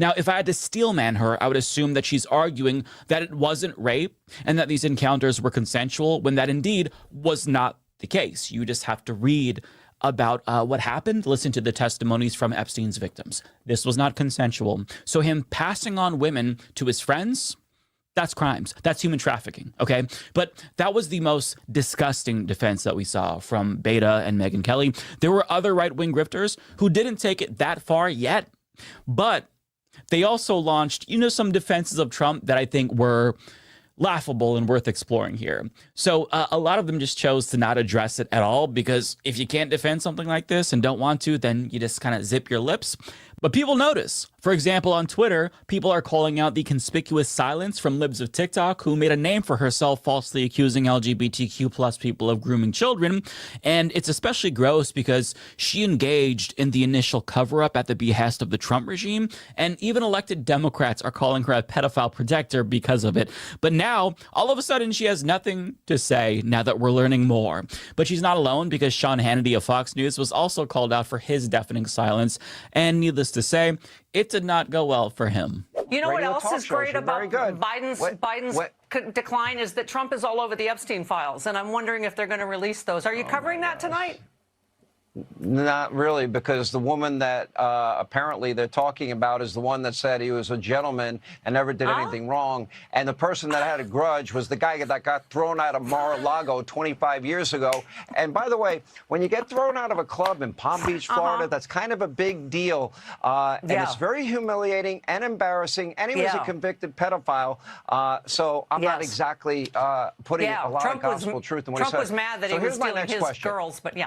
Now, if I had to steelman her, I would assume that she's arguing that it wasn't rape and that these encounters were consensual, when that indeed was not the case. You just have to read about what happened, listen to the testimonies from Epstein's victims. This was not consensual. So him passing on women to his friends, that's crimes. That's human trafficking, okay? But that was the most disgusting defense that we saw from Beta and Megyn Kelly. There were other right-wing grifters who didn't take it that far yet, but they also launched, some defenses of Trump that I think were laughable and worth exploring here. So a lot of them just chose to not address it at all, because if you can't defend something like this and don't want to, then you just kind of zip your lips. But people notice. For example, on Twitter, people are calling out the conspicuous silence from Libs of TikTok, who made a name for herself falsely accusing LGBTQ plus people of grooming children. And it's especially gross because she engaged in the initial cover-up at the behest of the Trump regime, and even elected Democrats are calling her a pedophile protector because of it. But now, all of a sudden, she has nothing to say now that we're learning more. But she's not alone, because Sean Hannity of Fox News was also called out for his deafening silence. And needless to say, it did not go well for him. You know what else is great about Biden's decline is that Trump is all over the Epstein files, and I'm wondering if they're going to release those. Are you covering that tonight? Not really, because the woman that apparently they're talking about is the one that said he was a gentleman and never did anything wrong. And the person that had a grudge was the guy that got thrown out of Mar-a-Lago 25 years ago. And by the way, when you get thrown out of a club in Palm Beach, Florida, that's kind of a big deal. And it's very humiliating and embarrassing. And he was a convicted pedophile. So I'm not exactly putting a lot of gospel truth in what he said. Trump was mad that he was stealing his girls, but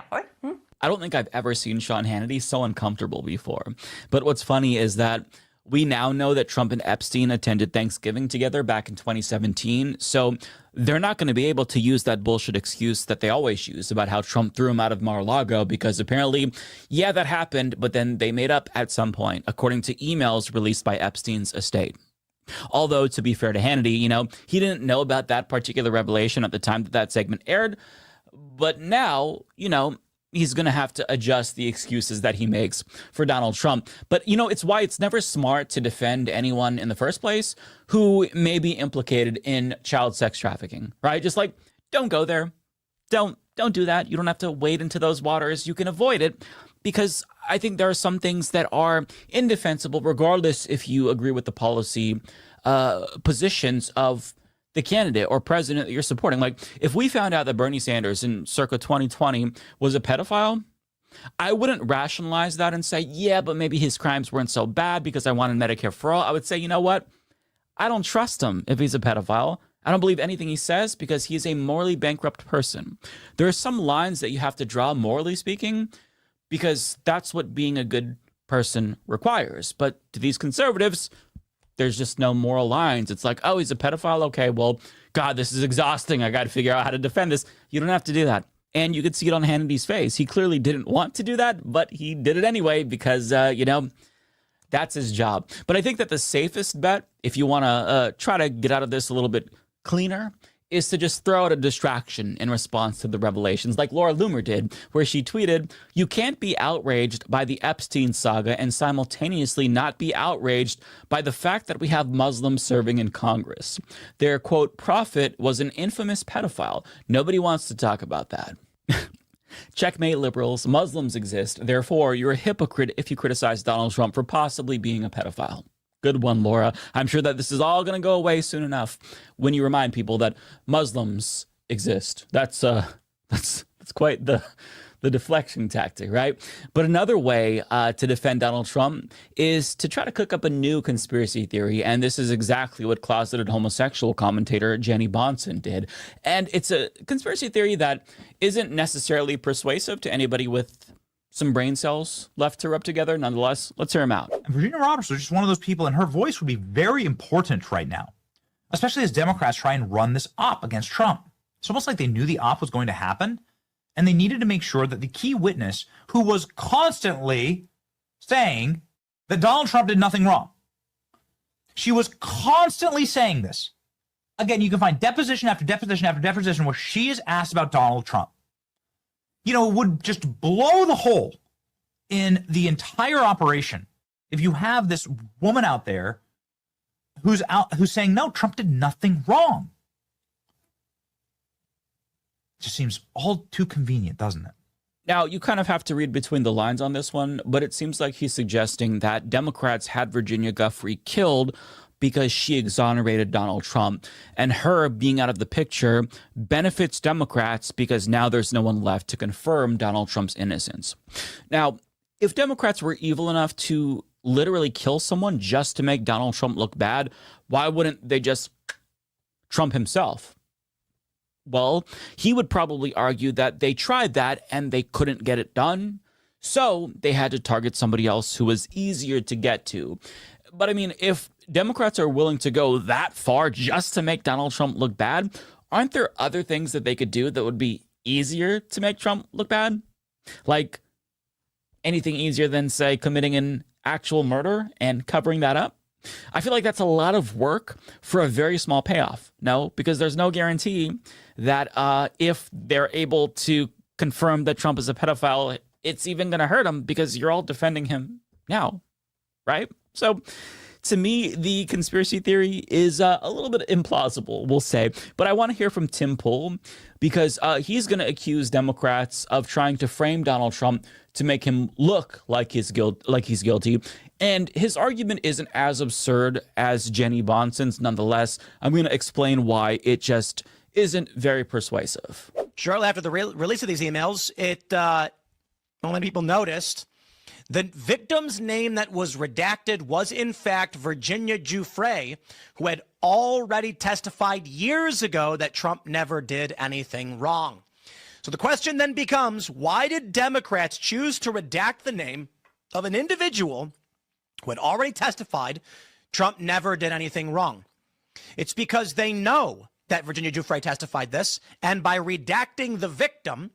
I don't think I've ever seen Sean Hannity so uncomfortable before. But what's funny is that We now know that Trump and Epstein attended Thanksgiving together back in 2017. So they're not going to be able to use that bullshit excuse that they always use about how Trump threw him out of Mar-a-Lago, because apparently, yeah, that happened, but then they made up at some point, according to emails released by Epstein's estate. Although, to be fair to Hannity, he didn't know about that particular revelation at the time that that segment aired. But now, he's going to have to adjust the excuses that he makes for Donald Trump. But, it's why it's never smart to defend anyone in the first place who may be implicated in child sex trafficking, right? Just like, don't go there. Don't do that. You don't have to wade into those waters. You can avoid it, because I think there are some things that are indefensible, regardless if you agree with the policy positions of the candidate or president that you're supporting. Like, if we found out that Bernie Sanders in circa 2020 was a pedophile, I wouldn't rationalize that and say, yeah, but maybe his crimes weren't so bad because I wanted Medicare for all. I would say, you know what? I don't trust him if he's a pedophile. I don't believe anything he says because he's a morally bankrupt person. There are some lines that you have to draw, morally speaking, because that's what being a good person requires. But to these conservatives, there's just no moral lines. It's like, oh, he's a pedophile. Okay, well, God, this is exhausting. I got to figure out how to defend this. You don't have to do that. And you could see it on Hannity's face. He clearly didn't want to do that, but he did it anyway because, that's his job. But I think that the safest bet, if you want to try to get out of this a little bit cleaner, is to just throw out a distraction in response to the revelations, like Laura Loomer did, where she tweeted, "You can't be outraged by the Epstein saga and simultaneously not be outraged by the fact that we have Muslims serving in Congress. Their, quote, prophet was an infamous pedophile. Nobody wants to talk about that." Checkmate, liberals. Muslims exist. Therefore, you're a hypocrite if you criticize Donald Trump for possibly being a pedophile. Good one, Laura. I'm sure that this is all going to go away soon enough when you remind people that Muslims exist. That's quite the deflection tactic, right? But another way to defend Donald Trump is to try to cook up a new conspiracy theory, and this is exactly what closeted homosexual commentator Jenny Bonson did. And it's a conspiracy theory that isn't necessarily persuasive to anybody with some brain cells left to rub together. Nonetheless, let's hear him out. Virginia Roberts was just one of those people, and her voice would be very important right now, especially as Democrats try and run this op against Trump. It's almost like they knew the op was going to happen, and they needed to make sure that the key witness, who was constantly saying that Donald Trump did nothing wrong, she was constantly saying this. Again, you can find deposition after deposition after deposition where she is asked about Donald Trump. It would just blow the hole in the entire operation if you have this woman out there who's saying, no, Trump did nothing wrong. It just seems all too convenient, doesn't it? Now, you kind of have to read between the lines on this one, but it seems like he's suggesting that Democrats had Virginia Giuffre killed because she exonerated Donald Trump, and her being out of the picture benefits Democrats because now there's no one left to confirm Donald Trump's innocence. Now, if Democrats were evil enough to literally kill someone just to make Donald Trump look bad, why wouldn't they just Trump himself? Well, he would probably argue that they tried that and they couldn't get it done, so they had to target somebody else who was easier to get to. But I mean, if Democrats are willing to go that far just to make Donald Trump look bad, aren't there other things that they could do that would be easier to make Trump look bad? Like anything easier than, say, committing an actual murder and covering that up? I feel like that's a lot of work for a very small payoff. No, because there's no guarantee that if they're able to confirm that Trump is a pedophile, it's even going to hurt him because you're all defending him now, right? So to me, the conspiracy theory is a little bit implausible, we'll say. But I want to hear from Tim Pool because he's going to accuse Democrats of trying to frame Donald Trump to make him look like he's guilty. And his argument isn't as absurd as Jenny Bonson's. Nonetheless, I'm going to explain why it just isn't very persuasive. Shortly after the release of these emails, not many people noticed the victim's name that was redacted was, in fact, Virginia Giuffre, who had already testified years ago that Trump never did anything wrong. So the question then becomes, why did Democrats choose to redact the name of an individual who had already testified Trump never did anything wrong. It's because they know that Virginia Giuffre testified this, and by redacting the victim,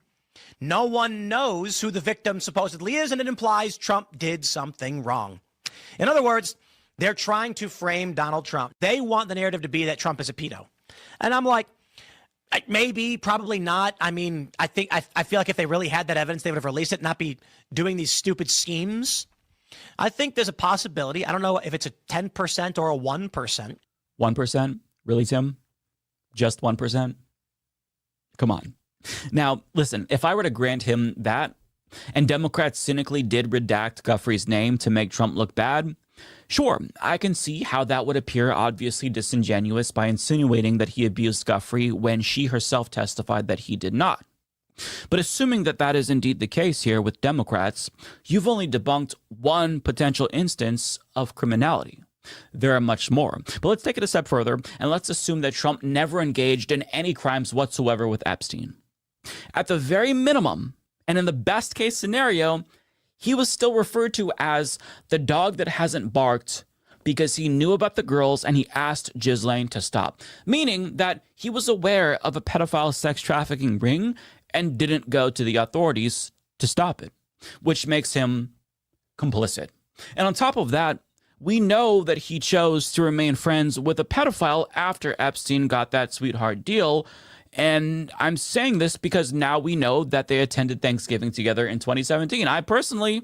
no one knows who the victim supposedly is, and it implies Trump did something wrong. In other words, they're trying to frame Donald Trump. They want the narrative to be that Trump is a pedo. And I'm like, maybe, probably not. I mean, I feel like if they really had that evidence, they would have released it, not be doing these stupid schemes. I think there's a possibility. I don't know if it's a 10% or a 1%. 1%? Really, Tim? Just 1%? Come on. Now, listen, if I were to grant him that, and Democrats cynically did redact Guthrie's name to make Trump look bad, sure, I can see how that would appear obviously disingenuous by insinuating that he abused Guthrie when she herself testified that he did not. But assuming that that is indeed the case here with Democrats, you've only debunked one potential instance of criminality. There are much more. But let's take it a step further, and let's assume that Trump never engaged in any crimes whatsoever with Epstein. At the very minimum, and in the best case scenario, he was still referred to as the dog that hasn't barked because he knew about the girls and he asked Ghislaine to stop, meaning that he was aware of a pedophile sex trafficking ring and didn't go to the authorities to stop it, which makes him complicit. And on top of that, we know that he chose to remain friends with a pedophile after Epstein got that sweetheart deal. And I'm saying this because now we know that they attended Thanksgiving together in 2017. I personally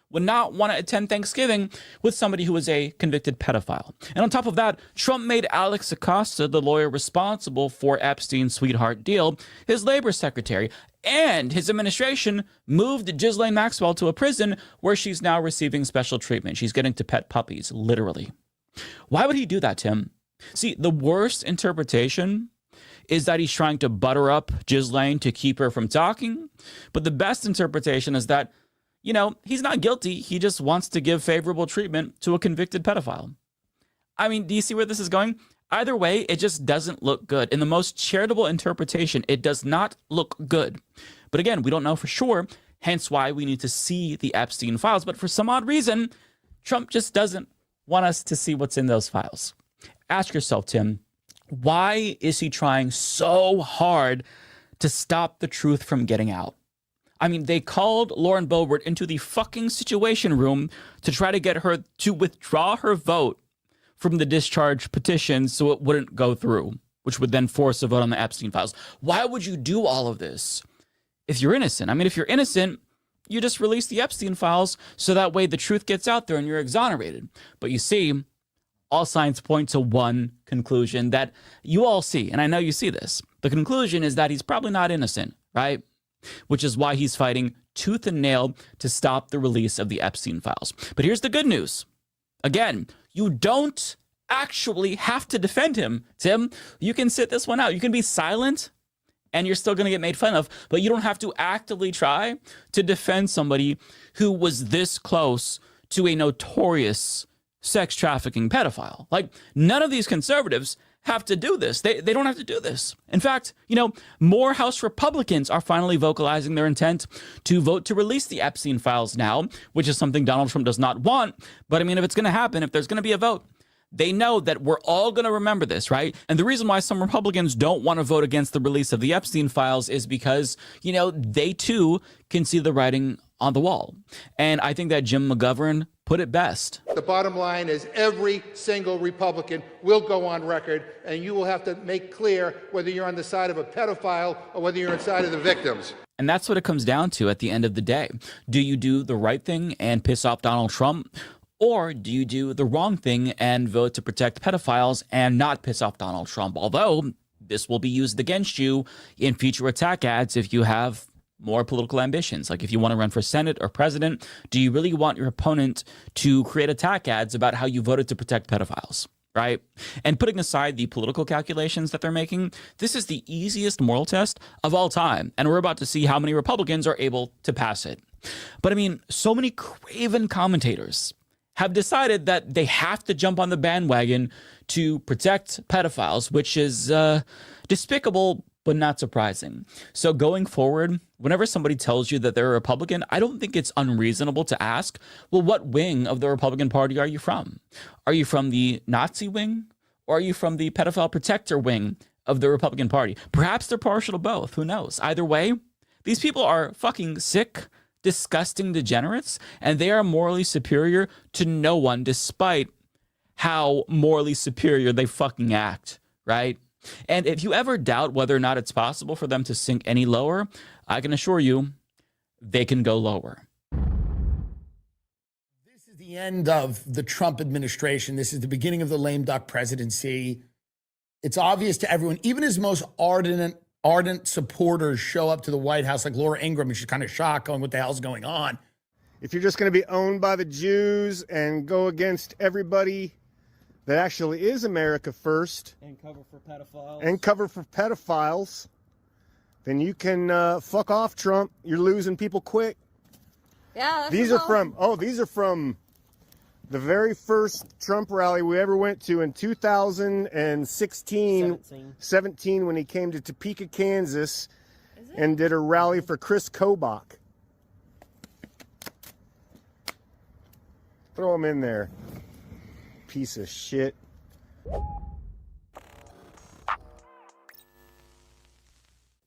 would not want to attend Thanksgiving with somebody who was a convicted pedophile. And on top of that, Trump made Alex Acosta, the lawyer responsible for Epstein's sweetheart deal, his labor secretary. And his administration moved Ghislaine Maxwell to a prison where she's now receiving special treatment. She's getting to pet puppies, literally. Why would he do that, Tim? See, the worst interpretation is that he's trying to butter up Ghislaine to keep her from talking. But the best interpretation is that, you know, he's not guilty. He just wants to give favorable treatment to a convicted pedophile. I mean, do you see where this is going? Either way, it just doesn't look good. In the most charitable interpretation, it does not look good. But again, we don't know for sure, hence why we need to see the Epstein files. But for some odd reason, Trump just doesn't want us to see what's in those files. Ask yourself, Tim, why is he trying so hard to stop the truth from getting out? I mean, they called Lauren Boebert into the fucking Situation Room to try to get her to withdraw her vote from the discharge petition so it wouldn't go through, which would then force a vote on the Epstein files. Why would you do all of this if you're innocent? I mean, if you're innocent, you just release the Epstein files so that way the truth gets out there and you're exonerated. But you see, all signs point to one conclusion that you all see, and I know you see this. The conclusion is that he's probably not innocent, right? Which is why he's fighting tooth and nail to stop the release of the Epstein files. But here's the good news. Again, you don't actually have to defend him, Tim. You can sit this one out. You can be silent and you're still going to get made fun of, but you don't have to actively try to defend somebody who was this close to a notorious sex trafficking pedophile. Like, none of these conservatives have to do this. They don't have to do this. In fact, you know, more House Republicans are finally vocalizing their intent to vote to release the Epstein files now, which is something Donald Trump does not want. But I mean, if it's going to happen, if there's going to be a vote, they know that we're all going to remember this, right? And the reason why some Republicans don't want to vote against the release of the Epstein files is because, you know, they too can see the writing on the wall. And I think that Jim McGovern put it best. The bottom line is every single Republican will go on record, and you will have to make clear whether you're on the side of a pedophile or whether you're on the side of the victims. And that's what it comes down to at the end of the day. Do you do the right thing and piss off Donald Trump? Or do you do the wrong thing and vote to protect pedophiles and not piss off Donald Trump? Although this will be used against you in future attack ads if you have more political ambitions. Like if you want to run for Senate or president, do you really want your opponent to create attack ads about how you voted to protect pedophiles, right? And putting aside the political calculations that they're making, this is the easiest moral test of all time. And we're about to see how many Republicans are able to pass it. But I mean, so many craven commentators have decided that they have to jump on the bandwagon to protect pedophiles, which is despicable but not surprising. So going forward, whenever somebody tells you that they're a Republican, I don't think it's unreasonable to ask, well, what wing of the Republican Party are you from? Are you from the Nazi wing? Or are you from the pedophile protector wing of the Republican Party? Perhaps they're partial to both. Who knows? Either way, these people are fucking sick, disgusting degenerates, and they are morally superior to no one, despite how morally superior they fucking act, right? And if you ever doubt whether or not it's possible for them to sink any lower, I can assure you they can go lower. This is the end of the Trump administration. This is the beginning of the lame duck presidency. It's obvious to everyone, even his most ardent supporters show up to the White House, like Laura Ingraham, and she's kind of shocked going, what the hell's going on? If you're just going to be owned by the Jews and go against everybody that actually is America first And cover for pedophiles. then you can fuck off, Trump. You're losing people quick. Yeah, These are from the very first Trump rally we ever went to in 2017 when he came to Topeka, Kansas, and did a rally for Chris Kobach. Throw him in there. Piece of shit.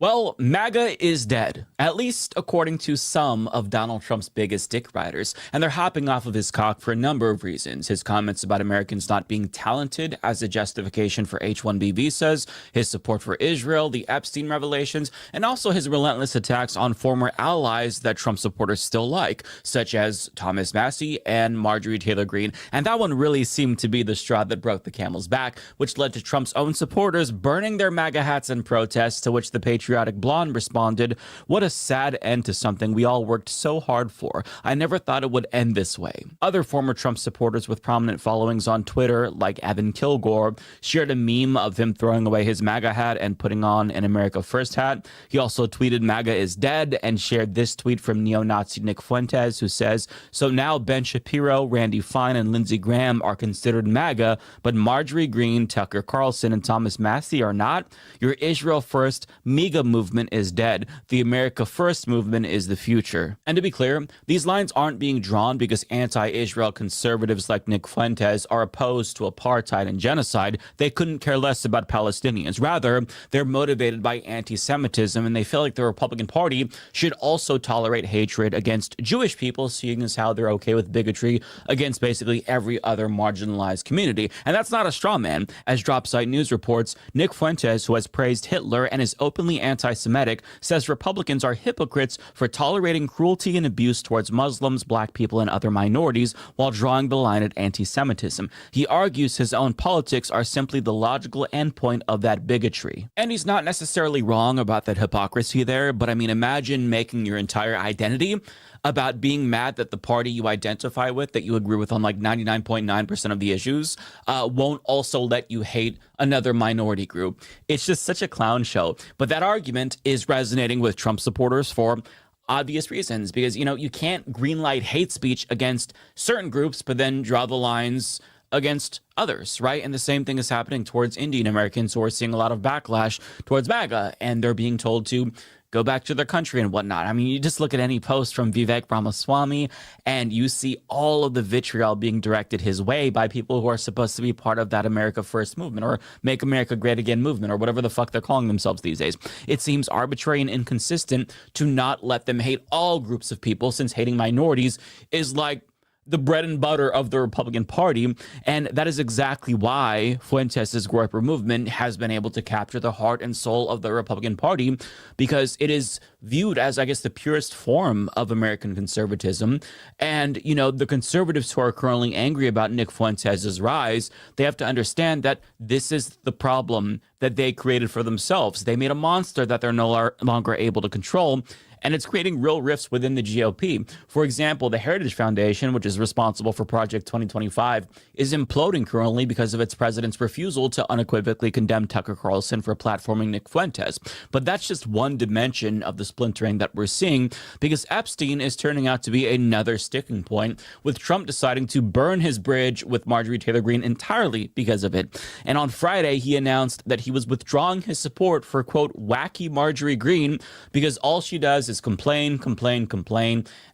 Well, MAGA is dead, at least according to some of Donald Trump's biggest dick riders, and they're hopping off of his cock for a number of reasons. His comments about Americans not being talented as a justification for H-1B visas, his support for Israel, the Epstein revelations, and also his relentless attacks on former allies that Trump supporters still like, such as Thomas Massie and Marjorie Taylor Greene. And that one really seemed to be the straw that broke the camel's back, which led to Trump's own supporters burning their MAGA hats in protest, to which the patriotic blonde responded, "What a sad end to something we all worked so hard for. I never thought it would end this way." Other former Trump supporters with prominent followings on Twitter, like Evan Kilgore, shared a meme of him throwing away his MAGA hat and putting on an America First hat. He also tweeted MAGA is dead and shared this tweet from neo-Nazi Nick Fuentes, who says, "So now Ben Shapiro, Randy Fine, and Lindsey Graham are considered MAGA, but Marjorie Greene, Tucker Carlson, and Thomas Massie are not? Your Israel First MAGA movement is dead. The America First movement is the future." And to be clear, these lines aren't being drawn because anti-Israel conservatives like Nick Fuentes are opposed to apartheid and genocide. They couldn't care less about Palestinians. Rather, they're motivated by anti-Semitism, and they feel like the Republican Party should also tolerate hatred against Jewish people, seeing as how they're okay with bigotry against basically every other marginalized community. And that's not a straw man. As Dropsite News reports, Nick Fuentes, who has praised Hitler and is openly anti-Semitic, says Republicans are hypocrites for tolerating cruelty and abuse towards Muslims, black people, and other minorities while drawing the line at anti-Semitism. He argues his own politics are simply the logical endpoint of that bigotry. And he's not necessarily wrong about that hypocrisy there, but I mean, imagine making your entire identity about being mad that the party you identify with, that you agree with on like 99.9% of the issues, won't also let you hate another minority group. It's just such a clown show. But that argument is resonating with Trump supporters for obvious reasons, because, you know, you can't greenlight hate speech against certain groups, but then draw the lines against others, right? And the same thing is happening towards Indian Americans, who are seeing a lot of backlash towards MAGA, and they're being told to go back to their country and whatnot. I mean, you just look at any post from Vivek Ramaswamy and you see all of the vitriol being directed his way by people who are supposed to be part of that America First movement or Make America Great Again movement or whatever the fuck they're calling themselves these days. It seems arbitrary and inconsistent to not let them hate all groups of people, since hating minorities is like the bread and butter of the Republican Party. And that is exactly why Fuentes' Groyper movement has been able to capture the heart and soul of the Republican Party, because it is viewed as, I guess, the purest form of American conservatism. And, you know, the conservatives who are currently angry about Nick Fuentes' rise, they have to understand that this is the problem that they created for themselves. They made a monster that they're no longer able to control. and it's creating real rifts within the GOP. For example, the Heritage Foundation, which is responsible for Project 2025, is imploding currently because of its president's refusal to unequivocally condemn Tucker Carlson for platforming Nick Fuentes. But that's just one dimension of the splintering that we're seeing, because Epstein is turning out to be another sticking point, with Trump deciding to burn his bridge with Marjorie Taylor Greene entirely because of it. And on Friday, he announced that he was withdrawing his support for, quote, wacky Marjorie Greene, because all she does is complain.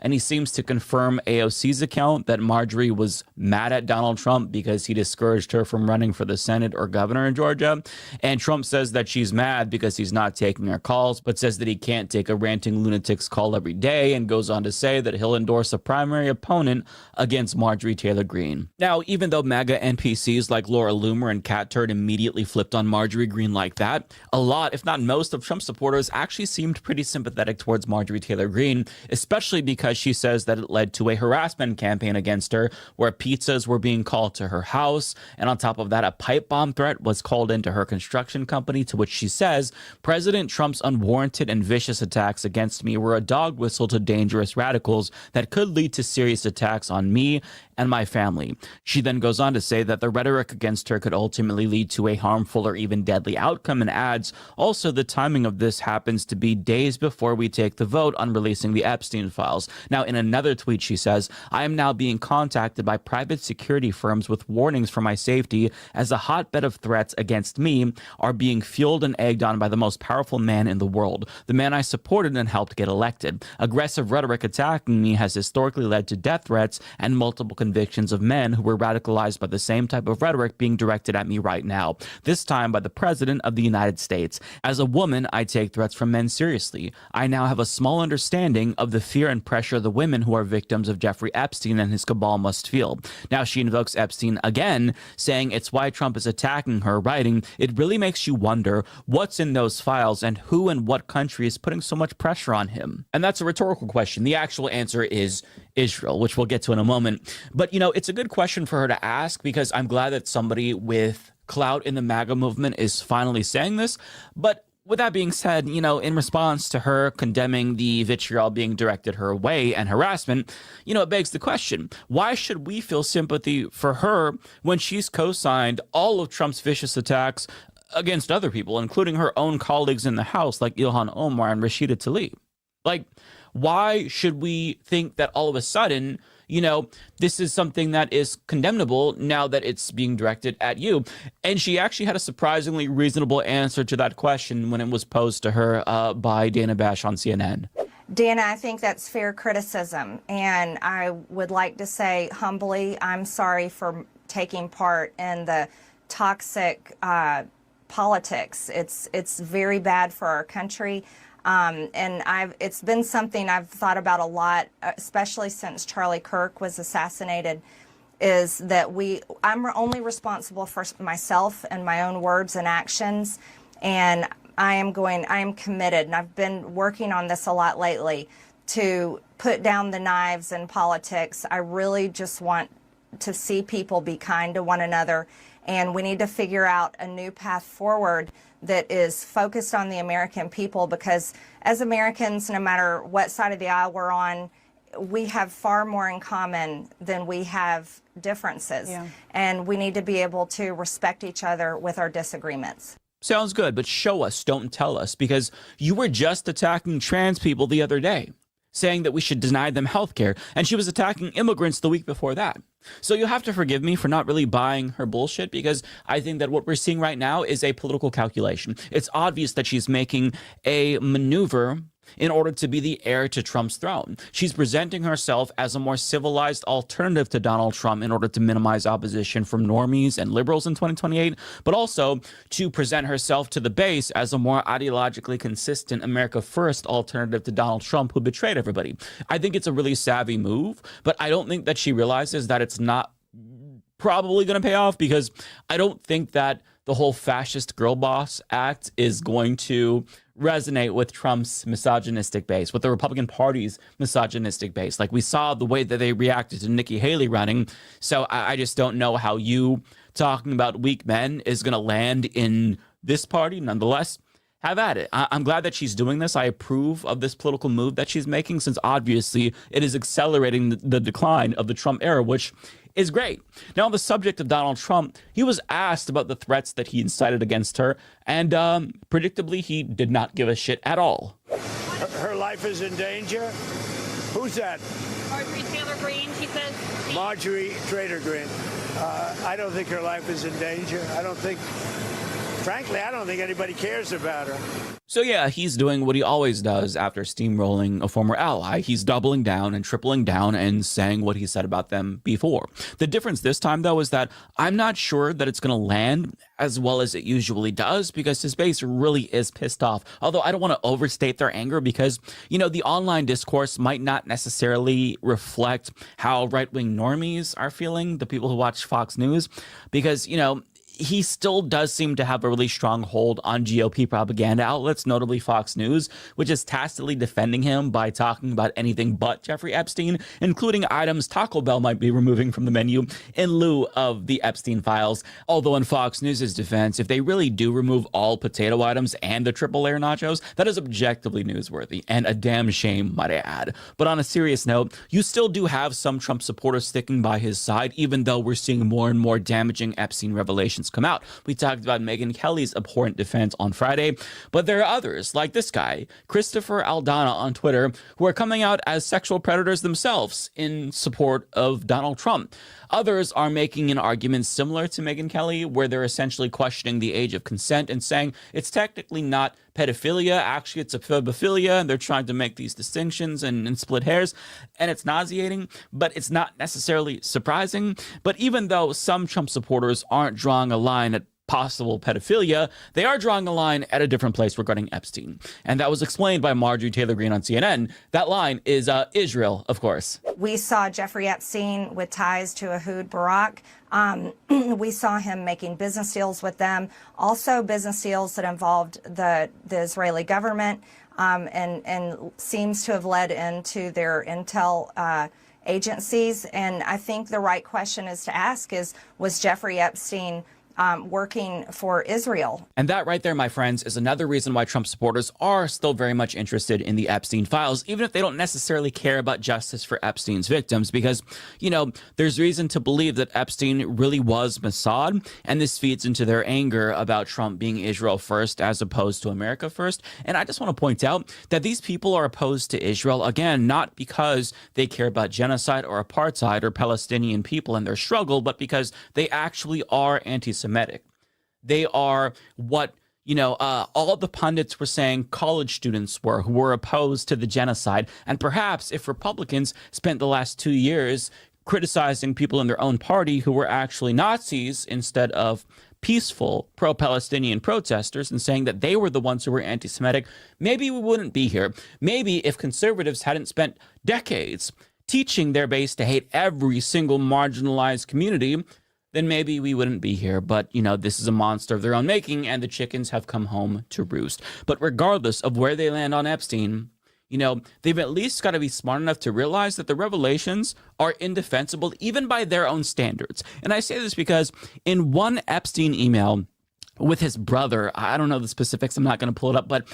And he seems to confirm AOC's account that Marjorie was mad at Donald Trump because he discouraged her from running for the Senate or governor in Georgia. And Trump says that she's mad because he's not taking her calls, but says that he can't take a ranting lunatic's call every day, and goes on to say that he'll endorse a primary opponent against Marjorie Taylor Greene. Now, even though MAGA NPCs like Laura Loomer and Cat Turd immediately flipped on Marjorie Greene like that, a lot, if not most, of Trump supporters actually seemed pretty sympathetic towards Marjorie Taylor Greene, especially because she says that it led to a harassment campaign against her, where pizzas were being called to her house, and on top of that, a pipe bomb threat was called into her construction company, to which she says, President Trump's unwarranted and vicious attacks against me were a dog whistle to dangerous radicals that could lead to serious attacks on me and my family. She then goes on to say that the rhetoric against her could ultimately lead to a harmful or even deadly outcome, and adds, also, the timing of this happens to be days before we take the vote on releasing the Epstein files. Now, in another tweet, she says, I am now being contacted by private security firms with warnings for my safety, as a hotbed of threats against me are being fueled and egged on by the most powerful man in the world, the man I supported and helped get elected. Aggressive rhetoric attacking me has historically led to death threats and multiple convictions of men who were radicalized by the same type of rhetoric being directed at me right now, this time by the President of the United States. As a woman, I take threats from men seriously. I now have a small understanding of the fear and pressure the women who are victims of Jeffrey Epstein and his cabal must feel. Now she invokes Epstein again, saying it's why Trump is attacking her, writing, it really makes you wonder what's in those files and who and what country is putting so much pressure on him. And that's a rhetorical question. The actual answer is Israel, which we'll get to in a moment. But, you know, it's a good question for her to ask, because I'm glad that somebody with clout in the MAGA movement is finally saying this. But with that being said, you know, in response to her condemning the vitriol being directed her way and harassment, you know, it begs the question, why should we feel sympathy for her when she's co-signed all of Trump's vicious attacks against other people, including her own colleagues in the House like Ilhan Omar and Rashida Tlaib? Like, why should we think that all of a sudden, you know, this is something that is condemnable now that it's being directed at you? And she actually had a surprisingly reasonable answer to that question when it was posed to her by Dana Bash on CNN. Dana, I think that's fair criticism. And I would like to say humbly, I'm sorry for taking part in the toxic politics. It's very bad for our country. And it's been something I've thought about a lot, especially since Charlie Kirk was assassinated, is that I'm only responsible for myself and my own words and actions. And I am committed, and I've been working on this a lot lately, to put down the knives in politics. I really just want to see people be kind to one another. And we need to figure out a new path forward that is focused on the American people, because as Americans, no matter what side of the aisle we're on, we have far more in common than we have differences. Yeah. And we need to be able to respect each other with our disagreements. Sounds good, but show us, don't tell us, because you were just attacking trans people the other day, saying that we should deny them health care, and she was attacking immigrants the week before that. So you'll have to forgive me for not really buying her bullshit, because I think that what we're seeing right now is a political calculation. It's obvious that she's making a maneuver in order to be the heir to Trump's throne. She's presenting herself as a more civilized alternative to Donald Trump in order to minimize opposition from normies and liberals in 2028, but also to present herself to the base as a more ideologically consistent America First alternative to Donald Trump, who betrayed everybody. I think it's a really savvy move, but I don't think that she realizes that it's not probably going to pay off, because I don't think that the whole fascist girl boss act is going to resonate with Trump's misogynistic base, with the Republican Party's misogynistic base. Like, we saw the way that they reacted to Nikki Haley running. So I just don't know how you talking about weak men is going to land in this party. Nonetheless, have at it. I'm glad that she's doing this. I approve of this political move that she's making, since obviously it is accelerating the decline of the Trump era, which is great. Now, on the subject of Donald Trump, he was asked about the threats that he incited against her, and predictably, he did not give a shit at all. Her life is in danger? Who's that? Marjorie Taylor Greene, she says. Marjorie Taylor Greene. I don't think her life is in danger. Frankly, I don't think anybody cares about her. So yeah, he's doing what he always does after steamrolling a former ally. He's doubling down and tripling down and saying what he said about them before. The difference this time, though, is that I'm not sure that it's going to land as well as it usually does, because his base really is pissed off. Although I don't want to overstate their anger, because, you know, the online discourse might not necessarily reflect how right-wing normies are feeling, the people who watch Fox News, because, you know, he still does seem to have a really strong hold on GOP propaganda outlets, notably Fox News, which is tacitly defending him by talking about anything but Jeffrey Epstein, including items Taco Bell might be removing from the menu in lieu of the Epstein files. Although in Fox News' defense, if they really do remove all potato items and the triple layer nachos, that is objectively newsworthy and a damn shame, might I add. But on a serious note, you still do have some Trump supporters sticking by his side, even though we're seeing more and more damaging Epstein revelations come out. We talked about Megyn Kelly's abhorrent defense on Friday, but there are others like this guy, Christopher Aldana on Twitter, who are coming out as sexual predators themselves in support of Donald Trump. Others are making an argument similar to Megyn Kelly, where they're essentially questioning the age of consent and saying it's technically not pedophilia, actually it's a phobophilia, and they're trying to make these distinctions and split hairs, and it's nauseating, but it's not necessarily surprising. But even though some Trump supporters aren't drawing a line at possible pedophilia, they are drawing a line at a different place regarding Epstein. And that was explained by Marjorie Taylor Greene on CNN. That line is Israel, of course. We saw Jeffrey Epstein with ties to Ehud Barak. We saw him making business deals with them, also business deals that involved the Israeli government, and seems to have led into their intel agencies. And I think the right question is to ask is, was Jeffrey Epstein working for Israel? And that right there, my friends, is another reason why Trump supporters are still very much interested in the Epstein files, even if they don't necessarily care about justice for Epstein's victims, because, you know, there's reason to believe that Epstein really was Mossad, and this feeds into their anger about Trump being Israel first as opposed to America first. And I just want to point out that these people are opposed to Israel, again, not because they care about genocide or apartheid or Palestinian people and their struggle, but because they actually are anti-Semitic. They are what, you know, all the pundits were saying college students were, who were opposed to the genocide. And perhaps if Republicans spent the last 2 years criticizing people in their own party who were actually Nazis instead of peaceful pro-Palestinian protesters and saying that they were the ones who were anti-Semitic, maybe we wouldn't be here. Maybe if conservatives hadn't spent decades teaching their base to hate every single marginalized community, then maybe we wouldn't be here. But, you know, this is a monster of their own making, and the chickens have come home to roost. But regardless of where they land on Epstein, you know, they've at least got to be smart enough to realize that the revelations are indefensible, even by their own standards. And I say this because in one Epstein email with his brother, I don't know the specifics, I'm not going to pull it up, but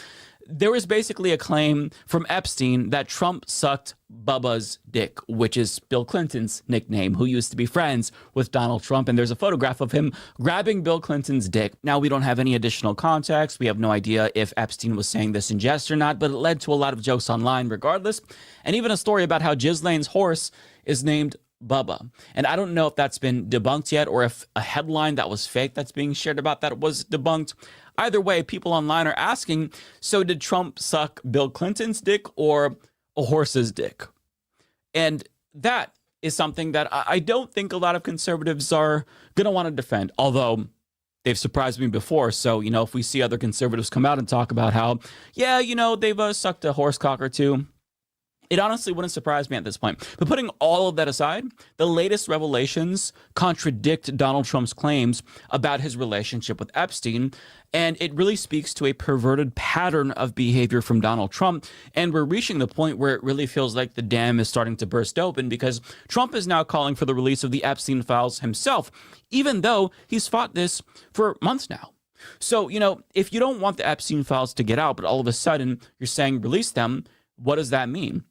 there was basically a claim from Epstein that Trump sucked Bubba's dick, which is Bill Clinton's nickname, who used to be friends with Donald Trump. And there's a photograph of him grabbing Bill Clinton's dick. Now, we don't have any additional context. We have no idea if Epstein was saying this in jest or not, but it led to a lot of jokes online regardless. And even a story about how Ghislaine's horse is named Bubba. And I don't know if that's been debunked yet, or if a headline that was fake that's being shared about that was debunked. Either way, people online are asking, so did Trump suck Bill Clinton's dick or a horse's dick? And that is something that I don't think a lot of conservatives are going to want to defend, although they've surprised me before. So, you know, if we see other conservatives come out and talk about how, yeah, you know, they've sucked a horse cock or two, it honestly wouldn't surprise me at this point. But putting all of that aside, the latest revelations contradict Donald Trump's claims about his relationship with Epstein, and it really speaks to a perverted pattern of behavior from Donald Trump. And we're reaching the point where it really feels like the dam is starting to burst open, because Trump is now calling for the release of the Epstein files himself, even though he's fought this for months now. So, if you don't want the Epstein files to get out, but all of a sudden you're saying release them, what does that mean?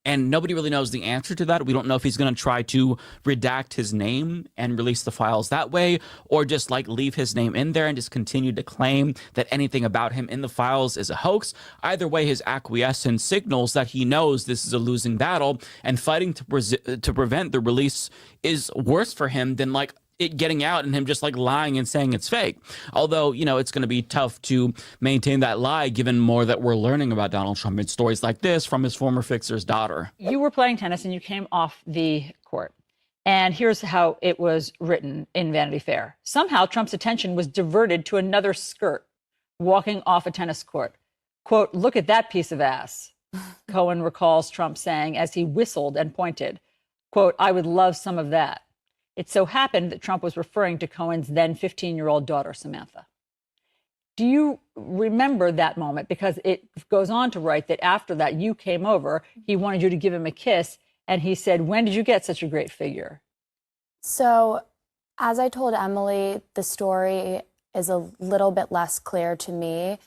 And nobody really knows the answer to that. We don't know if he's going to try to redact his name and release the files that way, or just leave his name in there and just continue to claim that anything about him in the files is a hoax. Either way, his acquiescence signals that he knows this is a losing battle, and fighting to prevent the release is worse for him than it getting out and him just lying and saying it's fake. Although, it's going to be tough to maintain that lie given more that we're learning about Donald Trump in stories like this from his former fixer's daughter. You were playing tennis and you came off the court. And here's how it was written in Vanity Fair. Somehow Trump's attention was diverted to another skirt walking off a tennis court. Quote, "Look at that piece of ass," Cohen recalls Trump saying as he whistled and pointed. Quote, "I would love some of that." It so happened that Trump was referring to Cohen's then 15-year-old daughter, Samantha. Do you remember that moment? Because it goes on to write that after that, you came over, he wanted you to give him a kiss, and he said, "When did you get such a great figure?" So, as I told Emily, the story is a little bit less clear to me.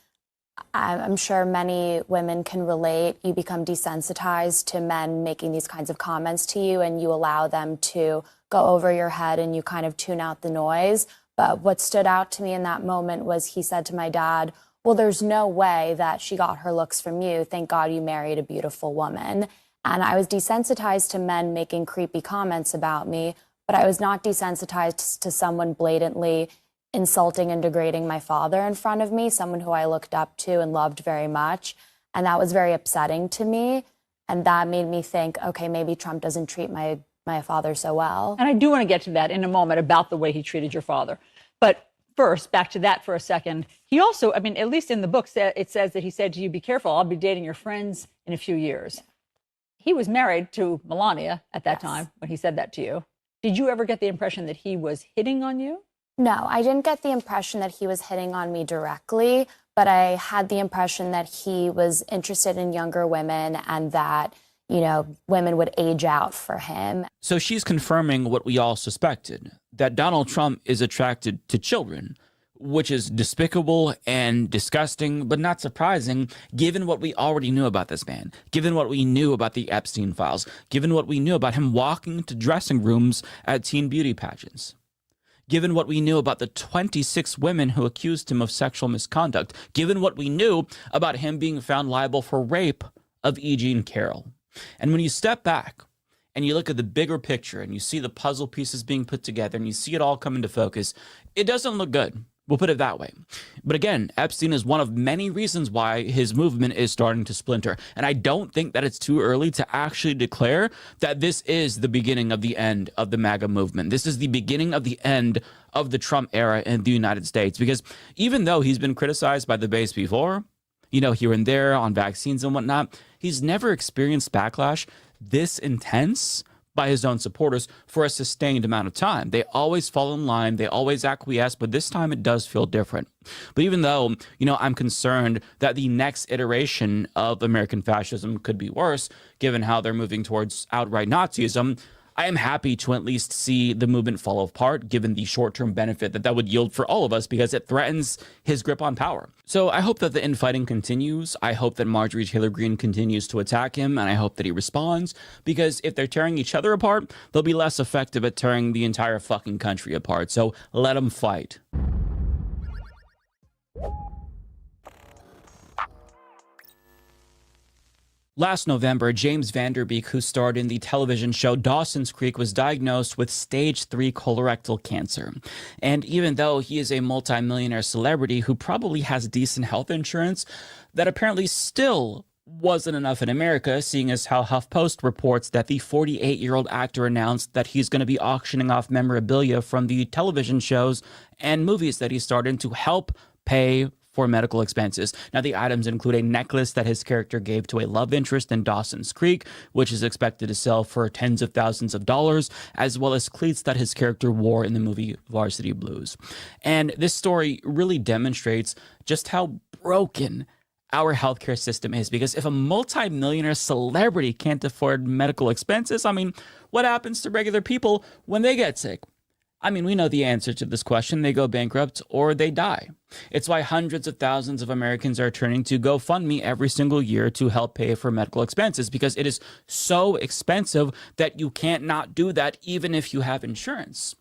I'm sure many women can relate. You become desensitized to men making these kinds of comments to you, and you allow them to go over your head and you kind of tune out the noise. But what stood out to me in that moment was he said to my dad, "Well, there's no way that she got her looks from you. Thank God you married a beautiful woman." And I was desensitized to men making creepy comments about me, but I was not desensitized to someone blatantly insulting and degrading my father in front of me, someone who I looked up to and loved very much. And that was very upsetting to me. And that made me think, okay, maybe Trump doesn't treat my father so well. And I do want to get to that in a moment about the way he treated your father. But first, back to that for a second. He also, at least in the book, it says that he said to you, "Be careful, I'll be dating your friends in a few years." He was married to Melania at that time when he said that to you. Did you ever get the impression that he was hitting on you? No, I didn't get the impression that he was hitting on me directly, but I had the impression that he was interested in younger women and that, women would age out for him. So she's confirming what we all suspected, that Donald Trump is attracted to children, which is despicable and disgusting, but not surprising, given what we already knew about this man, given what we knew about the Epstein files, given what we knew about him walking into dressing rooms at teen beauty pageants, given what we knew about the 26 women who accused him of sexual misconduct, given what we knew about him being found liable for rape of E. Jean Carroll. And when you step back and you look at the bigger picture and you see the puzzle pieces being put together and you see it all come into focus, it doesn't look good. We'll put it that way. But again, Epstein is one of many reasons why his movement is starting to splinter. And I don't think that it's too early to actually declare that this is the beginning of the end of the MAGA movement. This is the beginning of the end of the Trump era in the United States. Because even though he's been criticized by the base before, here and there on vaccines and whatnot, he's never experienced backlash this intense by his own supporters for a sustained amount of time. They always fall in line, they always acquiesce, but this time it does feel different. But even though, I'm concerned that the next iteration of American fascism could be worse, given how they're moving towards outright Nazism, I am happy to at least see the movement fall apart, given the short-term benefit that would yield for all of us, because it threatens his grip on power. So I hope that the infighting continues. I hope that Marjorie Taylor Greene continues to attack him, and I hope that he responds, because if they're tearing each other apart, they'll be less effective at tearing the entire fucking country apart. So let them fight. Last November, James Van Der Beek, who starred in the television show Dawson's Creek, was diagnosed with stage 3 colorectal cancer. And even though he is a multimillionaire celebrity who probably has decent health insurance, that apparently still wasn't enough in America, seeing as how HuffPost reports that the 48-year-old actor announced that he's going to be auctioning off memorabilia from the television shows and movies that he starred in to help pay for medical expenses. Now, the items include a necklace that his character gave to a love interest in Dawson's Creek, which is expected to sell for tens of thousands of dollars, as well as cleats that his character wore in the movie Varsity Blues. And this story really demonstrates just how broken our healthcare system is, because if a multimillionaire celebrity can't afford medical expenses, what happens to regular people when they get sick? I mean, we know the answer to this question. They go bankrupt or they die. It's why hundreds of thousands of Americans are turning to GoFundMe every single year to help pay for medical expenses, because it is so expensive that you can't not do that even if you have insurance.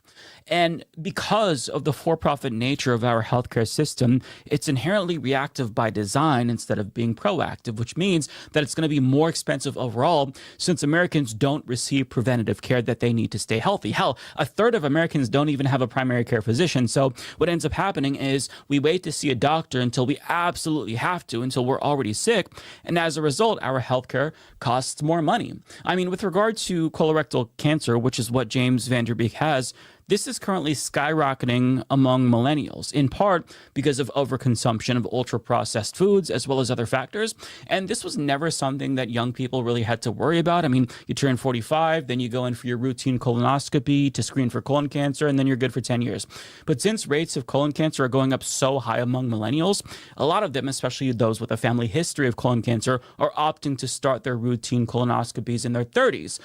And because of the for-profit nature of our healthcare system, it's inherently reactive by design instead of being proactive, which means that it's going to be more expensive overall since Americans don't receive preventative care that they need to stay healthy. Hell, a third of Americans don't even have a primary care physician. So what ends up happening is we wait to see a doctor until we absolutely have to, until we're already sick. And as a result, our healthcare costs more money. I mean, with regard to colorectal cancer, which is what James Van Der Beek has, this is currently skyrocketing among millennials, in part because of overconsumption of ultra-processed foods, as well as other factors. And this was never something that young people really had to worry about. I mean, you turn 45, then you go in for your routine colonoscopy to screen for colon cancer, and then you're good for 10 years. But since rates of colon cancer are going up so high among millennials, a lot of them, especially those with a family history of colon cancer, are opting to start their routine colonoscopies in their 30s.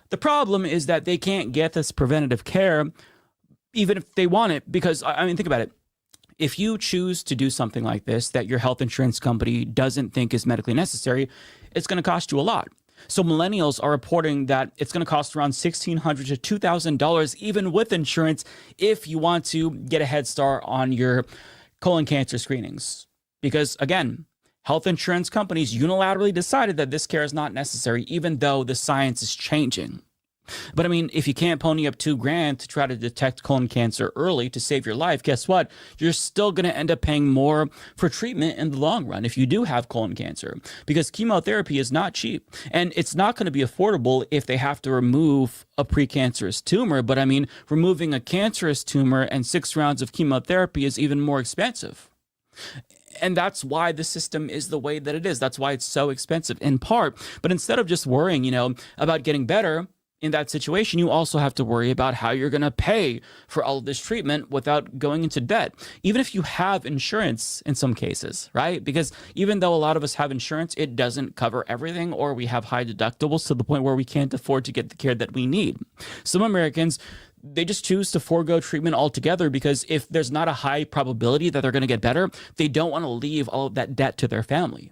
The problem is that they can't get this preventative care even if they want it, because, I mean, think about it. If you choose to do something like this that your health insurance company doesn't think is medically necessary, it's going to cost you a lot. So millennials are reporting that it's going to cost around $1,600 to $2,000 even with insurance if you want to get a head start on your colon cancer screenings. Because, again, health insurance companies unilaterally decided that this care is not necessary, even though the science is changing. But I mean, if you can't pony up $2,000 to try to detect colon cancer early to save your life, guess what? You're still going to end up paying more for treatment in the long run if you do have colon cancer, because chemotherapy is not cheap, and it's not going to be affordable if they have to remove a precancerous tumor. But I mean, removing a cancerous tumor and 6 rounds of chemotherapy is even more expensive. And that's why the system is the way that it is. That's why it's so expensive in part. But instead of just worrying, about getting better in that situation, you also have to worry about how you're going to pay for all of this treatment without going into debt, even if you have insurance in some cases, right? Because even though a lot of us have insurance, it doesn't cover everything, or we have high deductibles to the point where we can't afford to get the care that we need. Some Americans, they just choose to forego treatment altogether because if there's not a high probability that they're going to get better, they don't want to leave all of that debt to their family.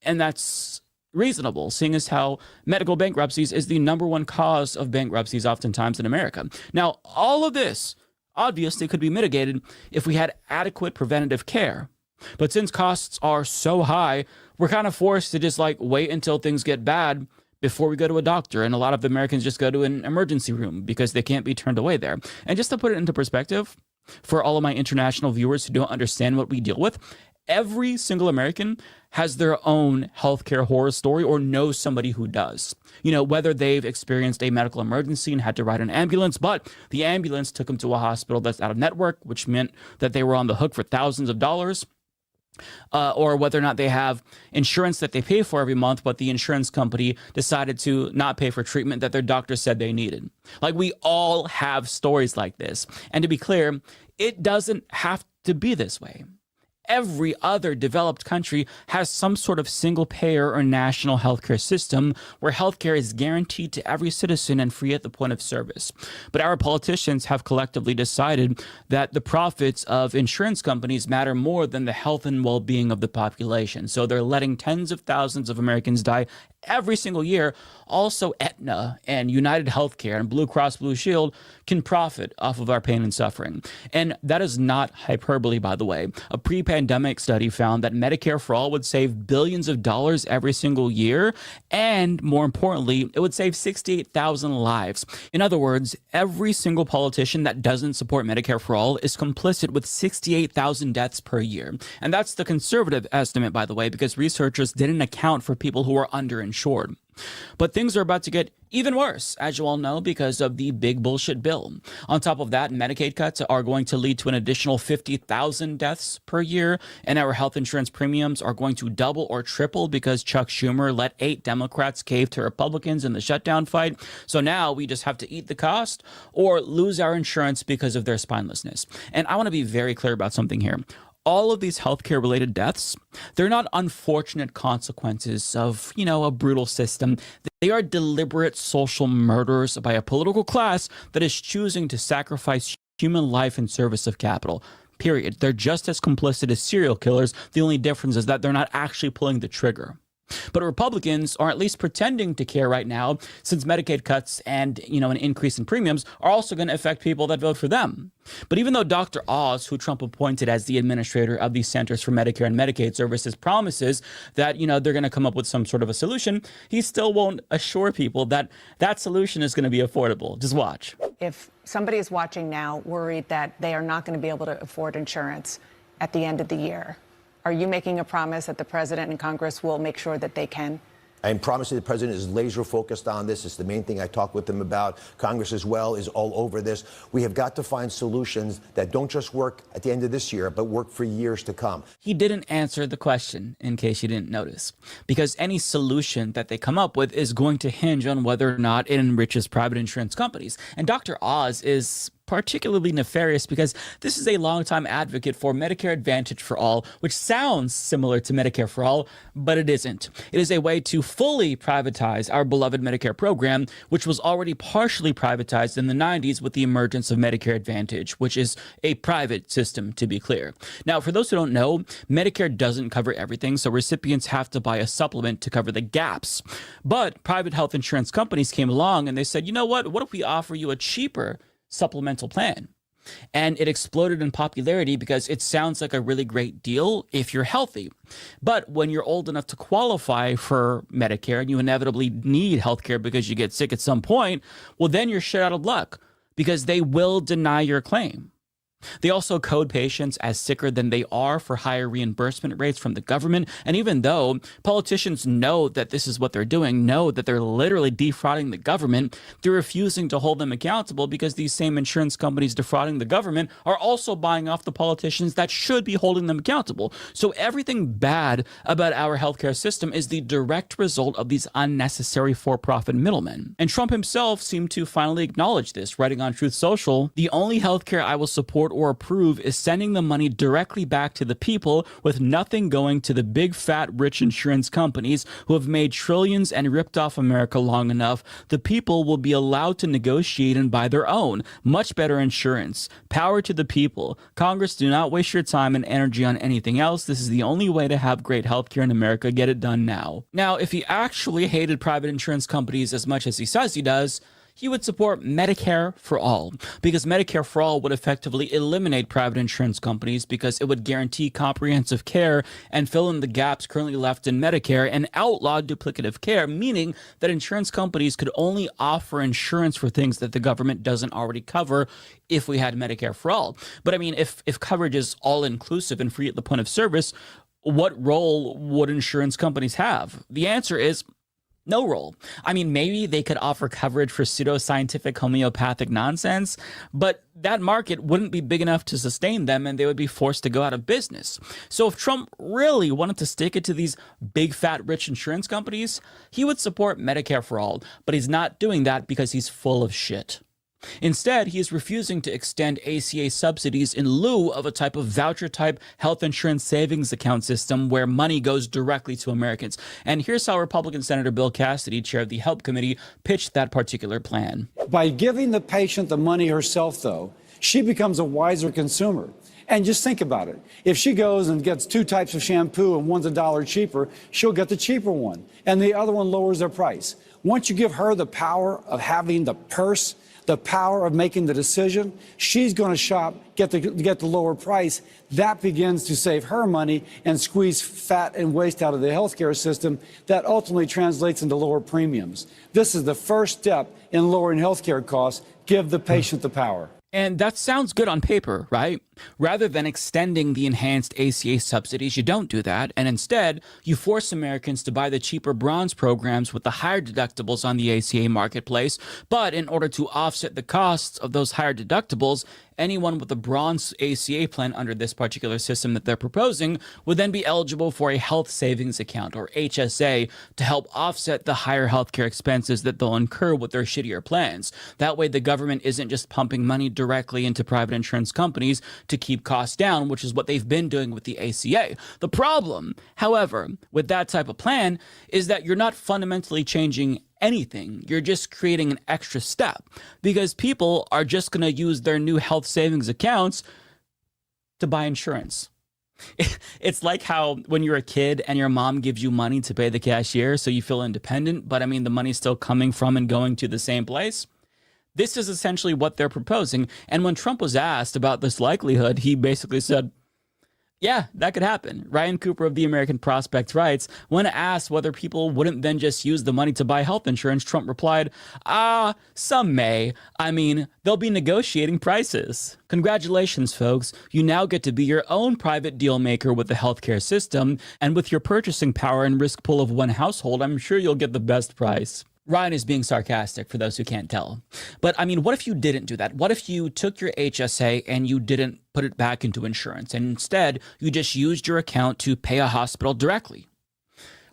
And that's reasonable, seeing as how medical bankruptcies is the #1 cause of bankruptcies oftentimes in America. Now, all of this obviously could be mitigated if we had adequate preventative care. But since costs are so high, we're kind of forced to just wait until things get bad before we go to a doctor. And a lot of Americans just go to an emergency room because they can't be turned away there. And just to put it into perspective, for all of my international viewers who don't understand what we deal with, every single American has their own healthcare horror story or knows somebody who does. Whether they've experienced a medical emergency and had to ride an ambulance, but the ambulance took them to a hospital that's out of network, which meant that they were on the hook for thousands of dollars. Or whether or not they have insurance that they pay for every month, but the insurance company decided to not pay for treatment that their doctor said they needed. We all have stories like this. And to be clear, it doesn't have to be this way. Every other developed country has some sort of single payer or national healthcare system where healthcare is guaranteed to every citizen and free at the point of service. But our politicians have collectively decided that the profits of insurance companies matter more than the health and well-being of the population. So they're letting tens of thousands of Americans die every single year. Also, Aetna and United Healthcare and Blue Cross Blue Shield can profit off of our pain and suffering. And that is not hyperbole, by the way. A pre-pandemic study found that Medicare for All would save billions of dollars every single year. And more importantly, it would save 68,000 lives. In other words, every single politician that doesn't support Medicare for All is complicit with 68,000 deaths per year. And that's the conservative estimate, by the way, because researchers didn't account for people who are underinsured. But things are about to get even worse, as you all know, because of the big bullshit bill. On top of that, Medicaid cuts are going to lead to an additional 50,000 deaths per year, and our health insurance premiums are going to double or triple because Chuck Schumer let 8 Democrats cave to Republicans in the shutdown fight. So now we just have to eat the cost or lose our insurance because of their spinelessness. And I want to be very clear about something here. all of these healthcare related deaths, they're not unfortunate consequences of, a brutal system. They are deliberate social murders by a political class that is choosing to sacrifice human life in service of capital. Period. They're just as complicit as serial killers. The only difference is that they're not actually pulling the trigger. But Republicans are at least pretending to care right now, since Medicaid cuts and, an increase in premiums are also going to affect people that vote for them. But even though Dr. Oz, who Trump appointed as the administrator of the Centers for Medicare and Medicaid Services, promises that, they're going to come up with some sort of a solution, he still won't assure people that that solution is going to be affordable. Just watch. If somebody is watching now worried that they are not going to be able to afford insurance at the end of the year, are you making a promise that the president and Congress will make sure that they can? I'm promising the president is laser focused on this. It's the main thing I talk with them about. Congress as well is all over this. We have got to find solutions that don't just work at the end of this year, but work for years to come. He didn't answer the question, in case you didn't notice, because any solution that they come up with is going to hinge on whether or not it enriches private insurance companies. And Dr. Oz is particularly nefarious because this is a longtime advocate for Medicare Advantage for All, which sounds similar to Medicare for All, but it isn't. It is a way to fully privatize our beloved Medicare program, which was already partially privatized in the 90s with the emergence of Medicare Advantage, which is a private system, to be clear. Now, for those who don't know, Medicare doesn't cover everything, so recipients have to buy a supplement to cover the gaps. But private health insurance companies came along and they said, you know what if we offer you a cheaper supplemental plan? And it exploded in popularity because it sounds like a really great deal if you're healthy. But when you're old enough to qualify for Medicare and you inevitably need healthcare because you get sick at some point, well, then you're shit out of luck because they will deny your claim. They also code patients as sicker than they are for higher reimbursement rates from the government. And even though politicians know that this is what they're doing, know that they're literally defrauding the government, they're refusing to hold them accountable because these same insurance companies defrauding the government are also buying off the politicians that should be holding them accountable. So everything bad about our healthcare system is the direct result of these unnecessary for-profit middlemen. And Trump himself seemed to finally acknowledge this, writing on Truth Social, "The only healthcare I will support or approve is sending the money directly back to the people, with nothing going to the big fat rich insurance companies who have made trillions and ripped off America long enough. The people will be allowed to negotiate and buy their own much better insurance. Power to the people. Congress, do not waste your time and energy on anything else. This is the only way to have great healthcare in America. Get it done now." Now, if he actually hated private insurance companies as much as he says he does, he would support Medicare for All, because Medicare for All would effectively eliminate private insurance companies because it would guarantee comprehensive care and fill in the gaps currently left in Medicare and outlaw duplicative care, meaning that insurance companies could only offer insurance for things that the government doesn't already cover if we had Medicare for All. But I mean, if coverage is all-inclusive and free at the point of service, what role would insurance companies have? The answer is no role. I mean, maybe they could offer coverage for pseudoscientific homeopathic nonsense, but that market wouldn't be big enough to sustain them and they would be forced to go out of business. So if Trump really wanted to stick it to these big fat rich insurance companies, he would support Medicare for All, but he's not doing that because he's full of shit. Instead, he is refusing to extend ACA subsidies in lieu of a type of voucher-type health insurance savings account system where money goes directly to Americans. And here's how Republican Senator Bill Cassidy, chair of the Help Committee, pitched that particular plan. By giving the patient the money herself, though, she becomes a wiser consumer. And just think about it. If she goes and gets 2 types of shampoo and one's $1 cheaper, she'll get the cheaper one, and the other one lowers their price. Once you give her the power of having the purse, the power of making the decision, she's going to shop, get the lower price. That begins to save her money and squeeze fat and waste out of the healthcare system. That ultimately translates into lower premiums. This is the first step in lowering healthcare costs. Give the patient the power. And that sounds good on paper, right? Rather than extending the enhanced ACA subsidies, you don't do that. And instead, you force Americans to buy the cheaper bronze programs with the higher deductibles on the ACA marketplace. But in order to offset the costs of those higher deductibles, anyone with a bronze ACA plan under this particular system that they're proposing would then be eligible for a health savings account, or HSA, to help offset the higher healthcare expenses that they'll incur with their shittier plans. That way, the government isn't just pumping money directly into private insurance companies to keep costs down, which is what they've been doing with the ACA. The problem, however, with that type of plan is that you're not fundamentally changing anything. You're just creating an extra step, because people are just going to use their new health savings accounts to buy insurance. It's like how when you're a kid and your mom gives you money to pay the cashier so you feel independent, but I mean, the money's still coming from and going to the same place. This is essentially what they're proposing. And when Trump was asked about this likelihood, he basically said, yeah, that could happen. Ryan Cooper of the American Prospect writes, when asked whether people wouldn't then just use the money to buy health insurance, Trump replied, some may. I mean, they'll be negotiating prices. Congratulations, folks. You now get to be your own private deal maker with the healthcare system. And with your purchasing power and risk pool of one household, I'm sure you'll get the best price. Ryan is being sarcastic for those who can't tell. But I mean, what if you didn't do that? What if you took your HSA and you didn't put it back into insurance, and instead you just used your account to pay a hospital directly?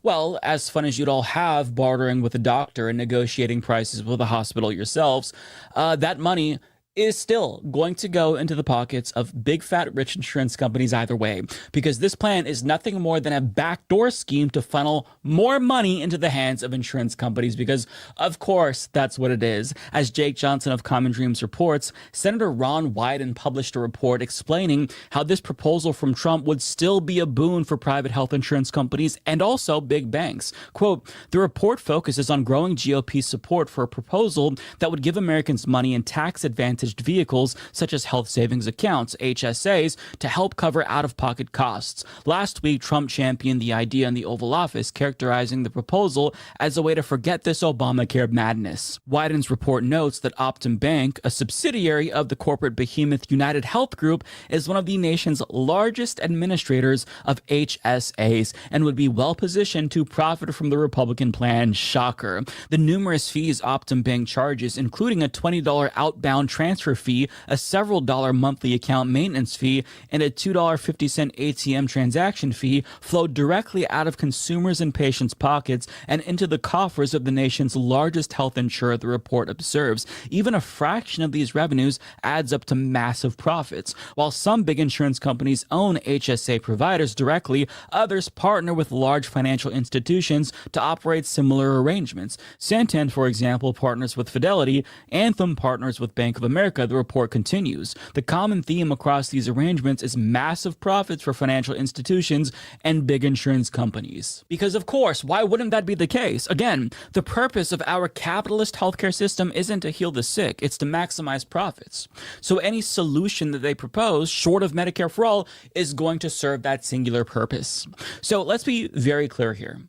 Well, as fun as you'd all have bartering with a doctor and negotiating prices with a hospital yourselves, that money is still going to go into the pockets of big fat rich insurance companies either way, because this plan is nothing more than a backdoor scheme to funnel more money into the hands of insurance companies, because of course that's what it is. As Jake Johnson of Common Dreams reports, Senator Ron Wyden published a report explaining how this proposal from Trump would still be a boon for private health insurance companies and also big banks. Quote, the report focuses on growing GOP support for a proposal that would give Americans money in tax advantage vehicles such as health savings accounts, HSAs, to help cover out-of-pocket costs. Last week, Trump championed the idea in the Oval Office, characterizing the proposal as a way to forget this Obamacare madness. Wyden's report notes that Optum Bank, a subsidiary of the corporate behemoth United Health Group, is one of the nation's largest administrators of HSAs and would be well-positioned to profit from the Republican plan. Shocker. The numerous fees Optum Bank charges, including a $20 outbound transfer fee, a several dollar monthly account maintenance fee, and a $2.50 ATM transaction fee, flow directly out of consumers' and patients' pockets and into the coffers of the nation's largest health insurer, the report observes. Even a fraction of these revenues adds up to massive profits. While some big insurance companies own HSA providers directly, others partner with large financial institutions to operate similar arrangements. Santander, for example, partners with Fidelity. Anthem partners with Bank of America. The report continues. The common theme across these arrangements is massive profits for financial institutions and big insurance companies. Because of course, why wouldn't that be the case? Again, the purpose of our capitalist healthcare system isn't to heal the sick, it's to maximize profits. So any solution that they propose, short of Medicare for all, is going to serve that singular purpose. So let's be very clear here.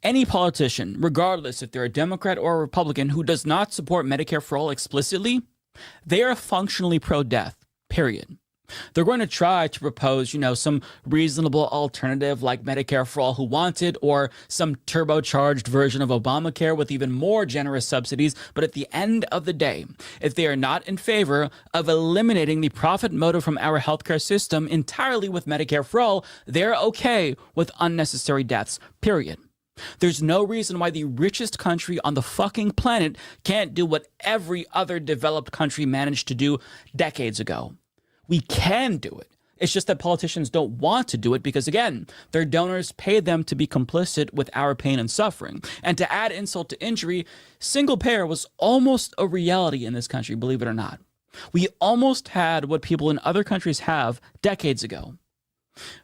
Any politician, regardless if they're a Democrat or a Republican, who does not support Medicare for all explicitly, they are functionally pro-death, period. They're going to try to propose, some reasonable alternative like Medicare for all who want it, or some turbocharged version of Obamacare with even more generous subsidies. But at the end of the day, if they are not in favor of eliminating the profit motive from our healthcare system entirely with Medicare for all, they're okay with unnecessary deaths, period. There's no reason why the richest country on the fucking planet can't do what every other developed country managed to do decades ago. We can do it. It's just that politicians don't want to do it because, again, their donors pay them to be complicit with our pain and suffering. And to add insult to injury, single payer was almost a reality in this country, believe it or not. We almost had what people in other countries have decades ago.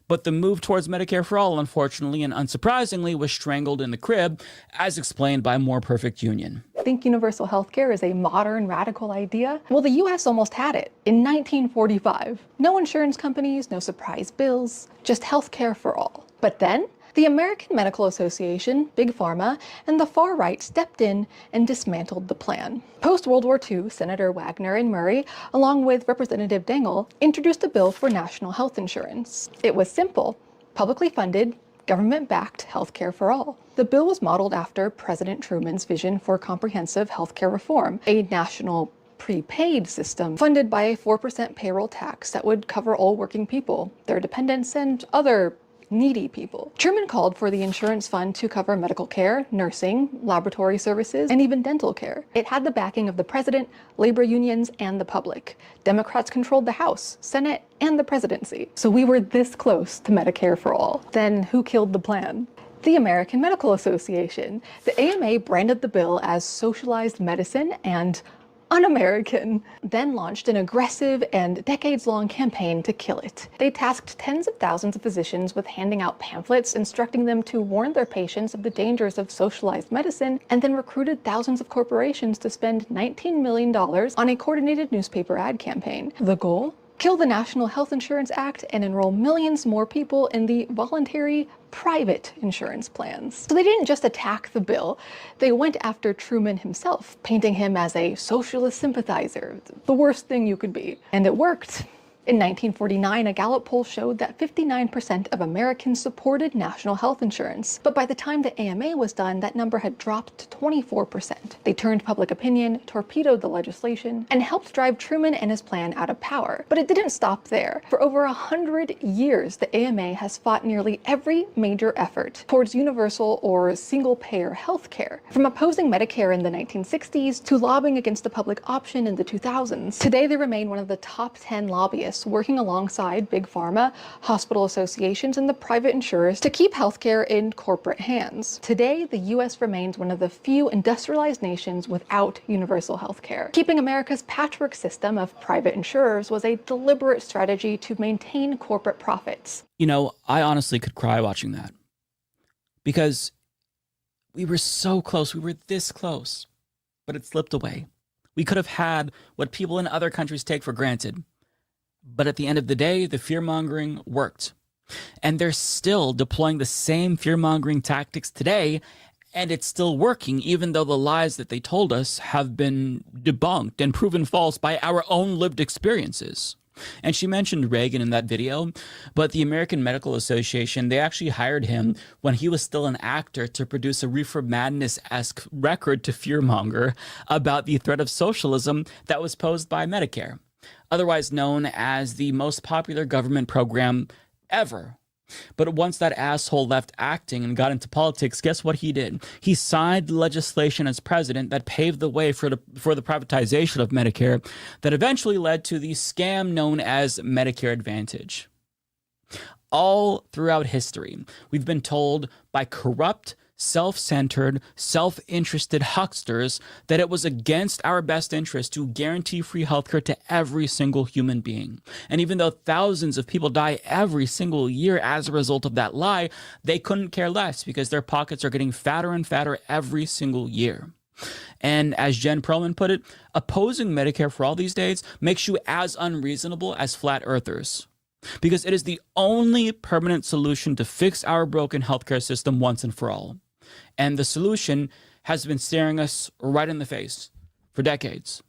But the move towards Medicare for all, unfortunately and unsurprisingly, was strangled in the crib, as explained by More Perfect Union. Think universal health care is a modern, radical idea? Well, the US almost had it in 1945. No insurance companies, no surprise bills, just health care for all. But then, the American Medical Association, Big Pharma, and the far right stepped in and dismantled the plan. Post-World War II, Senator Wagner and Murray, along with Representative Dingell, introduced a bill for national health insurance. It was simple, publicly funded, government-backed health care for all. The bill was modeled after President Truman's vision for comprehensive health care reform, a national prepaid system funded by a 4% payroll tax that would cover all working people, their dependents, and other needy people. Truman called for the insurance fund to cover medical care, nursing, laboratory services, and even dental care. It had the backing of the president, labor unions, and the public. Democrats controlled the House, Senate, and the presidency. So we were this close to Medicare for all. Then who killed the plan? The American Medical Association. The AMA branded the bill as socialized medicine and un-American, then launched an aggressive and decades-long campaign to kill it. They tasked tens of thousands of physicians with handing out pamphlets instructing them to warn their patients of the dangers of socialized medicine, and then recruited thousands of corporations to spend $19 million on a coordinated newspaper ad campaign. The goal? Kill the National Health Insurance Act and enroll millions more people in the voluntary private insurance plans. So they didn't just attack the bill, they went after Truman himself, painting him as a socialist sympathizer, the worst thing you could be. And it worked. In 1949, a Gallup poll showed that 59% of Americans supported national health insurance. But by the time the AMA was done, that number had dropped to 24%. They turned public opinion, torpedoed the legislation, and helped drive Truman and his plan out of power. But it didn't stop there. For over 100 years, the AMA has fought nearly every major effort towards universal or single-payer health care. From opposing Medicare in the 1960s to lobbying against the public option in the 2000s, today they remain one of the top 10 lobbyists working alongside big pharma, hospital associations, and the private insurers to keep healthcare in corporate hands. Today, the US remains one of the few industrialized nations without universal healthcare. Keeping America's patchwork system of private insurers was a deliberate strategy to maintain corporate profits. You know, I honestly could cry watching that. Because we were so close. We were this close. But it slipped away. We could have had what people in other countries take for granted. But at the end of the day, the fear-mongering worked. And they're still deploying the same fear-mongering tactics today, and it's still working, even though the lies that they told us have been debunked and proven false by our own lived experiences. And she mentioned Reagan in that video, but the American Medical Association, they actually hired him when he was still an actor to produce a Reefer Madness-esque record to fearmonger about the threat of socialism that was posed by Medicare, otherwise known as the most popular government program ever. But once that asshole left acting and got into politics, guess what he did? He signed legislation as president that paved the way for the privatization of Medicare that eventually led to the scam known as Medicare Advantage. All throughout history, we've been told by corrupt, self-centered, self-interested hucksters that it was against our best interest to guarantee free healthcare to every single human being. And even though thousands of people die every single year as a result of that lie, they couldn't care less because their pockets are getting fatter and fatter every single year. And as Jen Perlman put it, opposing Medicare for all these days makes you as unreasonable as flat earthers. Because it is the only permanent solution to fix our broken healthcare system once and for all. And the solution has been staring us right in the face for decades.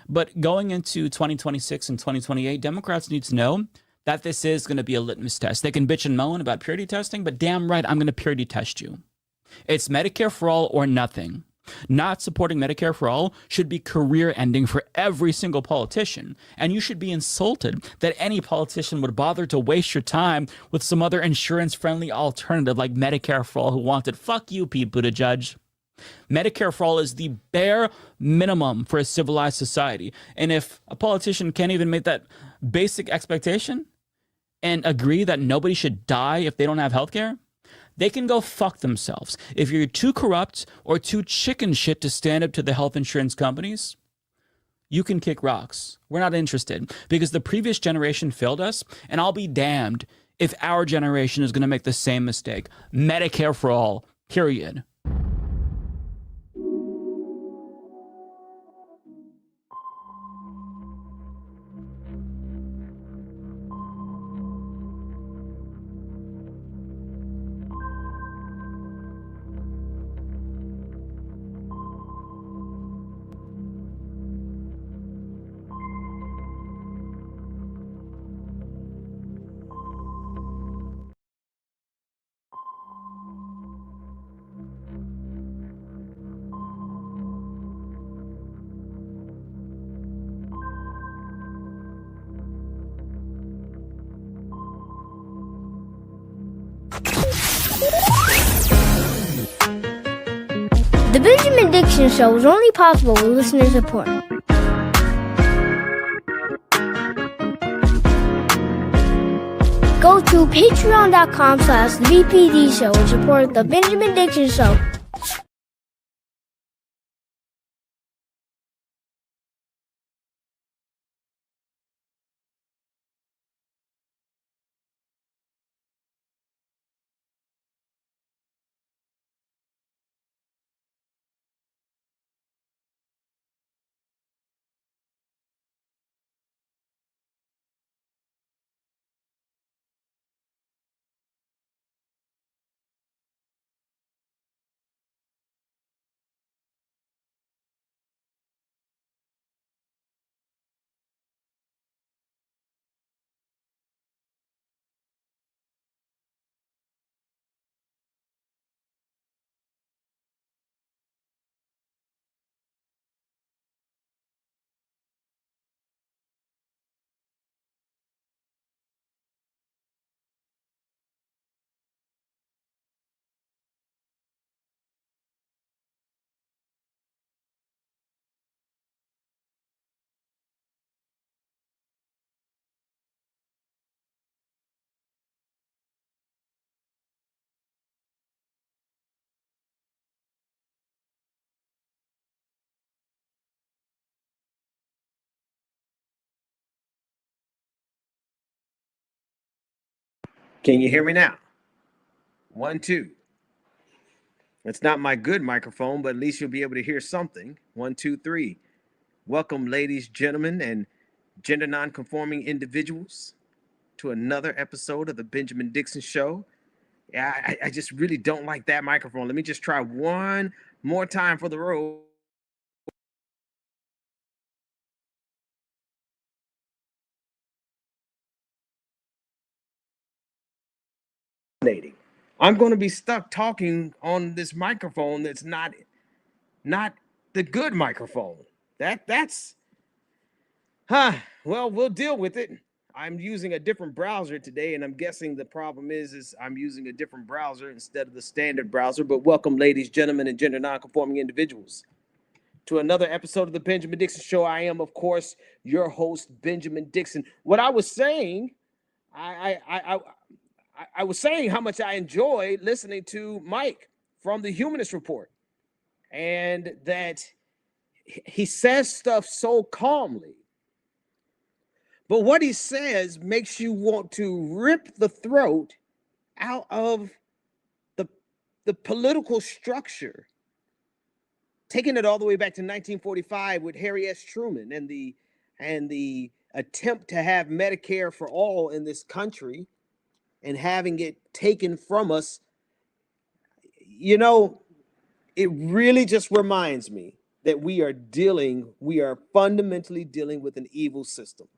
But going into 2026 and 2028, Democrats need to know that this is going to be a litmus test. They can bitch and moan about purity testing, but damn right, I'm going to purity test you. It's Medicare for all or nothing. Not supporting Medicare for all should be career-ending for every single politician, and you should be insulted that any politician would bother to waste your time with some other insurance-friendly alternative like Medicare for all who wanted. Fuck you, Pete Buttigieg. Medicare for all is the bare minimum for a civilized society, and if a politician can't even make that basic expectation and agree that nobody should die if they don't have health care, they can go fuck themselves. If you're too corrupt or too chicken shit to stand up to the health insurance companies, you can kick rocks. We're not interested because the previous generation failed us, and I'll be damned if our generation is going to make the same mistake. Medicare for all, period. The Benjamin Dixon Show is only possible with listener support. Go to patreon.com/BPD Show and support The Benjamin Dixon Show. Can you hear me now? 1, 2. It's not my good microphone, but at least you'll be able to hear something. 1, 2, 3. Welcome, ladies, gentlemen, and gender non-conforming individuals to another episode of the Benjamin Dixon Show. I just really don't like that microphone. Let me just try one more time for the road. I'm going to be stuck talking on this microphone that's not the good microphone. That's well, we'll deal with it. I'm using a different browser today, and I'm guessing the problem is I'm using a different browser instead of the standard browser. But welcome, ladies, gentlemen, and gender non-conforming individuals, to another episode of the Benjamin Dixon Show. I am, of course, your host, Benjamin Dixon. What I was saying, I was saying how much I enjoy listening to Mike from the Humanist Report, and that he says stuff so calmly. But what he says makes you want to rip the throat out of the political structure, taking it all the way back to 1945 with Harry S. Truman and the attempt to have Medicare for all in this country and having it taken from us. You know, it really just reminds me that we are fundamentally dealing with an evil system.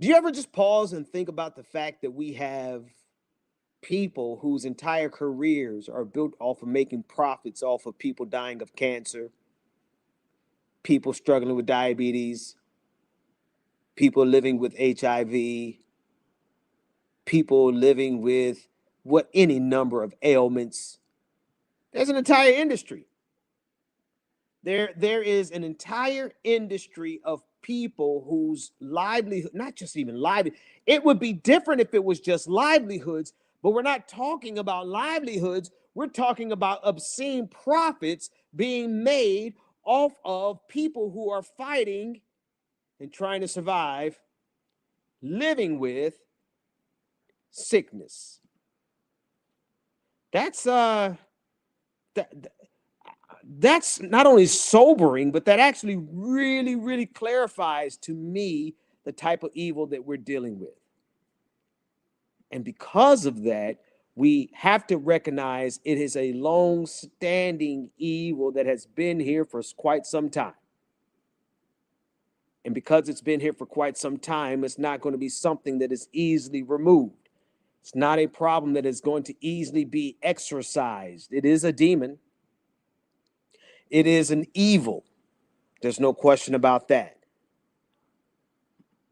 Do you ever just pause and think about the fact that we have people whose entire careers are built off of making profits off of people dying of cancer, people struggling with diabetes, people living with HIV, people living with any number of ailments? There's an entire industry. There is an entire industry of people whose livelihood, not just even livelihood, it would be different if it was just livelihoods, but we're not talking about livelihoods. We're talking about obscene profits being made off of people who are fighting and trying to survive, living with sickness. That's not only sobering, but that actually really, really clarifies to me the type of evil that we're dealing with. And because of that, we have to recognize it is a long-standing evil that has been here for quite some time. And because it's been here for quite some time, it's not going to be something that is easily removed. It's not a problem that is going to easily be exorcised. It is a demon. It is an evil. There's no question about that.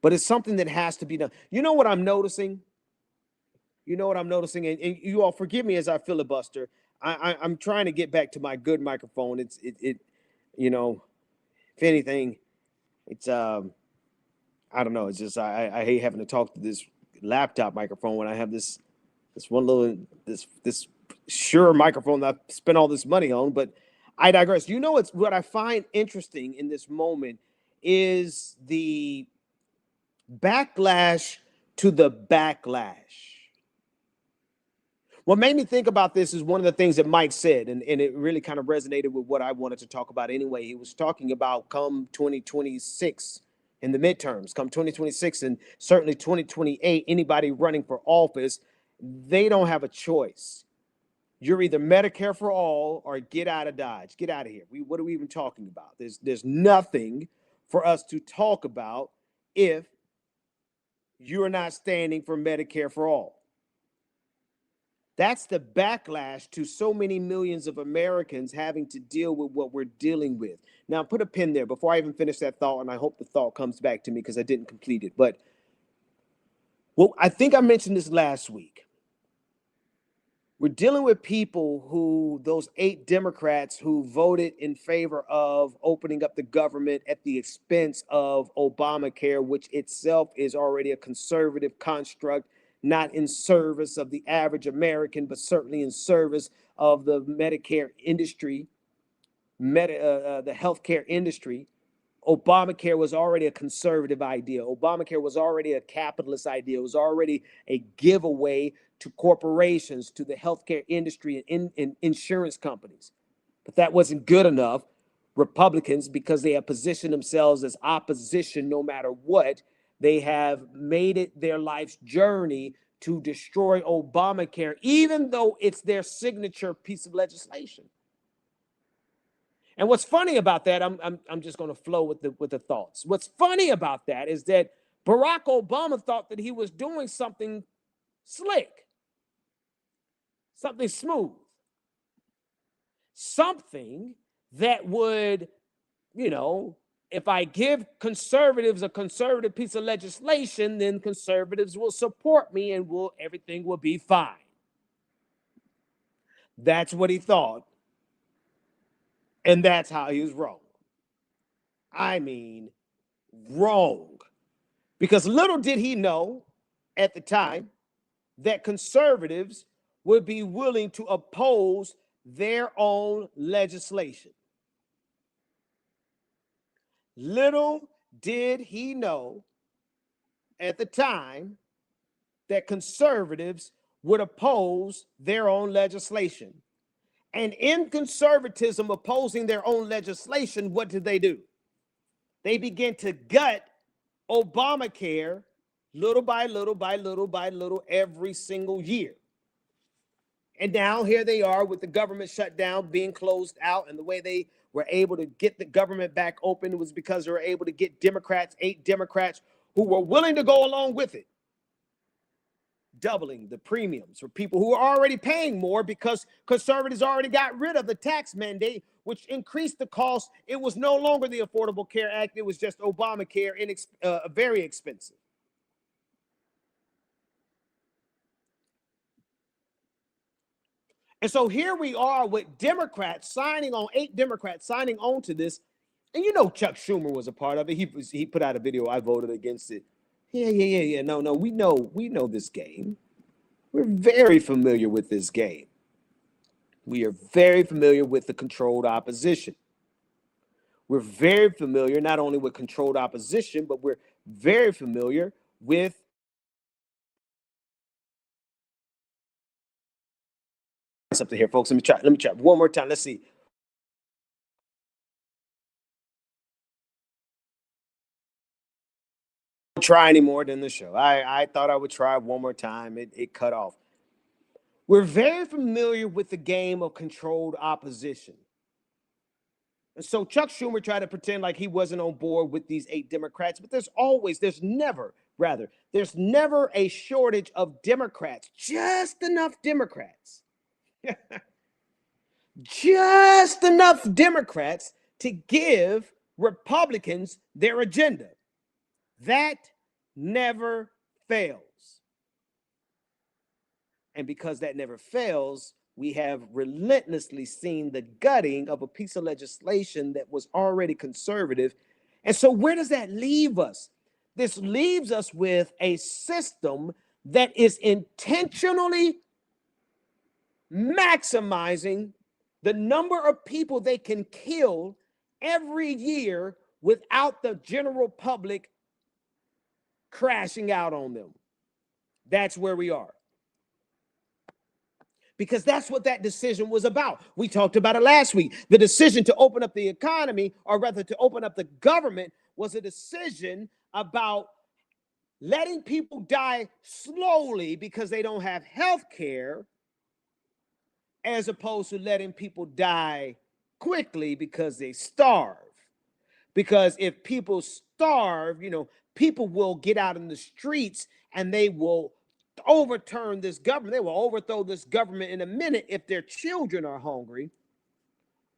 But it's something that has to be done. You know what I'm noticing? you know what I'm noticing, and you all forgive me as I filibuster. I'm trying to get back to my good microphone. It you know, if anything, it's I don't know. It's just I hate having to talk to this laptop microphone when I have this one little this Shure microphone that I spent all this money on. But I digress. You know, it's what I find interesting in this moment is the backlash to the backlash. What made me think about this is one of the things that Mike said, and it really kind of resonated with what I wanted to talk about anyway. He was talking about come 2026 in the midterms, come 2026, and certainly 2028, anybody running for office, they don't have a choice. You're either Medicare for all or get out of Dodge. Get out of here. What are we even talking about? There's nothing for us to talk about if you're not standing for Medicare for all. That's the backlash to so many millions of Americans having to deal with what we're dealing with. Now, put a pin there before I even finish that thought, and I hope the thought comes back to me because I didn't complete it. But, well, I think I mentioned this last week. We're dealing with people who, those 8 Democrats who voted in favor of opening up the government at the expense of Obamacare, which itself is already a conservative construct, not in service of the average American, but certainly in service of the Medicare industry, the healthcare industry. Obamacare was already a conservative idea. Obamacare was already a capitalist idea. It was already a giveaway to corporations, to the healthcare industry and insurance companies. But that wasn't good enough. Republicans, because they have positioned themselves as opposition no matter what, they have made it their life's journey to destroy Obamacare, even though it's their signature piece of legislation. And what's funny about that, I'm just going to flow with the thoughts. What's funny about that is that Barack Obama thought that he was doing something slick, something smooth, something that would, you know, if I give conservatives a conservative piece of legislation, then conservatives will support me and everything will be fine. That's what he thought. And that's how he was wrong. I mean, wrong. Because little did he know at the time that conservatives would be willing to oppose their own legislation. Little did he know at the time that conservatives would oppose their own legislation. And in conservatism opposing their own legislation, what did they do? They began to gut Obamacare little by little by little by little every single year. And now here they are with the government shut down, being closed out, and the way they were able to get the government back open was because they were able to get Democrats, 8 Democrats, who were willing to go along with it, doubling the premiums for people who are already paying more because conservatives already got rid of the tax mandate, which increased the cost. It was no longer the Affordable Care Act. It was just Obamacare, very expensive. And so here we are with Democrats signing on, 8 Democrats signing on to this. And you know Chuck Schumer was a part of it. He put out a video. I voted against it. Yeah. No. We know this game. We're very familiar with this game. We are very familiar with the controlled opposition. We're very familiar not only with controlled opposition, but we're very familiar with something here, folks. Let me try one more time. Let's see. Try any more than the show. I thought I would try one more time. It cut off. We're very familiar with the game of controlled opposition. And so Chuck Schumer tried to pretend like he wasn't on board with these 8 Democrats, but there's never a shortage of Democrats, just enough Democrats. Just enough Democrats to give Republicans their agenda. That never fails. And because that never fails, we have relentlessly seen the gutting of a piece of legislation that was already conservative. And so where does that leave us? This leaves us with a system that is intentionally maximizing the number of people they can kill every year without the general public crashing out on them. That's where we are. Because that's what that decision was about. We talked about it last week. The decision to open up the economy, or rather to open up the government, was a decision about letting people die slowly because they don't have health care, as opposed to letting people die quickly because they starve. Because if people starve, people will get out in the streets and they will overturn this government. They will overthrow this government in a minute if their children are hungry.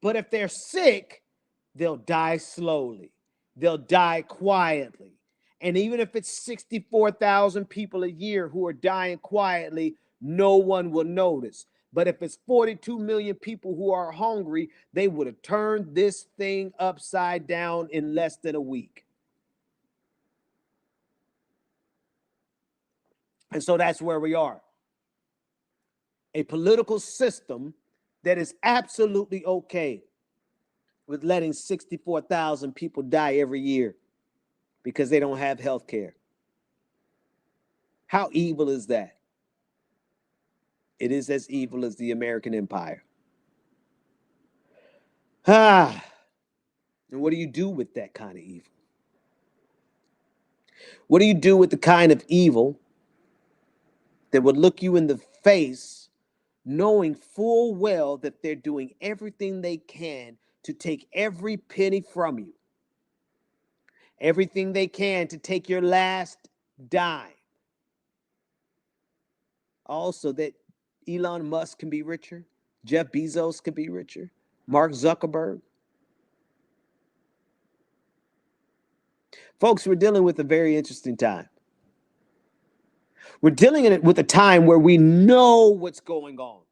But if they're sick, they'll die slowly. They'll die quietly. And even if it's 64,000 people a year who are dying quietly, no one will notice. But if it's 42 million people who are hungry, they would have turned this thing upside down in less than a week. And so that's where we are. A political system that is absolutely okay with letting 64,000 people die every year because they don't have health care. How evil is that? It is as evil as the American empire. And what do you do with that kind of evil? What do you do with the kind of evil that would look you in the face, knowing full well that they're doing everything they can to take every penny from you, everything they can to take your last dime? Also, that Elon Musk can be richer, Jeff Bezos can be richer, Mark Zuckerberg. Folks, we're dealing with a very interesting time. We're dealing with a time where we know what's going on.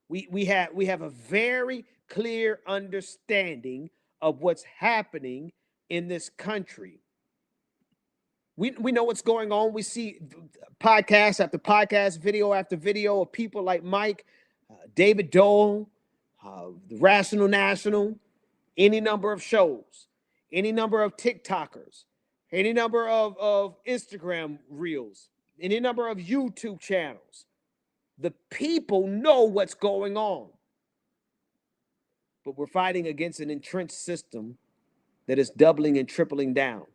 We have a very clear understanding of what's happening in this country. We know what's going on. We see podcast after podcast, video after video of people like Mike, David Doel, the Rational National, any number of shows, any number of TikTokers, any number of Instagram reels, any number of YouTube channels. The people know what's going on. But we're fighting against an entrenched system that is doubling and tripling down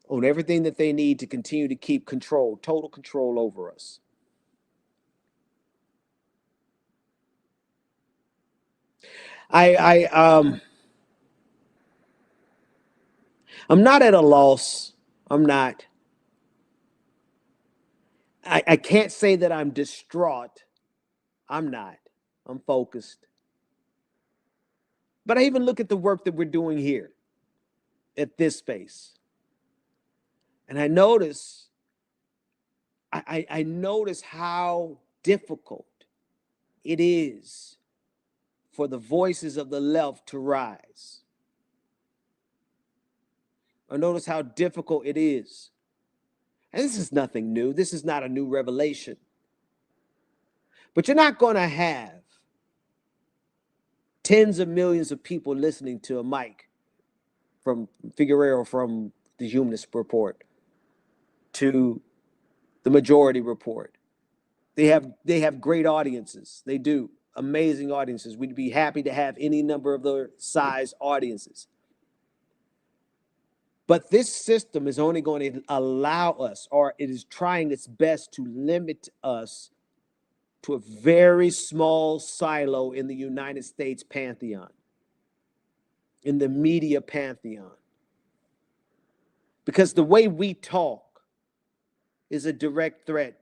on everything that they need to continue to keep control, total control over us. I'm not at a loss. I'm not. I can't say that I'm distraught. I'm not. I'm focused. But I even look at the work that we're doing here at this space. And I notice, I notice how difficult it is for the voices of the left to rise. I notice how difficult it is. And this is nothing new. This is not a new revelation. But you're not going to have tens of millions of people listening to a Mike from Figueroa from the Humanist Report to the Majority Report. They have great audiences. They do. Amazing audiences. We'd be happy to have any number of their size audiences. But this system is only going to allow us, or it is trying its best to limit us to a very small silo in the United States pantheon, in the media pantheon. Because the way we talk is a direct threat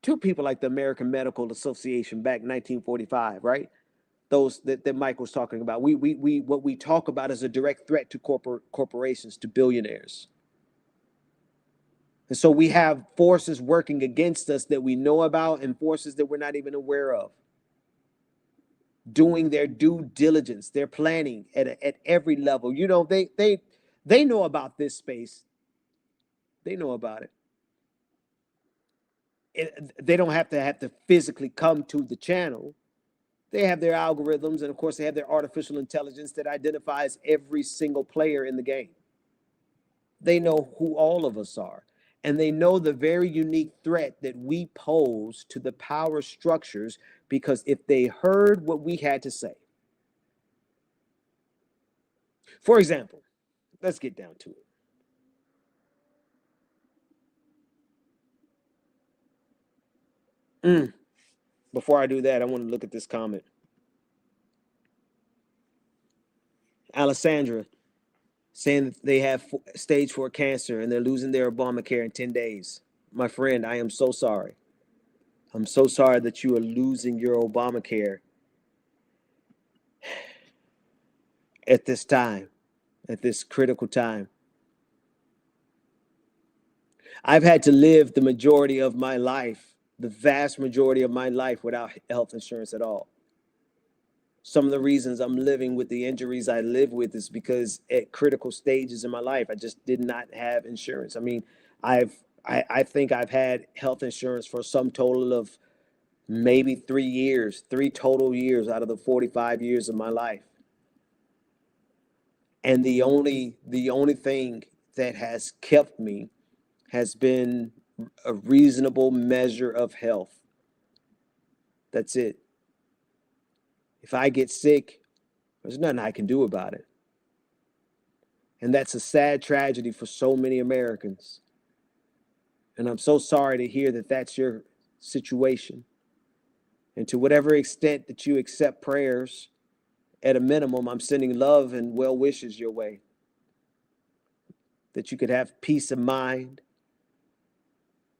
to people like the American Medical Association back in 1945, right? Those that Mike was talking about. What we talk about is a direct threat to corporations, to billionaires. And so we have forces working against us that we know about and forces that we're not even aware of, doing their due diligence, their planning at every level. You know, they know about this space. They know about it. They don't have to physically come to the channel. They have their algorithms, and of course they have their artificial intelligence that identifies every single player in the game. They know who all of us are, and they know the very unique threat that we pose to the power structures, because if they heard what we had to say. For example, let's get down to it. Before I do that, I want to look at this comment. Alessandra saying that they have stage 4 cancer and they're losing their Obamacare in 10 days. My friend, I am so sorry. I'm so sorry that you are losing your Obamacare at this time, at this critical time. I've had to live the majority of my life, the vast majority of my life, without health insurance at all. Some of the reasons I'm living with the injuries I live with is because at critical stages in my life, I just did not have insurance. I mean, I think I've had health insurance for some total of maybe 3 years, 3 total years out of the 45 years of my life. And the only thing that has kept me has been a reasonable measure of health. That's it. If I get sick, there's nothing I can do about it. And that's a sad tragedy for so many Americans. And I'm so sorry to hear that that's your situation. And to whatever extent that you accept prayers, at a minimum, I'm sending love and well wishes your way. That you could have peace of mind,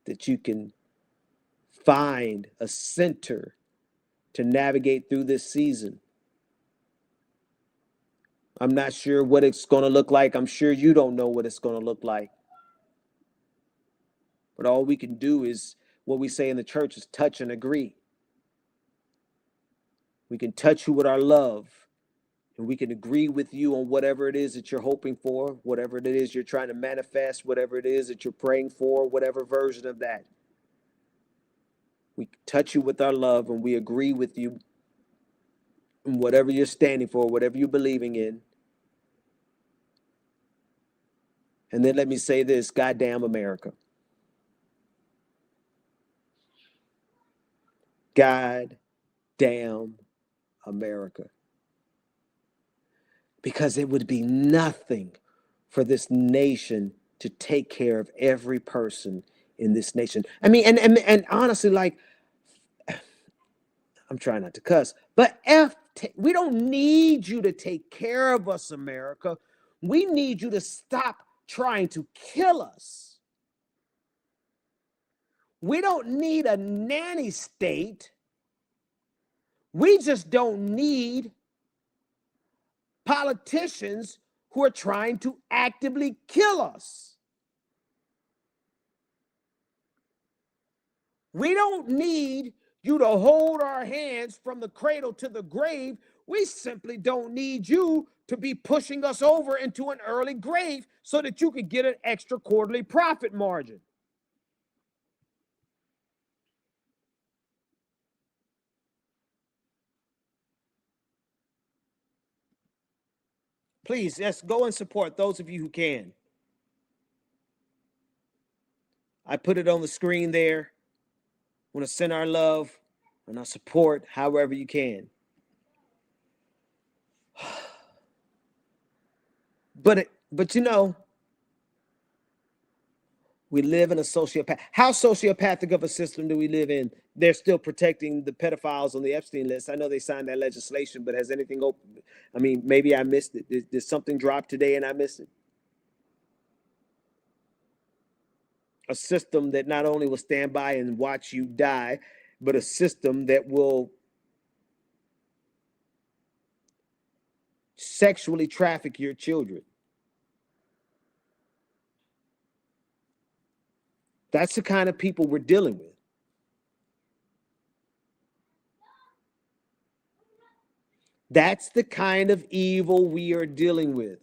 that you can find a center to navigate through this season. I'm not sure what it's going to look like. I'm sure you don't know what it's going to look like. But all we can do is what we say in the church is touch and agree. We can touch you with our love, and we can agree with you on whatever it is that you're hoping for, whatever it is you're trying to manifest, whatever it is that you're praying for, whatever version of that. We touch you with our love, and we agree with you in whatever you're standing for, whatever you're believing in. And then let me say this, goddamn America. Goddamn America. Because it would be nothing for this nation to take care of every person in this nation. I mean, and honestly, like, I'm trying not to cuss, but we don't need you to take care of us, America. We need you to stop trying to kill us. We don't need a nanny state. We just don't need politicians who are trying to actively kill us. We don't need you to hold our hands from the cradle to the grave. We simply don't need you to be pushing us over into an early grave so that you can get an extra quarterly profit margin. Please, let's go and support those of you who can. I put it on the screen there. I want to send our love and our support however you can. But you know, we live in a sociopath. How sociopathic of a system do we live in? They're still protecting the pedophiles on the Epstein list. I know they signed that legislation, but has anything open? I mean, maybe I missed it. Did something drop today and I missed it? A system that not only will stand by and watch you die, but a system that will sexually traffic your children. That's the kind of people we're dealing with. That's the kind of evil we are dealing with.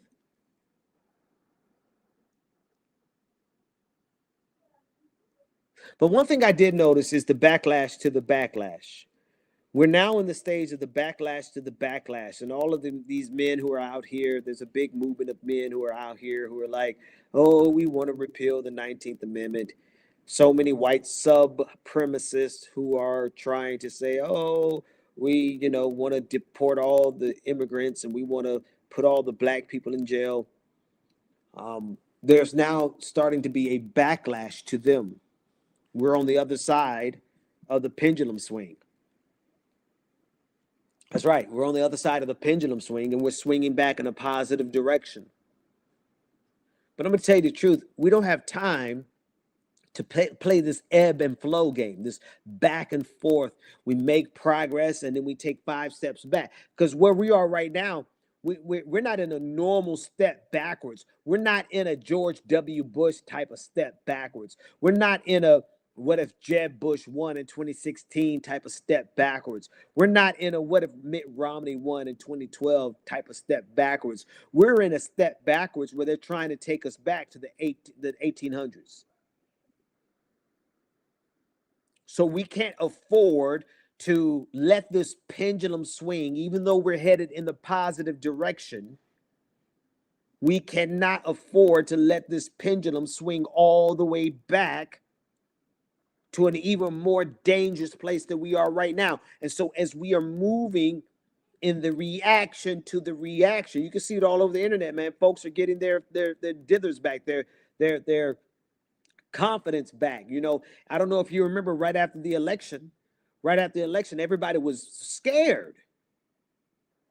But one thing I did notice is the backlash to the backlash. We're now in the stage of the backlash to the backlash. And all of these men who are out here, there's a big movement of men who are out here who are like, oh, we want to repeal the 19th Amendment. So many white supremacists who are trying to say, oh, we, want to deport all the immigrants and we want to put all the black people in jail. There's now starting to be a backlash to them. We're on the other side of the pendulum swing. That's right. We're on the other side of the pendulum swing, and we're swinging back in a positive direction. But I'm going to tell you the truth. We don't have time to play this ebb and flow game, this back and forth. We make progress, and then we take 5 steps back. Because where we are right now, we're not in a normal step backwards. We're not in a George W. Bush type of step backwards. We're not in a what if Jeb Bush won in 2016 type of step backwards. We're not in a what if Mitt Romney won in 2012 type of step backwards. We're in a step backwards where they're trying to take us back to the 1800s. So we can't afford to let this pendulum swing, even though we're headed in the positive direction. We cannot afford to let this pendulum swing all the way back to an even more dangerous place than we are right now. And so as we are moving in the reaction to the reaction, you can see it all over the internet, man. Folks are getting their dithers back, their confidence back. I don't know if you remember right after the election, everybody was scared.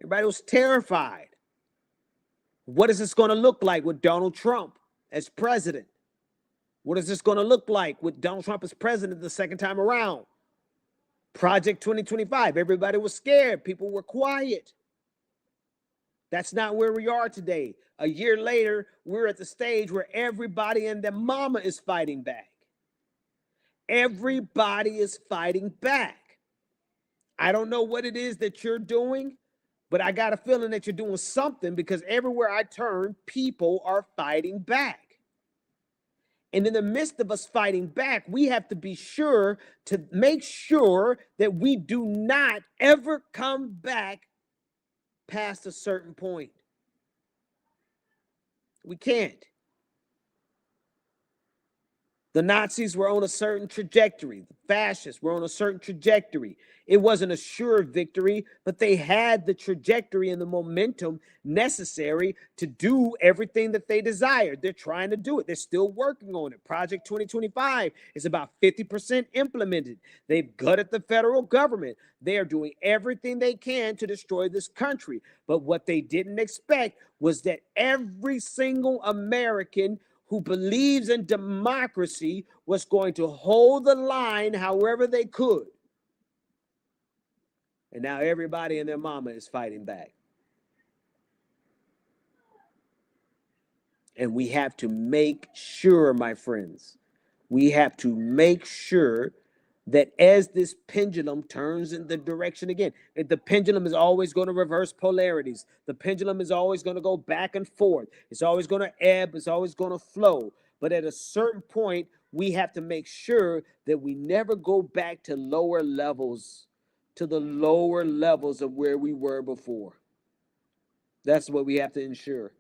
Everybody was terrified. What is this going to look like with Donald Trump as president? What is this going to look like with Donald Trump as president the second time around? Project 2025. Everybody was scared. People were quiet. That's not where we are today. A year later, we're at the stage where everybody and their mama is fighting back. Everybody is fighting back. I don't know what it is that you're doing, but I got a feeling that you're doing something, because everywhere I turn, people are fighting back. And in the midst of us fighting back, we have to be sure to make sure that we do not ever come back past a certain point. We can't. The Nazis were on a certain trajectory. The fascists were on a certain trajectory. It wasn't a sure victory, but they had the trajectory and the momentum necessary to do everything that they desired. They're trying to do it. They're still working on it. Project 2025 is about 50% implemented. They've gutted the federal government. They are doing everything they can to destroy this country. But what they didn't expect was that every single American who believes in democracy was going to hold the line however they could. And now everybody and their mama is fighting back. And we have to make sure, my friends, we have to make sure that as this pendulum turns in the direction again, the pendulum is always going to reverse polarities. The pendulum is always going to go back and forth. It's always going to ebb. It's always going to flow. But at a certain point, we have to make sure that we never go back to lower levels, to the lower levels of where we were before. That's what we have to ensure.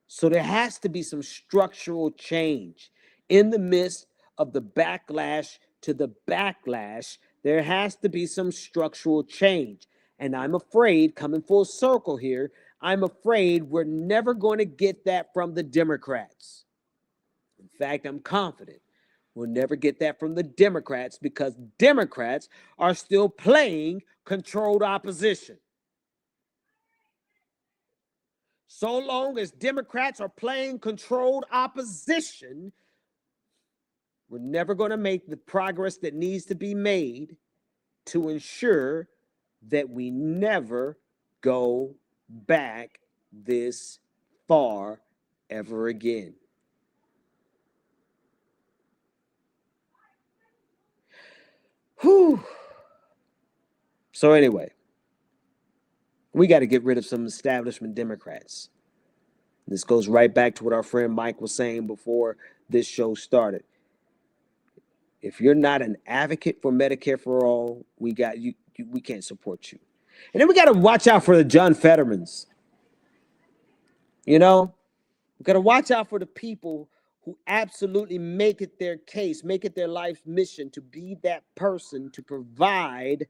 So there has to be some structural change in the midst of the backlash to the backlash. There has to be some structural change. And I'm afraid, coming full circle here, I'm afraid we're never going to get that from the Democrats. In fact, I'm confident we'll never get that from the Democrats, because Democrats are still playing controlled opposition. So long as Democrats are playing controlled opposition, we're never going to make the progress that needs to be made to ensure that we never go back this far ever again. Whew. So anyway, we got to get rid of some establishment Democrats. This goes right back to what our friend Mike was saying before this show started. If you're not an advocate for Medicare for all, we can't support you. And then we got to watch out for the John Fettermans. You know, we got to watch out for the people who absolutely make it their case, make it their life's mission to be that person to provide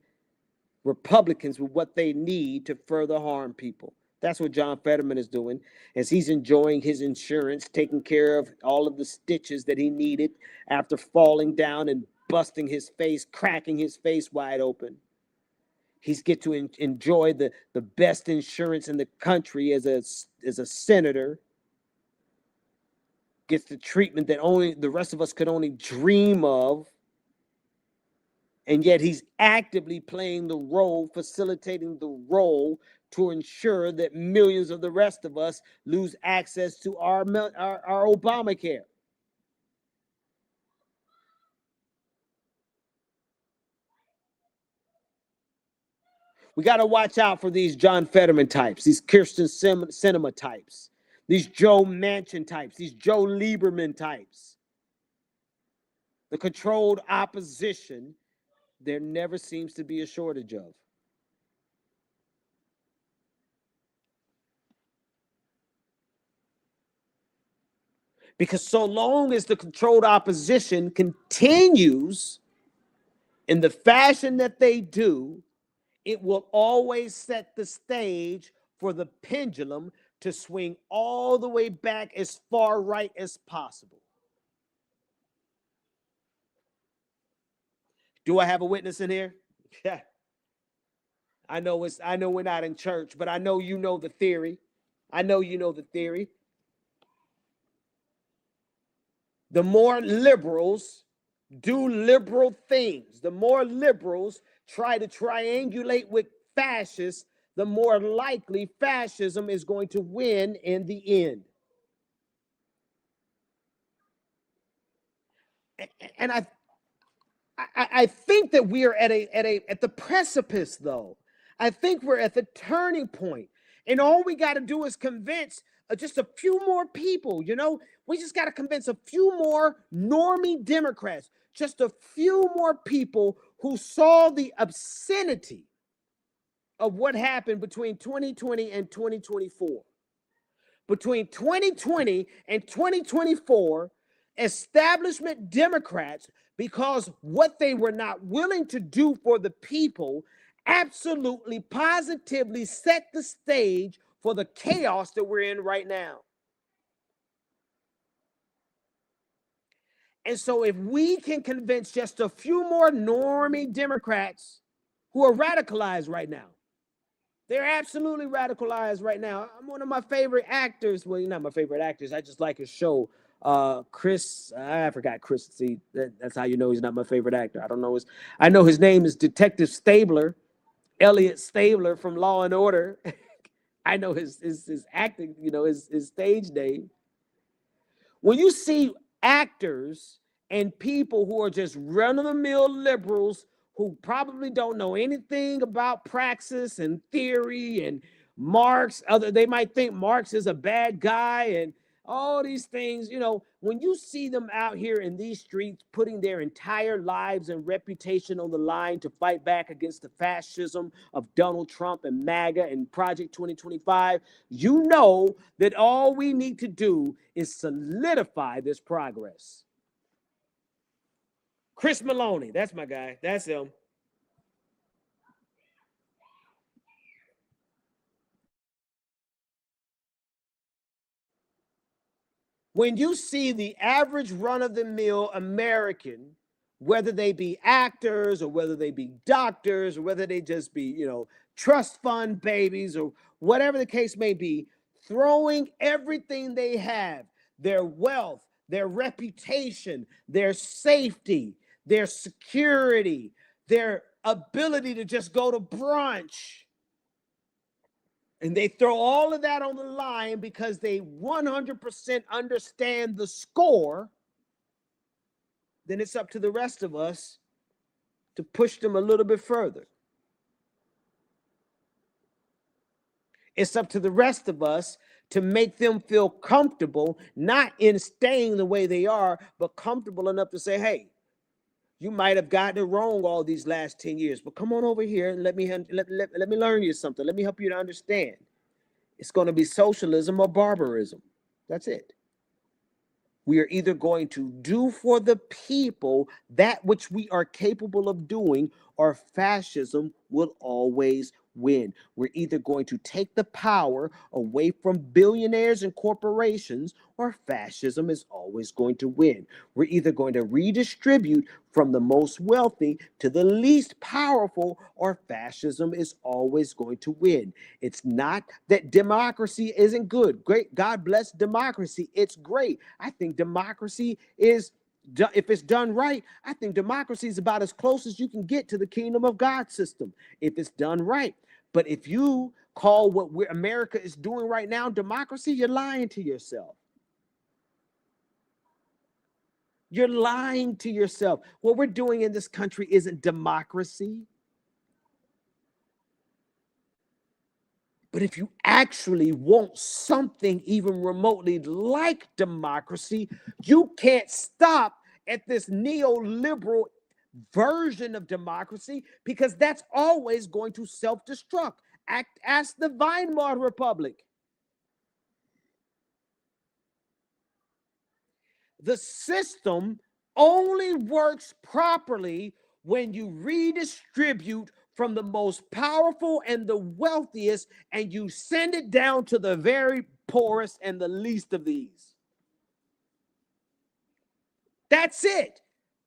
Republicans with what they need to further harm people. That's what John Fetterman is doing, as he's enjoying his insurance, taking care of all of the stitches that he needed after falling down and busting his face, cracking his face wide open. He's get to enjoy the best insurance in the country as a senator. Gets the treatment that only the rest of us could only dream of. And yet he's actively playing the role, facilitating the role to ensure that millions of the rest of us lose access to our Obamacare. We got to watch out for these John Fetterman types, these Kirsten Sinema types, these Joe Manchin types, these Joe Lieberman types. The controlled opposition, there never seems to be a shortage of. Because so long as the controlled opposition continues in the fashion that they do, it will always set the stage for the pendulum to swing all the way back as far right as possible. Do I have a witness in here? Yeah. I know we're not in church, but I know you know the theory. I know you know the theory. The more liberals do liberal things, the more liberals try to triangulate with fascists, the more likely fascism is going to win in the end. And I think that we are at the precipice, though. I think we're at the turning point, and all we got to do is convince just a few more people. You know, we just got to convince a few more normie Democrats, just a few more people who saw the obscenity of what happened between 2020 and 2024. Between 2020 and 2024, establishment Democrats, because what they were not willing to do for the people, absolutely, positively set the stage for the chaos that we're in right now. And so if we can convince just a few more normie Democrats who are radicalized right now, they're absolutely radicalized right now. I'm one of my favorite actors. Well, you're not my favorite actors. I just like his show. Chris, I forgot Chris. See, that's how you know he's not my favorite actor. I don't know I know his name is Detective Stabler, Elliot Stabler from Law and Order. I know his acting, you know, his stage name. When you see actors and people who are just run-of-the-mill liberals who probably don't know anything about praxis and theory and Marx, they might think Marx is a bad guy and all these things, you know, when you see them out here in these streets putting their entire lives and reputation on the line to fight back against the fascism of Donald Trump and MAGA and Project 2025, you know that all we need to do is solidify this progress. Chris Maloney, that's my guy. That's him. When you see the average run-of-the-mill American, whether they be actors or whether they be doctors or whether they just be, you know, trust fund babies or whatever the case may be, throwing everything they have, their wealth, their reputation, their safety, their security, their ability to just go to brunch, and they throw all of that on the line because they 100% understand the score, then it's up to the rest of us to push them a little bit further. It's up to the rest of us to make them feel comfortable, not in staying the way they are, but comfortable enough to say, hey, you might have gotten it wrong all these last 10 years, but come on over here and let me learn you something. Let me help you to understand. It's going to be socialism or barbarism. That's it. We are either going to do for the people that which we are capable of doing, or fascism will always win. We're either going to take the power away from billionaires and corporations, or fascism is always going to win. We're either going to redistribute from the most wealthy to the least powerful, or fascism is always going to win. It's not that democracy isn't good. Great. God bless democracy. It's great. I think democracy is, if it's done right, I think democracy is about as close as you can get to the kingdom of God system, if it's done right. But if you call what America is doing right now democracy, you're lying to yourself. You're lying to yourself. What we're doing in this country isn't democracy. But if you actually want something even remotely like democracy, you can't stop at this neoliberal version of democracy, because that's always going to self-destruct. Ask the Weimar Republic. The system only works properly when you redistribute from the most powerful and the wealthiest, and you send it down to the very poorest and the least of these. That's it.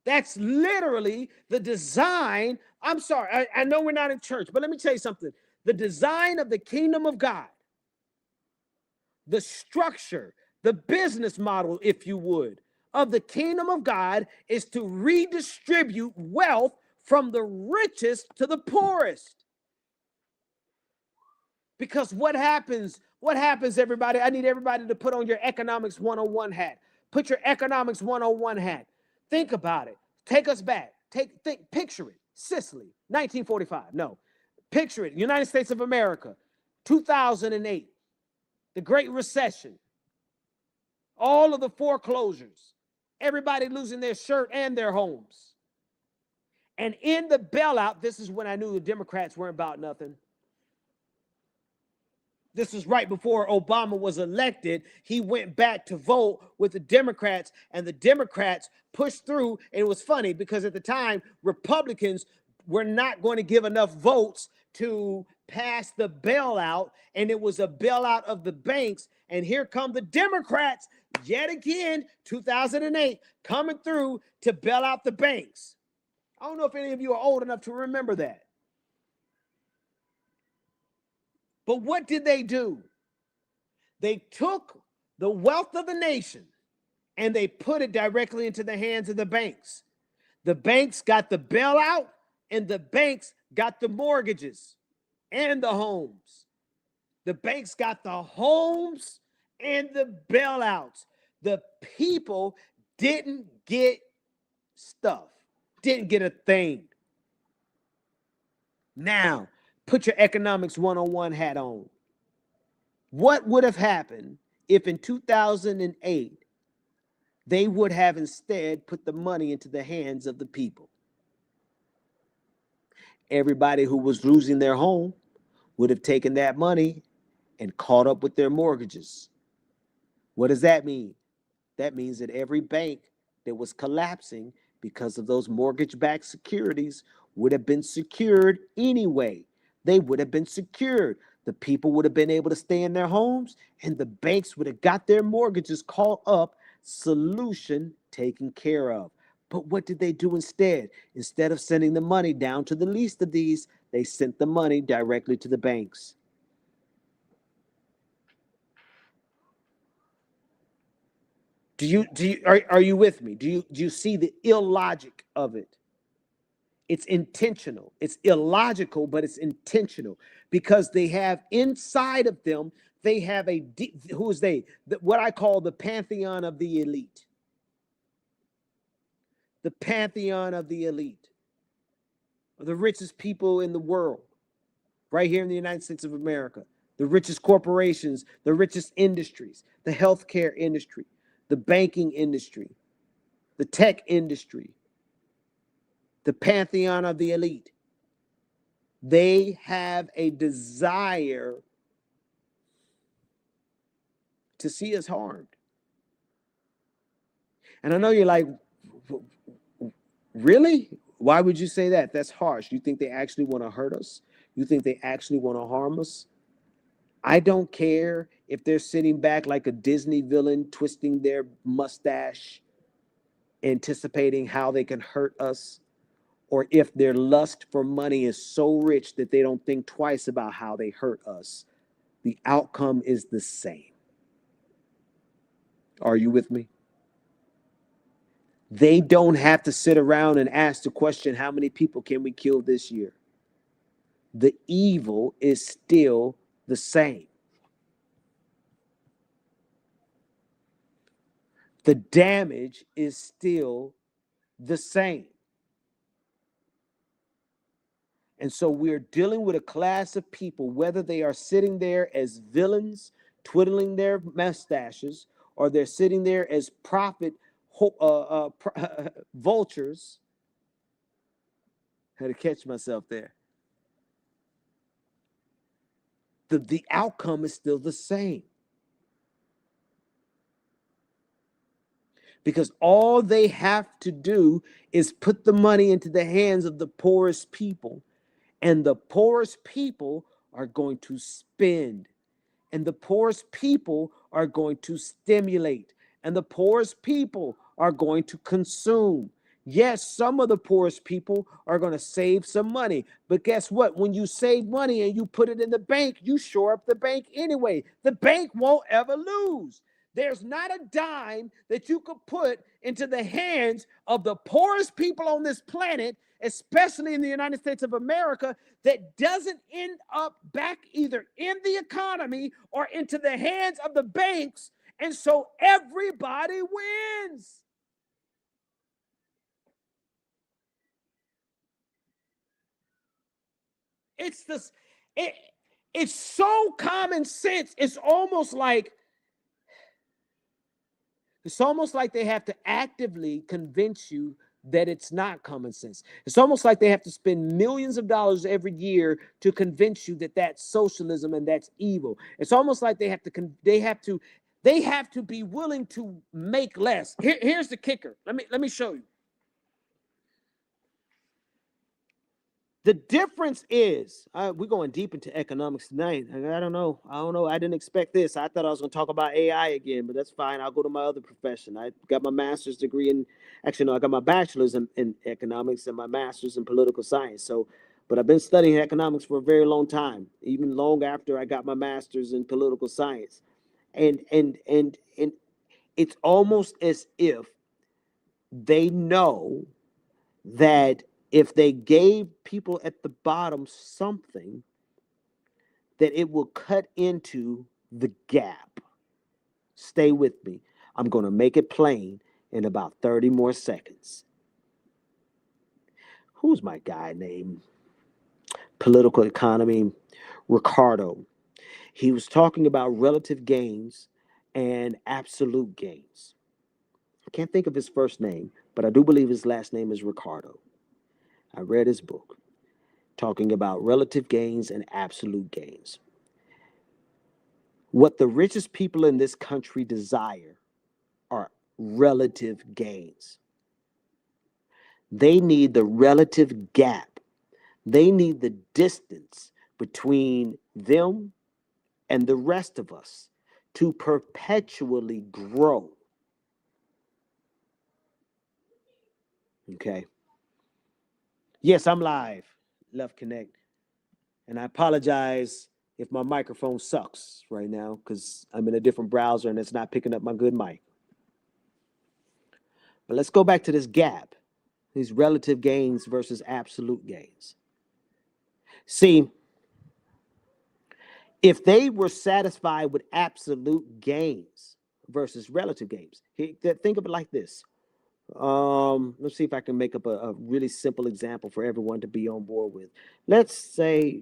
That's literally the design. I'm sorry, I know we're not in church, but let me tell you something. The design of the kingdom of God, the structure, the business model, if you would, of the kingdom of God is to redistribute wealth from the richest to the poorest. Because what happens, everybody? I need everybody to put on your economics 101 hat. Put your economics 101 hat. Think about it. Take us back. Picture it. Sicily, 1945. No. Picture it. United States of America, 2008. The Great Recession. All of the foreclosures. Everybody losing their shirt and their homes. And in the bailout, this is when I knew the Democrats weren't about nothing. This was right before Obama was elected. He went back to vote with the Democrats, and the Democrats pushed through. And it was funny because at the time, Republicans were not going to give enough votes to pass the bailout, and it was a bailout of the banks. And here come the Democrats yet again, 2008, coming through to bail out the banks. I don't know if any of you are old enough to remember that. But what did they do? They took the wealth of the nation and they put it directly into the hands of the banks. The banks got the bailout, and the banks got the mortgages and the homes. The banks got the homes and the bailouts. The people didn't get stuff, didn't get a thing. Now, put your economics 101 hat on. What would have happened if in 2008 they would have instead put the money into the hands of the people? Everybody who was losing their home would have taken that money and caught up with their mortgages. What does that mean? That means that every bank that was collapsing because of those mortgage-backed securities would have been secured anyway. They would have been secured. The people would have been able to stay in their homes, and the banks would have got their mortgages caught up, solution taken care of. But what did they do instead? Instead of sending the money down to the least of these, they sent the money directly to the banks. Are you with me? Do you see the illogic of it? It's intentional. It's illogical, but it's intentional because they have inside of them, they have who is they? What I call the pantheon of the elite. The pantheon of the elite. are the richest people in the world, right here in the United States of America. The richest corporations, the richest industries, the healthcare industry, the banking industry, the tech industry, the pantheon of the elite. They have a desire to see us harmed. And I know you're like, really? Why would you say that? That's harsh. You think they actually want to hurt us? You think they actually want to harm us? I don't care if they're sitting back like a Disney villain, twisting their mustache, anticipating how they can hurt us, or if their lust for money is so rich that they don't think twice about how they hurt us. The outcome is the same. Are you with me? They don't have to sit around and ask the question, how many people can we kill this year? The evil is still the same. The damage is still the same. And so we're dealing with a class of people, whether they are sitting there as villains, twiddling their mustaches, or they're sitting there as vultures. Had to catch myself there. The outcome is still the same. Because all they have to do is put the money into the hands of the poorest people, and the poorest people are going to spend, and the poorest people are going to stimulate, and the poorest people are going to consume. Yes, some of the poorest people are going to save some money, but guess what? When you save money and you put it in the bank, you shore up the bank anyway. The bank won't ever lose. There's not a dime that you could put into the hands of the poorest people on this planet, especially in the United States of America, that doesn't end up back either in the economy or into the hands of the banks. And so everybody wins. It's so common sense. It's almost like they have to actively convince you that it's not common sense. It's almost like they have to spend millions of dollars every year to convince you that that's socialism and that's evil. It's almost like they have to be willing to make less. Here's the kicker. Let me show you. The difference is, we're going deep into economics tonight. I don't know. I didn't expect this. I thought I was going to talk about AI again, but that's fine. I'll go to my other profession. I got my master's degree I got my bachelor's in economics and my master's in political science. But I've been studying economics for a very long time, even long after I got my master's in political science. And it's almost as if they know that if they gave people at the bottom something, that it will cut into the gap. Stay with me. I'm going to make it plain in about 30 more seconds. Who's my guy named Political Economy? Ricardo. He was talking about relative gains and absolute gains. I can't think of his first name, but I do believe his last name is Ricardo. I read his book talking about relative gains and absolute gains. What the richest people in this country desire are relative gains. They need the relative gap. They need the distance between them and the rest of us to perpetually grow. Okay? Yes, I'm live, Love Connect. And I apologize if my microphone sucks right now because I'm in a different browser and it's not picking up my good mic. But let's go back to this gap, these relative gains versus absolute gains. See, if they were satisfied with absolute gains versus relative gains, think of it like this. Let's see if I can make up a really simple example for everyone to be on board with. Let's say,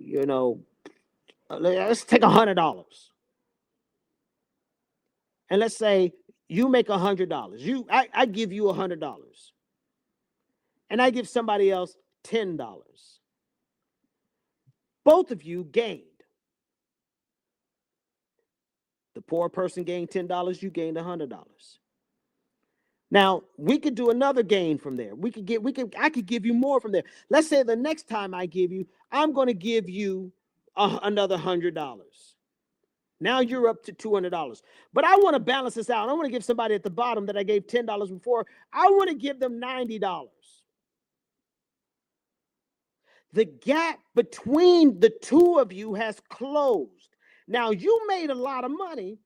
let's take $100. And let's say you make $100. I give you $100. And I give somebody else $10. Both of you gained. The poor person gained $10, you gained $100. Now, we could do another gain from there. I could give you more from there. Let's say the next time I give you, I'm going to give you another $100. Now you're up to $200. But I want to balance this out. I want to give somebody at the bottom that I gave $10 before, I want to give them $90. The gap between the two of you has closed. Now, you made a lot of money,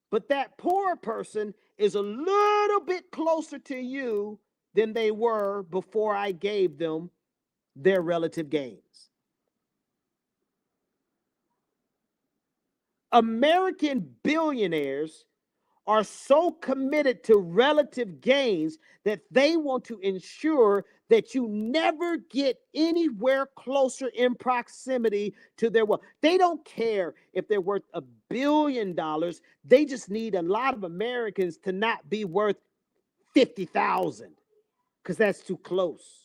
but that poor person is a little bit closer to you than they were before I gave them their relative gains. American billionaires are so committed to relative gains that they want to ensure that you never get anywhere closer in proximity to their wealth. They don't care if they're worth $1 billion. They just need a lot of Americans to not be worth 50,000 because that's too close.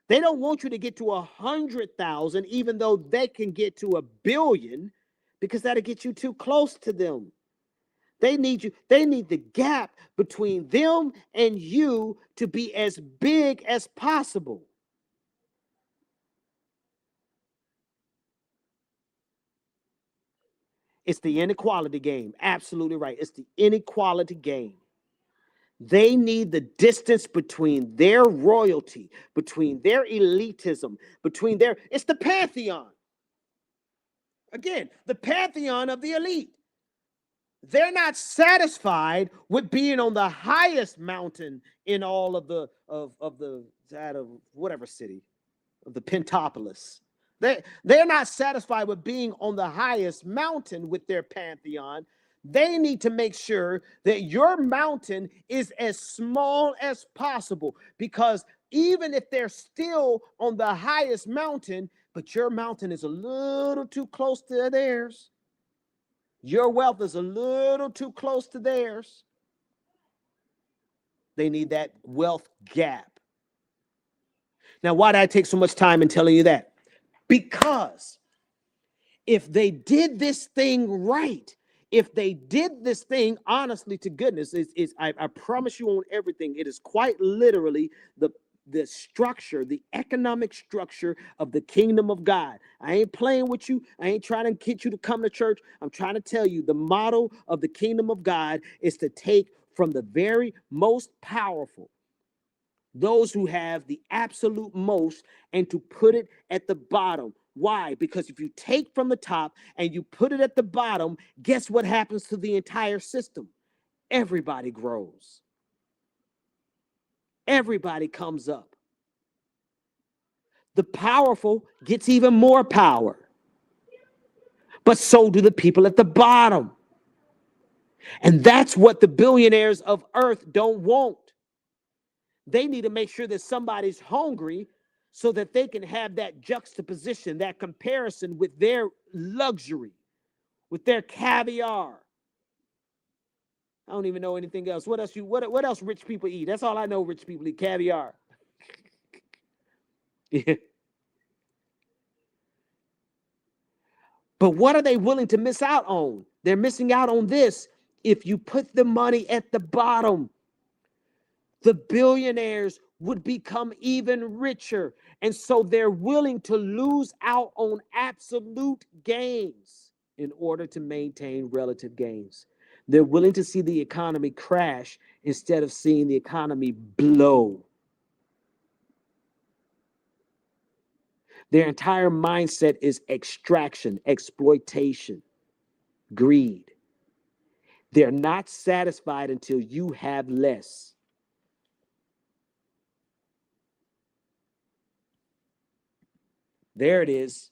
They don't want you to get to 100,000, even though they can get to 1 billion, because that'll get you too close to them. They need you. They need the gap between them and you to be as big as possible. It's the inequality game. Absolutely right. It's the inequality game. They need the distance between their royalty, between their elitism, it's the pantheon. Again, the pantheon of the elite. They're not satisfied with being on the highest mountain in all of the whatever city, of the Pentapolis. They're not satisfied with being on the highest mountain with their pantheon. They need to make sure that your mountain is as small as possible, because even if they're still on the highest mountain, but your mountain is a little too close to theirs, your wealth is a little too close to theirs, they need that wealth gap. Now, why did I take so much time in telling you that? Because if they did this thing right, if they did this thing honestly to goodness, I promise you on everything, it is quite literally the structure, the economic structure of the kingdom of God. I ain't playing with you. I ain't trying to get you to come to church. I'm trying to tell you the model of the kingdom of God is to take from the very most powerful, those who have the absolute most, and to put it at the bottom. Why? Because if you take from the top and you put it at the bottom, guess what happens to the entire system? Everybody grows. Everybody comes up. The powerful gets even more power. But so do the people at the bottom. And that's what the billionaires of earth don't want. They need to make sure that somebody's hungry so that they can have that juxtaposition, that comparison with their luxury, with their caviar. I don't even know anything else. What else rich people eat? That's all I know rich people eat, caviar. Yeah. But what are they willing to miss out on? They're missing out on this. If you put the money at the bottom, the billionaires would become even richer. And so they're willing to lose out on absolute gains in order to maintain relative gains. They're willing to see the economy crash instead of seeing the economy blow. Their entire mindset is extraction, exploitation, greed. They're not satisfied until you have less. There it is.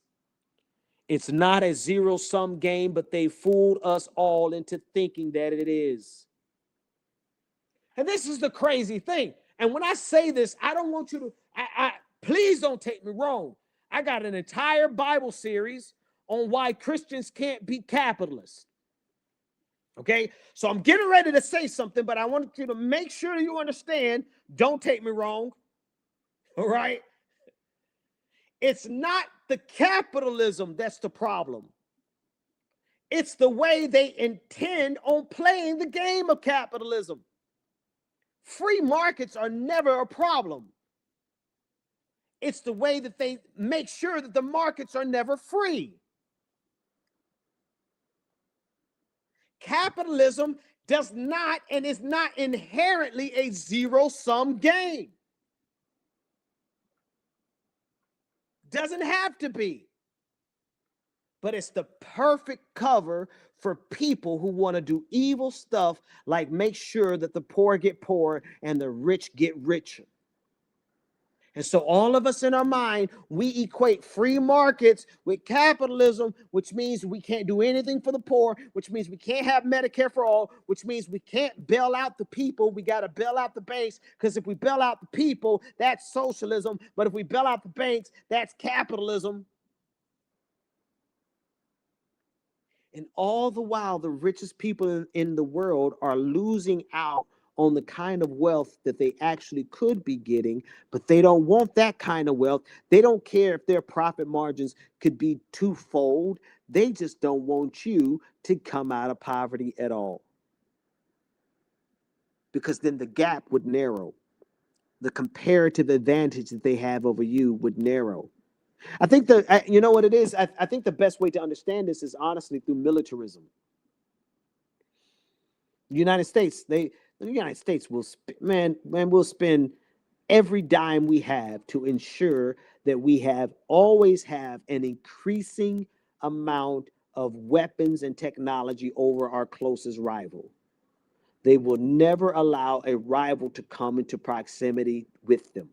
It's not a zero-sum game, but they fooled us all into thinking that it is. And this is the crazy thing. And when I say this, I don't want you to, please don't take me wrong. I got an entire Bible series on why Christians can't be capitalists. Okay, so I'm getting ready to say something, but I want you to make sure you understand. Don't take me wrong. All right. It's not the capitalism that's the problem. It's the way they intend on playing the game of capitalism. Free markets are never a problem. It's the way that they make sure that the markets are never free. Capitalism does not and is not inherently a zero-sum game. Doesn't have to be. But it's the perfect cover for people who want to do evil stuff, like make sure that the poor get poorer and the rich get richer. And so all of us in our mind, we equate free markets with capitalism, which means we can't do anything for the poor, which means we can't have Medicare for all, which means we can't bail out the people. We got to bail out the banks, because if we bail out the people, that's socialism. But if we bail out the banks, that's capitalism. And all the while, the richest people in the world are losing out on the kind of wealth that they actually could be getting, but they don't want that kind of wealth. They don't care if their profit margins could be twofold. They just don't want you to come out of poverty at all. Because then the gap would narrow. The comparative advantage that they have over you would narrow. I think you know what it is? I think the best way to understand this is honestly through militarism. The United States will we'll spend every dime we have to ensure that we always have an increasing amount of weapons and technology over our closest rival. They will never allow a rival to come into proximity with them.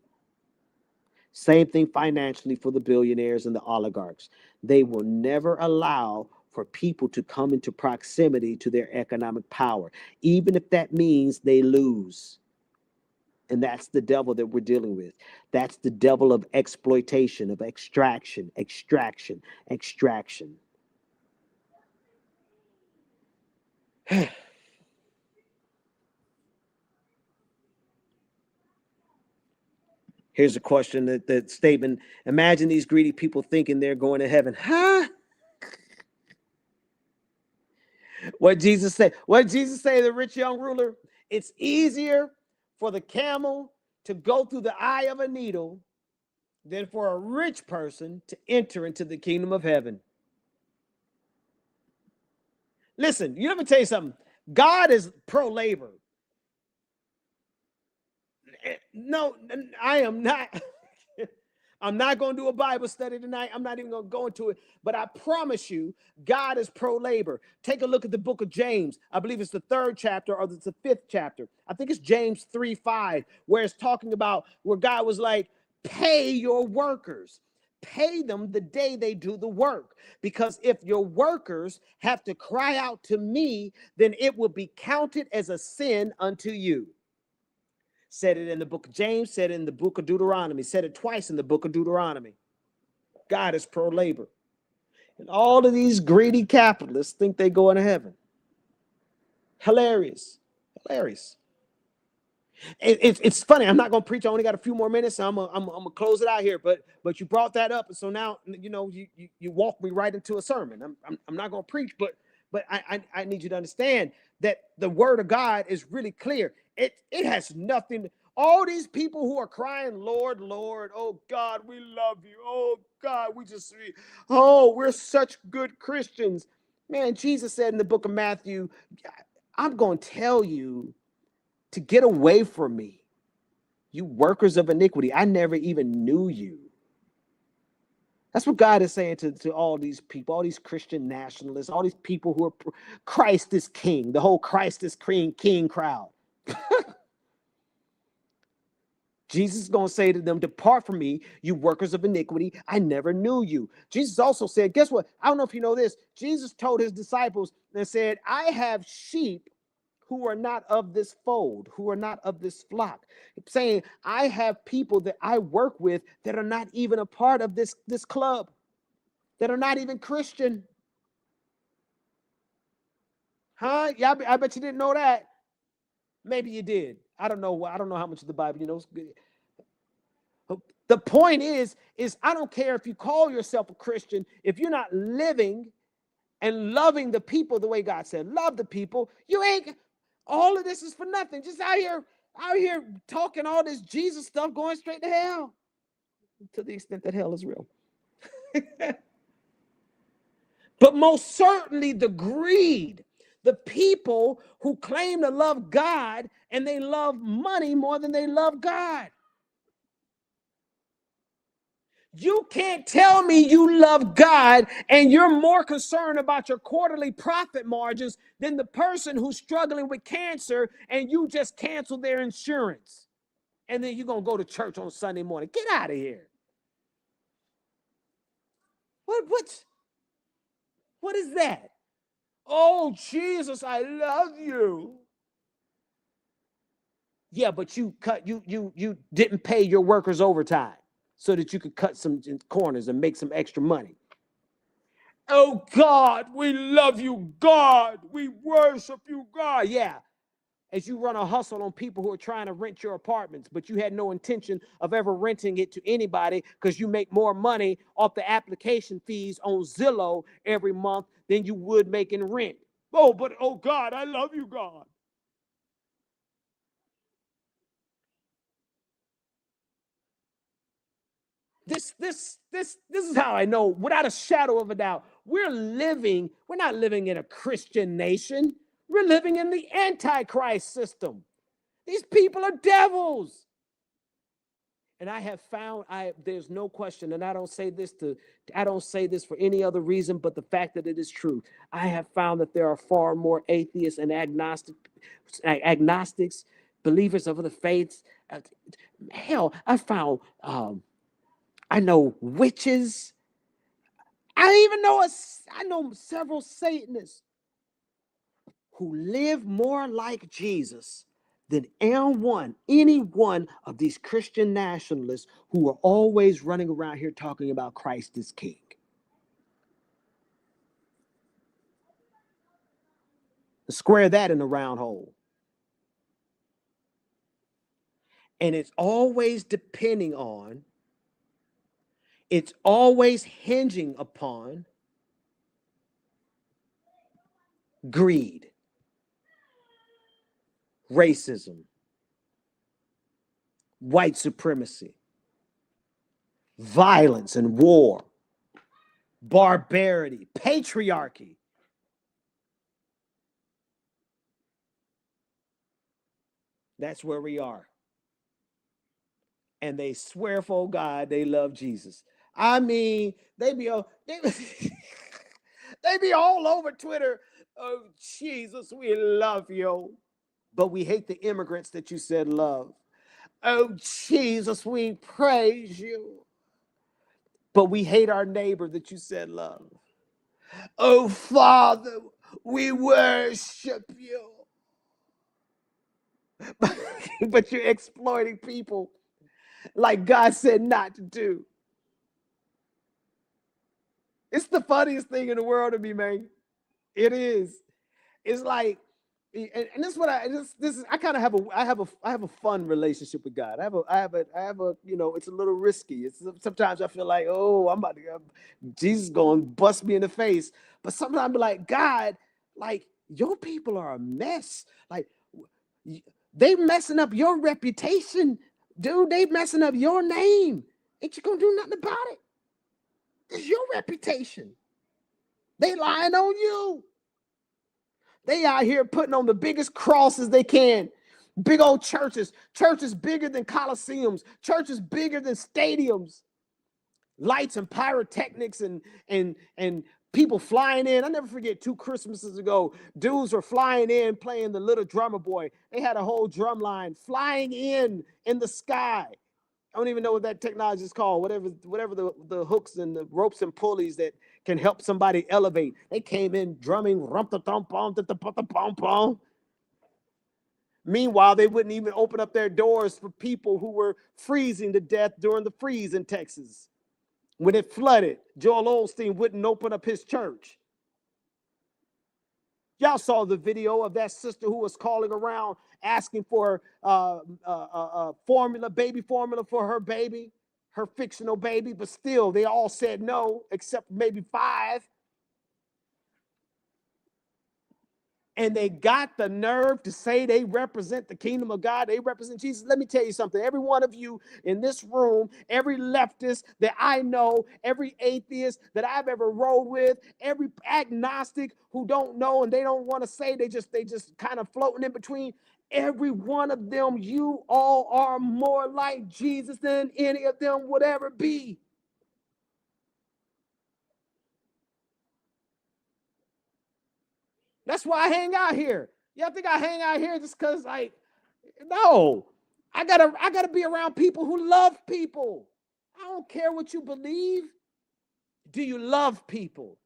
Same thing financially for the billionaires and the oligarchs. They will never allow for people to come into proximity to their economic power, even if that means they lose. And that's the devil that we're dealing with. That's the devil of exploitation, of extraction. Here's a question, that statement. Imagine these greedy people thinking they're going to heaven. Huh? What Jesus said? What did Jesus say to the rich young ruler? It's easier for the camel to go through the eye of a needle than for a rich person to enter into the kingdom of heaven. Listen, let me tell you something. God is pro-labor. No, I am not. I'm not going to do a Bible study tonight. I'm not even going to go into it. But I promise you, God is pro-labor. Take a look at the book of James. I believe it's the 3rd chapter or it's the 5th chapter. I think it's James 3:5, where it's talking about where God was like, pay your workers. Pay them the day they do the work. Because if your workers have to cry out to me, then it will be counted as a sin unto you. Said it in the book of James, said it in the book of Deuteronomy, said it twice in the book of Deuteronomy. God is pro-labor. And all of these greedy capitalists think they go into heaven. Hilarious. It's funny. I'm not going to preach. I only got a few more minutes. So I'm gonna close it out here. But you brought that up. And so now, you walk me right into a sermon. I'm not going to preach, but I need you to understand that the word of God is really clear. It has nothing. All these people who are crying, Lord, Lord, oh God, we love you. Oh God, we're such good Christians. Man, Jesus said in the book of Matthew, I'm going to tell you to get away from me, you workers of iniquity. I never even knew you. That's what God is saying to all these people, all these Christian nationalists, all these people who are Christ is king, the whole Christ is king crowd. Jesus is going to say to them, depart from me, you workers of iniquity. I never knew you. Jesus also said, guess what? I don't know if you know this. Jesus told his disciples and said, I have sheep who are not of this fold, who are not of this flock. Saying, I have people that I work with that are not even a part of this club, that are not even Christian. Huh? Yeah, I bet you didn't know that. Maybe you did. I don't know. I don't know how much of the Bible you know. The point is I don't care if you call yourself a Christian, if you're not living and loving the people the way God said, love the people, you ain't, all of this is for nothing. Just out here talking all this Jesus stuff, going straight to hell, to the extent that hell is real. But most certainly the greed, the people who claim to love God and they love money more than they love God. You can't tell me you love God and you're more concerned about your quarterly profit margins than the person who's struggling with cancer and you just cancel their insurance. And then you're going to go to church on Sunday morning. Get out of here. What is that? Oh, Jesus, I love you. Yeah, but you didn't pay your workers overtime so that you could cut some corners and make some extra money. Oh, God, we love you, God. We worship you, God. Yeah, as you run a hustle on people who are trying to rent your apartments, but you had no intention of ever renting it to anybody because you make more money off the application fees on Zillow every month than you would make in rent. Oh, but, oh, God, I love you, God. This is how I know, without a shadow of a doubt, we're not living in a Christian nation. We're living in the Antichrist system. These people are devils. And I have found, there's no question, and I don't say this for any other reason but the fact that it is true. I have found that there are far more atheists and agnostics, believers of the faiths. Hell, I found I know witches. I know several Satanists who live more like Jesus than any one of these Christian nationalists who are always running around here talking about Christ as King. Square that in a round hole. And it's always hinging upon greed, racism, white supremacy, violence and war, barbarity, patriarchy. That's where we are. And they swear for God they love Jesus. I mean, they be all over Twitter. Oh, Jesus, we love you. But we hate the immigrants that you said love. Oh, Jesus, we praise you. But we hate our neighbor that you said love. Oh, Father, we worship you. But you're exploiting people like God said not to do. It's the funniest thing in the world to me, man. It is. It's like, and this is what I kind of have a fun relationship with God. I have a it's a little risky. Sometimes I feel like, oh, I'm about to go, Jesus going to bust me in the face. But sometimes I'm like, God, like your people are a mess. Like they messing up your reputation, dude. They messing up your name. Ain't you gonna do nothing about it? It's your reputation. They lying on you. They out here putting on the biggest crosses they can. Big old churches bigger than coliseums, churches bigger than stadiums. Lights and pyrotechnics and people flying in. I never forget 2 Christmases ago, dudes were flying in playing the Little Drummer Boy. They had a whole drum line flying in the sky. I don't even know what that technology is called. Whatever the hooks and the ropes and pulleys that can help somebody elevate. They came in drumming, rum-ta-tum-pum, ta-ta-pum-pum. Meanwhile, they wouldn't even open up their doors for people who were freezing to death during the freeze in Texas. When it flooded, Joel Osteen wouldn't open up his church. Y'all saw the video of that sister who was calling around asking for baby formula for her baby, her fictional baby, but still they all said no, except maybe 5. And they got the nerve to say they represent the kingdom of God. They represent Jesus. Let me tell you something. Every one of you in this room, every leftist that I know, every atheist that I've ever rode with, every agnostic who don't know and they don't want to say, they just kind of floating in between. Every one of them, you all are more like Jesus than any of them would ever be. That's why I hang out here. Y'all think I hang out here just because, like, no. I gotta be around people who love people. I don't care what you believe. Do you love people?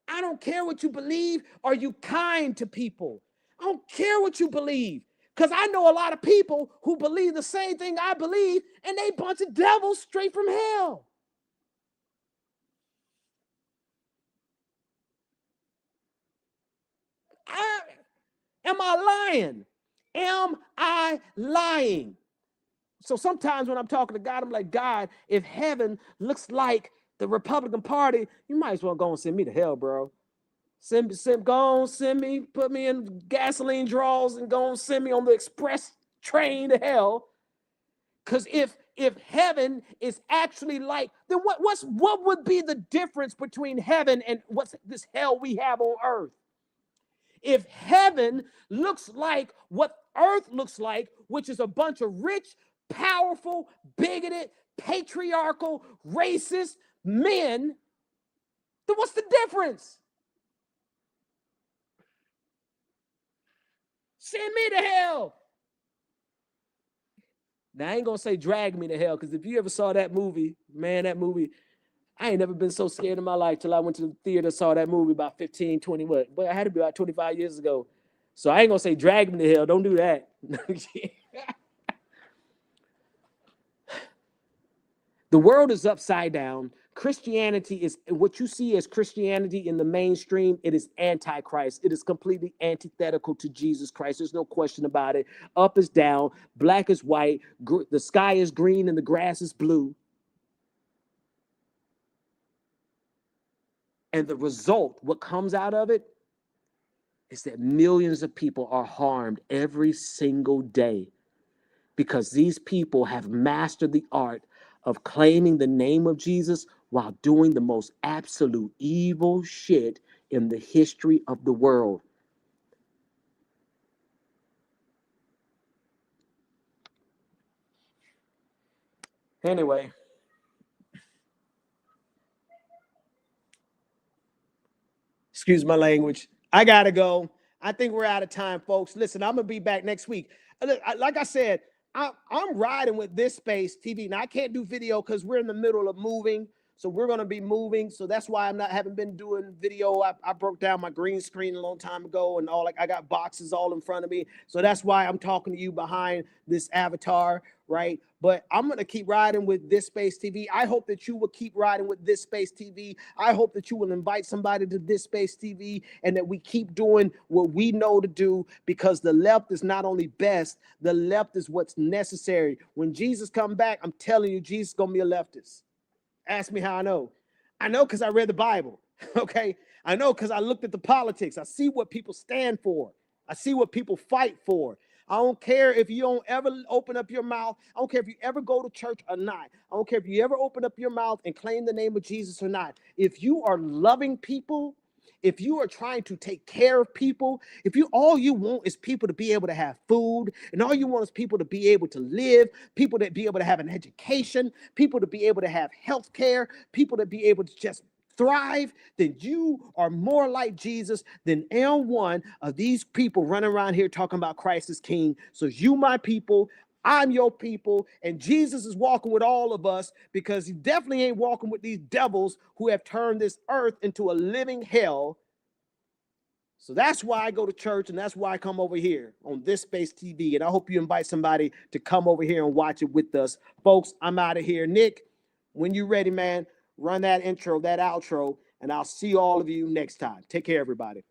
I don't care what you believe. Are you kind to people? I don't care what you believe. Because I know a lot of people who believe the same thing I believe, and they bunch of devils straight from hell. Am I lying? Am I lying? So sometimes when I'm talking to God, I'm like, God, if heaven looks like the Republican Party, you might as well go and send me to hell, bro. Go on, send me, put me in gasoline draws and go and send me on the express train to hell. Because if heaven is actually like, then what would be the difference between heaven and what's this hell we have on earth? If heaven looks like what earth looks like, which is a bunch of rich, powerful, bigoted, patriarchal, racist men, then what's the difference? Send me to hell. Now, I ain't going to say drag me to hell, because if you ever saw that movie, man, that movie, I ain't never been so scared in my life till I went to the theater, saw that movie about 15, 20, what? But I had to be about 25 years ago. So I ain't going to say drag me to hell. Don't do that. The world is upside down. Christianity is what you see as Christianity in the mainstream. It is antichrist. It is completely antithetical to Jesus Christ. There's no question about it. Up is down, black is white, the sky is green and the grass is blue. And the result, what comes out of it, is that millions of people are harmed every single day because these people have mastered the art of claiming the name of Jesus while doing the most absolute evil shit in the history of the world. Anyway. Excuse my language. I gotta go. I think we're out of time, folks. Listen, I'm gonna be back next week. Like I said, I'm riding with This Space TV. Now I can't do video because we're in the middle of moving. So we're gonna be moving. So that's why haven't been doing video. I broke down my green screen a long time ago and all, like I got boxes all in front of me. So that's why I'm talking to you behind this avatar, right? But I'm gonna keep riding with This Space TV. I hope that you will keep riding with This Space TV. I hope that you will invite somebody to This Space TV and that we keep doing what we know to do, because the left is not only best, the left is what's necessary. When Jesus come back, I'm telling you, Jesus is gonna be a leftist. Ask me how I know. I know because I read the Bible, okay? I know because I looked at the politics. I see what people stand for. I see what people fight for. I don't care if you don't ever open up your mouth. I don't care if you ever go to church or not. I don't care if you ever open up your mouth and claim the name of Jesus or not. If you are loving people, if you are trying to take care of people, all you want is people to be able to have food, and all you want is people to be able to live, people to be able to have an education, people to be able to have health care, people to be able to just thrive, then you are more like Jesus than one of these people running around here talking about Christ as King. So you, my people, I'm your people, and Jesus is walking with all of us, because he definitely ain't walking with these devils who have turned this earth into a living hell. So that's why I go to church, and that's why I come over here on This Space TV. And I hope you invite somebody to come over here and watch it with us. Folks, I'm out of here. Nick, when you're ready, man, run that intro, that outro, and I'll see all of you next time. Take care, everybody.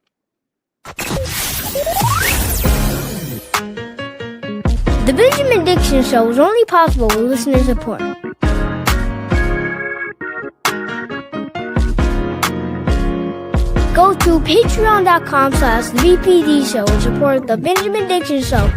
The Benjamin Dixon Show is only possible with listener support. Go to patreon.com/VPD show and support the Benjamin Dixon Show